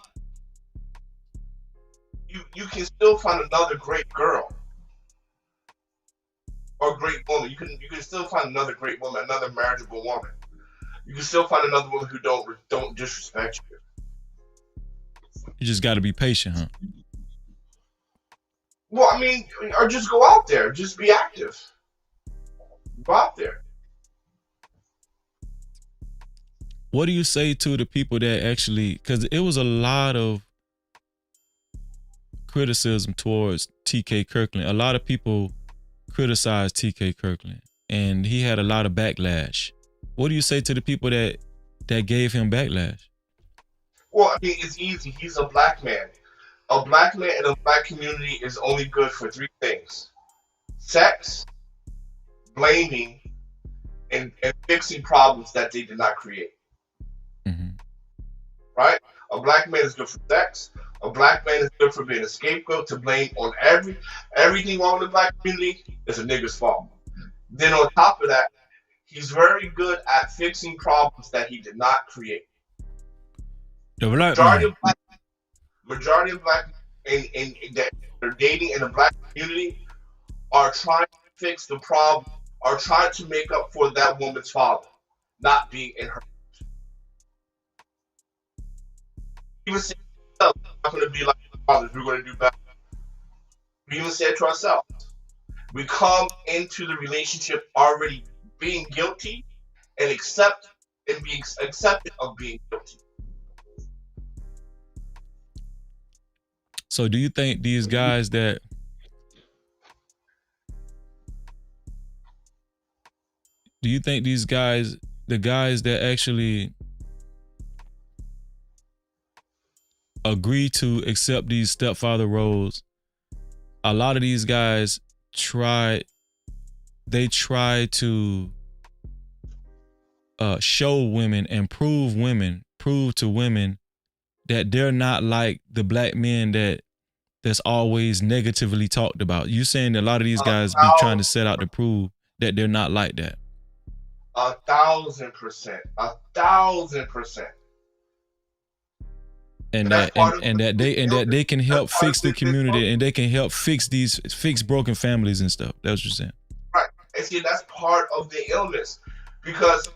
you can still find another great girl or great woman. You can still find another great woman, another marriageable woman. You can still find another woman who don't disrespect you. You just got to be patient, huh? Well, I mean, or just go out there. Just be active. Go out there. What do you say to the people that actually, because it was a lot of criticism towards TK Kirkland. A lot of people criticized TK Kirkland and he had a lot of backlash. What do you say to the people that gave him backlash? Well, I mean, it's easy. He's a black man. A black man in a black community is only good for three things: sex, blaming, and fixing problems that they did not create. Right? A black man is good for sex. A black man is good for being a scapegoat to blame on everything wrong in the black community is a nigga's fault. Then on top of that, he's very good at fixing problems that he did not create. Majority of black and that are dating in the black community are trying to fix the problem, are trying to make up for that woman's father not being in her. Even said we're not going to be like fathers, we're going to do better. We even said to ourselves, we come into the relationship already being guilty and being accepted of being guilty. So do you think these guys the guys that actually agree to accept these stepfather roles, a lot of these guys try to show women and prove to women that they're not like the black men that's always negatively talked about. You saying that a lot of these guys be trying to set out to prove that they're not like that. 1,000%. 1,000%. And that they can help fix the community, and they can help fix broken families and stuff. That's what you're saying. Right. And see, that's part of the illness, because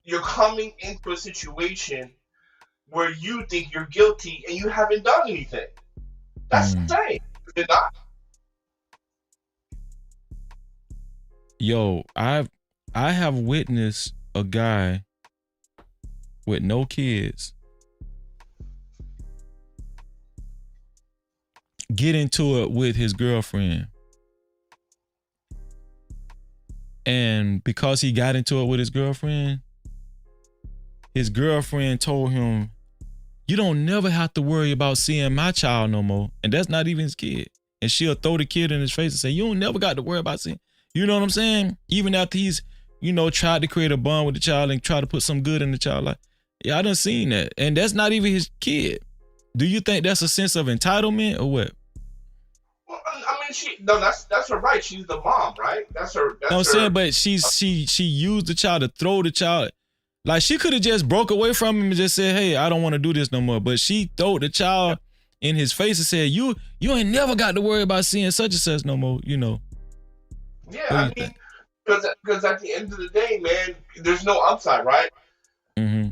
you're coming into a situation where you think you're guilty and you haven't done anything. That's insane. You're not. Yo, I have witnessed a guy with no kids get into it with his girlfriend. And because he got into it with his girlfriend told him, you don't never have to worry about seeing my child no more. And that's not even his kid. And she'll throw the kid in his face and say, you don't never got to worry about seeing. You know what I'm saying? Even after he's, tried to create a bond with the child and try to put some good in the child. Like, yeah, I done seen that. And that's not even his kid. Do you think that's a sense of entitlement or what? Well, I mean, that's her right. She's the mom, right? That's her. That's I'm saying, but she used the child to throw the child. Like, she could have just broke away from him and just said, hey, I don't want to do this no more. But she threw the child in his face and said, you ain't never got to worry about seeing such and such no more, Yeah, I mean, because at the end of the day, man, there's no upside, right? Mm-hmm.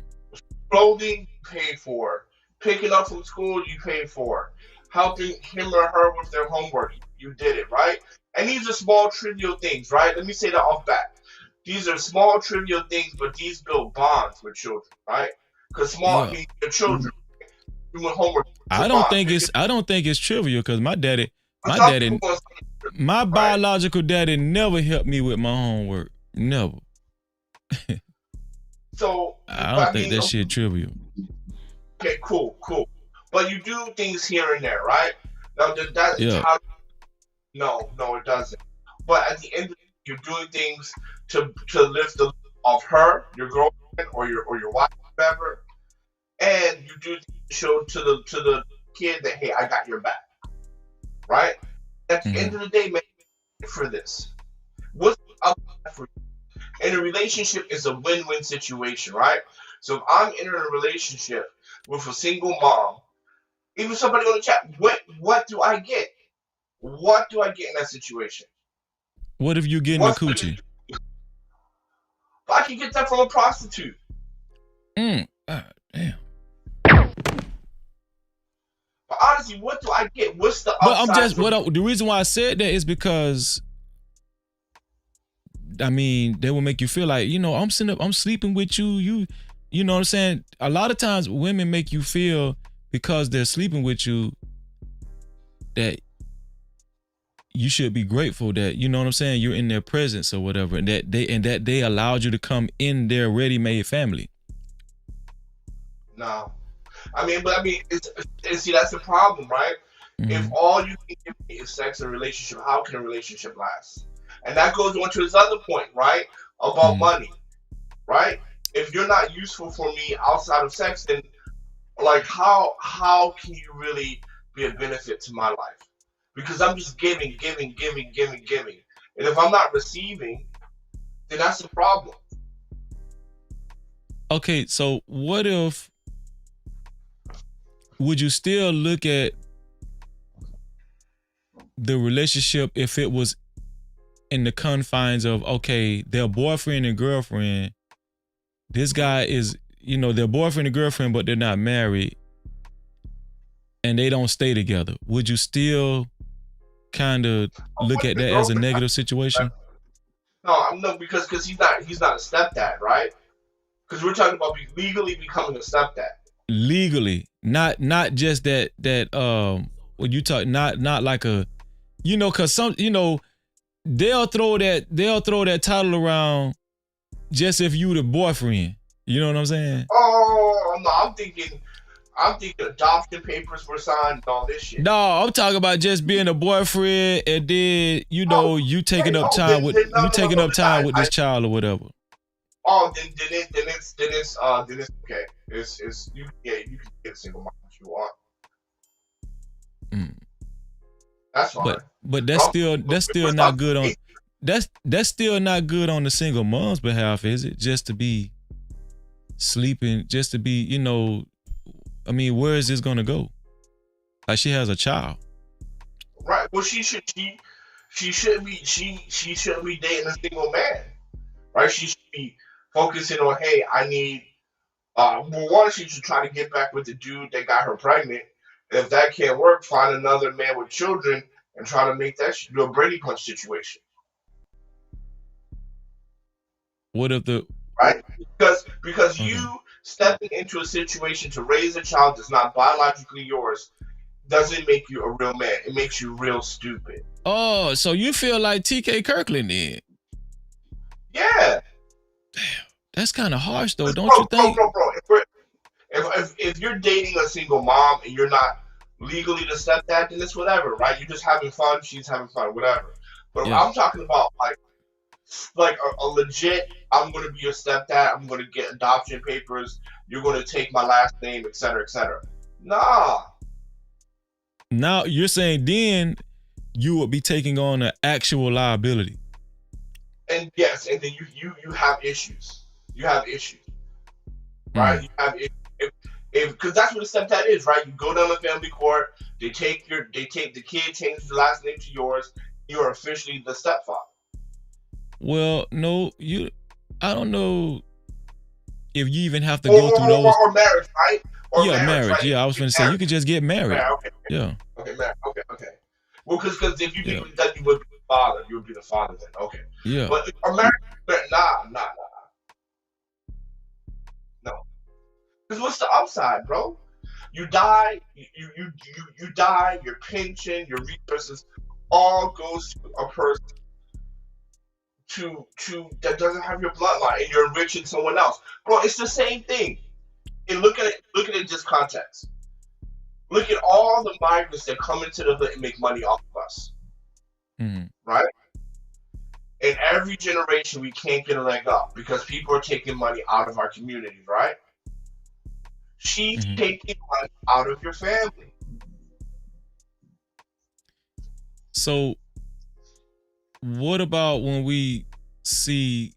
Clothing, you pay for. Picking up from school, you pay for. Helping him or her with their homework, you did it, right? And these are small, trivial things, right? Let me say that off bat. These are small, trivial things, but these build bonds with children, right? Because your children doing homework. I don't think it's trivial, because my biological daddy never helped me with my homework. Never. So I don't think that shit trivial. Okay, cool. But you do things here and there, right? Now no, it doesn't. But at the end of the day, you're doing things to lift the of her, your girlfriend, or your wife, whatever, and you do things to show to the kid that, hey, I got your back, right? At the end of the day, man, for this, what's up for you? And a relationship is a win-win situation, right? So if I'm in a relationship with a single mom, even somebody on the chat, what do I get? What do I get in that situation? What if you getting a coochie? I can get that from a prostitute. Damn. But honestly, what do I get? What's the upside? The reason why I said that is because, I mean, they will make you feel like, I'm sleeping with you. You know what I'm saying? A lot of times women make you feel, because they're sleeping with you, that you should be grateful that, you know what I'm saying, you're in their presence or whatever, and that they allowed you to come in their ready-made family. No. See, that's the problem, right? Mm-hmm. If all you can give me is sex and relationship, how can a relationship last? And that goes on to his other point, right? About money, right? If you're not useful for me outside of sex, then like how can you really be a benefit to my life? Because I'm just giving. And if I'm not receiving, then that's the problem. Okay, so what if, would you still look at the relationship if it was in the confines of, okay, their boyfriend and girlfriend, this guy is, their boyfriend and girlfriend, but they're not married and they don't stay together. Would you still kind of look at that as a negative situation? No, because he's not a stepdad, right? Because we're talking about legally becoming a stepdad. Legally, not just that when you talk, not like a, because some, they'll throw that title around just if you the boyfriend. You know what I'm saying? Oh no, I'm thinking I'm thinking adoption papers were signed and all this shit. No, I'm talking about just being a boyfriend and then you taking up time with this child or whatever. Oh, then it's okay. It's you can get a single mom if you want. That's fine. But that's still not good on that's still not good on the single mom's behalf, is it? Just to be sleeping, just to be, I mean, where is this gonna go? Like, she has a child. Right. Well, she shouldn't be dating a single man. Right? She should be focusing on, hey, I need one, she should try to get back with the dude that got her pregnant. And if that can't work, find another man with children and try to make that do a Brady Bunch situation. What if right? Because you stepping into a situation to raise a child that's not biologically yours doesn't make you a real man. It makes you real stupid. Oh, so you feel like TK Kirkland then? Yeah. Damn, that's kind of harsh though, don't you think? Bro. If you're dating a single mom and you're not legally the stepdad, then it's whatever, right? You're just having fun, she's having fun, whatever. But I'm talking about like a legit, I'm going to be your stepdad, I'm going to get adoption papers, you're going to take my last name, etc., etc. Nah. Now you're saying then you would be taking on an actual liability. And yes, and then you have issues. You have issues, right? You have issues. Because that's what a stepdad is, right? You go down to family court, they take the kid, change the last name to yours, you are officially the stepfather. Well, no, I don't know if you even have to go through those. Or marriage, right? Or marriage. Right? Yeah, I was going to say you could just get married. Okay. Yeah. Okay, marriage. Okay. Well, because if you think that you would be the father, you would be the father then. Okay. Yeah. But a marriage, nah. No. Because what's the upside, bro? You die, you die, your pension, your resources, all goes to a person to that doesn't have your bloodline, and you're enriching someone else. Bro, it's the same thing. And look at it in just context. Look at all the migrants that come into the hood and make money off of us. Right? In every generation, we can't get a leg up because people are taking money out of our communities, right? She's taking money out of your family. So, what about when we see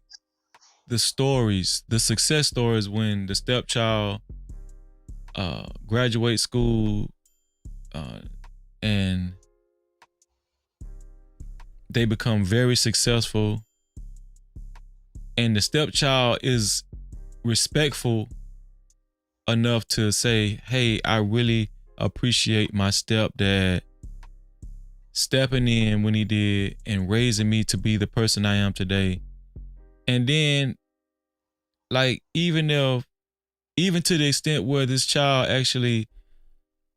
the stories, the success stories, when the stepchild graduates school and they become very successful, and the stepchild is respectful enough to say, hey, I really appreciate my stepdad stepping in when he did and raising me to be the person I am today. And then, like, even to the extent where this child actually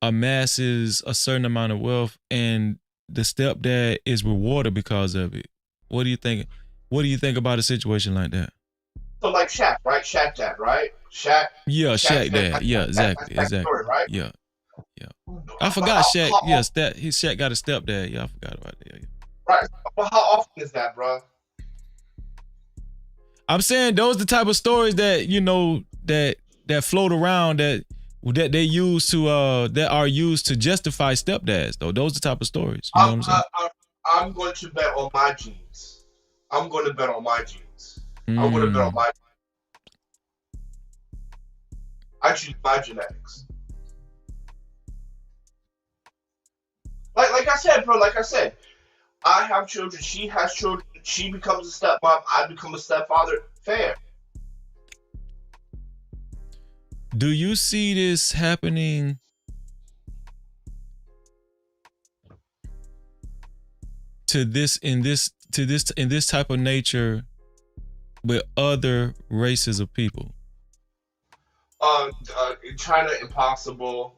amasses a certain amount of wealth and the stepdad is rewarded because of it. What do you think? What do you think about a situation like that? So like Shaq, right? Shaq dad, right? Shaq. Yeah, Shaq dad. Yeah, exactly. Story, right? Yeah. I forgot Shaq. Yeah, Shaq got a stepdad. Yeah, I forgot about that. Yeah. Right. But how often is that, bro? I'm saying those are the type of stories that that float around that they use to that are used to justify stepdads. Though those are the type of stories. You know what I'm saying? I'm going to bet on my genes. I'm going to bet on my genes. I'm going to bet on my. I choose my genetics. Like I said, bro. Like I said, I have children. She has children. She becomes a stepmom. I become a stepfather. Fair. Do you see this happening in this type of nature with other races of people? In China, impossible.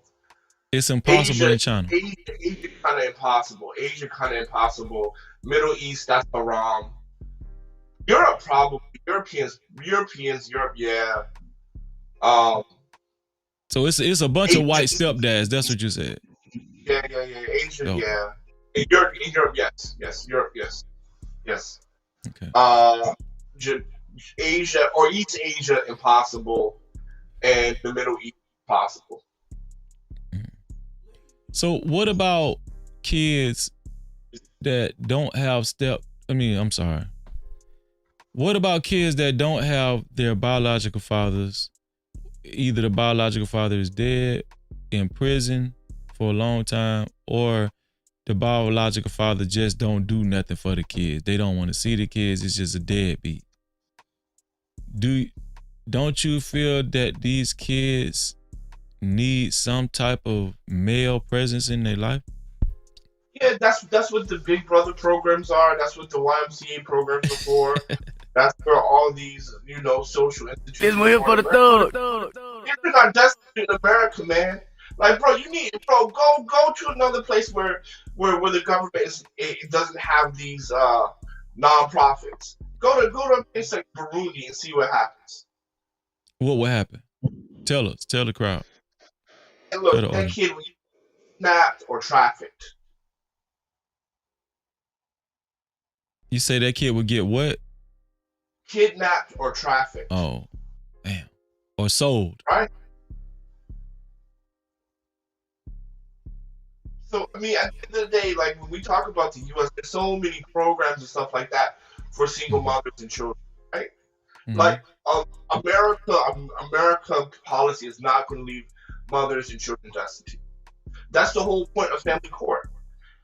It's impossible in China. Asia kind of impossible. Asia kind of impossible. Middle East, that's haram. Europe, probably. Europe, yeah. So it's a bunch of white stepdads. That's what you said. Yeah. Asian, Oh. yeah. In Europe, yes. Europe, yes. Okay. Asia or East Asia, impossible, and the Middle East, possible. So what about kids that don't have what about kids that don't have their biological fathers? Either the biological father is dead, in prison for a long time, or the biological father just don't do nothing for the kids. They don't want to see the kids. It's just a deadbeat. Don't you feel that these kids need some type of male presence in their life? Yeah, that's what the Big Brother programs are. That's what the YMCA programs are for. That's where all these, social institutions. This one here for the thug. You're not destitute in America, man. Like, bro, go to another place where the government it doesn't have these nonprofits. Go to a place like Burundi and see what happens. What would happen? Tell the crowd. And look, that kid was kidnapped or trafficked. You say that kid would get what? Kidnapped or trafficked. Oh, damn. Or sold. Right? So, I mean, at the end of the day, like, when we talk about the U.S., there's so many programs and stuff like that for single mothers and children, right? Mm-hmm. Like, America policy is not going to leave mothers and children destitute. That's the whole point of family court,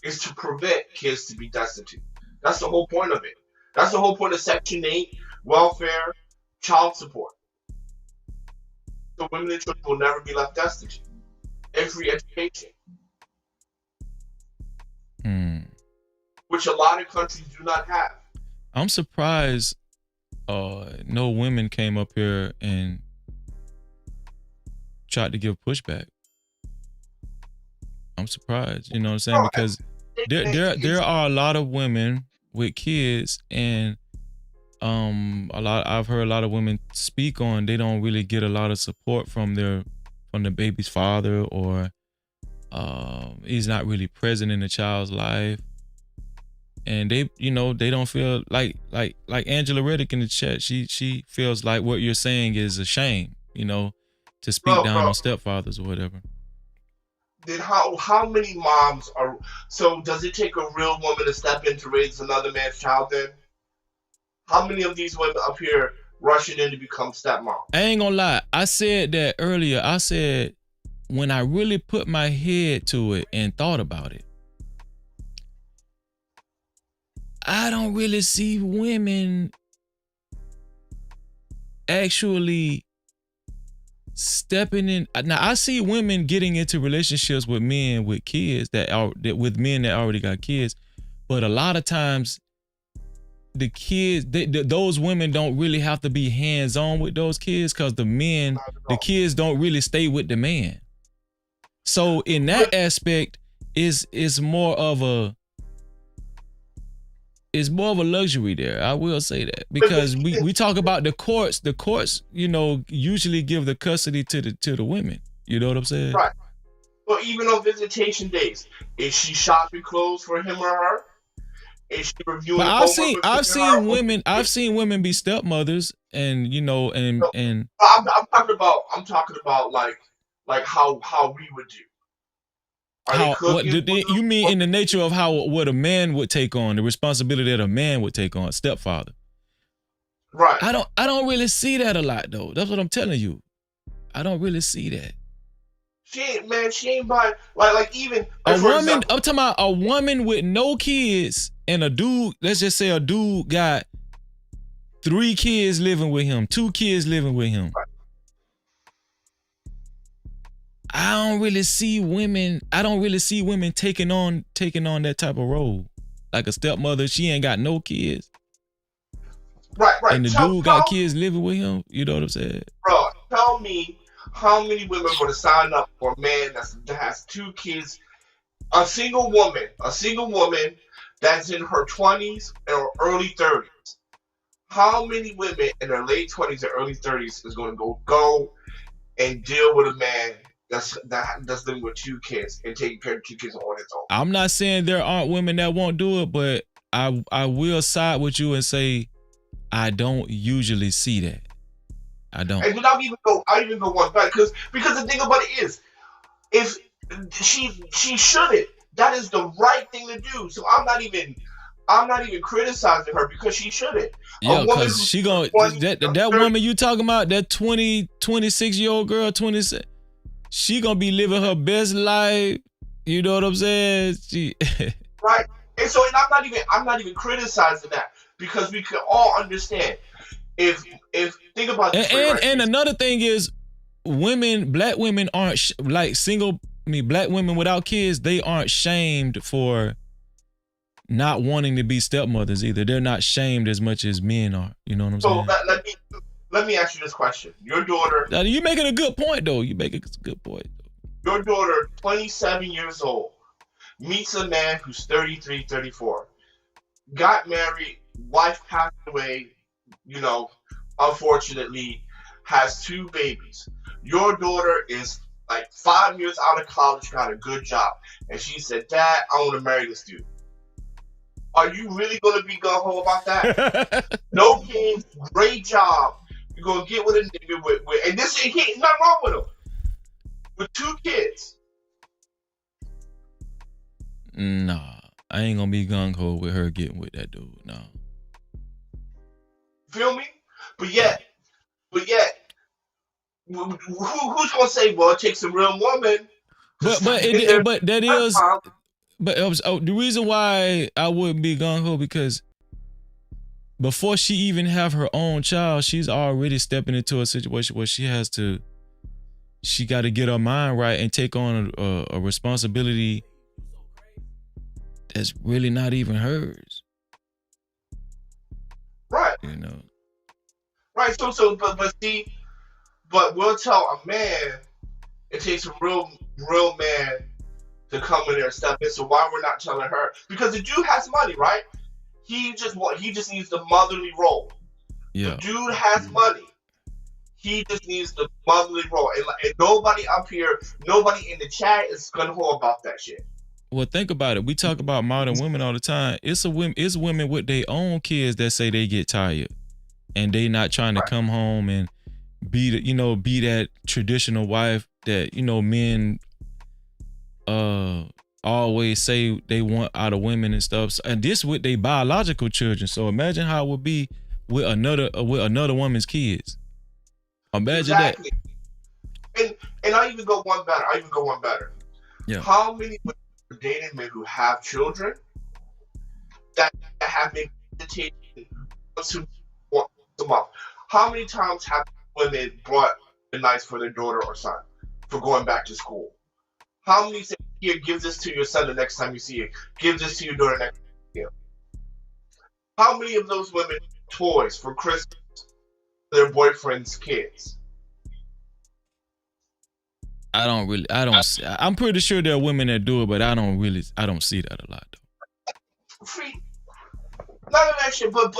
is to prevent kids to be destitute. That's the whole point of it. That's the whole point of Section 8, welfare, child support. So women and children will never be left destitute. And free education. Which a lot of countries do not have. I'm surprised no women came up here and tried to give pushback. I'm surprised, you know what I'm saying? Because there are a lot of women with kids, and I've heard a lot of women speak on they don't really get a lot of support from the baby's father, or he's not really present in the child's life. And they don't feel like Angela Reddick in the chat. She feels like what you're saying is a shame, to speak down on stepfathers or whatever. Then how many moms are? So does it take a real woman to step in to raise another man's child? Then how many of these women up here rushing in to become stepmom? I ain't gonna lie. I said that earlier. I said when I really put my head to it and thought about it, I don't really see women actually stepping in. Now I see women getting into relationships with men with kids with men that already got kids, but a lot of times the kids, those women don't really have to be hands-on with those kids, because the kids don't really stay with the man. So in that aspect, is more of a luxury there. I will say that, because we talk about the courts. The courts, usually give the custody to the women. You know what I'm saying? Right. Well, even on visitation days, is she shopping clothes for him or her? Is she reviewing? But I've seen women be stepmothers, and and I'm talking about like how we would do. You mean in the nature of what a man would take on, the responsibility that a man would take on, stepfather? Right. I don't really see that a lot, though. That's what I'm telling you. I don't really see that. She ain't buying like even a woman. I'm talking about a woman with no kids and a dude. Let's just say a dude got 3 kids living with him, 2 kids living with him. Right. I don't really see women taking on that type of role. Like a stepmother, she ain't got no kids. Right. And the dude got kids living with him. You know what I'm saying? Bro, tell me how many women would have signed up for a man that has 2 kids? A single woman that's in her 20s or early 30s. How many women in their late 20s or early 30s is going to go and deal with a man that's living with 2 kids and taking care of 2 kids on his own. I'm not saying there aren't women that won't do it, but I will side with you and say I don't usually see that. I don't. And then I'll even go one back because the thing about it is, if she shouldn't, that is the right thing to do. So I'm not even criticizing her because she shouldn't. Yeah, because she gonna that woman you talking about, that 26-year-old girl, 26, she gonna be living her best life. You know what I'm saying? Right. And I'm not even criticizing that because we can all understand. If think about this, and another thing is, black women aren't black women without kids, they aren't shamed for not wanting to be stepmothers either. They're not shamed as much as men are. You know what I'm saying? So let me ask you this question. Your daughter. Now, you're making a good point, though. You make a good point. Your daughter, 27 years old, meets a man who's 33, 34. Got married, wife passed away, unfortunately, has 2 babies. Your daughter is like 5 years out of college, got a good job. And she said, Dad, I want to marry this dude. Are you really going to be gung-ho about that? No kids, great job. You're going to get with a nigga with and this ain't nothing wrong with him. With 2 kids. Nah, I ain't going to be gung-ho with her getting with that dude, no. Feel me? But yet, who's gonna say, well, it takes a real woman? But the reason why I wouldn't be gung-ho, because before she even have her own child, she's already stepping into a situation where she got to get her mind right and take on a responsibility that's really not even hers. Right. Right. So, but we'll tell a man it takes a real man to come in there and step in. So why we're not telling her? Because the dude has money, right? He just needs the motherly role. Yeah. The dude has money. He just needs the motherly role. And nobody up here, nobody in the chat is gonna hold about that shit. Well, think about it. We talk about modern women all the time. It's women with their own kids that say they get tired, and they not trying to come home and be that traditional wife that men always say they want out of women and stuff. And this with their biological children. So imagine how it would be with another woman's kids. Imagine exactly. That. And I even go one better. Yeah. How many women are dating men who have children that have been hesitating to once a month? How many times have women brought the nights for their daughter or son for going back to school? How many say, here, give this to your son the next time you see it. Give this to your daughter next time you see it. How many of those women toys for Christmas for their boyfriend's kids? I'm pretty sure there are women that do it, but I don't see that a lot though. Free. None of that shit, but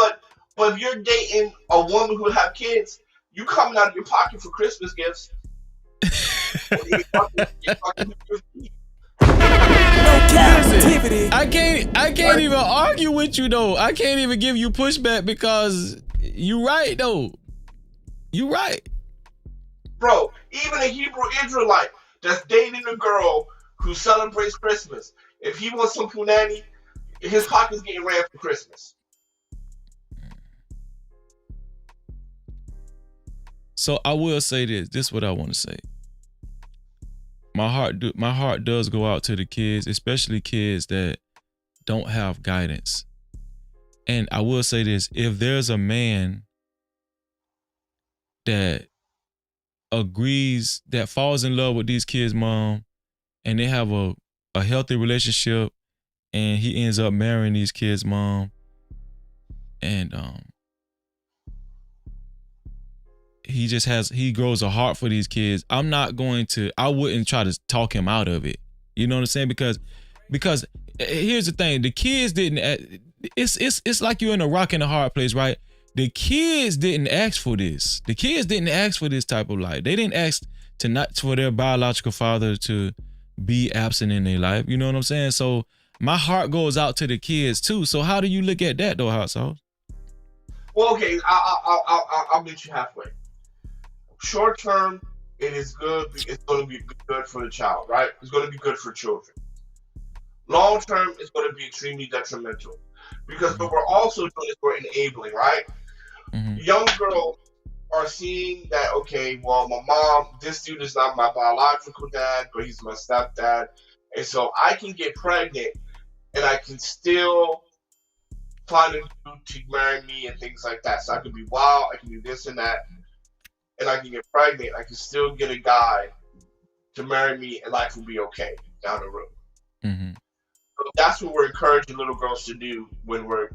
if you're dating a woman who have kids, you coming out of your pocket for Christmas gifts. Captivity. I can't even argue with you though. I can't even give you pushback because you right though. You right. Bro, even a Hebrew Israelite that's dating a girl who celebrates Christmas, if he wants some punani, his pocket's getting ran for Christmas. So I will say this. This is what I want to say. My heart does go out to the kids, especially kids that don't have guidance. And I will say this: if there's a man that agrees, that falls in love with these kids' mom, and they have a healthy relationship, and he ends up marrying these kids' mom, and he grows a heart for these kids. I wouldn't try to talk him out of it. You know what I'm saying? Because here's the thing, the kids didn't, it's like you're in a rock and a hard place, right? The kids didn't ask for this. The kids didn't ask for this type of life. They didn't ask to not for their biological father to be absent in their life. You know what I'm saying? So my heart goes out to the kids too. So how do you look at that though, Hot Sauce? Well, okay, I'll meet you halfway. Short term, it is good. It's going to be good for the child, right? It's going to be good for children. Long term, it's going to be extremely detrimental because what we're also doing is we're enabling, right? Young girls are seeing that, okay, well, my mom, this dude is not my biological dad, but he's my stepdad. And so I can get pregnant and I can still find a dude to marry me and things like that. So I can be wild, I can do this and that, and I can get pregnant. I can still get a guy to marry me and life will be okay down the road. So that's what we're encouraging little girls to do when we're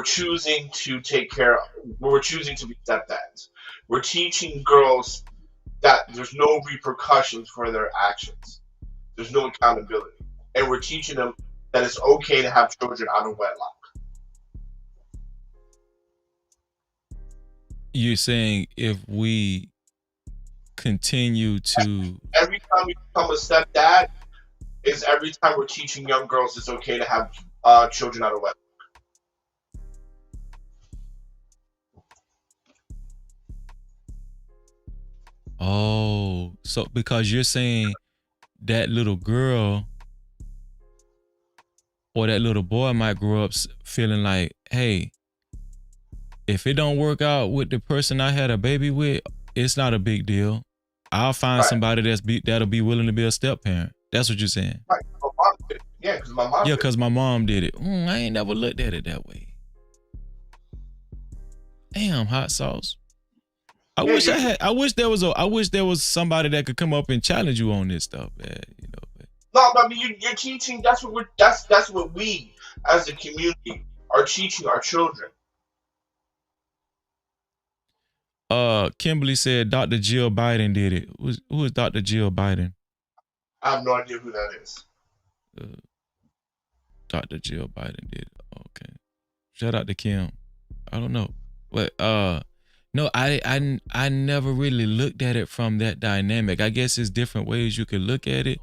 choosing to take care of, when we're choosing to be stepdads. We're teaching girls that there's no repercussions for their actions. There's no accountability. And we're teaching them that it's okay to have children out of wedlock. You're saying if we continue to... Every time we become a stepdad, is every time we're teaching young girls it's okay to have children out of wedlock. Oh, so because you're saying that little girl or that little boy might grow up feeling like, hey, if it don't work out with the person I had a baby with, it's not a big deal. I'll find somebody that'll be willing to be a step parent. That's what you're saying. Right. My mom did it. Yeah, because my mom. Yeah, because my mom did it. I ain't never looked at it that way. Damn, Hot Sauce. I wish there was somebody that could come up and challenge you on this stuff, man. You know. No, but I mean you're teaching. That's what we as a community are teaching our children. Kimberly said Dr. Jill Biden did it. Who is Dr. Jill Biden? I have no idea who that is. Dr. Jill Biden did it. Okay. Shout out to Kim. I don't know. But no, I never really looked at it from that dynamic. I guess it's different ways you could look at it.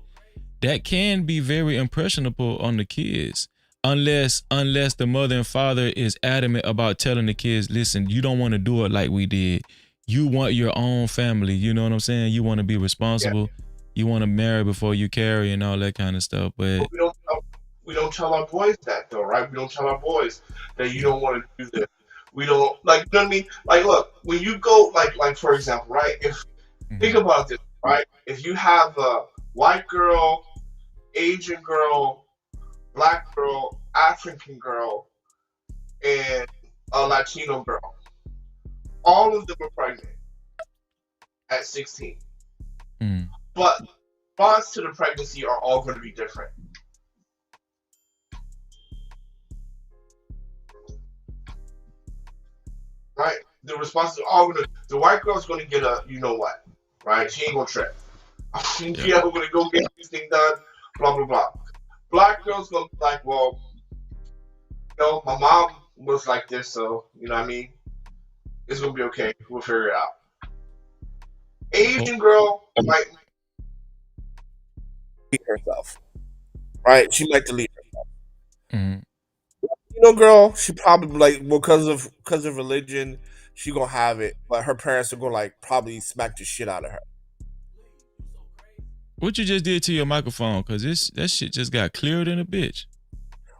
That can be very impressionable on the kids. Unless the mother and father is adamant about telling the kids, listen, you don't want to do it like we did. You want your own family. You know what I'm saying? You want to be responsible. Yeah. You want to marry before you carry and all that kind of stuff. But we don't tell our boys that though, right? We don't tell our boys that you don't want to do this. We don't, like, you know what I mean? Like, look, when you go, like for example, right? Think about this, right? If you have a white girl, Asian girl, black girl, African girl, and a Latino girl, all of them are pregnant at 16. But response to the pregnancy are all going to be different. Right? The response is all going to, the white girl's going to get a, you know what, right? She ain't going to trip. She's going to go get this thing done, blah, blah, blah. Black girl's going to be like, well, you know, my mom was like this, so, you know what I mean? It's going to be okay. We'll figure it out. Asian girl might delete herself. Right? She might delete herself. You know, girl, she probably like, well, because of religion, she gonna have it, but her parents are gonna like probably smack the shit out of her. What you just did to your microphone? Cause that shit just got clearer than a bitch.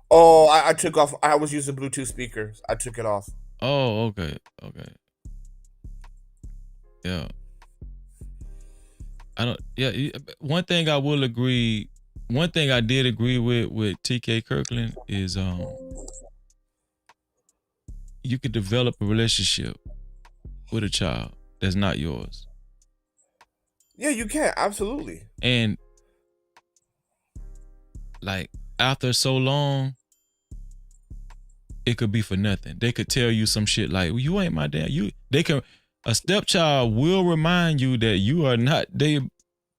Oh, I took off. I was using Bluetooth speakers. I took it off. Oh, okay. Yeah. One thing I will agree. One thing I did agree with TK Kirkland is you could develop a relationship with a child that's not yours. Yeah, you can, absolutely. And like after so long, it could be for nothing. They could tell you some shit like, well, you ain't my dad. A stepchild will remind you that you are not their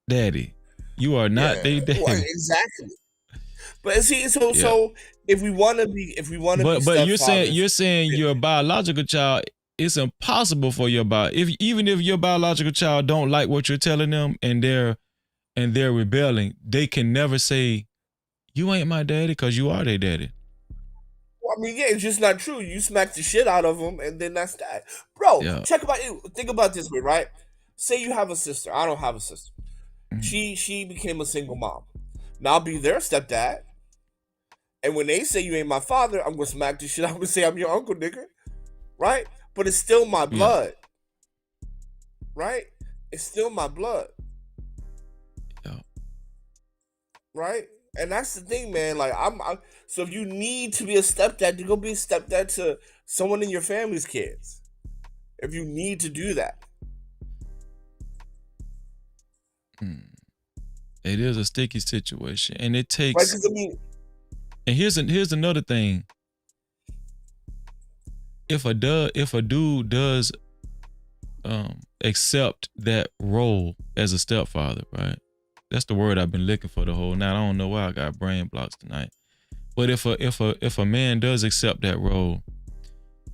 daddy. You are not their daddy. Well, exactly. But see, so if we want to be, but you're saying your biological child it's impossible for even if your biological child don't like what you're telling them and they're rebelling, they can never say, you ain't my daddy, because you are their daddy. Well, I mean, yeah, it's just not true. You smack the shit out of them, and then that's that. Bro, Yeah. think about it this way, right? Say you have a sister. I don't have a sister. Mm-hmm. She became a single mom. Now I'll be their stepdad. And when they say you ain't my father, I'm gonna smack the shit out and say I'm your uncle, nigga. Right? But it's still my blood. Right? It's still my blood. Yeah. Right? And that's the thing, man. Like so if you need to be a stepdad, you go be a stepdad to someone in your family's kids. If you need to do that. It is a sticky situation, and it takes. Right, 'cause I mean, and here's another thing. If a dude does accept that role as a stepfather, right? That's the word I've been looking for the whole night. I don't know why I got brain blocks tonight. But if a man does accept that role,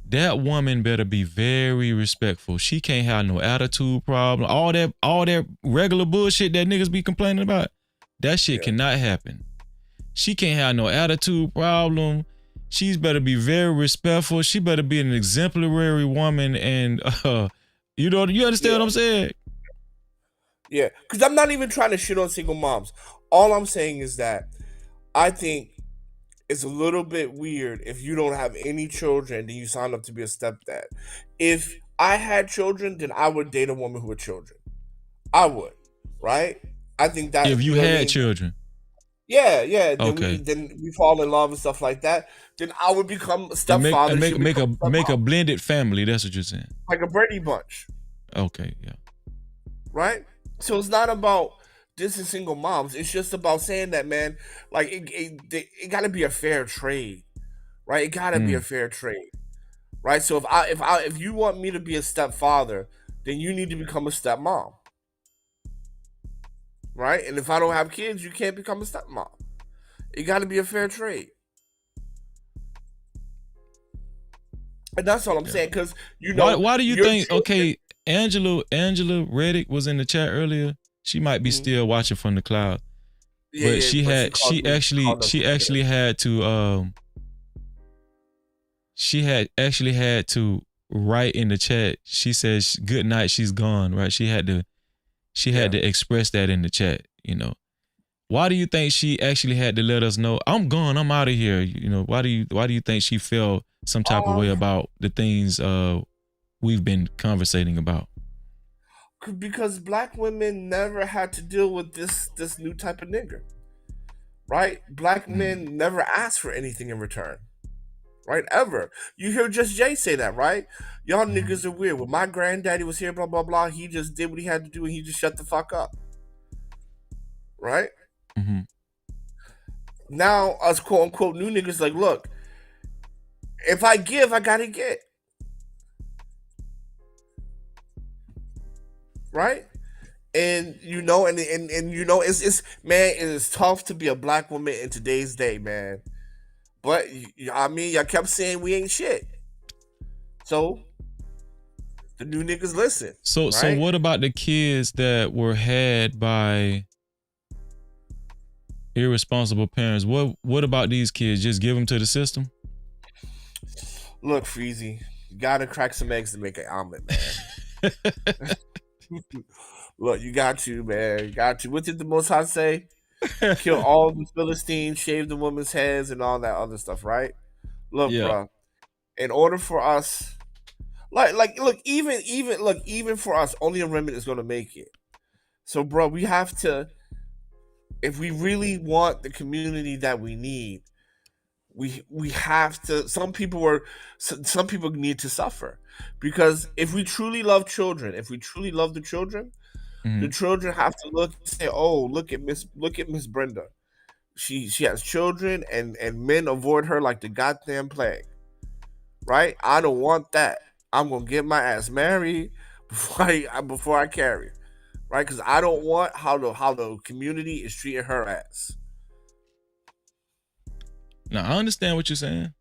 that woman better be very respectful. She can't have no attitude problem. All that regular bullshit that niggas be complaining about, that shit cannot happen. She can't have no attitude problem. She's better be very respectful. She better be an exemplary woman, and you understand what I'm saying? Yeah, because I'm not even trying to shit on single moms. All I'm saying is that I think it's a little bit weird if you don't have any children, then you sign up to be a stepdad. If I had children, then I would date a woman who had children. I would, right? I think that if you had children. Yeah. Okay. Then we fall in love and stuff like that. Then I would become a stepfather. Make a blended family. That's what you're saying. Like a Brady Bunch. Okay, yeah. Right? So it's not about dissing single moms. It's just about saying that, man, like it got to be a fair trade, right? It got to be a fair trade, right? So if you want me to be a stepfather, then you need to become a stepmom, right? And if I don't have kids, you can't become a stepmom. It got to be a fair trade, and that's all I'm saying. Because why do you think? Okay, Angela Reddick was in the chat earlier. She might be still watching from the cloud, but she actually had to write in the chat. She says, "Good night." She's gone. Right? She had to express that in the chat. Why do you think she actually had to let us know, I'm gone, I'm out of here? Why do you think she felt some type of way about the things we've been conversating about? Because black women never had to deal with this new type of nigger, right? Black men never asked for anything in return, right? Ever. You hear Just Jay say that, right? Y'all niggas are weird. When my granddaddy was here, blah, blah, blah, he just did what he had to do and he just shut the fuck up, right? Mm-hmm. Now, us quote-unquote new niggas like, look, if I give, I gotta get. Right? And it's man, it is tough to be a black woman in today's day, man. But I mean, y'all kept saying we ain't shit. So the new niggas listen. So what about the kids that were had by irresponsible parents? What about these kids? Just give them to the system? Look, Freezy, you gotta crack some eggs to make an omelet, man. Look, you got to, man. You got to. What did the Most High say? Kill all the Philistines, shave the women's heads, and all that other stuff, right? Look, bro. In order for us, look, even for us, only a remnant is gonna make it. So, bro, we have to. If we really want the community that we need, we have to. Some people need to suffer, because if we truly love children, if we truly love the children, the children have to look and say, "Oh, look at Miss Brenda. She has children, and men avoid her like the goddamn plague." Right? I don't want that. I'm gonna get my ass married before I carry, right? Because I don't want how the community is treating her ass. Now I understand what you're saying,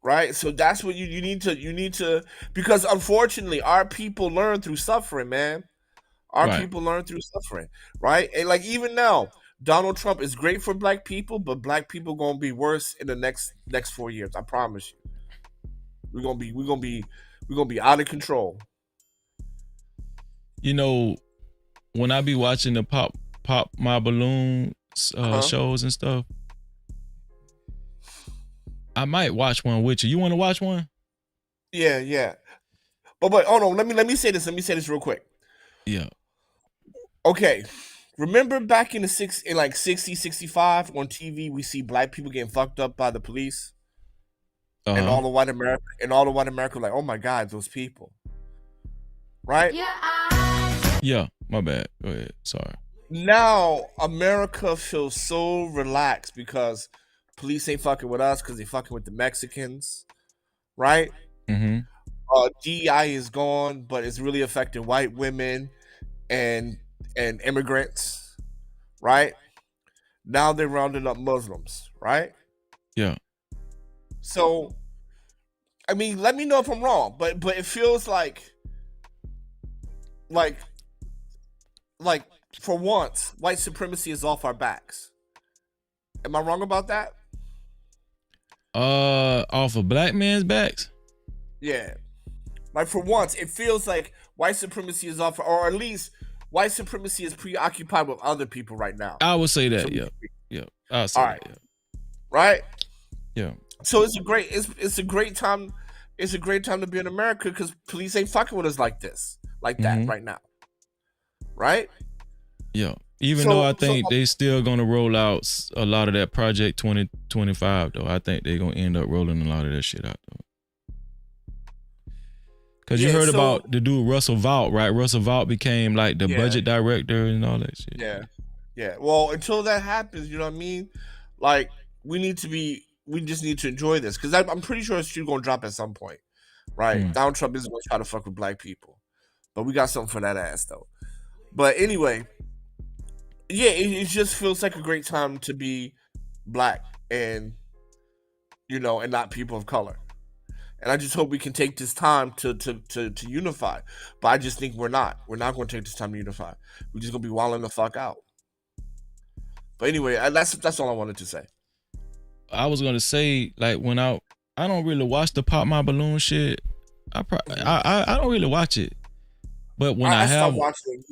right? So that's what you need to, because unfortunately our people learn through suffering, man. Our Right. people learn through suffering, right? And like even now, Donald Trump is great for black people, but black people gonna be worse in the next 4 years. I promise you. We're gonna be out of control. You know, when I be watching the pop my balloon shows and stuff, I might watch one with you. You want to watch one? Yeah. But hold on, let me say this. Let me say this real quick. Yeah. Okay. Remember back in the 60, 65 on TV, we see black people getting fucked up by the police, and all the white America, like, oh my God, those people, right? Yeah, my bad. Go ahead. Sorry. Now America feels so relaxed because police ain't fucking with us because they fucking with the Mexicans, right? Mm-hmm. DEI is gone, but it's really affecting white women and immigrants, right? Now they're rounding up Muslims, right? Yeah. So, I mean, let me know if I'm wrong, but it feels like for once, white supremacy is off our backs. Am I wrong about that? Off of black men's backs? Yeah. Like for once, it feels like white supremacy is off, or at least white supremacy is preoccupied with other people right now. I would say that. Yeah. I'll say that. Yeah. Right? Yeah. So it's a great time. It's a great time to be in America because police ain't fucking with us like that right now. Right? Yeah. Even though I think they still gonna roll out a lot of that Project 2025 though. I think they're gonna end up rolling a lot of that shit out though. Cause you heard about the dude Russell Vought, right? Russell Vought became like the budget director and all that shit. Yeah. Well, until that happens, you know what I mean? Like we just need to enjoy this because I'm pretty sure it's gonna drop at some point, right? Donald Trump isn't gonna try to fuck with black people, but we got something for that ass though. But anyway, yeah, it just feels like a great time to be black and and not people of color. And I just hope we can take this time to unify. But I just think we're not. We're not going to take this time to unify. We're just going to be wilding the fuck out. But anyway, that's all I wanted to say. I was going to say, like, when I don't really watch the Pop My Balloon shit. I don't really watch it. But when I have... watching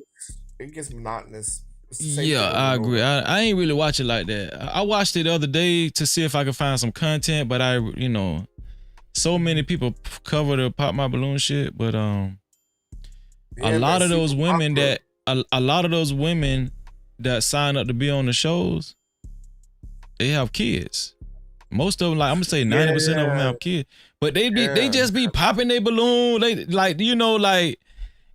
it gets monotonous. Yeah, I agree. I ain't really watch it like that. I watched it the other day to see if I could find some content, but so many people cover the Pop My Balloon shit, but a lot of those women that sign up to be on the shows, they have kids. Most of them, like I'm gonna say 90% of them have kids, but they just be popping their balloon. They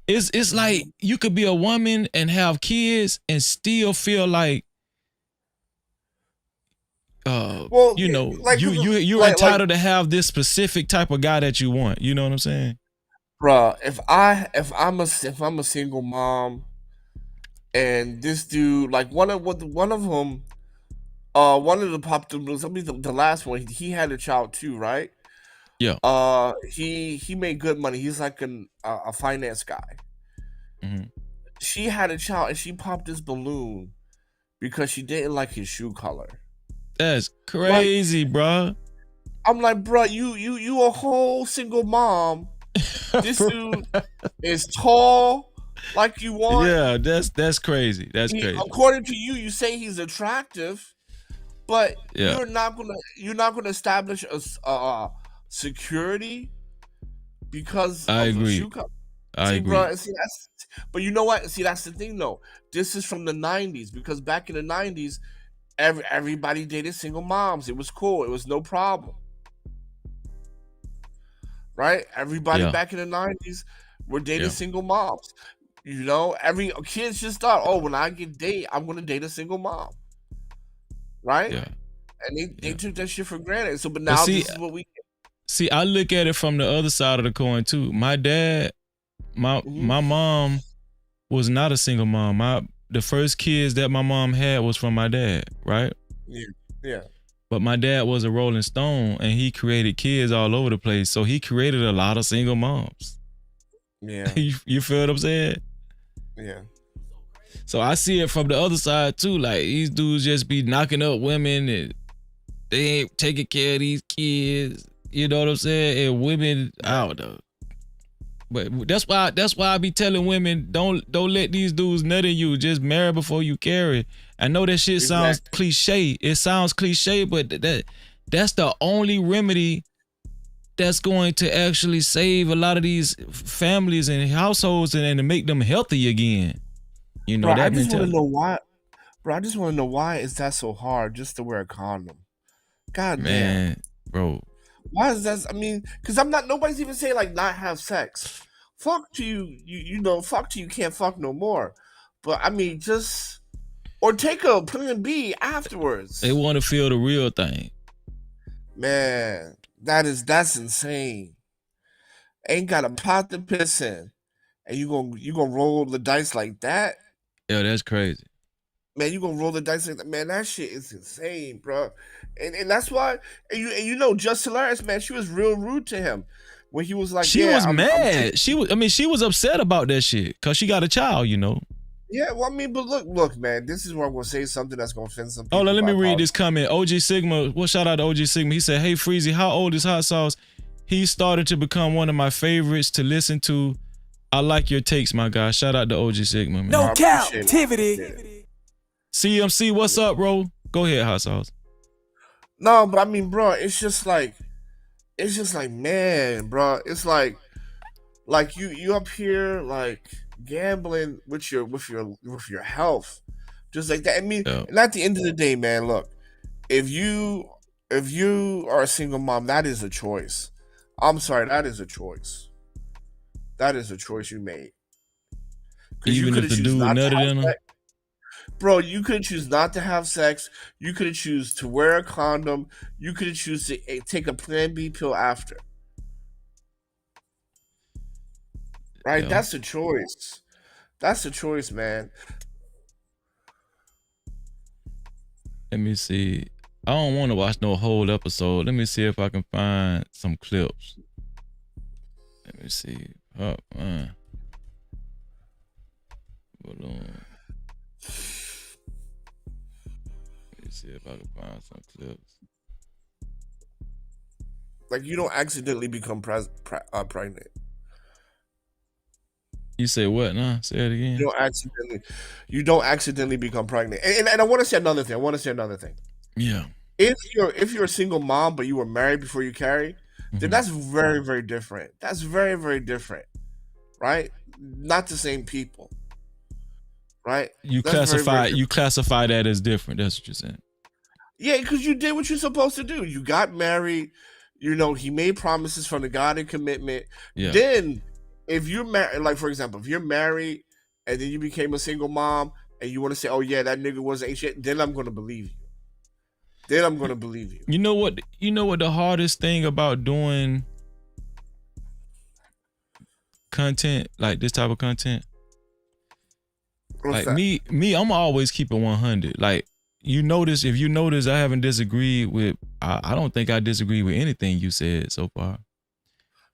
it's like you could be a woman and have kids and still feel like you're entitled to have this specific type of guy that you want. You know what I'm saying? Bruh, if I'm a single mom and this dude, like one of them, one of the pop the last one, he had a child too, right? Yeah. He made good money. He's like a finance guy. Mm-hmm. She had a child and she popped this balloon because she didn't like his shoe color. That's crazy, bruh. I'm like, bruh, you a whole single mom. This dude is tall like you want. Yeah, that's crazy. That's crazy. According to you, you say he's attractive, but you're not gonna establish a security because I of agree. the shoe color. I agree. Bruh, but you know what? See, that's the thing though. This is from the 90s because back in the 90s, everybody dated single moms. It was cool. It was no problem. Right? Everybody back in the 90s were dating single moms. Every kids just thought, oh, when I get date, I'm gonna date a single mom. Right? Yeah. And they took that shit for granted. So but now this is what we see, I look at it from the other side of the coin too. My dad, my mom was not a single mom. The first kids that my mom had was from my dad, right? Yeah. But my dad was a Rolling Stone, and he created kids all over the place. So he created a lot of single moms. Yeah. You feel what I'm saying? Yeah. So I see it from the other side too. Like these dudes just be knocking up women and they ain't taking care of these kids. You know what I'm saying? And women, I don't know. But that's why I be telling women, don't let these dudes nut in you. Just marry before you carry. I know that shit sounds cliche. It sounds cliche, but that's the only remedy that's going to actually save a lot of these families and households and to make them healthy again. You know, Bro, that I just want to mentality. know why. Bro, I just want to know why is that so hard just to wear a condom? God damn. Man, bro. Why is that? I mean, because nobody's even saying like not have sex. Fuck to you know, fuck to you can't fuck no more. But I mean, or take a plan B afterwards. They want to feel the real thing. Man, that's insane. Ain't got a pot to piss in, and you gonna roll the dice like that? Yeah, that's crazy. Man, you gonna roll the dice like that? Man, that shit is insane, bro. And that's why, and you know, Just Hilarious, man, she was real rude to him when he was like, She was mad. She was upset about that shit because she got a child, you know. Yeah, well, I mean, but look, man, this is where I'm gonna say something that's gonna offend some people. Oh, let me read this comment. OG Sigma, well, shout out to OG Sigma. He said, "Hey Freezy, how old is Hot Sauce? He started to become one of my favorites to listen to. I like your takes, my guy." Shout out to OG Sigma, man. No Cap-tivity. CMC, what's up, bro? Go ahead, Hot Sauce. No, but I mean, bro, it's just like, man, bro, it's like you up here like gambling with your health, just like that. I mean, and at the end of the day, man, look, if you are a single mom, that is a choice. I'm sorry, that is a choice. That is a choice you made. Even if the dude nutted in her? Bro, you could choose not to have sex. You could choose to wear a condom. You could choose to take a Plan B pill after. Right? Yeah. That's a choice. That's a choice, man. Let me see. I don't want to watch no whole episode. Let me see if I can find some clips. Let me see. Oh, man. Hold on. Let me see if I can find some clips. Like, you don't accidentally become pregnant. You say what now? Say it again. You don't accidentally become pregnant. And I want to say another thing. Yeah. If you're a single mom but you were married before you carry, then that's very, very different. That's very, very different. Right? Not the same people. Right? You That's classify that as different. That's what you're saying. Yeah, because you did what you're supposed to do. You got married. You know, he made promises from the God and commitment. Yeah. Then, if you're married, like for example, if you're married and then you became a single mom and you want to say, "Oh yeah, that nigga wasn't shit," then I'm gonna believe you. You know what? The hardest thing about doing content, like this type of content, What's like that? me, I'm always keep it 100. Like if you notice, I haven't disagreed with. I don't think I disagree with anything you said so far.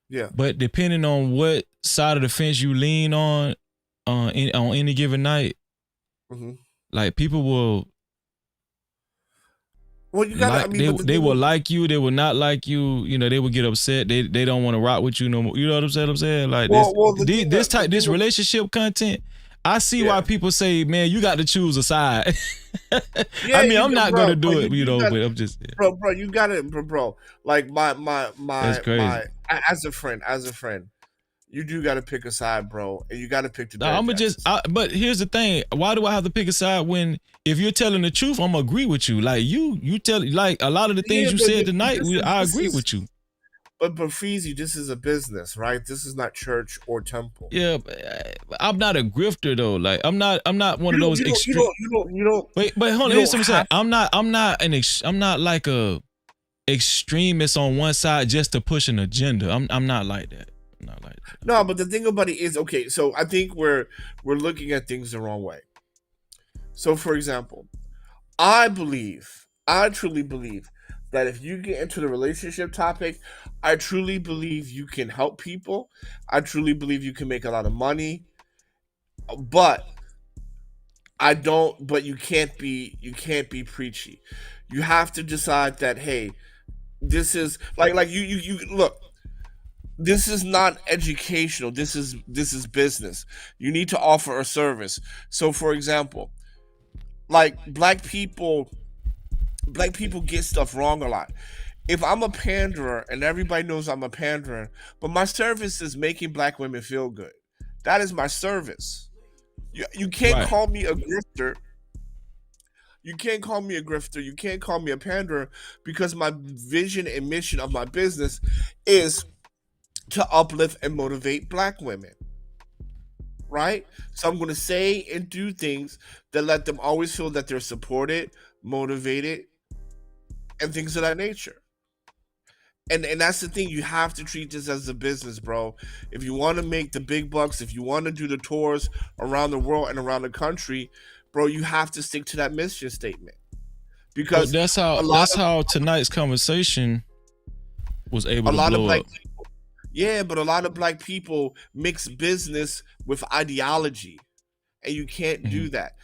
Yeah. But depending on what side of the fence you lean on any given night, like people will. Well, you got. They will like you. They will not like you. You know, they will get upset. They don't want to rock with you no more. You know what I'm saying? Like this relationship content. I see why people say, "Man, you got to choose a side." Yeah, I mean, I'm not gonna do it, gotta, but I'm just bro. You got it, bro. Like my That's crazy. as a friend, you do got to pick a side, bro, and you got to pick the. No, but here's the thing: why do I have to pick a side when, if you're telling the truth, I'm gonna agree with you. Like you tell, like a lot of the things you said tonight, I agree with you. But Freezy, this is a business, right? This is not church or temple. Yeah, but I'm not a grifter though. Like I'm not one of those extreme. You don't. Wait, but hold on. Here's what I'm saying. I'm not like a extremist on one side just to push an agenda. I'm not like that. I'm not like that. No, but the thing about it is, okay. So I think we're looking at things the wrong way. So, for example, I truly believe that if you get into the relationship topic, I truly believe you can help people. I truly believe you can make a lot of money. But you can't be preachy. You have to decide that, hey, this is like you look, this is not educational. This is business. You need to offer a service. So for example, like black people get stuff wrong a lot. If I'm a panderer and everybody knows I'm a panderer, but my service is making black women feel good, that is my service. You can't Right. call me a grifter. You can't call me a grifter. You can't call me a panderer, because my vision and mission of my business is to uplift and motivate black women. Right? So I'm going to say and do things that let them always feel that they're supported, motivated, and things of that nature. And that's the thing. You have to treat this as a business, bro. If you want to make the big bucks, if you want to do the tours around the world and around the country, bro, you have to stick to that mission statement. Because But that's how tonight's conversation was able to blow up. Yeah, but a lot of black people mix business with ideology, and you can't do that.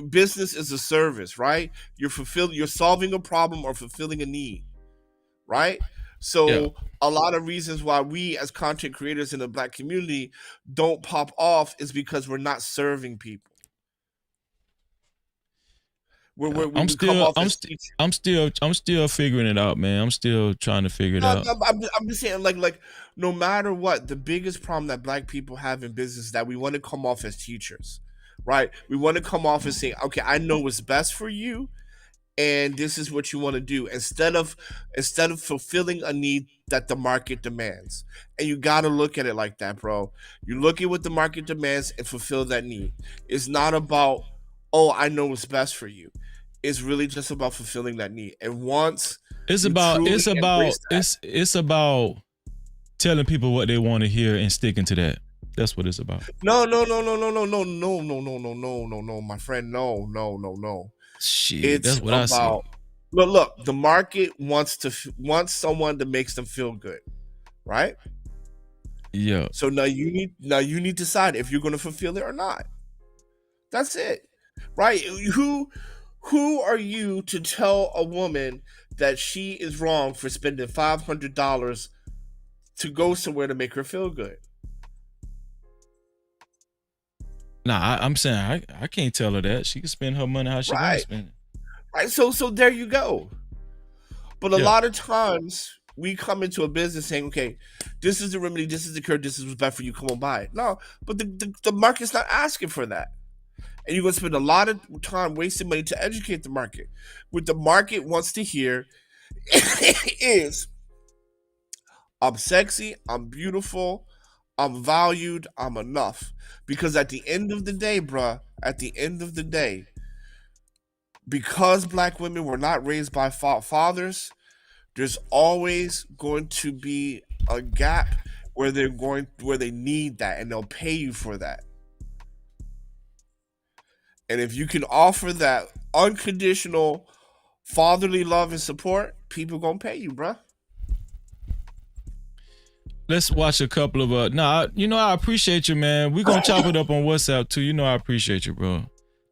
Business is a service, right? You're solving a problem or fulfilling a need, right? So a lot of reasons why we as content creators in the black community don't pop off is because we're not serving people. I'm still figuring it out, man. I'm still trying to figure it out. I'm just saying, like, no matter what, the biggest problem that black people have in business is that we want to come off as teachers, right? We want to come off as saying, okay, I know what's best for you, and this is what you want to do, instead of fulfilling a need that the market demands. And you got to look at it like that, bro. You look at what the market demands and fulfill that need. It's not about, oh, I know what's best for you. It's really just about fulfilling that need. And once it's about telling people what they want to hear and sticking to that. That's what it's about. No, my friend, no. Shit, it's that's what I see. Look, the market wants someone that makes them feel good, right? Yeah. So now you need to decide if you're going to fulfill it or not. That's it, right? Who are you to tell a woman that she is wrong for spending $500 to go somewhere to make her feel good? Nah, I'm saying I can't tell her that. She can spend her money how she wants to spend it. Right. So there you go. But a lot of times we come into a business saying, okay, this is the remedy, this is the cure, this is what's best for you, come on, buy it. No, but the market's not asking for that. And you're going to spend a lot of time wasting money to educate the market. What the market wants to hear is, I'm sexy, I'm beautiful, I'm valued, I'm enough. Because at the end of the day, bruh, because black women were not raised by fathers, there's always going to be a gap where they need that, and they'll pay you for that. And if you can offer that unconditional fatherly love and support, people gonna pay you, bruh. Let's watch a couple of I appreciate you, man. We're gonna chop it up on WhatsApp too. You know I appreciate you, bro.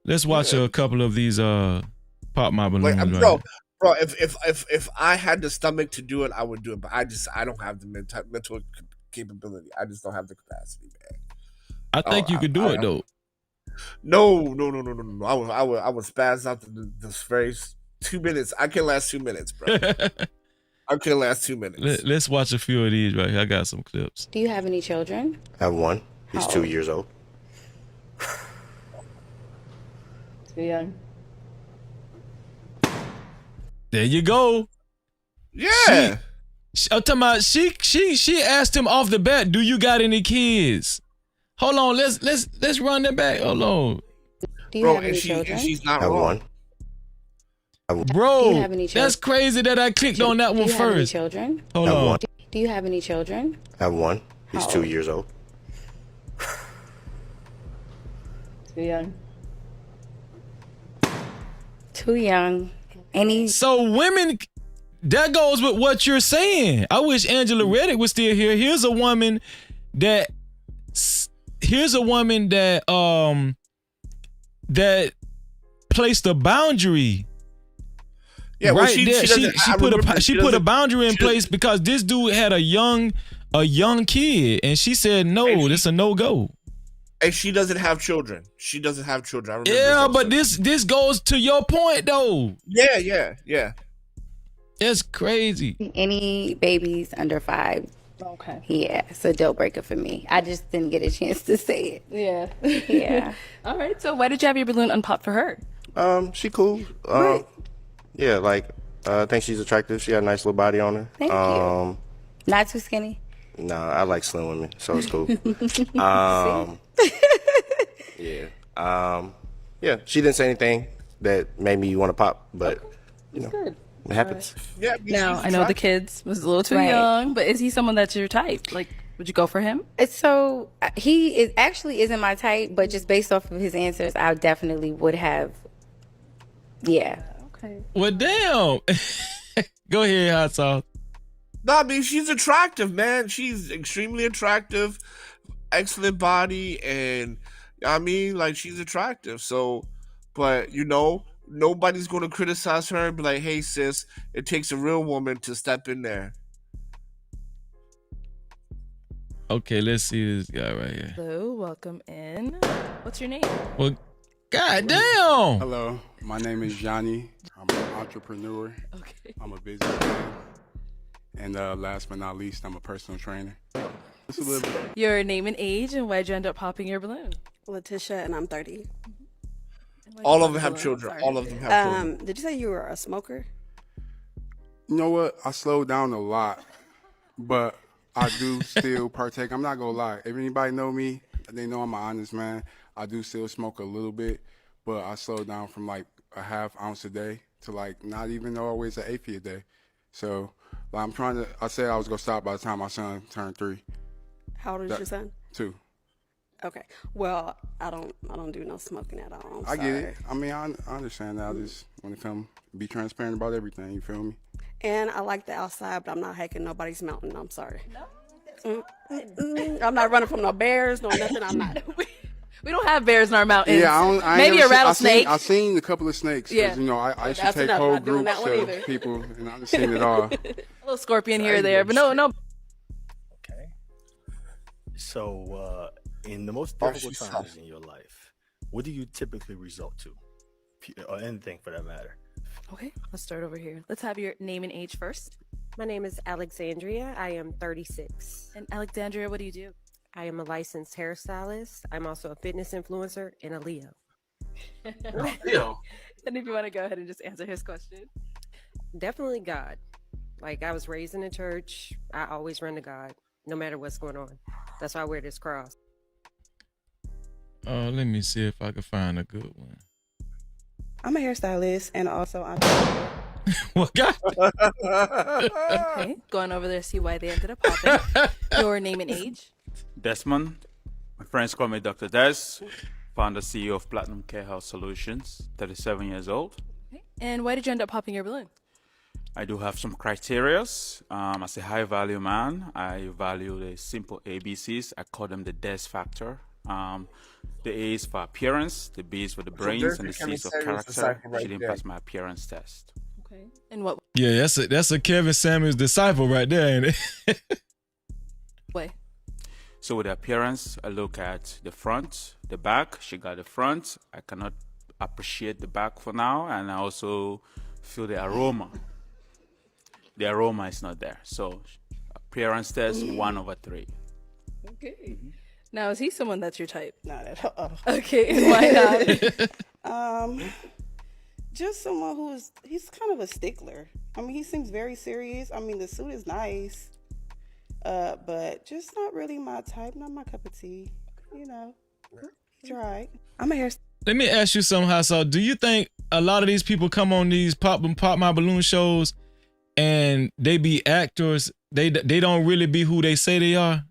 Let's watch a couple of these Pop My Balloon. Bro, if I had the stomach to do it, I would do it. But I don't have the mental capability. I just don't have the capacity, man. I think you could do it though. No. I would spaz out this phrase. 2 minutes. I can last 2 minutes, bro. I can last 2 minutes. Let's watch a few of these right here. I got some clips. Do you have any children? I have one. He's 2 years old. Too young. There you go. Yeah. I'm talking about she asked him off the bat, do you got any kids? Hold on, let's run that back. Hold on. Do you have any children? She's not wrong. One. Bro, do you have any children? That's crazy that I clicked on that one first. Do you have any first. children? Hold on. One. Do you have any children? I have one. He's 2 years old. Too young. Too young. So women, that goes with what you're saying. I wish Angela Reddick was still here. Here's a woman that that placed a boundary. Yeah, well, right there. She put a boundary in place because this dude had a young kid, and she said no, this a no go. And she doesn't have children. She doesn't have children. I remember Yeah, but this goes to your point though. Yeah. It's crazy. Any babies under 5. Okay. Yeah, it's a deal breaker for me. I just didn't get a chance to say it. Yeah. Yeah. All right. So why did you have your balloon unpop for her? She cool. Yeah, like I think she's attractive. She got a nice little body on her. Thank you. Not too skinny? No, I like slim women, so it's cool. Yeah, she didn't say anything that made me want to pop, but you know, good. it happens. Yeah. Now I know the kids was a little too young, but is he someone that's your type? Like, would you go for him? So he isn't my type, but just based off of his answers, I definitely would have. Yeah. Okay. Well, damn. Go ahead, hot sauce. No, I mean, she's attractive, man. She's extremely attractive, excellent body, and I mean, like, she's attractive. So, but you know, nobody's going to criticize her and be like, "Hey, sis, it takes a real woman to step in there." Okay, let's see this guy right here. Hello, welcome in. What's your name? Well, goddamn. Hello, my name is Johnny. I'm an entrepreneur. Okay. I'm a businessman. And last but not least, I'm a personal trainer. Just a little bit. Your name and age, and why'd you end up popping your balloon? Letitia, and I'm 30. All of them have children. All of them have children. Did you say you were a smoker? You know what? I slowed down a lot, but I do still partake. I'm not gonna lie. If anybody know me, they know I'm an honest man. I do still smoke a little bit, but I slowed down from like a half ounce a day to like not even always an eighth a day. So like, I said I was gonna stop by the time my son turned 3. How old is your son? 2. Okay. Well, I don't do no smoking at all. I get it. I mean, I understand that. I just want to come be transparent about everything. You feel me? And I like the outside, but I'm not hiking nobody's mountain. I'm sorry. No. I'm not running from no bears, no nothing. I'm not. We don't have bears in our mountains. Yeah, I maybe a rattlesnake. I've seen a couple of snakes. Yeah. You know, I used to take whole groups of people, and I've seen it all. A little scorpion here or there, but no. Okay. So, in the most difficult times in your life, what do you typically resort to? Or anything for that matter. Okay, let's start over here. Let's have your name and age first. My name is Alexandria. I am 36. And Alexandria, what do you do? I am a licensed hairstylist. I'm also a fitness influencer and a Leo. Leo. And if you want to go ahead and just answer his question. Definitely God. Like, I was raised in a church. I always run to God, no matter what's going on. That's why I wear this cross. Let me see if I can find a good one. I'm a hairstylist and also I'm. What God? Okay, going over there to see why they ended up popping. Your name and age? Desmond. My friends call me Dr. Des. Founder, CEO of Platinum Care House Solutions. 37 years old. Okay. And why did you end up popping your balloon? I do have some criterias. As a high value man, I value the simple ABCs. I call them the Des factor. The A is for appearance, the B is for the brains, and the C is for character. She didn't pass my appearance test. Okay. And what? Yeah, that's a Kevin Samuels disciple right there, ain't it? Way. So with the appearance, I look at the front, the back. She got the front. I cannot appreciate the back for now, and I also feel the aroma. The aroma is not there. So appearance test 1/3. Okay. Now, is he someone that's your type? Not at all. Okay, and why not? Just someone he's kind of a stickler. I mean, he seems very serious. I mean, the suit is nice, but just not really my type, not my cup of tea. You know, he's right. I'm a hairstylist. Let me ask you something, Hassan. Do you think a lot of these people come on these pop my balloon shows and they be actors? They don't really be who they say they are?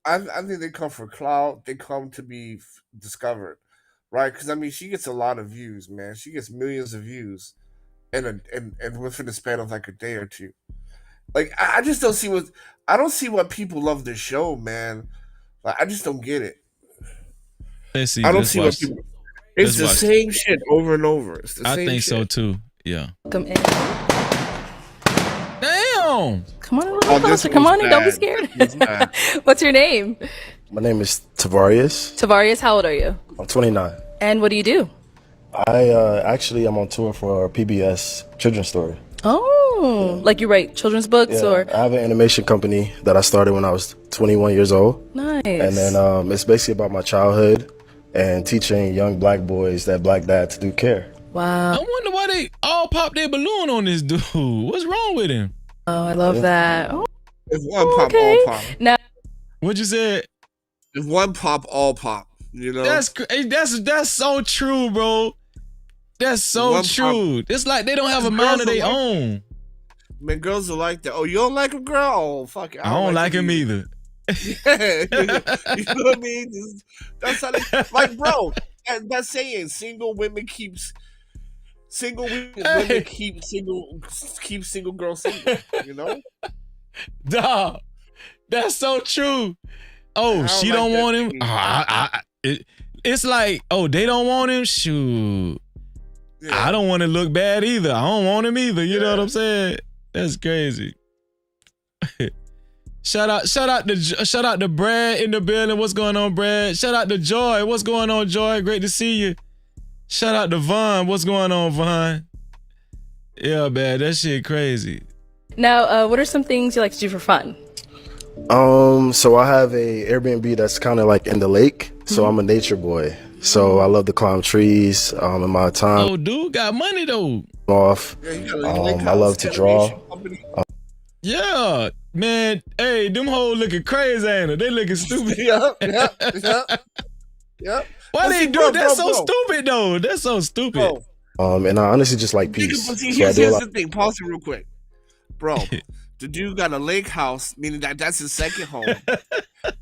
I think they come for clout. They come to be discovered, right? Because I mean, she gets a lot of views, man. She gets millions of views, within the span of like a day or two. Like I just don't see what people love this show, man. Like I just don't get it. Let's see. I don't see what people. It's the same shit over and over. It's the same think shit. so too. Yeah. Come in. Damn. Come on a little closer. Come on in. Don't be scared. What's your name? My name is Tavarius. Tavarius, how old are you? I'm 29. And what do you do? I'm on tour for PBS Children's Story. Oh, like you write children's books or? I have an animation company that I started when I was 21 years old. Nice. And then it's basically about my childhood and teaching young black boys that black dad to do care. Wow. I wonder why they all pop their balloon on this dude. What's wrong with him? Oh, I love that. Oh, If one pop, all pop. Now, what you said? If one pop, all pop. You know. That's so true, bro. That's so One true. It's like they don't have a mind of their own. Man, girls are like that. Oh, you don't like him, girl? Oh, fuck it. I don't like him either. Yeah, you know what I mean? That's how they, like, bro. That saying, single women keep single girls single. You know? Dog, that's so true. Oh, she don't want him. It's like, oh, they don't want him. Shoot. Yeah. I don't want to look bad either. I don't want him either. You know what I'm saying? That's crazy. Shout out to Brad in the building. What's going on, Brad? Shout out to Joy. What's going on, Joy? Great to see you. Shout out to Vaughn. What's going on, Vaughn? Yeah, man, that shit crazy. Now, what are some things you like to do for fun? So I have a Airbnb that's kind of like in the lake. So I'm a nature boy. So I love to climb trees in my time. Oh, dude got money though. Off. I love to draw. Yeah, man. Hey, them hoes looking crazy, ain't it? They looking stupid. Yep. Why they do that? That's so stupid though. That's so stupid. And I honestly just like peace. Here's the thing. Pause it real quick, bro. The dude got a lake house, meaning that's his second home.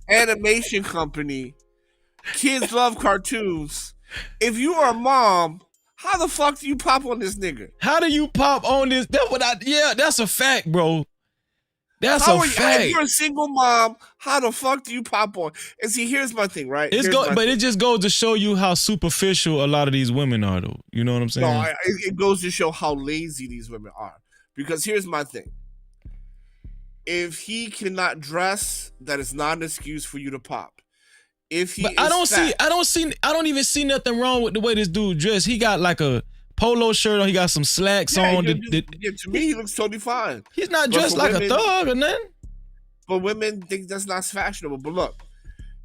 Animation company. Kids love cartoons. If you are a mom, how the fuck do you pop on this nigga? How do you pop on this? That's a fact, bro. That's a fact. If you're a single mom, how the fuck do you pop on? And see, here's my thing, right? It just goes to show you how superficial a lot of these women are, though. You know what I'm saying? No, it goes to show how lazy these women are. Because here's my thing. If he cannot dress, that is not an excuse for you to pop. I don't even see nothing wrong with the way this dude dressed. He got like a polo shirt on. He got some slacks on. To me, he looks totally fine. He's not dressed like a thug or nothing. But women think that's not fashionable. But look,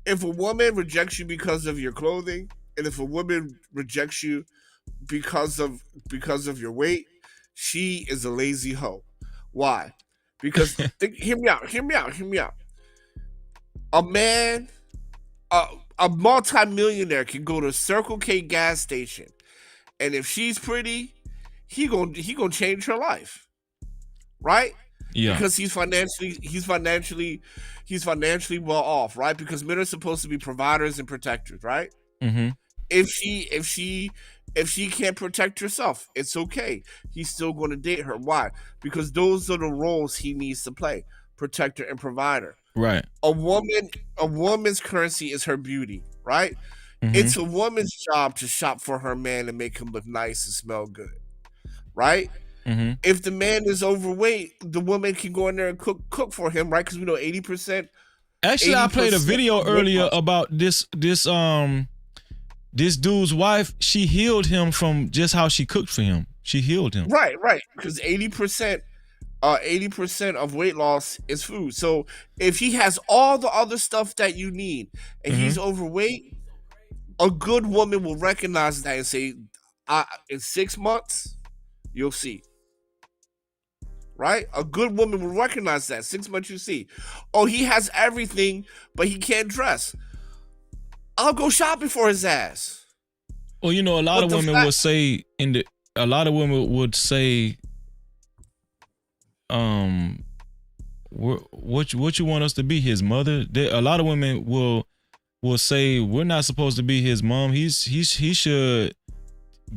if a woman rejects you because of your clothing, and if a woman rejects you because of your weight, she is a lazy hoe. Why? Because hear me out. A man, a multi-millionaire can go to Circle K gas station, and if she's pretty, he gonna change her life, right? Yeah. Because he's financially well off, right? Because men are supposed to be providers and protectors, right? Mm-hmm. If she can't protect herself, it's okay. He's still going to date her. Why? Because those are the roles he needs to play: protector and provider. Right. A woman's currency is her beauty, right? Mm-hmm. It's a woman's job to shop for her man and make him look nice and smell good, right? Mm-hmm. If the man is overweight, the woman can go in there and cook for him, right? Because we know 80%. Actually, I played a video earlier about this dude's wife. She healed him from just how she cooked for him. She healed him. Right. Because 80% of weight loss is food. So if he has all the other stuff that you need and he's overweight, a good woman will recognize that and say, in 6 months, you'll see. Right? A good woman will recognize that. 6 months, you see. Oh, he has everything, but he can't dress. I'll go shopping for his ass. Well, you know, a lot of women would say what you want us to be, his mother? A lot of women will say we're not supposed to be his mom. He should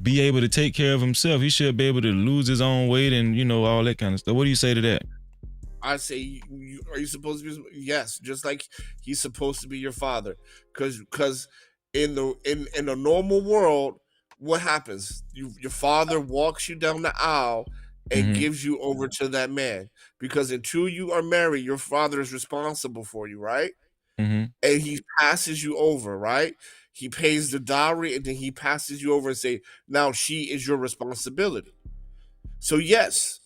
be able to take care of himself. He should be able to lose his own weight and, you know, all that kind of stuff. What do you say to that? I say, are you supposed to be? Yes, just like he's supposed to be your father. Because in a normal world, what happens? Your father walks you down the aisle and gives you over to that man. Because until you are married, your father is responsible for you, right? And he passes you over, right? He pays the dowry and then he passes you over and say, now she is your responsibility. So yes,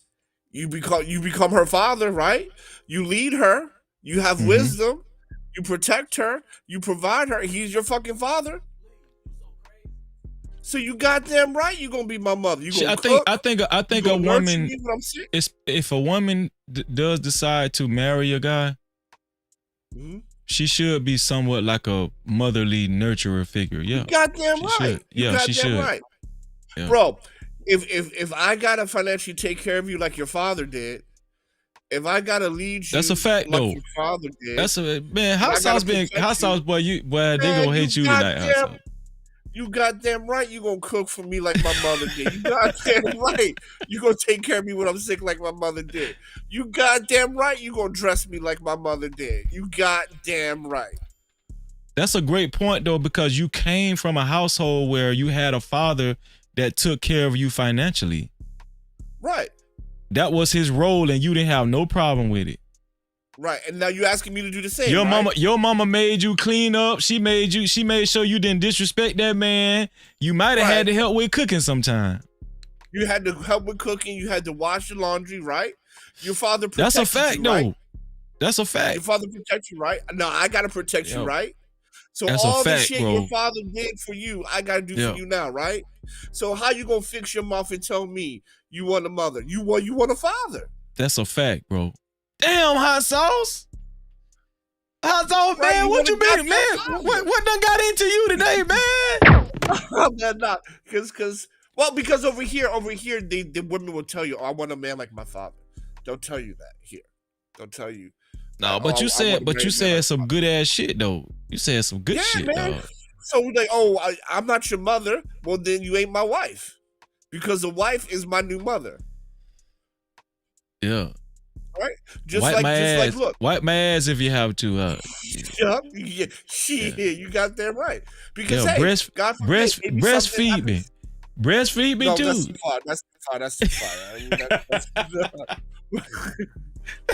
you become her father, right? You lead her, you have wisdom, you protect her, you provide her. He's your fucking father. So you goddamn right you're gonna be my mother. You gonna cook, I think a woman, if a woman does decide to marry a guy, she should be somewhat like a motherly nurturer figure. Yeah, you goddamn right. She should. Right. Yeah. Bro, if I gotta financially take care of you like your father did, if I gotta lead you, that's a fact like though. Your father did. That's a man. Hot sauce boy. They gonna hate you tonight. Hot sauce. You goddamn right you gonna cook for me like my mother did. You goddamn right you gonna take care of me when I'm sick like my mother did. You goddamn right you gonna dress me like my mother did. You goddamn right. That's a great point though, because you came from a household where you had a father that took care of you financially. Right. That was his role and you didn't have no problem with it. Right, and now you asking me to do the same. Your mama made you clean up. She made sure you didn't disrespect that man. You might have had to help with cooking sometime. You had to help with cooking. You had to wash the laundry, right? Your father protected That's a fact, you, though. Right? That's a fact. Your father protects you, right? No, I gotta protect you, right? So that's all a fact, the shit bro. your father did for you, I gotta do for you now, right? So how you gonna fix your mouth and tell me you want a mother? You want a father? That's a fact, bro. Damn, hot sauce. Hot sauce, man. Right, What you mean, man? What done got into you today, man? Not because over here, the women will tell you, oh, I want a man like my father. Don't tell you that here. Don't tell you. No, but you said some good ass shit though. You said some good shit, man. dog. So like, oh, I'm not your mother. Well, then you ain't my wife, because the wife is my new mother. Yeah. Right. Just look. Wipe my ass if you have to. You got that right. Because breastfeed me. Breastfeed me too. That's too far.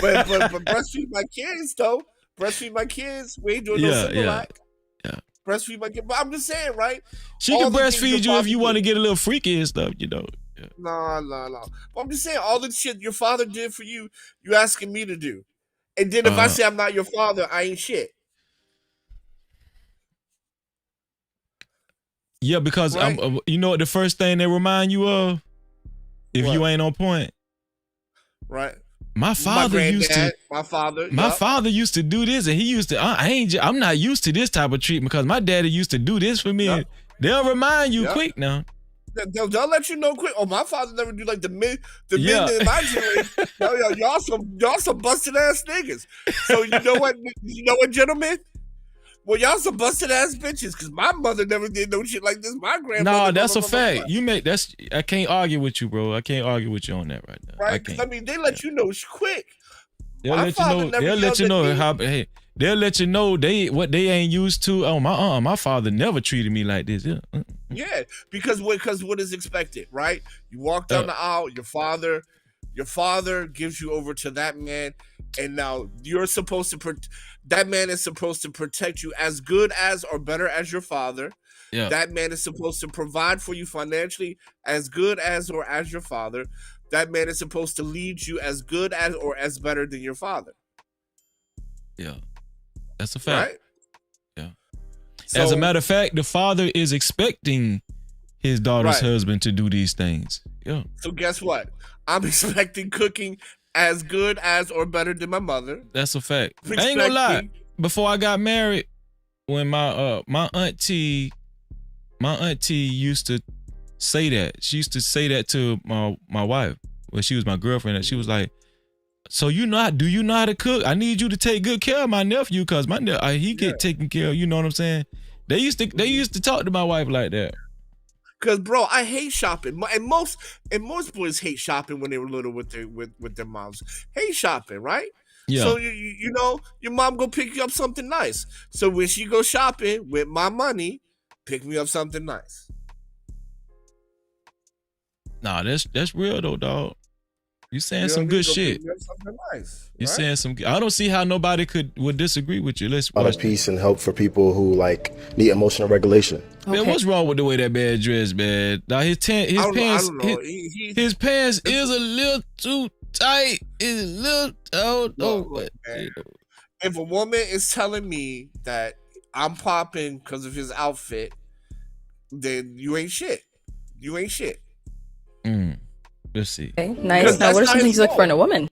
But breastfeed my kids though. Breastfeed my kids. We ain't doing no simple act. Yeah. Breastfeed my kids. But I'm just saying, right? She can breastfeed you if you want to get a little freaky and stuff, you know. Yeah. No. But I'm just saying, all the shit your father did for you, you asking me to do. And then if I say I'm not your father, I ain't shit. Yeah, because you know what the first thing they remind you of? If you ain't on point. Right. My father used to do this, and he used to. I'm not used to this type of treatment because my daddy used to do this for me. Yep. They'll remind you quick now. They'll let you know quick. Oh, my father never do like the men in my generation. Y'all some busted ass niggas. So you know what, gentlemen? Well, y'all some busted ass bitches because my mother never did no shit like this. My grandmother. No, that's a fact. I can't argue with you, bro. I can't argue with you on that right now. Right? I mean, they let you know quick. They'll let you know how. Hey, they'll let you know what they ain't used to. Oh, my father never treated me like this. Yeah. Yeah, because what is expected, right? You walk down the aisle, your father gives you over to that man, and now you're supposed to that man is supposed to protect you as good as or better as your father. Yeah. That man is supposed to provide for you financially as good as or as your father. That man is supposed to lead you as good as or as better than your father. Yeah. That's a fact. Right? Yeah. So, as a matter of fact, the father is expecting his daughter's husband to do these things. Yeah. So guess what? I'm expecting cooking as good as or better than my mother. That's a fact. I ain't gonna lie. Before I got married, when my auntie used to say that. She used to say that to my wife when she was my girlfriend. And she was like, "So do you know how to cook? I need you to take good care of my nephew because he get taken care of." You know what I'm saying? They used to talk to my wife like that. Cause bro, I hate shopping, and most boys hate shopping when they were little with their moms. Hate shopping, right? Yeah. So you know your mom go pick you up something nice. So when she go shopping with my money, pick me up something nice. Nah, that's real though, dog. You saying some good shit. Nice, You saying some. I don't see how nobody would disagree with you. Let's a lot of peace and help for people who like need emotional regulation. Man, what's wrong with the way that man dressed, man? Now his pants is a little too tight. It's a little Look, man, if a woman is telling me that I'm popping because of his outfit, then you ain't shit. You ain't shit. Let's see. Okay, nice. Now, what are some things you look for in a woman?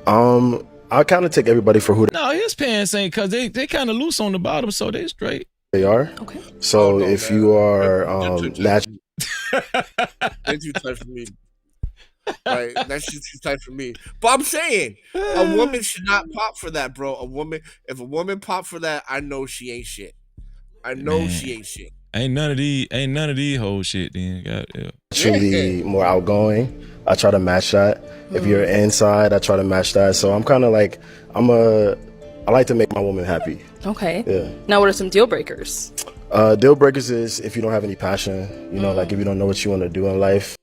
I kind of take everybody for who No, his pants ain't, because they kind of loose on the bottom, so they straight. they are. Okay. So if you are natural, That's too tight for me. Right, that's just too tight for me. But I'm saying a woman should not pop for that, bro. If a woman pop for that, I know she ain't shit. I know she ain't shit. Ain't none of these whole shit then. Goddamn. truly more outgoing, I try to match that. If you're inside, I try to match that. So I'm kind of like I like to make my woman happy. Okay. Yeah. Now, what are some deal breakers? Deal breakers is if you don't have any passion, you know, like if you don't know what you want to do in life.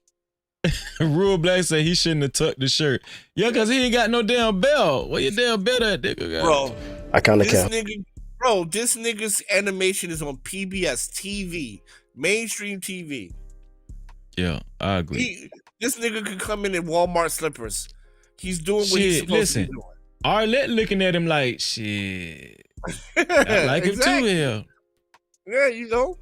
Rural Black said he shouldn't have tucked the shirt. Yeah, because he ain't got no damn belt. Where your damn belt at, nigga? Bro, I kind of can't. Bro, this nigga's animation is on PBS TV, mainstream TV. Yeah, I agree. This nigga could come in Walmart slippers. He's doing what he's supposed to be doing. Arlette looking at him like, shit. I like him too here. Yeah, you know.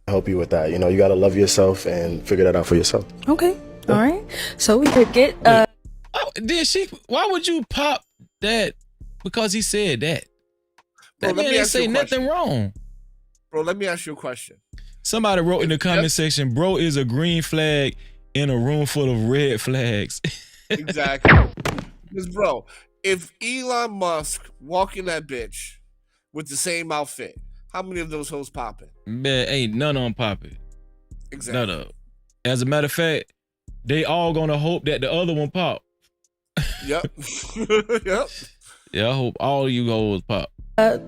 Help you with that. You know, you got to love yourself and figure that out for yourself. Okay. All right. So we could get. Why would you pop that because he said that? That Bro, man didn't say nothing wrong. Bro, let me ask you a question. Somebody wrote in the comment section, bro is a green flag in a room full of red flags. Exactly. Because, bro, if Elon Musk walk in that bitch with the same outfit, how many of those hoes popping? Man, ain't none of them popping. Exactly. None of them. As a matter of fact, they all gonna hope that the other one pop. Yep. Yep. Yeah, I hope all you hoes pop.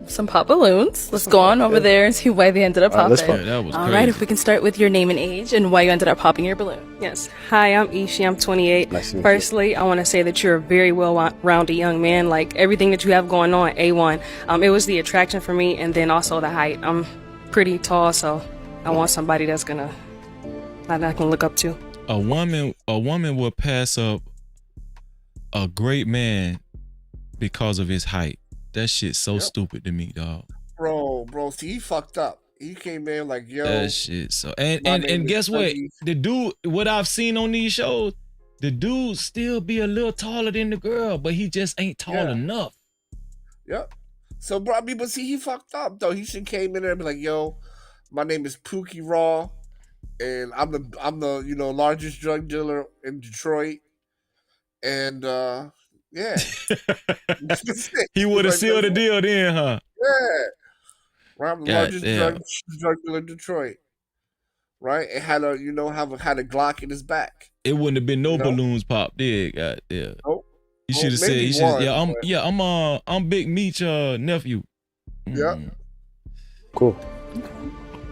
Some pop balloons. Let's go on over there and see why they ended up popping. That was All crazy. right, if we can start with your name and age and why you ended up popping your balloon. Yes. Hi, I'm Ishi. I'm 28. Nice to meet you. Firstly, I want to say that you're a very well-rounded young man. Like, everything that you have going on, A1. It was the attraction for me, and then also the height. I'm pretty tall, so I want somebody that I can look up to. A woman will pass up a great man because of his height. That shit's so stupid to me, dog. Bro, see, he fucked up. He came in like, yo. That shit so and guess what? The dude, what I've seen on these shows, the dude still be a little taller than the girl, but he just ain't tall enough. Yep. So, bro, but see, he fucked up though. He should came in there and be like, yo, my name is Pookie Raw, and I'm the largest drug dealer in Detroit, and yeah. He would have sealed the deal then, huh? Yeah. Right, I'm the largest drug dealer in Detroit. Right? It had a Glock in his back. It wouldn't have been no balloons popped there, goddamn. Nope. You should have said, I'm Big Meech nephew. Yeah. Cool.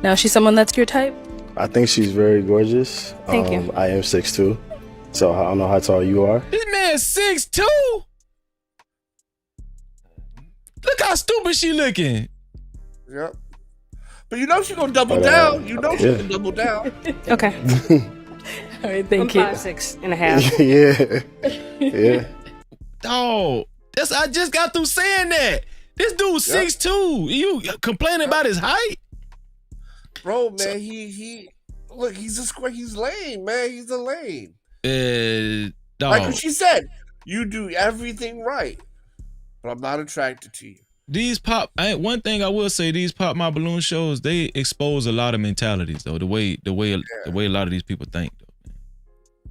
Now, is she someone that's your type? I think she's very gorgeous. Thank you. I am 6'2", so I don't know how tall you are. This man's 6'2". Look how stupid she looking. Yep. But you know she gonna double down. You know she gonna double down. Okay. All right, thank you. I'm 5'6.5". Yeah. Dog, I just got through saying that. This dude's 6'2". You complaining about his height? Bro, man, he look, he's a square. He's lame, man. He's a lame. Dog. Like what she said, you do everything right, but I'm not attracted to you. These one thing I will say, these Pop My Balloon shows, they expose a lot of mentalities though. The way a lot of these people think though.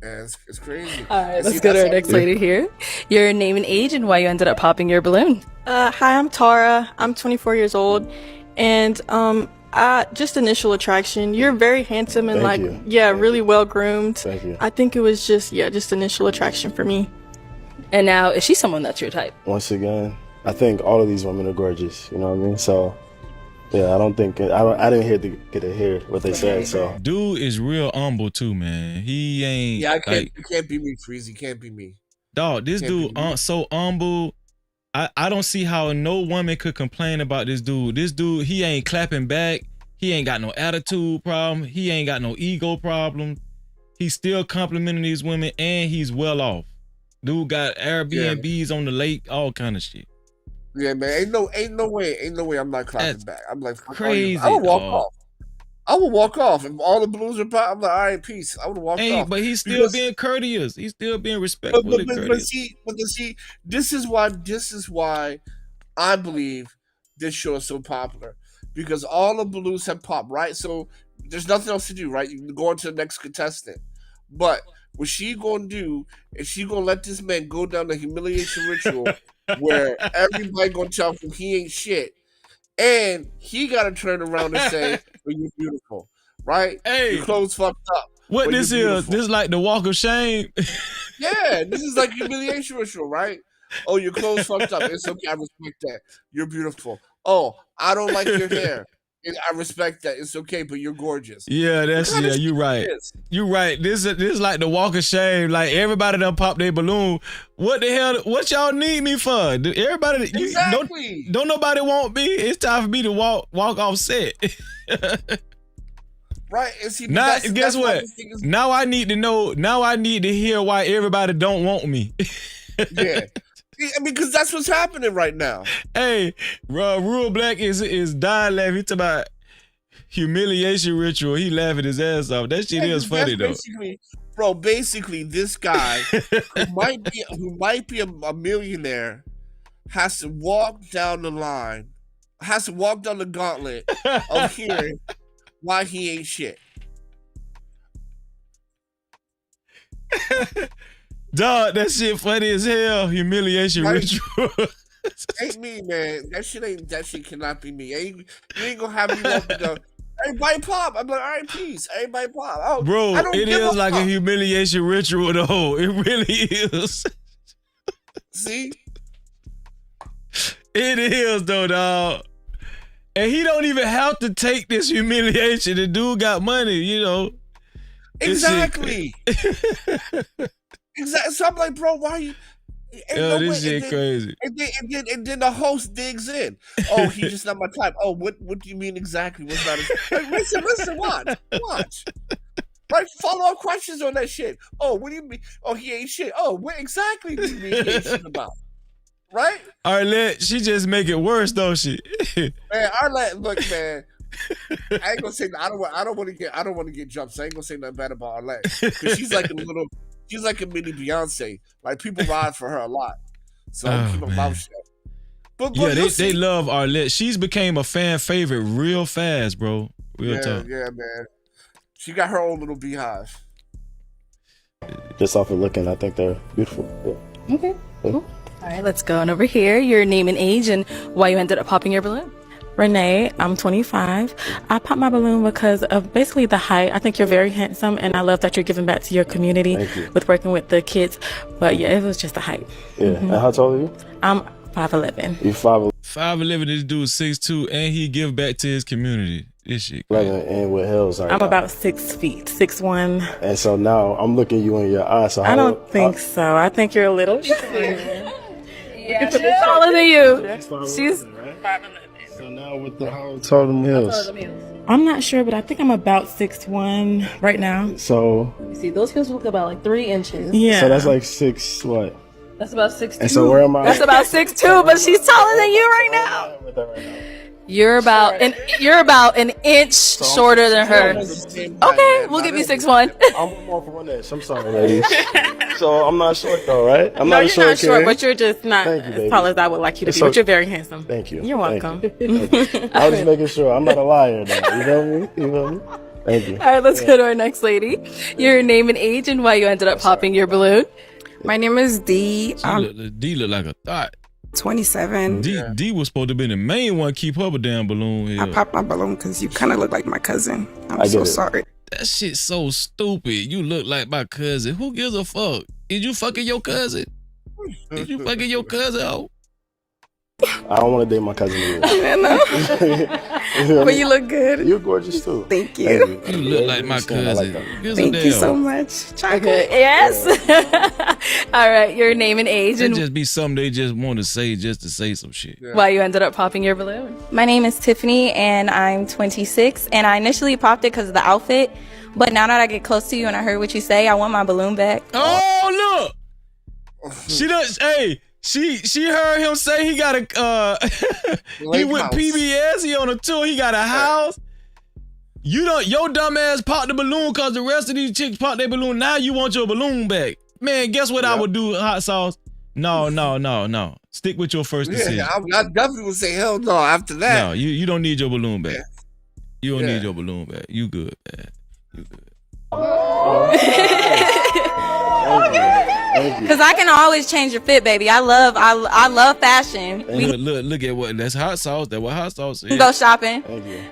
Yeah, it's crazy. All right, let's go to our next lady here. Your name and age and why you ended up popping your balloon. Hi, I'm Tara. I'm 24 years old, and Just initial attraction. You're very handsome and Thank you. really well groomed. Thank you. I think it was just initial attraction for me. And now, is she someone that's your type? Once again, I think all of these women are gorgeous. You know what I mean? So, yeah, I didn't get to hear what they said. So, dude is real humble too, man. He ain't. Yeah, you can't be me, Freezy. Can't be me. Dog, this dude so humble. I don't see how no woman could complain about this dude. This dude, he ain't clapping back. He ain't got no attitude problem. He ain't got no ego problem. He's still complimenting these women, and he's well off. Dude got Airbnbs on the lake, all kind of shit. Yeah, man. Ain't no way I'm not clapping back. I'm like, crazy. I would walk off. I would walk off. If all the balloons are popping, I'm like, all right, peace. I would walk off. But he's still being courteous. He's still being respectful and courteous. But see, this is why I believe this show is so popular. Because all the balloons have popped, right? So there's nothing else to do, right? You can go on to the next contestant. But what she gonna do is she gonna let this man go down the humiliation ritual where everybody gonna tell him he ain't shit. And he gotta turn around and say, well, you're beautiful, right? Hey, your clothes fucked up. What this is? This is like the walk of shame. Yeah, this is like humiliation ritual, right? Oh, your clothes fucked up. It's okay, I respect that. You're beautiful. Oh, I don't like your hair. I respect that. It's okay, but you're gorgeous. Yeah, you're right. You're right. This is like the walk of shame. Like everybody done pop their balloon. What the hell? What y'all need me for? Everybody, exactly. Don't nobody want me. It's time for me to walk off set. Right. And see, now, guess what? Now I need to know. Now I need to hear why everybody don't want me. Yeah. I mean, because that's what's happening right now. Hey, bro, Real Black is dying laughing. He talking about humiliation ritual. He laughing his ass off. That shit is funny though. Basically, this guy who might be a millionaire has to walk down the line, has to walk down the gauntlet of hearing why he ain't shit. Dog, that shit funny as hell. Humiliation ritual. Ain't me, man. That shit cannot be me. You ain't gonna have me walk down. Everybody pop. I'm like, all right, peace. Everybody pop. Oh, bro, it is like a humiliation ritual though. It really is. See? It is though, dog. And he don't even have to take this humiliation. The dude got money, you know. Exactly. Exactly. So I'm like, bro, why you? This shit crazy. And then the host digs in. Oh, he's just not my type. Oh, what do you mean exactly? What's not his? Like, listen, watch. Right, follow up questions on that shit. Oh, what do you mean? Oh, he ain't shit. Oh, what exactly do you mean he ain't shit about? Right? Arlette, she just make it worse, don't she? Man, Arlette, look, man. I ain't gonna say I don't want to get jumped. So I ain't gonna say nothing bad about Arlette because she's like a mini Beyonce. Like people ride for her a lot. So keep my mouth shut. But yeah, they love Arlette. She's became a fan favorite real fast, bro. Real talk. Yeah, man. She got her own little beehive. Just off of looking, I think they're beautiful. Yeah. Okay. Cool. All right, let's go on over here. Your name and age and why you ended up popping your balloon. Renee, I'm 25. I popped my balloon because of basically the height. I think you're very handsome, and I love that you're giving back to your community with working with the kids. But yeah, it was just the height. Yeah. And how tall are you? I'm 5'11". You 5'11". 5'11". This dude 6'2", and he give back to his community. This shit. And with hills. I'm about 6 feet, 6'1". And so now I'm looking you in your eyes. So I don't think so. I think you're a little. Yeah, she's taller than you. She's 5'11". So now with how tall them hills? I'm not sure, but I think I'm about 6'1" right now. So you see, those heels look about like 3 inches. Yeah. So that's like 6 what? That's about 6'2". And so where am I? That's about 6'2", but she's taller than you right now. You're about an inch shorter than her. Okay, we'll give you 6'1". I'm more for 1 inch. I'm sorry, ladies. So I'm not short though, right? I'm not a you're not short, short, but you're just not as tall as I would like you to be. But you're very handsome. Thank you. You're welcome. I was just making sure. I'm not a liar though. You feel me? You feel me? Thank you. All right, let's go to our next lady. Your name and age and why you ended up popping your balloon. My name is Dee. D look like a thought. 27. D was supposed to be the main one. Keep her a damn balloon here. I popped my balloon because you kind of look like my cousin. I'm so sorry. That shit's so stupid. You look like my cousin. Who gives a fuck? Is you fucking your cousin? Is you fucking your cousin? Oh. I don't want to date my cousin either. But you look good. You're gorgeous too. Thank you. You look like my cousin. Thank you so much. Okay. Yes. All right. Your name and age It and just be something they just want to say just to say some shit. why you ended up popping your balloon. My name is Tiffany and I'm 26 and I initially popped it because of the outfit, but now that I get close to you and I heard what you say, I want my balloon back. Oh look, she does. Hey, she heard him say he got a he went house. PBS. He on a tour. He got a house. You don't. Your dumb ass popped the balloon because the rest of these chicks popped their balloon. Now you want your balloon back, man. Guess what I would do? Hot sauce. No. Stick with your first decision. Yeah, I definitely would say hell no after that. No, you don't need your balloon back. You don't need your balloon back. You good, man. You good. Because I can always change your fit, baby. I love fashion. We Look at what that's hot sauce. That's what hot sauce is. can go shopping. Thank you.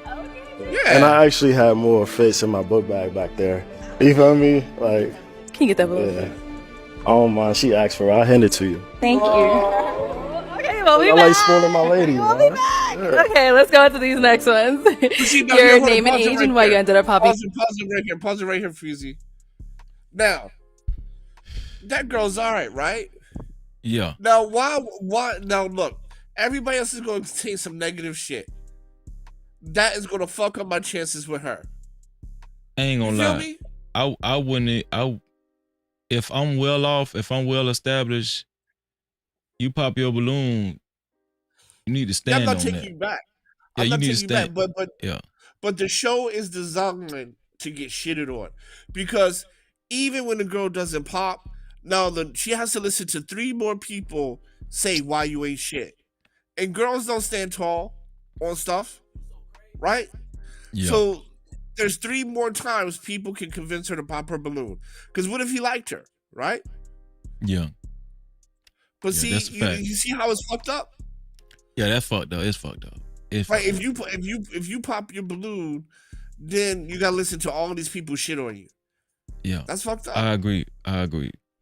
And I actually had more fits in my book bag back there. You feel me? Like, Can you get that balloon? yeah. Oh my, she asked for it. I'll hand it to you. Thank you. Okay, we'll be I back. like spoiling my lady. man. Okay, let's go into these next ones. Your name and age and why you ended up popping. Pause it right here, Fuzi. Now, that girl's alright, right? Yeah. Now, why? Now, look, everybody else is going to say some negative shit. That is going to fuck up my chances with her. I ain't gonna You feel lie. me? I wouldn't. If I'm well off, if I'm well established, you pop your balloon. You need to Yeah, I'm stand not on taking that. you back. Yeah, I'm you not need to taking you back, stand. but Yeah. But the show is designed to get shitted on because even when the girl doesn't pop, now she has to listen to 3 more people say why you ain't shit, and girls don't stand tall on stuff, right? Yeah. So there's 3 more times people can convince her to pop her balloon. Because what if he liked her, right? Yeah. But Yeah, see, that's a fact. you see how it's fucked up, Yeah, that's fucked up. It's fucked up. It's right? fucked If you pop your balloon, then you gotta listen to all these people shit on you. Yeah. That's fucked up. I agree.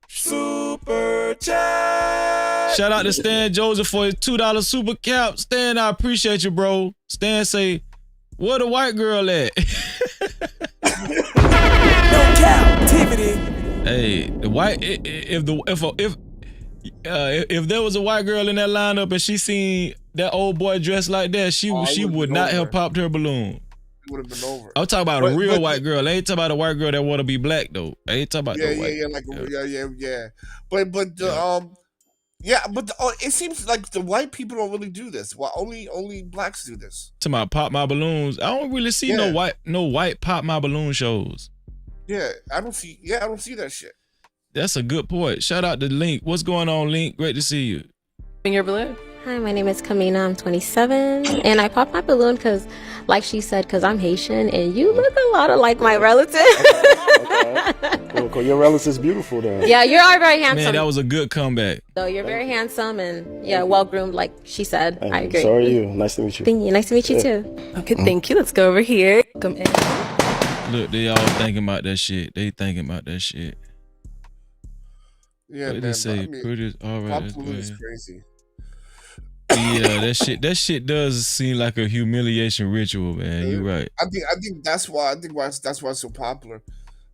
Super chat. Shout out to Stan Joseph for his $2 super cap. Stan, I appreciate you, bro. Stan say, where the white girl at? No Cap-tivity. Hey, the white if there was a white girl in that lineup and she seen that old boy dressed like that, she would not have popped her balloon. It would have been over. I'm talking about a real white girl. I ain't talking about a white girl that want to be black though. I ain't talking about no white. Yeah. But it seems like the white people don't really do this. Well, only blacks do this. To my pop my balloons. I don't really see no white pop my balloon shows. Yeah, I don't see that shit. That's a good point. Shout out to Link. What's going on, Link? Great to see you. Your balloon. Hi, my name is Kamina. I'm 27, and I popped my balloon because, like she said, because I'm Haitian, and you look a lot like my relative. Cool. Your relative's beautiful, then. Yeah, you are very handsome. Man, that was a good comeback. So you're very handsome and well groomed, like she said. I agree. So are you. Nice to meet you. Thank you. Nice to meet you too. Okay, thank you. Let's go over here. Come in. Look, they all thinking about that shit. Yeah, what did they say? Pretty all right. Pop balloon is crazy. Yeah, that shit does seem like a humiliation ritual, man. You're right. I think that's why that's why it's so popular,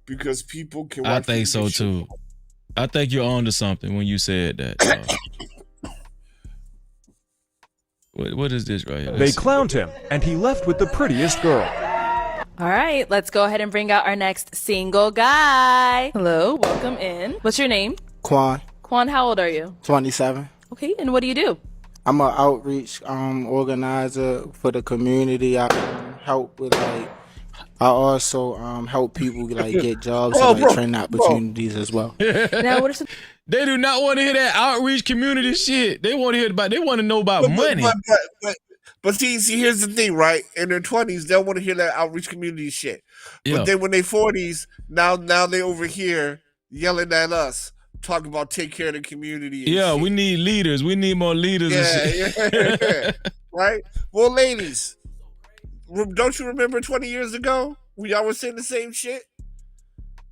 because people can. I think so too. I think you're on to something when you said that. What is this right here? They clowned him, and he left with the prettiest girl. All right, let's go ahead and bring out our next single guy. Hello, welcome in. What's your name? Quan, Quan, how old are you? 27. Okay, and what do you do? I'm an outreach organizer for the community. I help with I also help people get jobs and train opportunities as well. Now, what are some? They do not want to hear that outreach community shit. They want to hear about. They want to know about money. But see, here's the thing, right? In their 20s, they'll want to hear that outreach community shit. Yeah. But then when they 40s, now they over here yelling at us talk about take care of the community. And Yeah, shit. we need leaders. We need more leaders. And shit. Yeah. Right? Well, ladies, don't you remember 20 years ago when y'all was saying the same shit?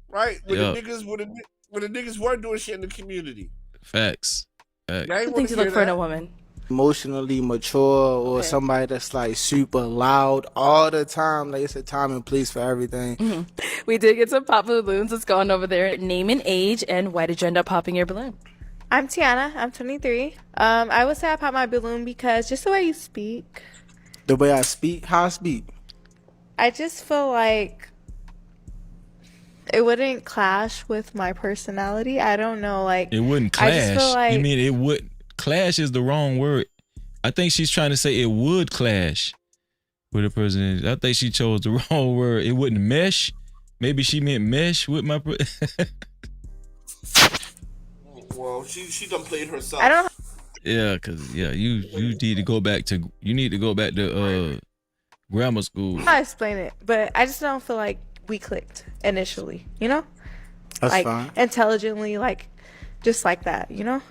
Right? When the niggas weren't doing shit in the community. Facts. I don't think you look for in a woman. Emotionally mature or somebody that's like super loud all the time. Like it's a time and place for everything. Mm-hmm. We did get some pop balloons. Let's go on over there. Name and age, and why did you end up popping your balloon? I'm Tiana. I'm 23. I would say I popped my balloon because just the way you speak. The way I speak? How I speak? I just feel like it wouldn't clash with my personality. I don't know. Like it wouldn't clash. I just feel like, you mean it would? Clash is the wrong word. I think she's trying to say it would clash with a person. I think she chose the wrong word. It wouldn't mesh. Maybe she meant mesh with my. Well, she done played herself. I don't. Yeah, cause you need to go back to grammar school. I'll explain it, but I just don't feel like we clicked initially. You know, that's like fine. Intelligently, like just like that. You know.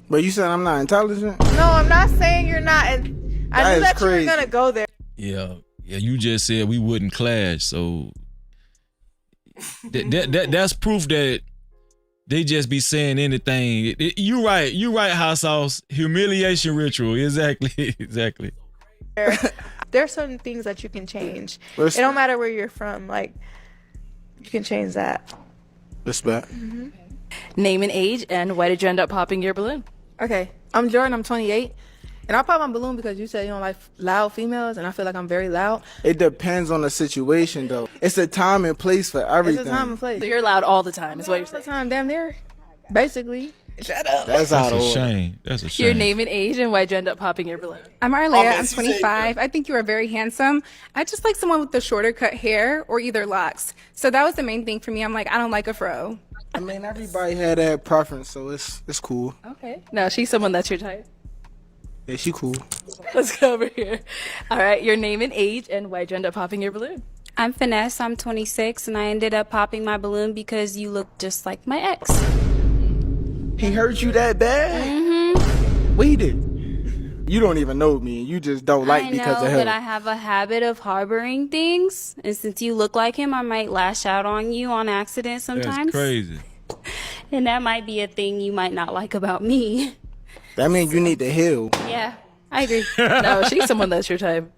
But you said I'm not intelligent? No, I'm not saying you're not. I knew that you were gonna go there. Yeah. You just said we wouldn't clash, so that's proof that they just be saying anything. You right, hot sauce. Humiliation ritual, exactly. There are certain things that you can change. It don't matter where you're from. Like you can change that. Respect. Mm-hmm. Name and age, and why did you end up popping your balloon? Okay, I'm Jordan. I'm 28, and I popped my balloon because you said you don't like loud females, and I feel like I'm very loud. It depends on the situation, though. It's a time and place for everything. It's a time and place. So you're loud all the time, is what you're saying. All the time, damn near. Basically. Shut up. That's out of a order. shame. That's a shame. Your name and age, and why did you end up popping your balloon? I'm Arlea. I'm 25. I think you are very handsome. I just like someone with the shorter cut hair or either locks. So that was the main thing for me. I'm like, I don't like a fro. I mean, everybody had that preference, so it's cool. Okay. Now she's someone that's your type. Yeah, she cool. Let's go over here. All right, your name and age, and why'd you end up popping your balloon? I'm Finesse. I'm 26, and I ended up popping my balloon because you look just like my ex. He hurt you that bad? Mm-hmm. What he did? You don't even know me, and you just don't like because of him. But I have a habit of harboring things, and since you look like him, I might lash out on you on accident sometimes. That's crazy. And that might be a thing you might not like about me. That means you need to heal. Yeah, I agree. No, she's someone that's your type.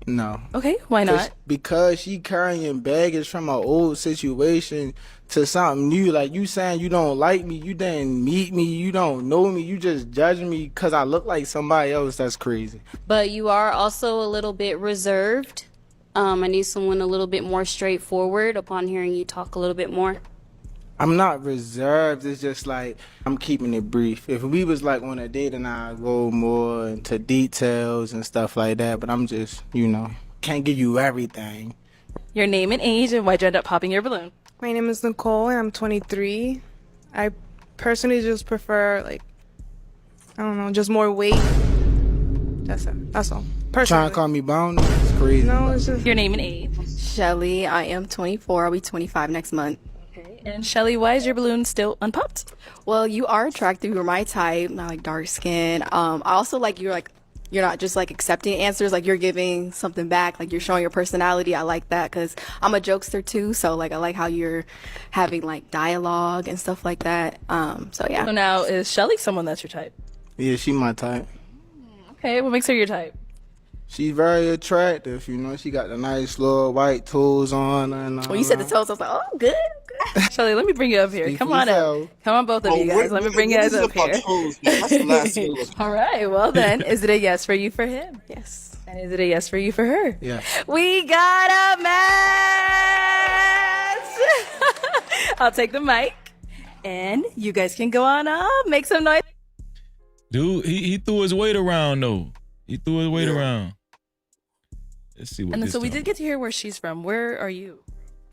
No. Okay, why not? Because she carrying baggage from an old situation to something new. Like you saying you don't like me, you didn't meet me, you don't know me, you just judging me because I look like somebody else. That's crazy. But you are also a little bit reserved. I need someone a little bit more straightforward upon hearing you talk a little bit more. I'm not reserved. It's just like I'm keeping it brief. If we was like on a date and I go more into details and stuff like that, but I'm just, can't give you everything. Your name and age, and why'd you end up popping your balloon? My name is Nicole, and I'm 23. I personally just prefer, just more weight. That's it. That's all. Personally. Trying to call me bounty? It's crazy. No, it's just... Your name and age. Shelly, I am 24. I'll be 25 next month. And Shelly, why is your balloon still unpopped? Well, you are attractive. You're my type. I like dark skin. I also like you're not just like accepting answers. Like you're giving something back. Like you're showing your personality. I like that because I'm a jokester too. So like I like how you're having like dialogue and stuff like that. So yeah. So now is Shelly someone that's your type? Yeah, she my type. Okay, what makes her your type? She's very attractive. She got the nice little white toes on. And when you said the toes, I was like, oh, good. Shelly, let me bring you up here. Come on up. Come on, both of you guys. Let me bring you guys up here. All right. Well, then, is it a yes for you for him? Yes. And is it a yes for you for her? Yeah. We got a match. I'll take the mic, and you guys can go on up, make some noise. Dude, he threw his weight around though. He threw his weight around. Let's see what. And this so we time. did get to hear where she's from. Where are you?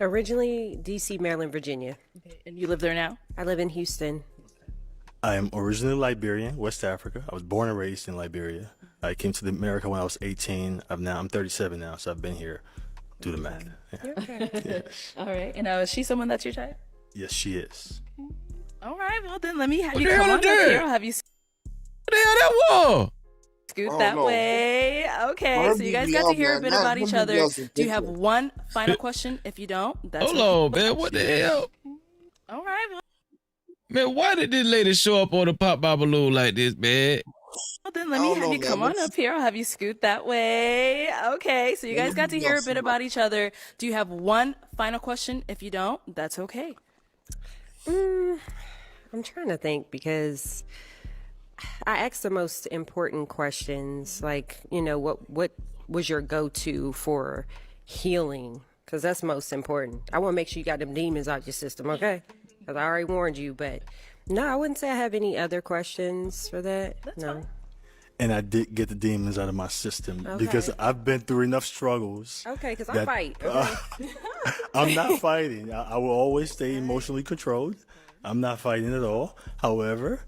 Originally, D.C., Maryland, Virginia. Okay. And you live there now? I live in Houston. I am originally Liberian, West Africa. I was born and raised in Liberia. I came to America when I was 18. I'm 37 now, so I've been here. Do the math. Yeah. Okay. Yes. All right. And is she someone that's your type? Yes, she is. All right, well then let me have What you the come hell on is up that? here. I'll have you What the hell that was? scoot Oh, that no. way. Okay, Her so you guys BBL, got to hear a man, bit that- about her each other. BBL's Do you have ridiculous. one final question? If you don't, that's Hold okay. on, man. What the hell? All right, well Man, why did this lady show up on the pop by balloon like this, man? then let me have you come on up here. I'll have you scoot that way. Okay, so you guys got to hear a bit about each other. Do you have one final question? If you don't, that's okay. I'm trying to think because I asked the most important questions, like, you know, what was your go-to for healing? Because that's most important. I want to make sure you got them demons out your system, okay? Because I already warned you, but no, I wouldn't say I have any other questions for that. No. And I did get the demons out of my system Okay. because I've been through enough struggles. Okay, because I that- fight. Okay. I'm not fighting. I will always stay emotionally controlled. I'm not fighting at all. However,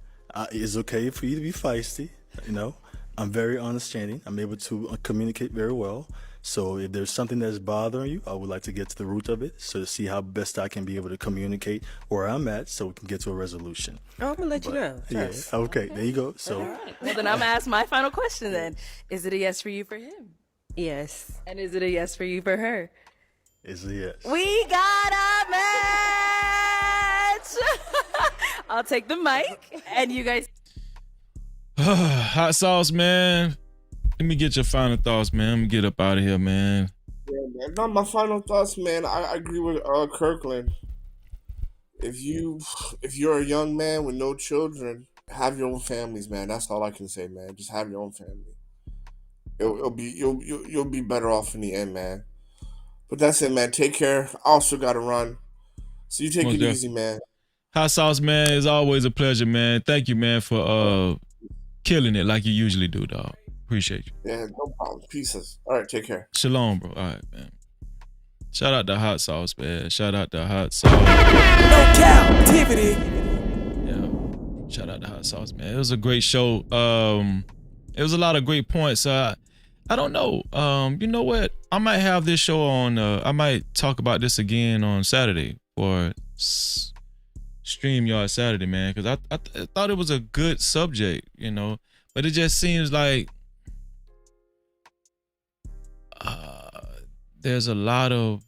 it's okay for you to be feisty. You know, I'm very understanding. I'm able to communicate very well. So if there's something that's bothering you, I would like to get to the root of it, so to see how best I can be able to communicate where I'm at, so we can get to a resolution. Oh, I'm gonna let you know. Yeah. Trust. Okay. There you go. So. All right. Well, then I'm gonna ask my final question. Then, is it a yes for you for him? Yes. And is it a yes for you for her? Is a yes. We got a match. I'll take the mic, and you guys. Hot sauce, man. Let me get your final thoughts, man. Let me get up out of here, man. Yeah, man. Not my final thoughts, man. I agree with Kirkland. If you're a young man with no children, have your own families, man. That's all I can say, man. Just have your own family. You'll be better off in the end, man. But that's it, man. Take care. I also gotta run. So you take Most it def- easy, man. Hot sauce, man. It's always a pleasure, man. Thank you, man, for killing it like you usually do, dog. Appreciate you. Yeah, no problem. Pieces. All right, take care. Shalom, bro. All right, man. Shout out to Hot Sauce, man. Shout out to Hot Sauce. No Cap-tivity. Yeah. Shout out to Hot Sauce, man. It was a great show. It was a lot of great points. I don't know. You know what? I might have this show on. I might talk about this again on Saturday for StreamYard Saturday, man, because I thought it was a good subject, you know, but it just seems like there's a lot of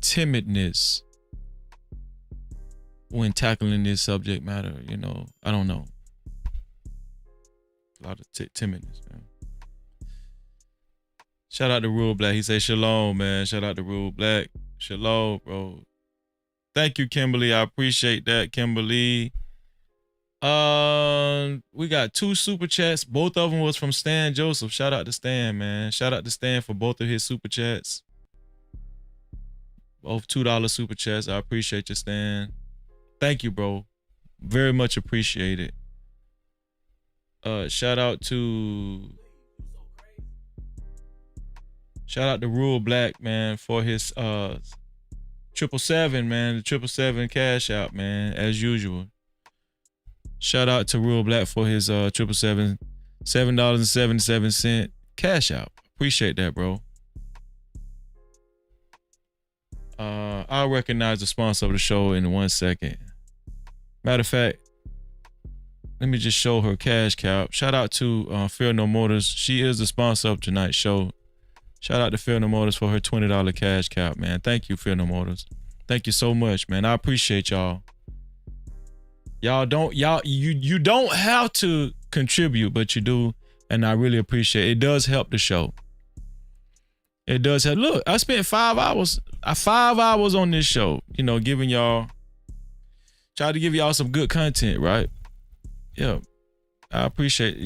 timidness when tackling this subject matter, you know. I don't know. A lot of timidness, man. Shout out to Rule Black. He said shalom, man. Shout out to Rule Black. Shalom, bro. Thank you, Kimberly. I appreciate that, Kimberly. We got 2 super chats. Both of them was from Stan Joseph. Shout out to Stan, man. Shout out to Stan for both of his super chats. Both $2 super chats. I appreciate you, Stan. Thank you, bro. Very much appreciated. Shout out to Rural Black, man, for his 777, man, the 777 cash out, man, as usual. Shout out to Rural Black for his 777 $7.77 cash out. Appreciate that, bro. I'll recognize the sponsor of the show in 1 second. Matter of fact, let me just show her cash cow. Shout out to Fear No Motors. She is the sponsor of tonight's show. Shout out to Fear No Motors for her $20 cash cow, man. Thank you, Fear No Motors. Thank you so much, man. I appreciate y'all. You don't have to contribute, but you do, and I really appreciate it. It does help the show. It does help. Look, I spent 5 hours on this show, you know, try to give y'all some good content, right? Yeah. I appreciate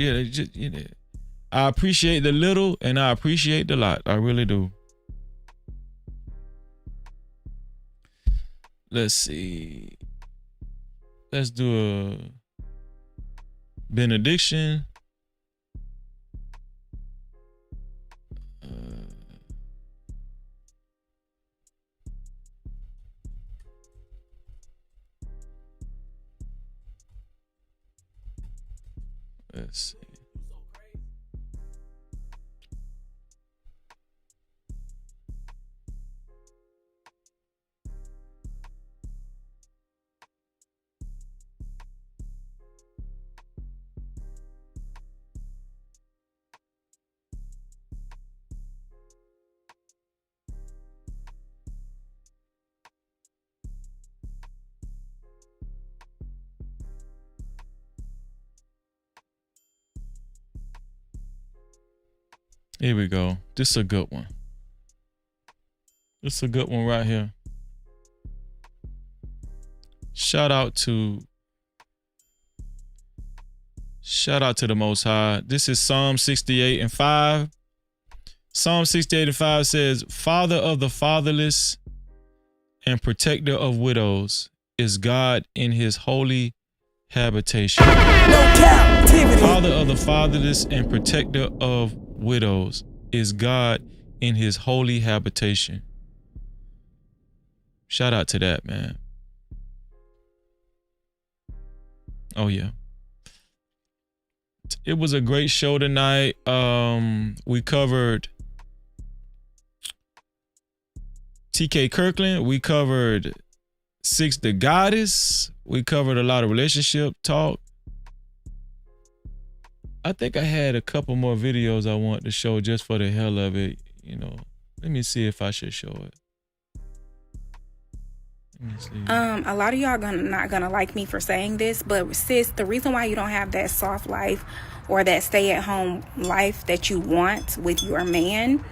I appreciate the little and I appreciate the lot. I really do. Let's see. Let's do a benediction. Let's see. Here we go. This is a good one. This is a good one right here. Shout out to the Most High. This is Psalm 68:5. Psalm 68:5 says, Father of the fatherless and protector of widows is God in his holy habitation. No Cap-tivity. Father of the fatherless and protector of widows is God in his holy habitation. Shout out to that, man. Oh yeah. It was a great show tonight. We covered TK Kirkland. We covered Six the Goddess. We covered a lot of relationship talk. I think I had a couple more videos I want to show just for the hell of it. You know, let me see if I should show it. Let me see. A lot of y'all not gonna like me for saying this, but sis, the reason why you don't have that soft life or that stay-at-home life that you want with your man,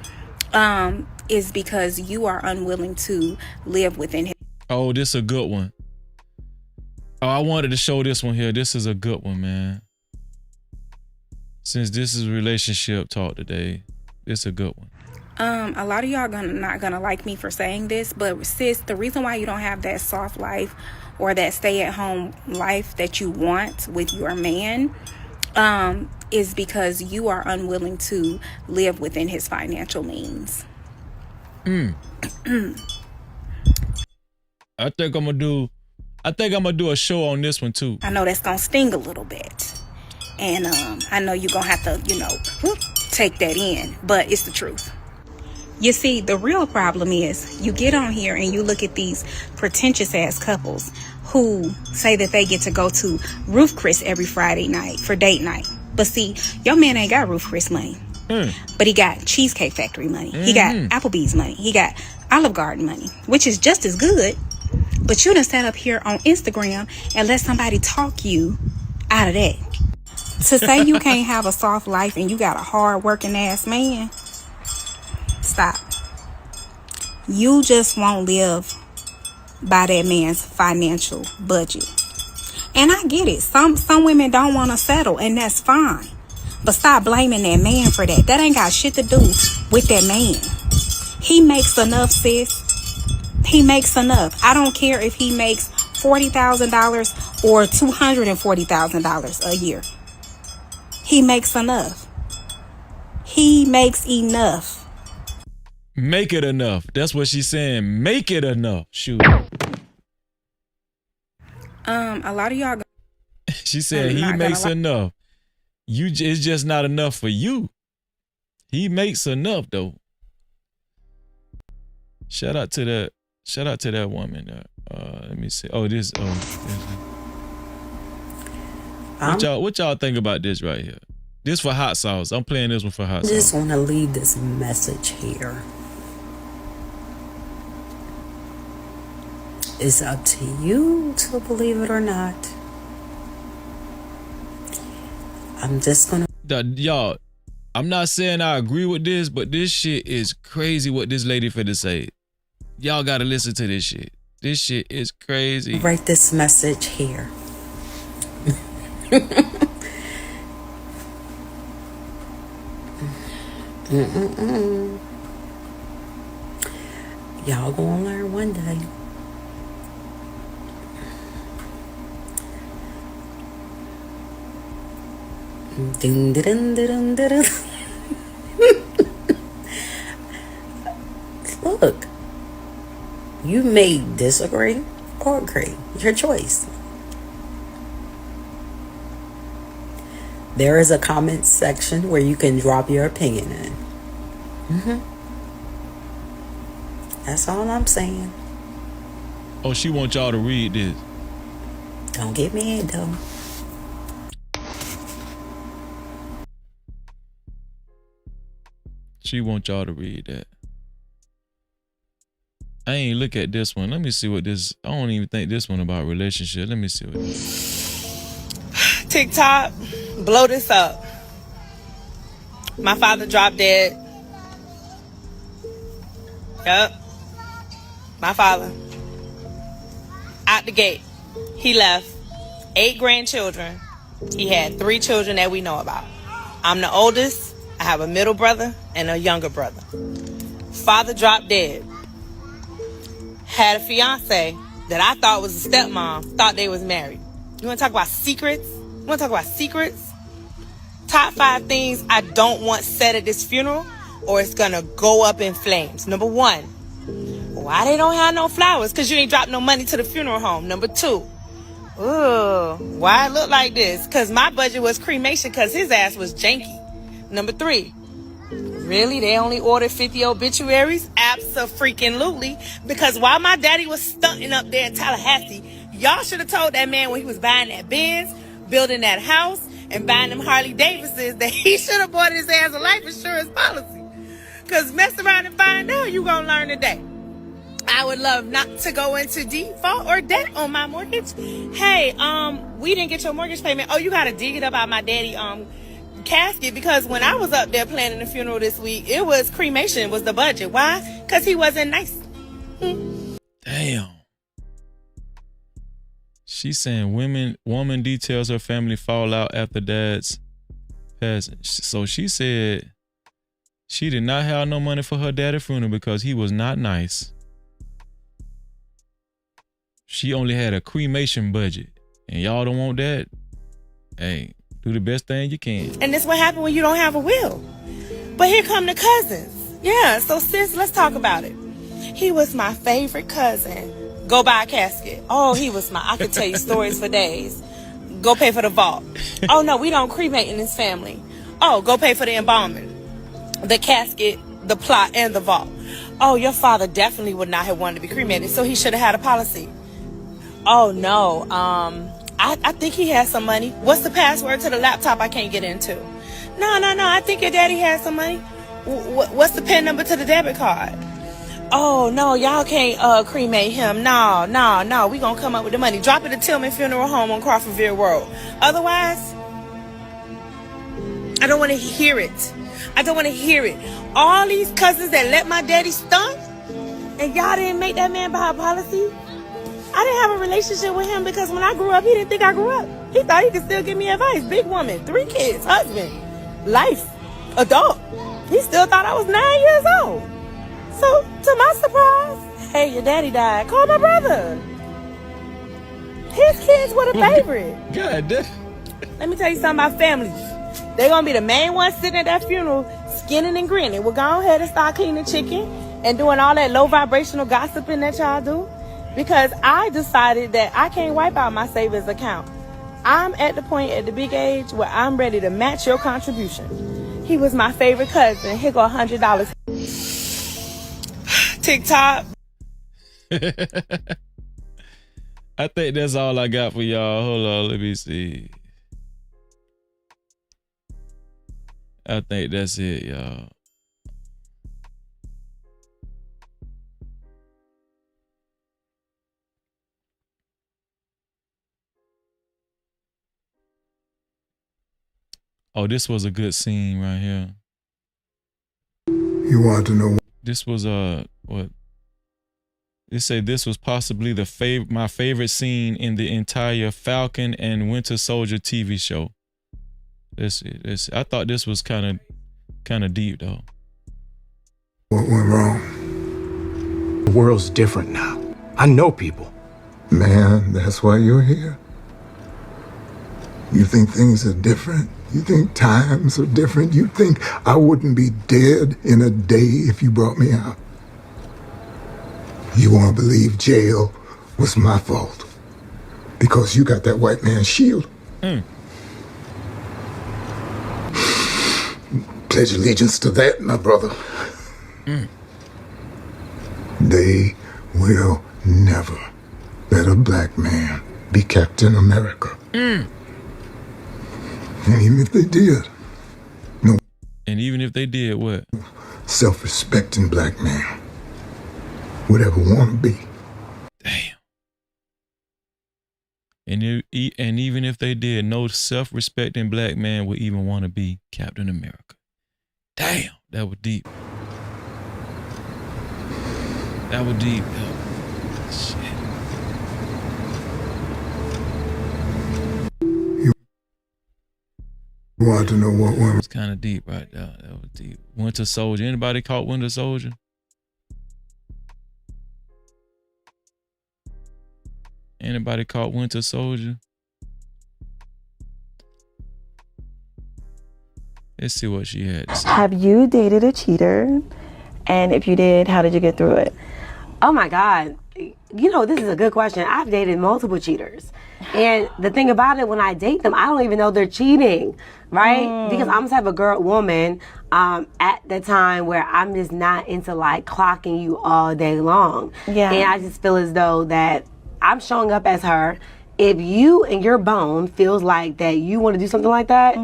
is because you are unwilling to live within his. Oh, this is a good one. Oh, I wanted to show this one here. This is a good one, man. Since this is relationship talk today, this is a good one. A lot of y'all not gonna like me for saying this, but sis, the reason why you don't have that soft life or that stay-at-home life that you want with your man, is because you are unwilling to live within his financial means. I think I'm gonna do a show on this one too. I know that's gonna sting a little bit, and I know you're gonna have to, take that in, but it's the truth. You see, the real problem is you get on here and you look at these pretentious ass couples who say that they get to go to Roof Chris every Friday night for date night. But see, your man ain't got Roof Chris money, but he got Cheesecake Factory money. He got Applebee's money. He got Olive Garden money, which is just as good. But you done sat up here on Instagram and let somebody talk you out of that. To say you can't have a soft life and you got a hard working ass man, stop. You just won't live by that man's financial budget. And I get it. Some women don't want to settle, and that's fine. But stop blaming that man for that. That ain't got shit to do with that man. He makes enough, sis. He makes enough. I don't care if he makes $40,000 or $240,000 a year. He makes enough. He makes enough. Make it enough. That's what she's saying. Make it enough. Shoot. A lot of y'all. She said he makes enough. It's just not enough for you. He makes enough though. Shout out to that woman. Let me see. Oh, this. What y'all think about this right here? This for hot sauce. I'm playing this one for hot sauce. I just want to leave this message here. It's up to you to believe it or not. I'm just gonna. Y'all, I'm not saying I agree with this, but this shit is crazy what this lady finna say. Y'all gotta listen to this shit. This shit is crazy. Write this message here. Y'all gonna learn one day. Dun, dun, dun, dun, dun. Look, you may disagree or agree. Your choice. There is a comment section where you can drop your opinion in. That's all I'm saying. Oh, she wants y'all to read this. Don't get mad though. She wants y'all to read that. I ain't look at this one. Let me see what this. I don't even think this one about relationship. Let me see what this. TikTok, blow this up. My father dropped dead. Yep. My father. Out the gate. He left 8 grandchildren. He had 3 children that we know about. I'm the oldest. I have a middle brother and a younger brother. Father dropped dead. Had a fiance that I thought was a stepmom. Thought they was married. You want to talk about secrets? You want to talk about secrets? Top 5 things I don't want said at this funeral, or it's going to go up in flames. Number 1, why they don't have no flowers? Because you ain't dropped no money to the funeral home. Number 2, ooh, why it look like this? Because my budget was cremation because his ass was janky. Number 3, really? They only ordered 50 obituaries? Abso-freaking-lutely. Because while my daddy was stunting up there in Tallahassee, y'all should have told that man when he was buying that Benz, building that house, and buying them Harley Davidsons that he should have bought his ass a life insurance policy. Because mess around and find out, you gonna learn today. I would love not to go into default or debt on my mortgage. Hey, we didn't get your mortgage payment. Oh, you gotta dig it up out my daddy casket, because when I was up there planning the funeral this week, it was cremation was the budget. Why? Because he wasn't nice. Damn. She's saying woman details her family fallout after dad's passing. So she said she did not have no money for her daddy's funeral because he was not nice. She only had a cremation budget, and y'all don't want that. Hey, do the best thing you can. And this what happened when you don't have a will. But here come the cousins. Yeah, so sis, let's talk about it. He was my favorite cousin. Go buy a casket. Oh, he was I could tell you stories for days. Go pay for the vault. Oh no, we don't cremate in this family. Oh, go pay for the embalming, the casket, the plot, and the vault. Oh, your father definitely would not have wanted to be cremated, so he should have had a policy. Oh no, I think he has some money. What's the password to the laptop I can't get into? No, I think your daddy has some money. What's the PIN number to the debit card? Oh no, y'all can't cremate him. No, we gonna come up with the money. Drop it at Tillman Funeral Home on Crawfordville Road. Otherwise, I don't want to hear it. I don't want to hear it. All these cousins that let my daddy stunt, and y'all didn't make that man buy a policy. I didn't have a relationship with him because when I grew up, he didn't think I grew up. He thought he could still give me advice. Big woman, 3 kids, husband, life, adult. He still thought I was 9 years old. So, to my surprise, hey, your daddy died. Call my brother. His kids were the favorite. God damn. Let me tell you something about families. They're going to be the main ones sitting at that funeral, skinning and grinning. We'll go ahead and start cleaning chicken and doing all that low vibrational gossiping that y'all do. Because I decided that I can't wipe out my savings account. I'm at the point at the big age where I'm ready to match your contribution. He was my favorite cousin. Here go $100. TikTok. I think that's all I got for y'all. Hold on, let me see. I think that's it, y'all. Oh, this was a good scene right here. You want to know? This was what? They say this was possibly my favorite scene in the entire Falcon and Winter Soldier TV show. I thought this was kind of deep though. What went wrong? The world's different now. I know people. Man, that's why you're here. You think things are different? You think times are different? You think I wouldn't be dead in a day if you brought me out? You want to believe jail was my fault because you got that white man's shield? Pledge allegiance to that, my brother. They will never let a black man be Captain America. And even if they did, no. And even if they did, what? Self-respecting black man would ever want to be. Damn. And even if they did, no self-respecting black man would even want to be Captain America. Damn, that was deep. That was deep. Shit. You want to know what one? It's kind of deep right there. That was deep. Winter Soldier. Anybody caught Winter Soldier? Anybody caught Winter Soldier? Let's see what she had to say. Have you dated a cheater? And if you did, how did you get through it? Oh my God. You know, this is a good question. I've dated multiple cheaters. And the thing about it, when I date them, I don't even know they're cheating, right? Because I'm the type of woman at the time where I'm just not into like clocking you all day long. Yeah. And I just feel as though that I'm showing up as her. If you and your bone feels like that you want to do something like that,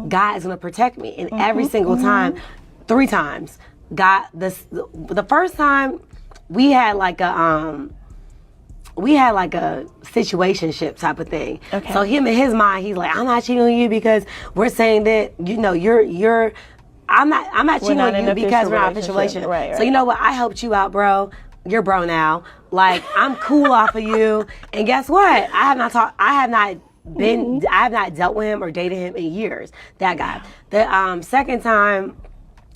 God is going to protect me. And every single time, 3 times, God, the first time we had like a situationship type of thing. Okay. So him in his mind, he's like, I'm not cheating on you because we're saying that, you know, I'm not cheating on you because we're not in a official relationship. Right. So you know what? I helped you out, bro. You're bro now. Like, I'm cool off of you. And guess what? I have not dealt with him or dated him in years. That guy. The second time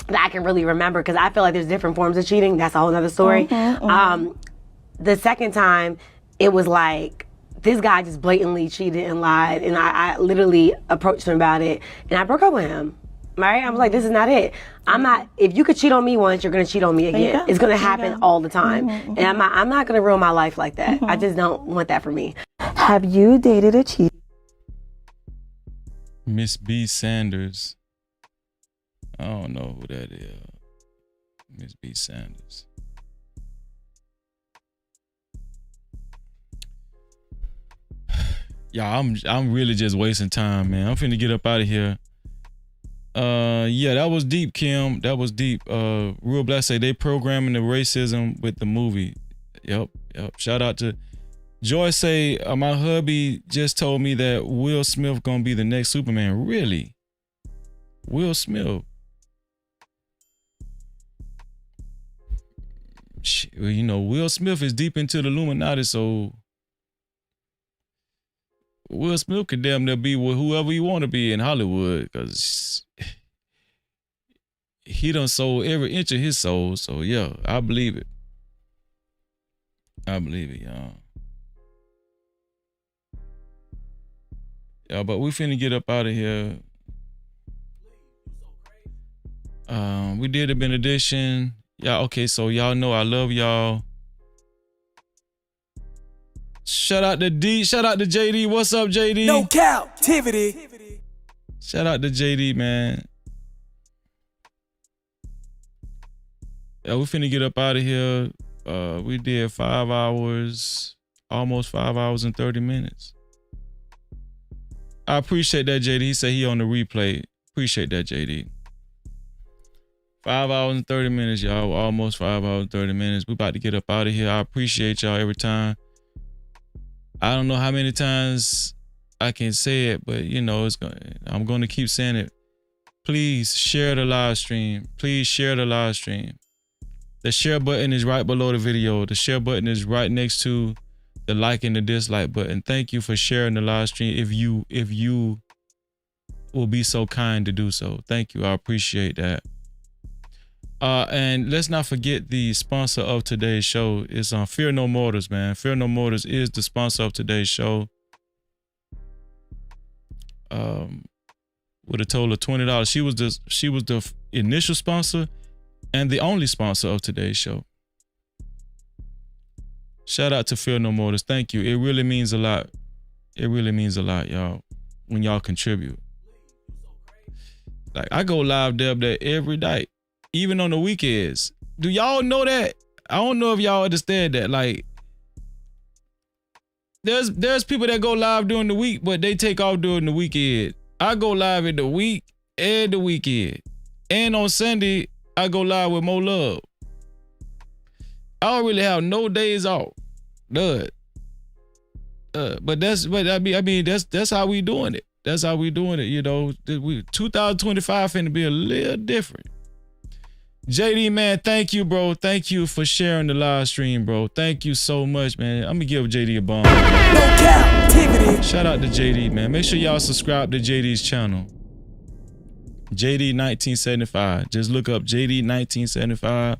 that I can really remember, because I feel like there's different forms of cheating. That's a whole other story. The second time, it was like, this guy just blatantly cheated and lied. And I literally approached him about it. And I broke up with him. Right? I was like, this is not it. If you could cheat on me once, you're going to cheat on me again. It's going to happen all the time. And I'm not going to ruin my life like that. I just don't want that for me. Have you dated a cheater? Miss B. Sanders. I don't know who that is. Miss B. Sanders. Y'all, I'm really just wasting time, man. I'm finna get up out of here. Yeah, that was deep, Kim. That was deep. Real Black say they programming the racism with the movie. Yep. Shout out to Joyce say, my hubby just told me that Will Smith gonna be the next Superman. Really? Will Smith? Well, you know, Will Smith is deep into the Illuminati, so Will Smith could damn near be with whoever he want to be in Hollywood, because he done sold every inch of his soul. So yeah, I believe it. I believe it, y'all. Yeah, but we finna get up out of here. We did a benediction. Yeah, okay, so y'all know I love y'all. Shout out to D. Shout out to JD. What's up, JD? No Cap-tivity. Shout out to JD, man. Yeah, we finna get up out of here. We did 5 hours, almost 5 hours and 30 minutes. I appreciate that, JD. He said he on the replay. Appreciate that, JD. 5 hours and 30 minutes, y'all. Almost 5 hours and 30 minutes. We about to get up out of here. I appreciate y'all every time. I don't know how many times I can say it, but you know, I'm going to keep saying it. Please share the live stream. Please share the live stream. The share button is right below the video. The share button is right next to the like and the dislike button. Thank you for sharing the live stream. If you will be so kind to do so. Thank you. I appreciate that. And let's not forget the sponsor of today's show is Fear No Mortars, man. Fear No Mortars is the sponsor of today's show. With a total of $20. She was the initial sponsor and the only sponsor of today's show. Shout out to Fear No Mortars. Thank you. It really means a lot. It really means a lot, y'all, when y'all contribute. Like, I go live there every night, even on the weekends. Do y'all know that? I don't know if y'all understand that. Like, there's people that go live during the week, but they take off during the weekend. I go live in the week and the weekend. And on Sunday, I go live with Mo Love. I don't really have no days off. None. But that's how we doing it. That's how we doing it, you know. 2025 finna be a little different. JD, man, thank you, bro. Thank you for sharing the live stream, bro. Thank you so much, man. I'm gonna give JD a bomb. No Cap-tivity. Shout out to JD, man. Make sure y'all subscribe to JD's channel. JD 1975. Just look up JD 1975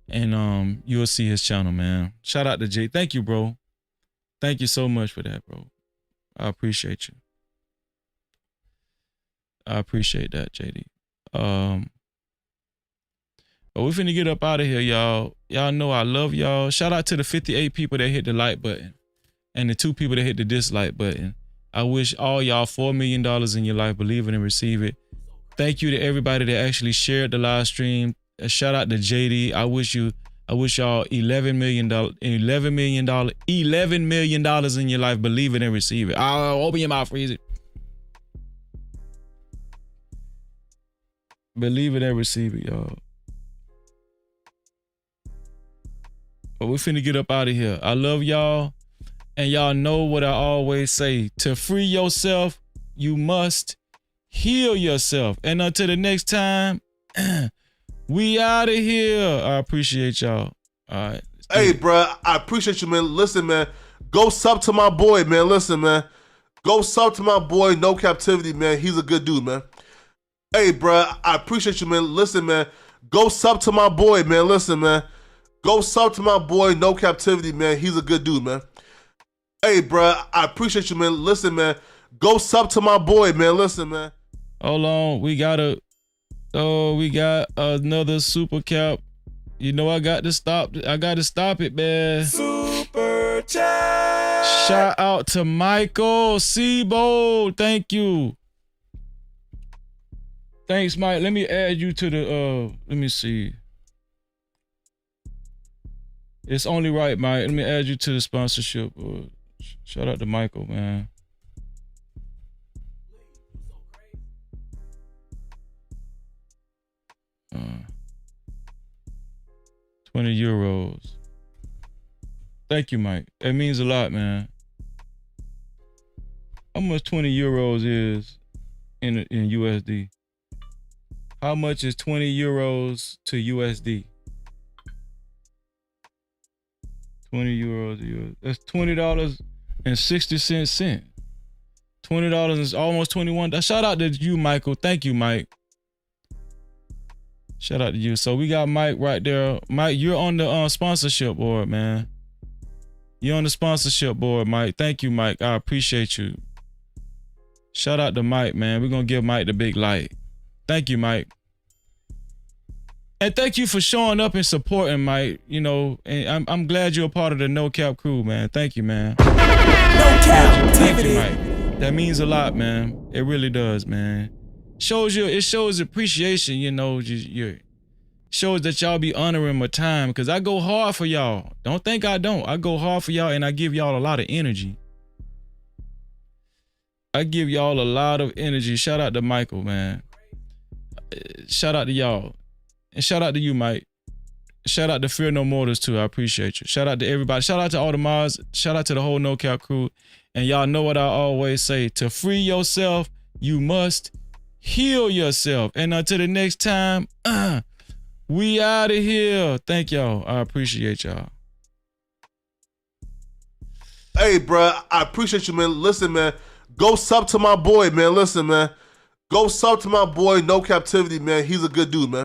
and you'll see his channel, man. Shout out to JD. Thank you, bro. Thank you so much for that, bro. I appreciate you. I appreciate that, JD. But we finna get up out of here, y'all. Y'all know I love y'all. Shout out to the 58 people that hit the like button and the 2 people that hit the dislike button. I wish all y'all $4 million in your life. Believe it and receive it. Thank you to everybody that actually shared the live stream. A shout out to JD. I wish y'all $11 million in your life. Believe it and receive it. I'll open your mouth, freeze it. Believe it and receive it, y'all. But we finna get up out of here. I love y'all. And y'all know what I always say. To free yourself, you must heal yourself. And until the next time, we out of here. I appreciate y'all. All right. Hey, bro, I appreciate you, man. Listen, man. Go sub to my boy, man. Listen, man. Go sub to my boy, No Captivity, man. He's a good dude, man. Hey, bro, I appreciate you, man. Listen, man. Go sub to my boy, man. Listen, man. Go sub to my boy, No Captivity, man. He's a good dude, man. Hey, bro, I appreciate you, man. Listen, man. Go sub to my boy, man. Listen, man. Hold on. We got another super cap. You know I got to stop it, man. Super chat. Shout out to Michael Seabold. Thank you. Thanks, Mike. Let me add you to the let me see. It's only right, Mike. Let me add you to the sponsorship. Shout out to Michael, man. €20. Thank you, Mike. That means a lot, man. How much €20 is in USD? How much is €20 to USD? €20. That's $20.60. $20 is almost 21. Shout out to you, Michael. Thank you, Mike. Shout out to you. So we got Mike right there. Mike, you're on the sponsorship board, man. You're on the sponsorship board, Mike. Thank you, Mike. I appreciate you. Shout out to Mike, man. We're gonna give Mike the big light. Thank you, Mike. And thank you for showing up and supporting, Mike. You know, and I'm glad you're a part of the No Cap crew, man. Thank you, man. No Cap. Thank you, Mike. That means a lot, man. It really does, man. It shows appreciation, you know. Shows that y'all be honoring my time, because I go hard for y'all. Don't think I don't. I go hard for y'all, and I give y'all a lot of energy. I give y'all a lot of energy. Shout out to Michael, man. Shout out to y'all. And shout out to you, Mike. Shout out to Fear No Mortals, too. I appreciate you. Shout out to everybody. Shout out to all the mods. Shout out to the whole No Cap crew. And y'all know what I always say. To free yourself, you must heal yourself. And until the next time, we out of here. Thank y'all. I appreciate y'all. Hey, bro, I appreciate you, man. Listen, man. Go sub to my boy, man. Listen, man. Go sub to my boy, No Captivity, man. He's a good dude, man.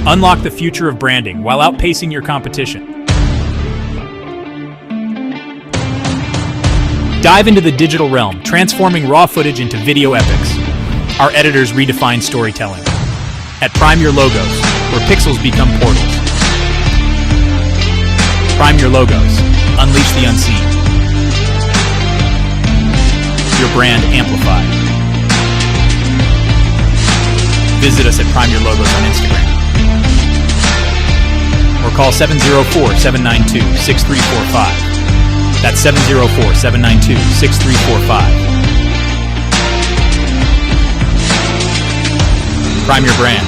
Unlock the future of branding while outpacing your competition. Dive into the digital realm, transforming raw footage into video epics. Our editors redefine storytelling. At Prime Your Logos, where pixels become portals. Prime Your Logos. Unleash the unseen. Your brand amplified. Visit us at Prime Your Logos on Instagram. Or call 704-792-6345. That's 704-792-6345. Prime your brand.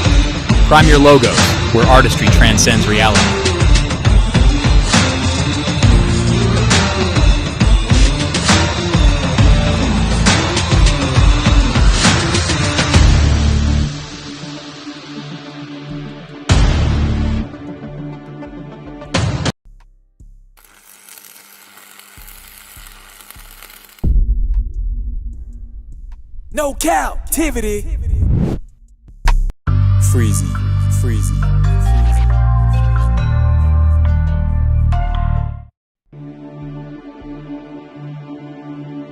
Prime your logos, where artistry transcends reality. No Cap-tivity. Freezy.